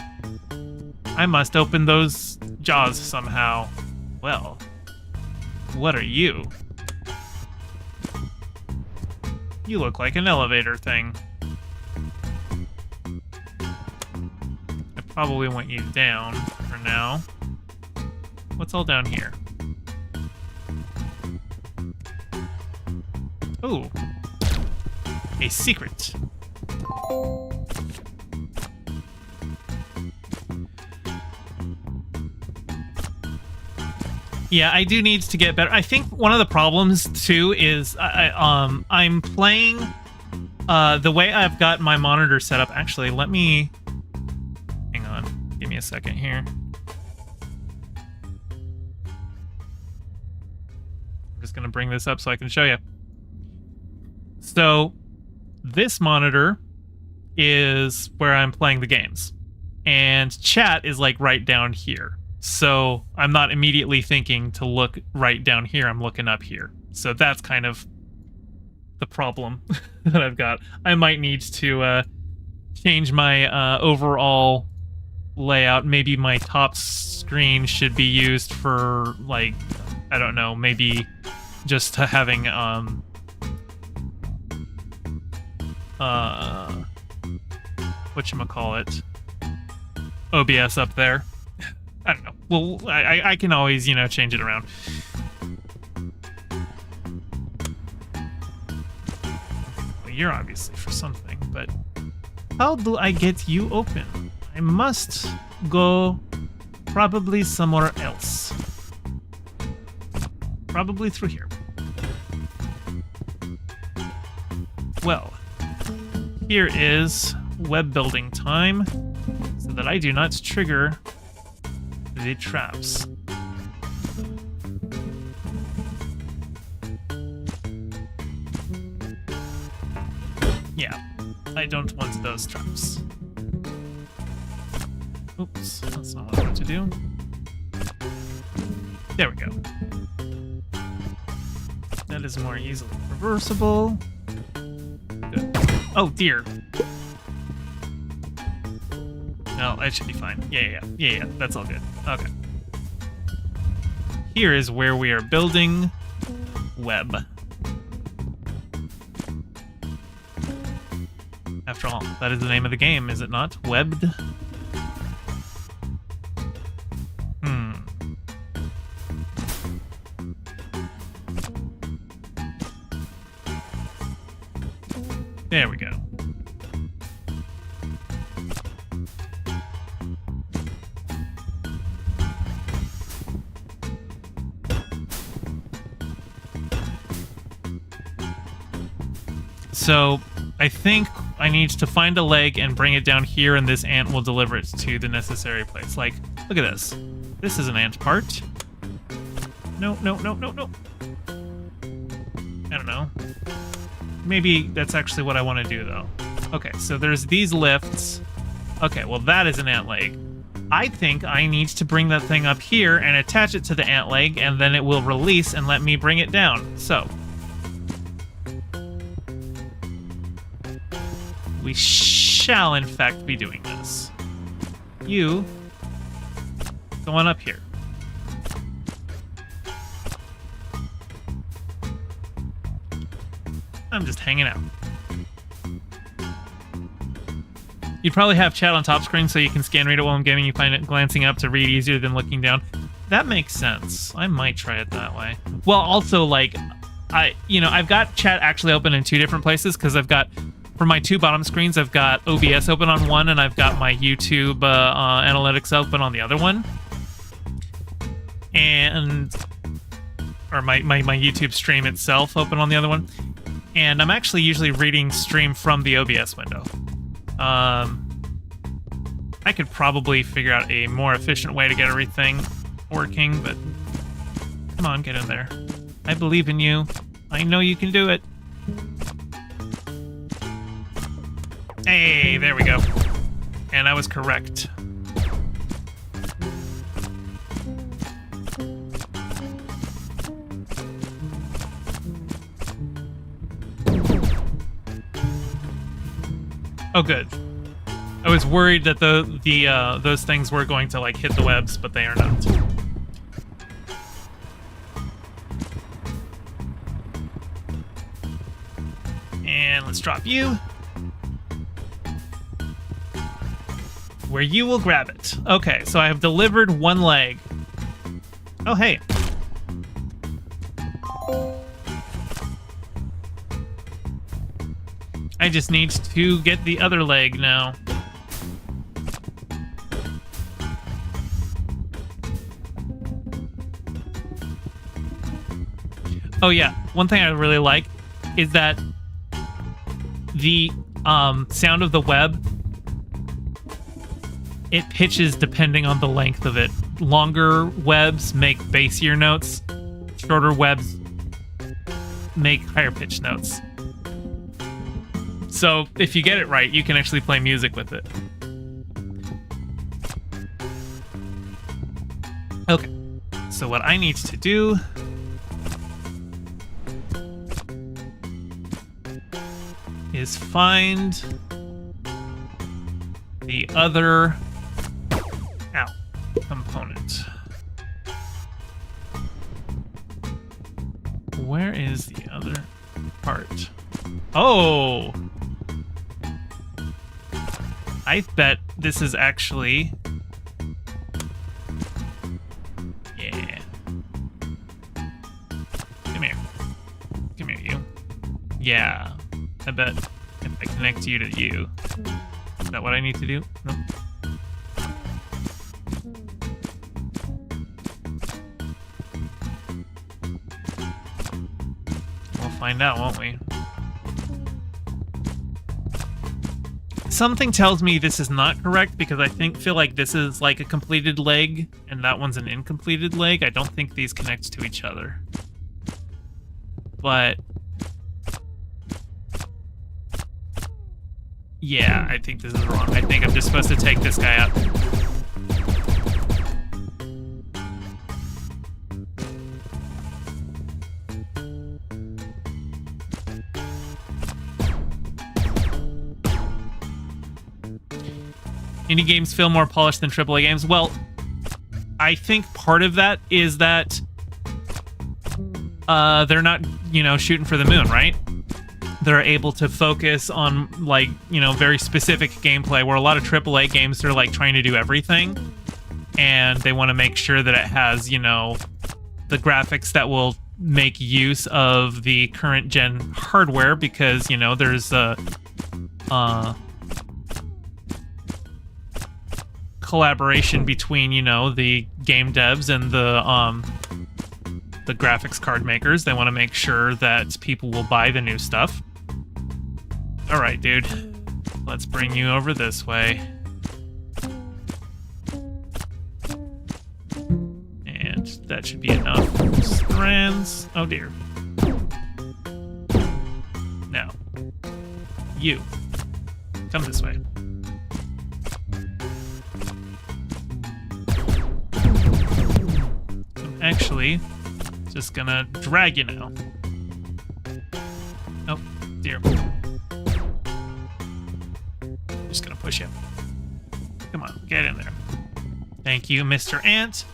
I must open those jaws somehow. Well, what are you? You look like an elevator thing. I probably want you down for now. What's all down here? Ooh. A secret. Yeah, I do need to get better. I think one of the problems too is I'm playing the way I've got my monitor set up. Actually, let me hang on. Give me a second here. I'm just gonna bring this up so I can show you. So this monitor is where I'm playing the games, and chat is like right down here. So I'm not immediately thinking to look right down here. I'm looking up here. So that's kind of the problem that I've got. I might need to change my overall layout. Maybe my top screen should be used for, like, I don't know, maybe just having whatchamacallit, OBS up there. I don't know. Well, I can always, you know, change it around. Well, you're obviously for something, but how do I get you open? I must go probably somewhere else. Probably through here. Well, here is web building time so that I do not trigger the traps. Yeah, I don't want those traps. Oops, that's not what I want to do. There we go. That is more easily reversible. Good. Oh dear. No, it should be fine. Yeah, that's all good. Okay. Here is where we are building web. After all, that is the name of the game, is it not? Webbed? There we go. So I think I need to find a leg and bring it down here, and this ant will deliver it to the necessary place. Like, look at this. This is an ant part. No. I don't know. Maybe that's actually what I want to do, though. Okay, so there's these lifts. Okay, well, that is an ant leg. I think I need to bring that thing up here and attach it to the ant leg, and then it will release and let me bring it down. So we shall, in fact, be doing this. You go on up here. I'm just hanging out. You'd probably have chat on top screen so you can scan read it while I'm gaming. You find it glancing up to read easier than looking down. That makes sense. I might try it that way. Well, also, like, I've got chat actually open in two different places because I've got, for my two bottom screens, I've got OBS open on one and I've got my YouTube analytics open on the other one. And, or my YouTube stream itself open on the other one. And I'm actually usually reading stream from the OBS window. I could probably figure out a more efficient way to get everything working, but come on, get in there. I believe in you. I know you can do it. Hey, there we go. And I was correct. Oh, good. I was worried that those things were going to like hit the webs, but they are not. And let's drop you. Where you will grab it. Okay, so I have delivered one leg. Oh, hey. I just need to get the other leg now. Oh yeah, one thing I really like is that the sound of the web, it pitches depending on the length of it. Longer webs make bassier notes, shorter webs make higher pitched notes. So if you get it right, you can actually play music with it. Okay, so what I need to do is find the other component. Where is the other part? Oh! I bet this is actually... Yeah. Come here. Come here, you. Yeah. I bet if I connect you to you. Is that what I need to do? Nope. We'll find out, won't we? Something tells me this is not correct because I feel like this is like a completed leg and that one's an incompleted leg. I don't think these connect to each other. But yeah, I think this is wrong. I think I'm just supposed to take this guy out. Indie games feel more polished than AAA games. Well, I think part of that is that they're not, shooting for the moon, right? They're able to focus on, like, very specific gameplay, where a lot of AAA games are, like, trying to do everything. And they want to make sure that it has, the graphics that will make use of the current gen hardware, because, there's collaboration between the game devs and the graphics card makers. They want to make sure that people will buy the new stuff. All right, dude. Let's bring you over this way. And that should be enough strands. Oh dear. Now, you. Come this way. I'm actually just gonna drag you now. Oh, dear. Just gonna push you. Come on, get in there. Thank you, Mr. Ant.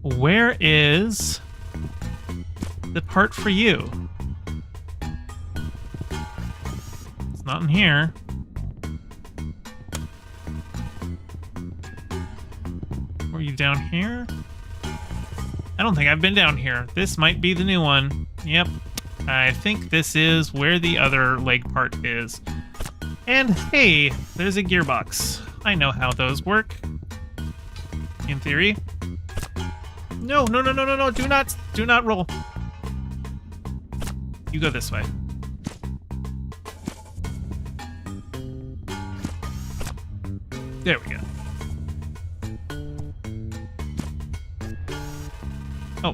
Where is the part for you? It's not in here. Were you down here? I don't think I've been down here. This might be the new one. Yep. I think this is where the other leg part is. And hey, there's a gearbox. I know how those work. In theory. No, no, no, no, no, no. Do not roll. You go this way. There we go. Oh.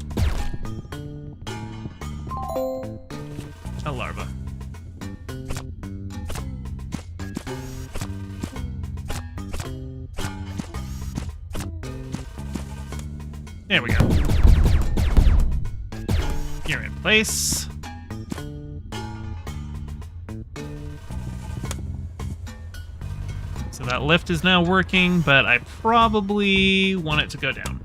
A larva. There we go. You're in place. So that lift is now working, but I probably want it to go down.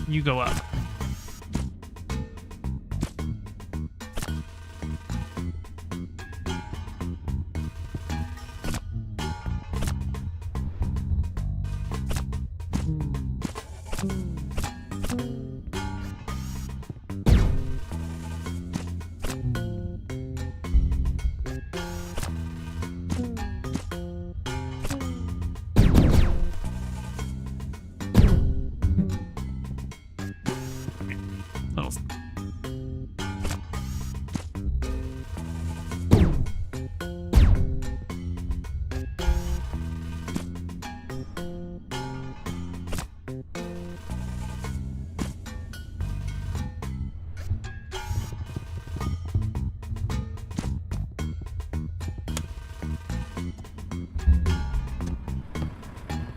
You go up.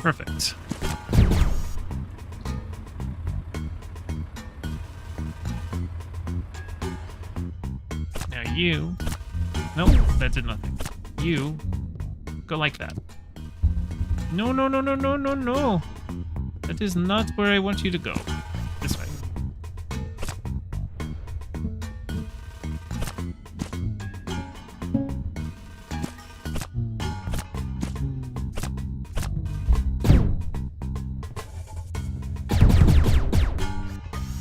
Perfect. Now you... Nope, that did nothing. You go like that. No, no, no, no, no, no, no. That is not where I want you to go. This way.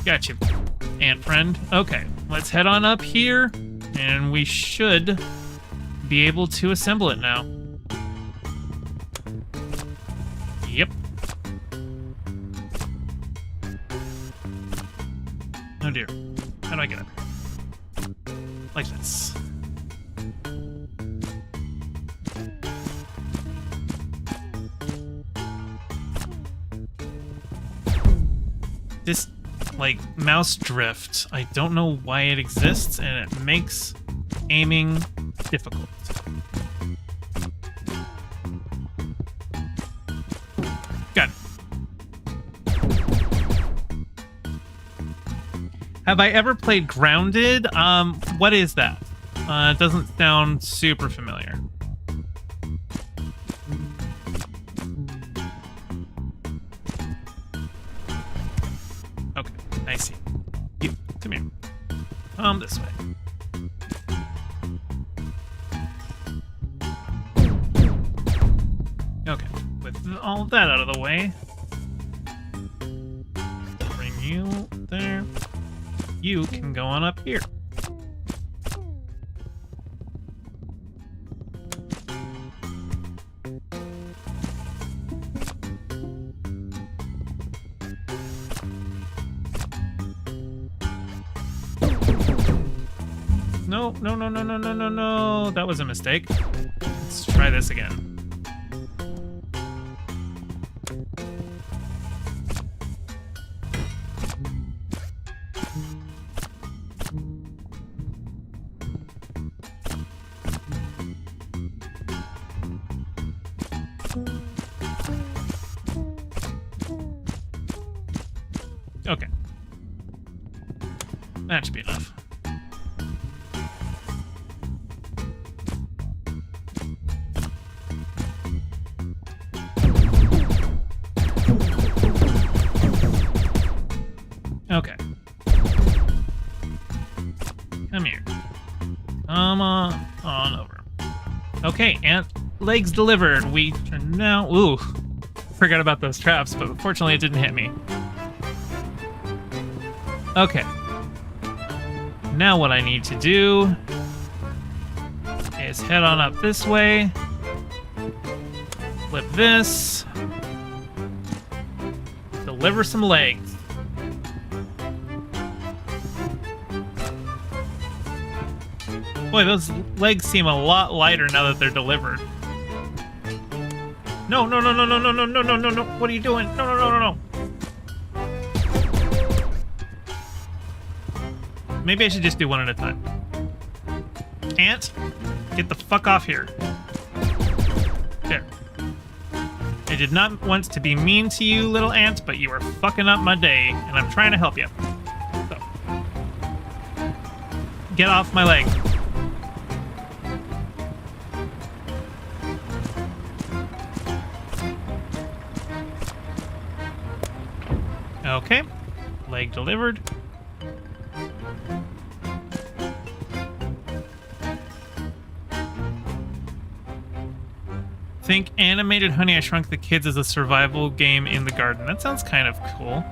Gotcha, ant friend. Okay, let's head on up here, and we should be able to assemble it now. Yep. Oh dear. How do I get up here? Like this. This, like, mouse drift, I don't know why it exists, and it makes aiming difficult. Got it. Have I ever played Grounded? What is that? It doesn't sound super familiar. Okay, I see. You, come here. This way. Okay, with all of that out of the way, You can go on up here. No, no, no, no, no, no, no, no. That was a mistake. Let's try this again. Okay. That should be enough. Okay. Come here. Come on over. Okay, and legs delivered. We turn now. Ooh, forgot about those traps, but fortunately it didn't hit me. Okay. Now what I need to do is head on up this way. Flip this. Deliver some legs. Boy, those legs seem a lot lighter now that they're delivered. No, no, no, no, no, no, no, no, no, no, no. What are you doing? No, no, no, no, no. Maybe I should just do one at a time. Ant, get the fuck off here. There. I did not want to be mean to you, little ant, but you are fucking up my day, and I'm trying to help you. So. Get off my leg. Okay, leg delivered. Think animated Honey, I Shrunk the Kids as a survival game in the garden. That sounds kind of cool.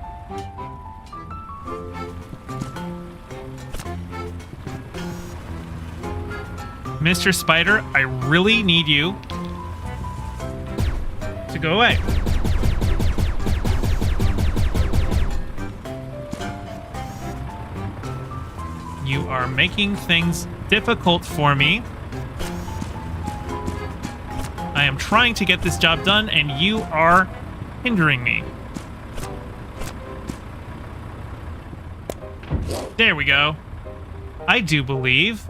Mr. Spider, I really need you to go away. You are making things difficult for me. I am trying to get this job done, and you are hindering me. There we go. I do believe.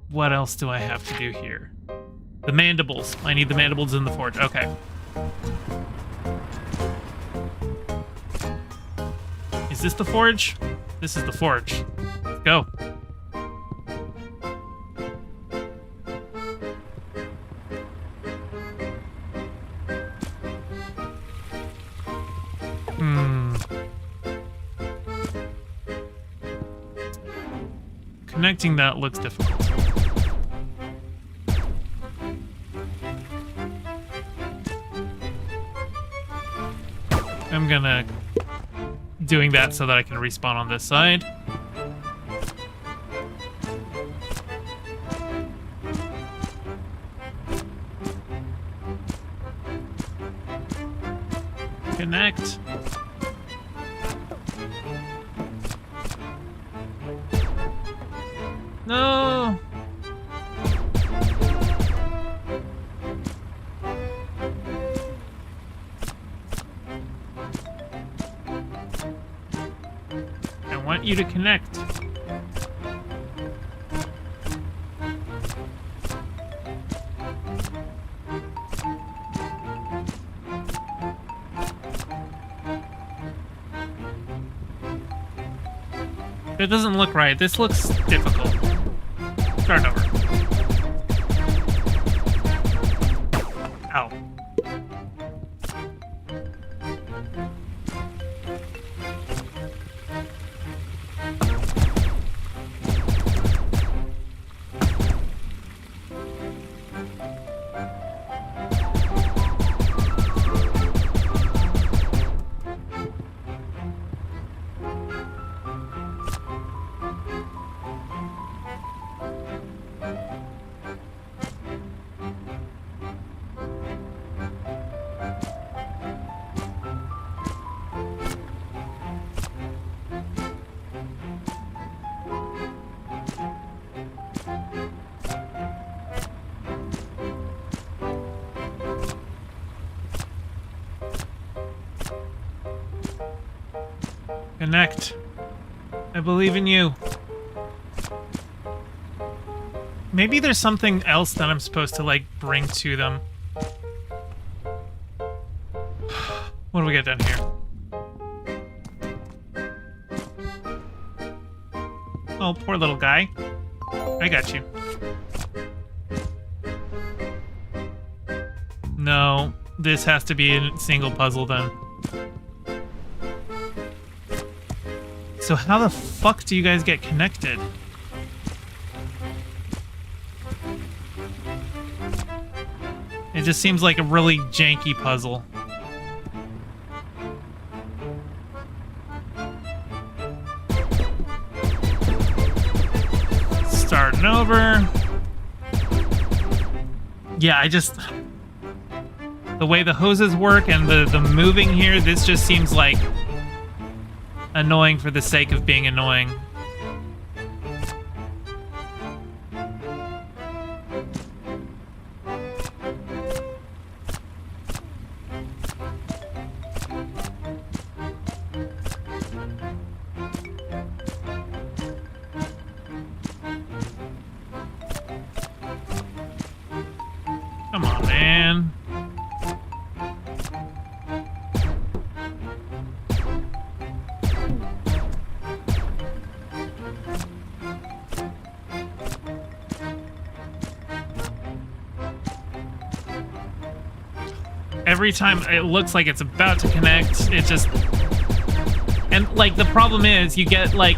What else do I have to do here? The mandibles. I need the mandibles in the forge. Okay. Is this the forge? This is the forge. Let's go. Connecting that looks difficult. I'm gonna doing that so that I can respawn on this side. Connect. No. I want you to connect. It doesn't look right. This looks difficult. Start over. Ow. Connect. I believe in you. Maybe there's something else that I'm supposed to, like, bring to them. What do we got down here? Oh, poor little guy. I got you. No, this has to be a single puzzle then. So how the fuck do you guys get connected? It just seems like a really janky puzzle. Starting over. Yeah, I just... The way the hoses work and the moving here, this just seems like annoying for the sake of being annoying. Come on, man. Every time it looks like it's about to connect, it just... And, like, the problem is, you get, like...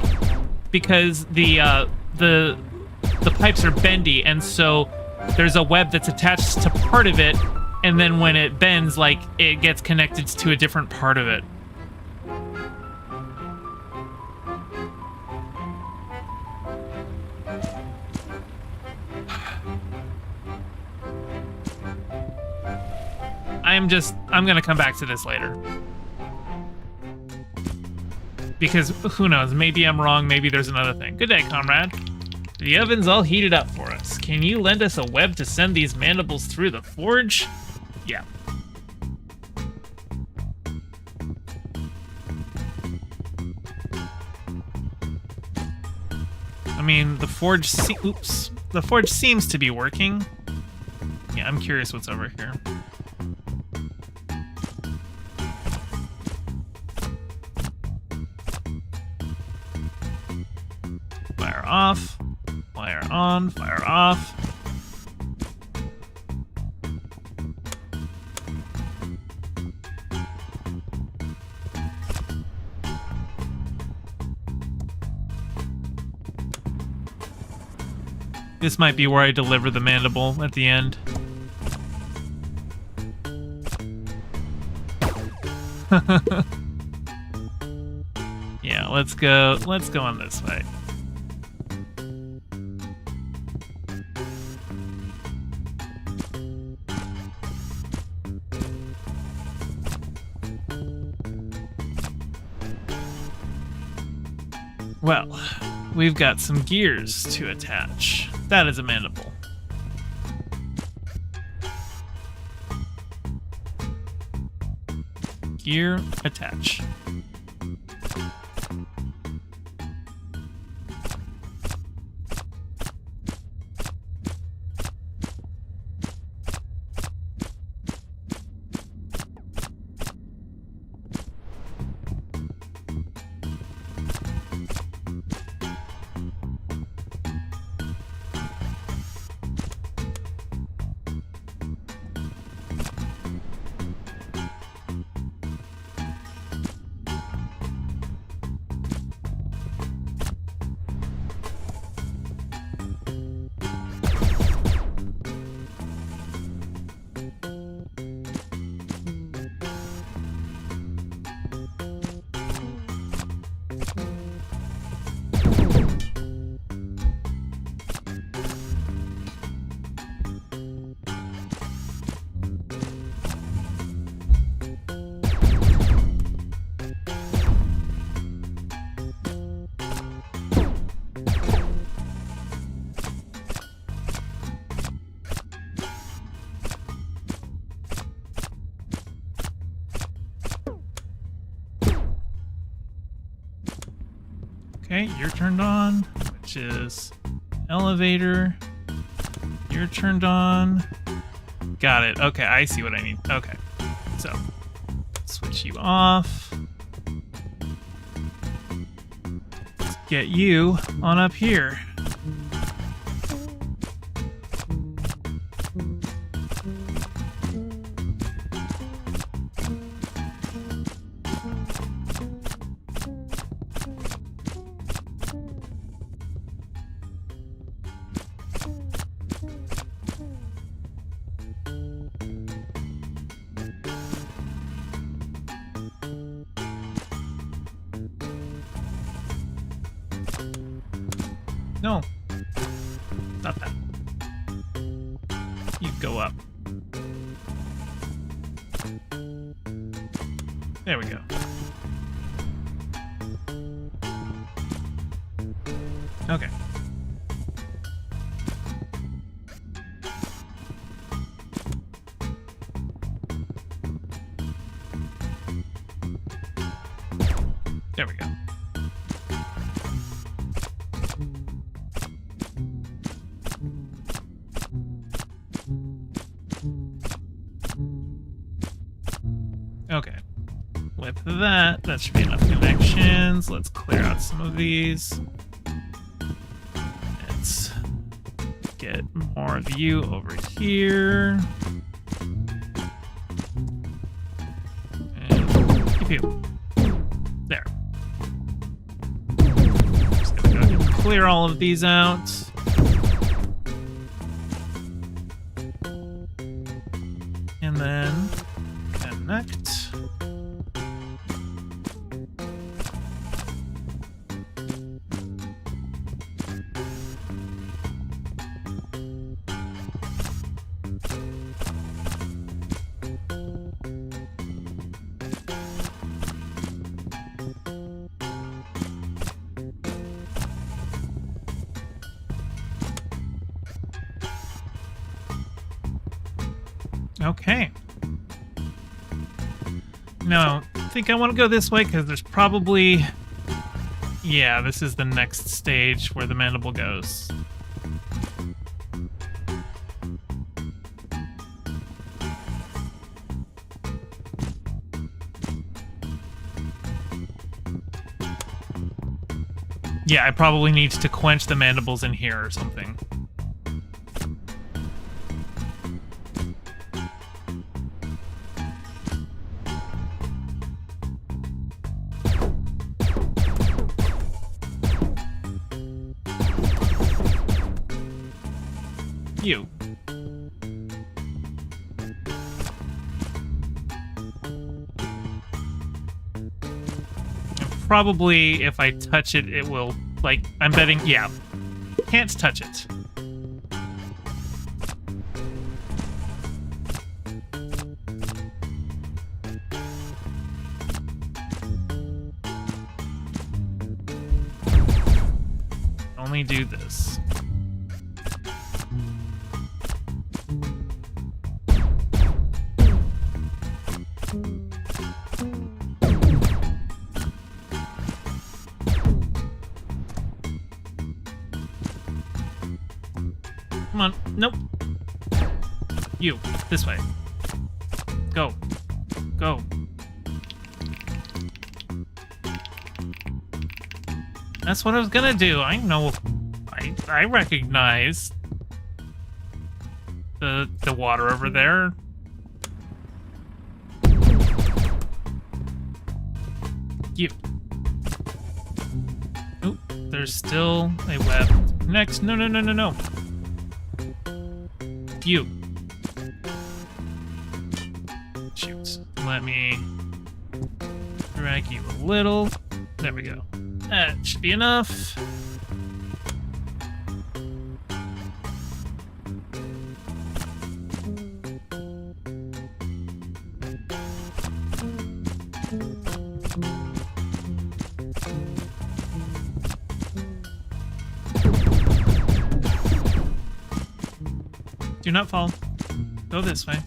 Because the pipes are bendy, and so there's a web that's attached to part of it, and then when it bends, like, it gets connected to a different part of it. I'm gonna come back to this later. Because, who knows, maybe I'm wrong, maybe there's another thing. Good day, comrade. The oven's all heated up for us. Can you lend us a web to send these mandibles through the forge? Yeah. I mean, the forge the forge seems to be working. Yeah, I'm curious what's over here. Fire off, fire on, fire off. This might be where I deliver the mandible at the end. Yeah, let's go on this way. Well, we've got some gears to attach. That is a mandible. Gear attach. Okay, you're turned on, which is elevator. You're turned on. Got it. Okay, I see what I need. Okay, so switch you off. Let's get you on up here. No, not that. You go up. There we go. Okay. There we go. Okay. With that should be enough connections. Let's clear out some of these. Let's get more of you over here. And keep you. There. Just gonna go ahead and clear all of these out. And then connect. Okay. No, I think I want to go this way because there's probably... Yeah, this is the next stage where the mandible goes. Yeah, I probably need to quench the mandibles in here or something. You. And probably if I touch it, it will, like, I'm betting, yeah. Can't touch it. Only do this. Come on. Nope. You. This way. Go. Go. That's what I was gonna do. I know. I recognize the water over there. You. Oh, there's still a web. Next. No, no, no, no, no. You. Shoot. Let me drag you a little. There we go. That should be enough. Do not fall. Go this way.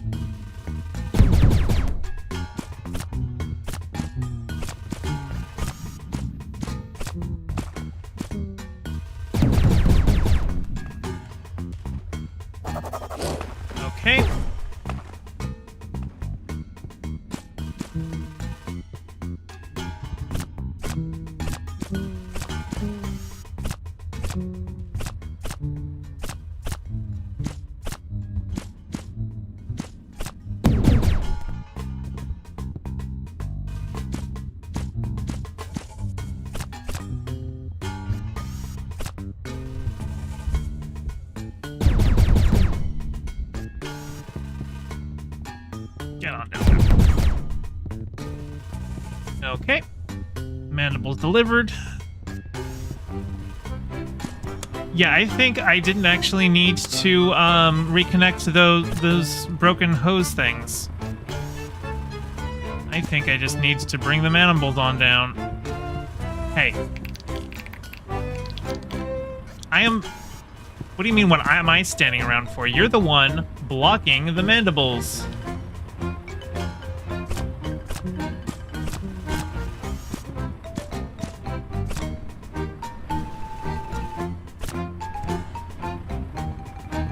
Get on down there. Okay. Mandibles delivered. Yeah, I think I didn't actually need to reconnect to those broken hose things. I think I just need to bring the mandibles on down. Hey. What do you mean, what am I standing around for? You're the one blocking the mandibles.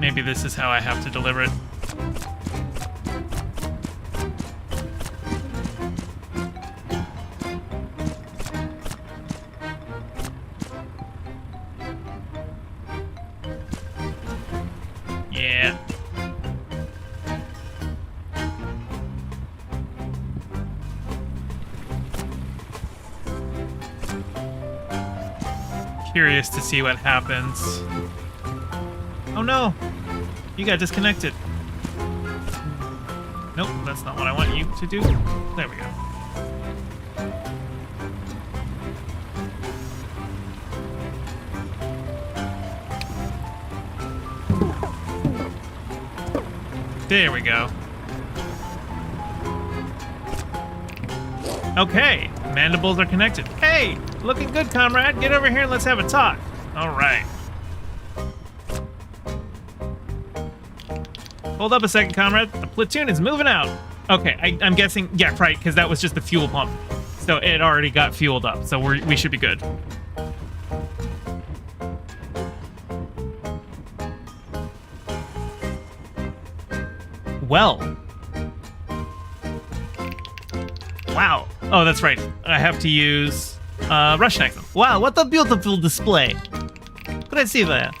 Maybe this is how I have to deliver it. Yeah. Curious to see what happens. Oh no! You got disconnected. Nope, that's not what I want you to do. There we go. There we go. Okay, mandibles are connected. Hey, looking good, comrade. Get over here and let's have a talk. All right. Hold up a second, comrade. The platoon is moving out. Okay, I'm guessing, yeah, right, because that was just the fuel pump. So it already got fueled up, so we should be good. Well. Wow. Oh, that's right. I have to use Russian accent. Wow, what a beautiful display. Красивая.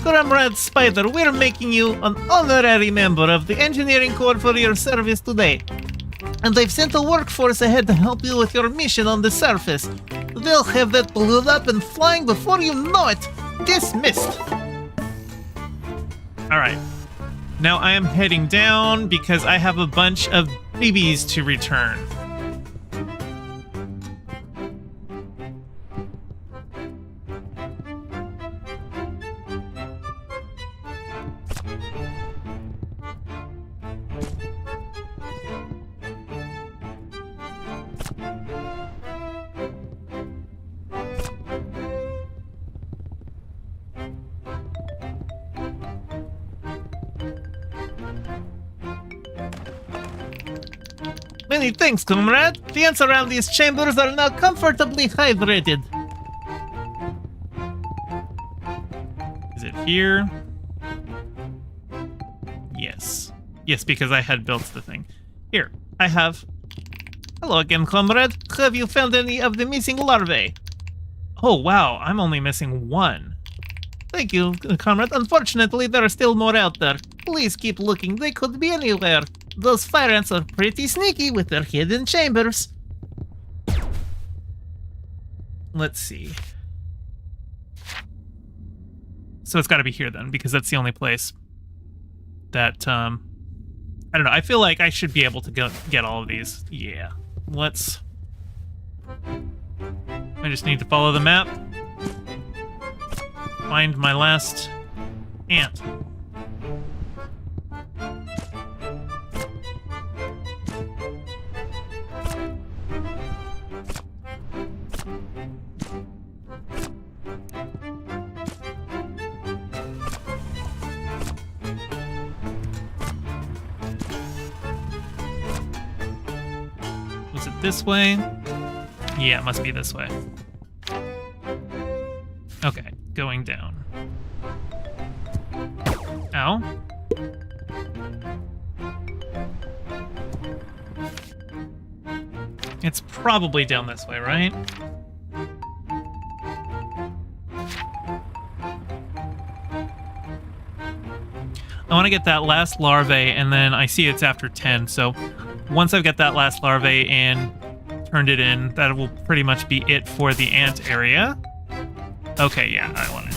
Comrade Spider, we're making you an honorary member of the engineering corps for your service today. And they've sent a workforce ahead to help you with your mission on the surface. They'll have that balloon up and flying before you know it. Dismissed. Alright. Now I am heading down because I have a bunch of babies to return. Many thanks, comrade. The ants around these chambers are now comfortably hydrated. Is it here? Yes. Yes, because I had built the thing. Here, I have. Hello again, comrade. Have you found any of the missing larvae? Oh, wow, I'm only missing one. Thank you, comrade. Unfortunately, there are still more out there. Please keep looking. They could be anywhere. Those fire ants are pretty sneaky with their hidden chambers. Let's see. So it's got to be here then, because that's the only place that, I don't know. I feel like I should be able to get all of these. Yeah. Let's... I just need to follow the map. Find my last ant. Was it this way? Yeah, it must be this way. Okay, going down. Ow. It's probably down this way, right? I want to get that last larvae, and then I see it's after 10. So once I've got that last larvae and turned it in, that will pretty much be it for the ant area. Okay, yeah, I want it.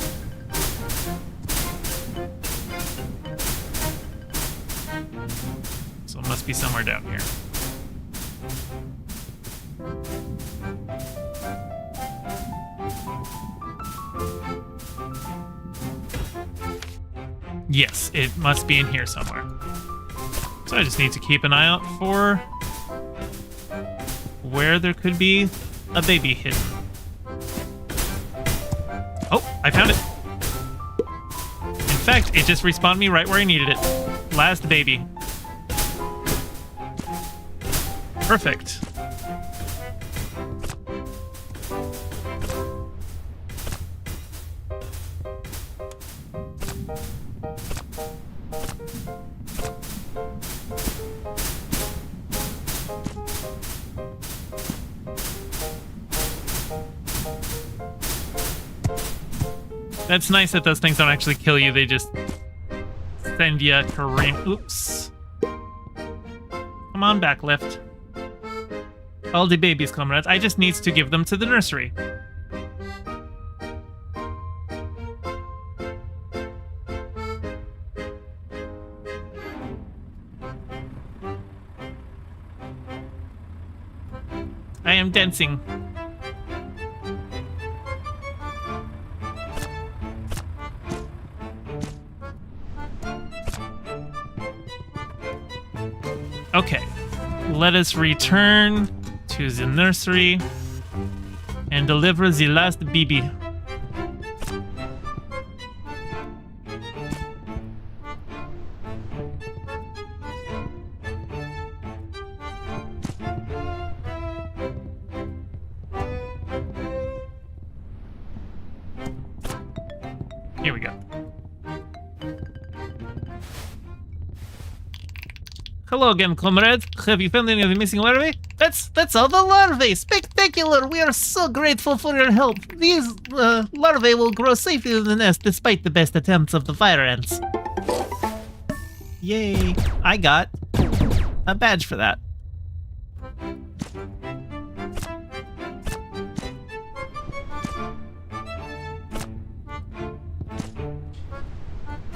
So it must be somewhere down here. Yes, it must be in here somewhere. So I just need to keep an eye out for where there could be a baby hidden. Oh, I found it. In fact, it just respawned me right where I needed it. Last baby. Perfect. That's nice that those things don't actually kill you, they just send you careen. Oops. Come on, backlift. All the babies, comrades. I just need to give them to the nursery. I am dancing. Okay, let us return to the nursery and deliver the last baby. Here we go. Hello again, comrades. Have you found any of the missing larvae? That's all the larvae! Spectacular! We are so grateful for your help. These larvae will grow safely in the nest despite the best attempts of the fire ants. Yay! I got a badge for that.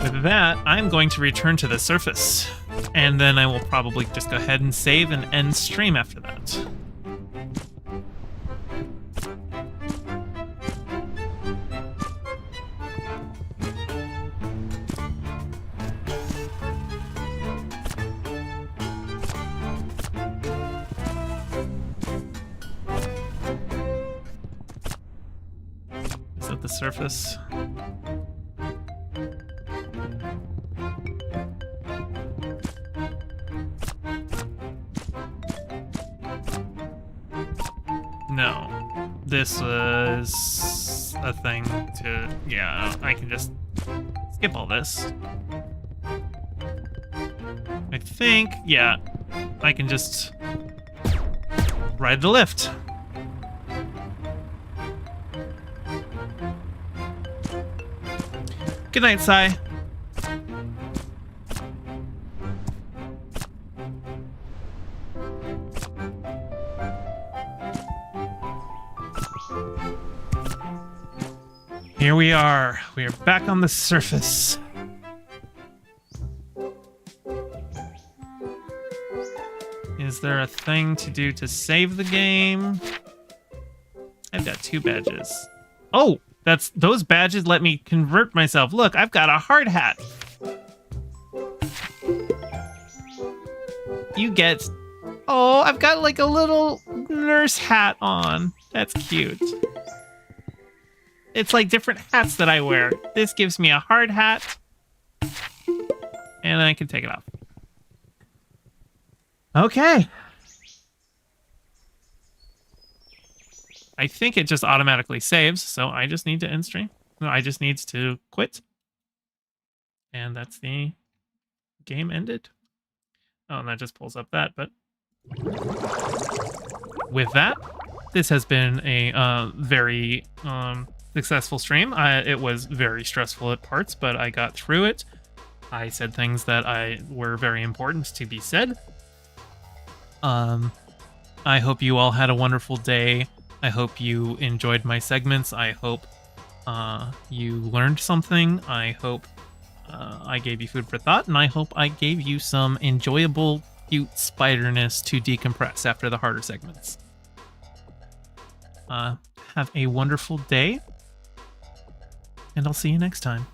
With that, I'm going to return to the surface. And then I will probably just go ahead and save and end stream after that. Is that the surface? No. This was a thing to... Yeah, I can just skip all this. I think, yeah, I can just ride the lift. Good night, Sai. Here we are. We are back on the surface. Is there a thing to do to save the game? I've got 2 badges. Oh, those badges let me convert myself. Look, I've got a hard hat. You get... Oh, I've got like a little nurse hat on. That's cute. It's like different hats that I wear. This gives me a hard hat. And I can take it off. Okay. I think it just automatically saves, so I just need to end stream. No, I just need to quit. And that's the game ended. Oh, and that just pulls up that, but... With that, this has been a very... successful stream. It was very stressful at parts, but I got through it. I said things that were very important to be said. I hope you all had a wonderful day. I hope you enjoyed my segments. I hope you learned something. I hope I gave you food for thought, and I hope I gave you some enjoyable, cute spiderness to decompress after the harder segments. Have a wonderful day, and I'll see you next time.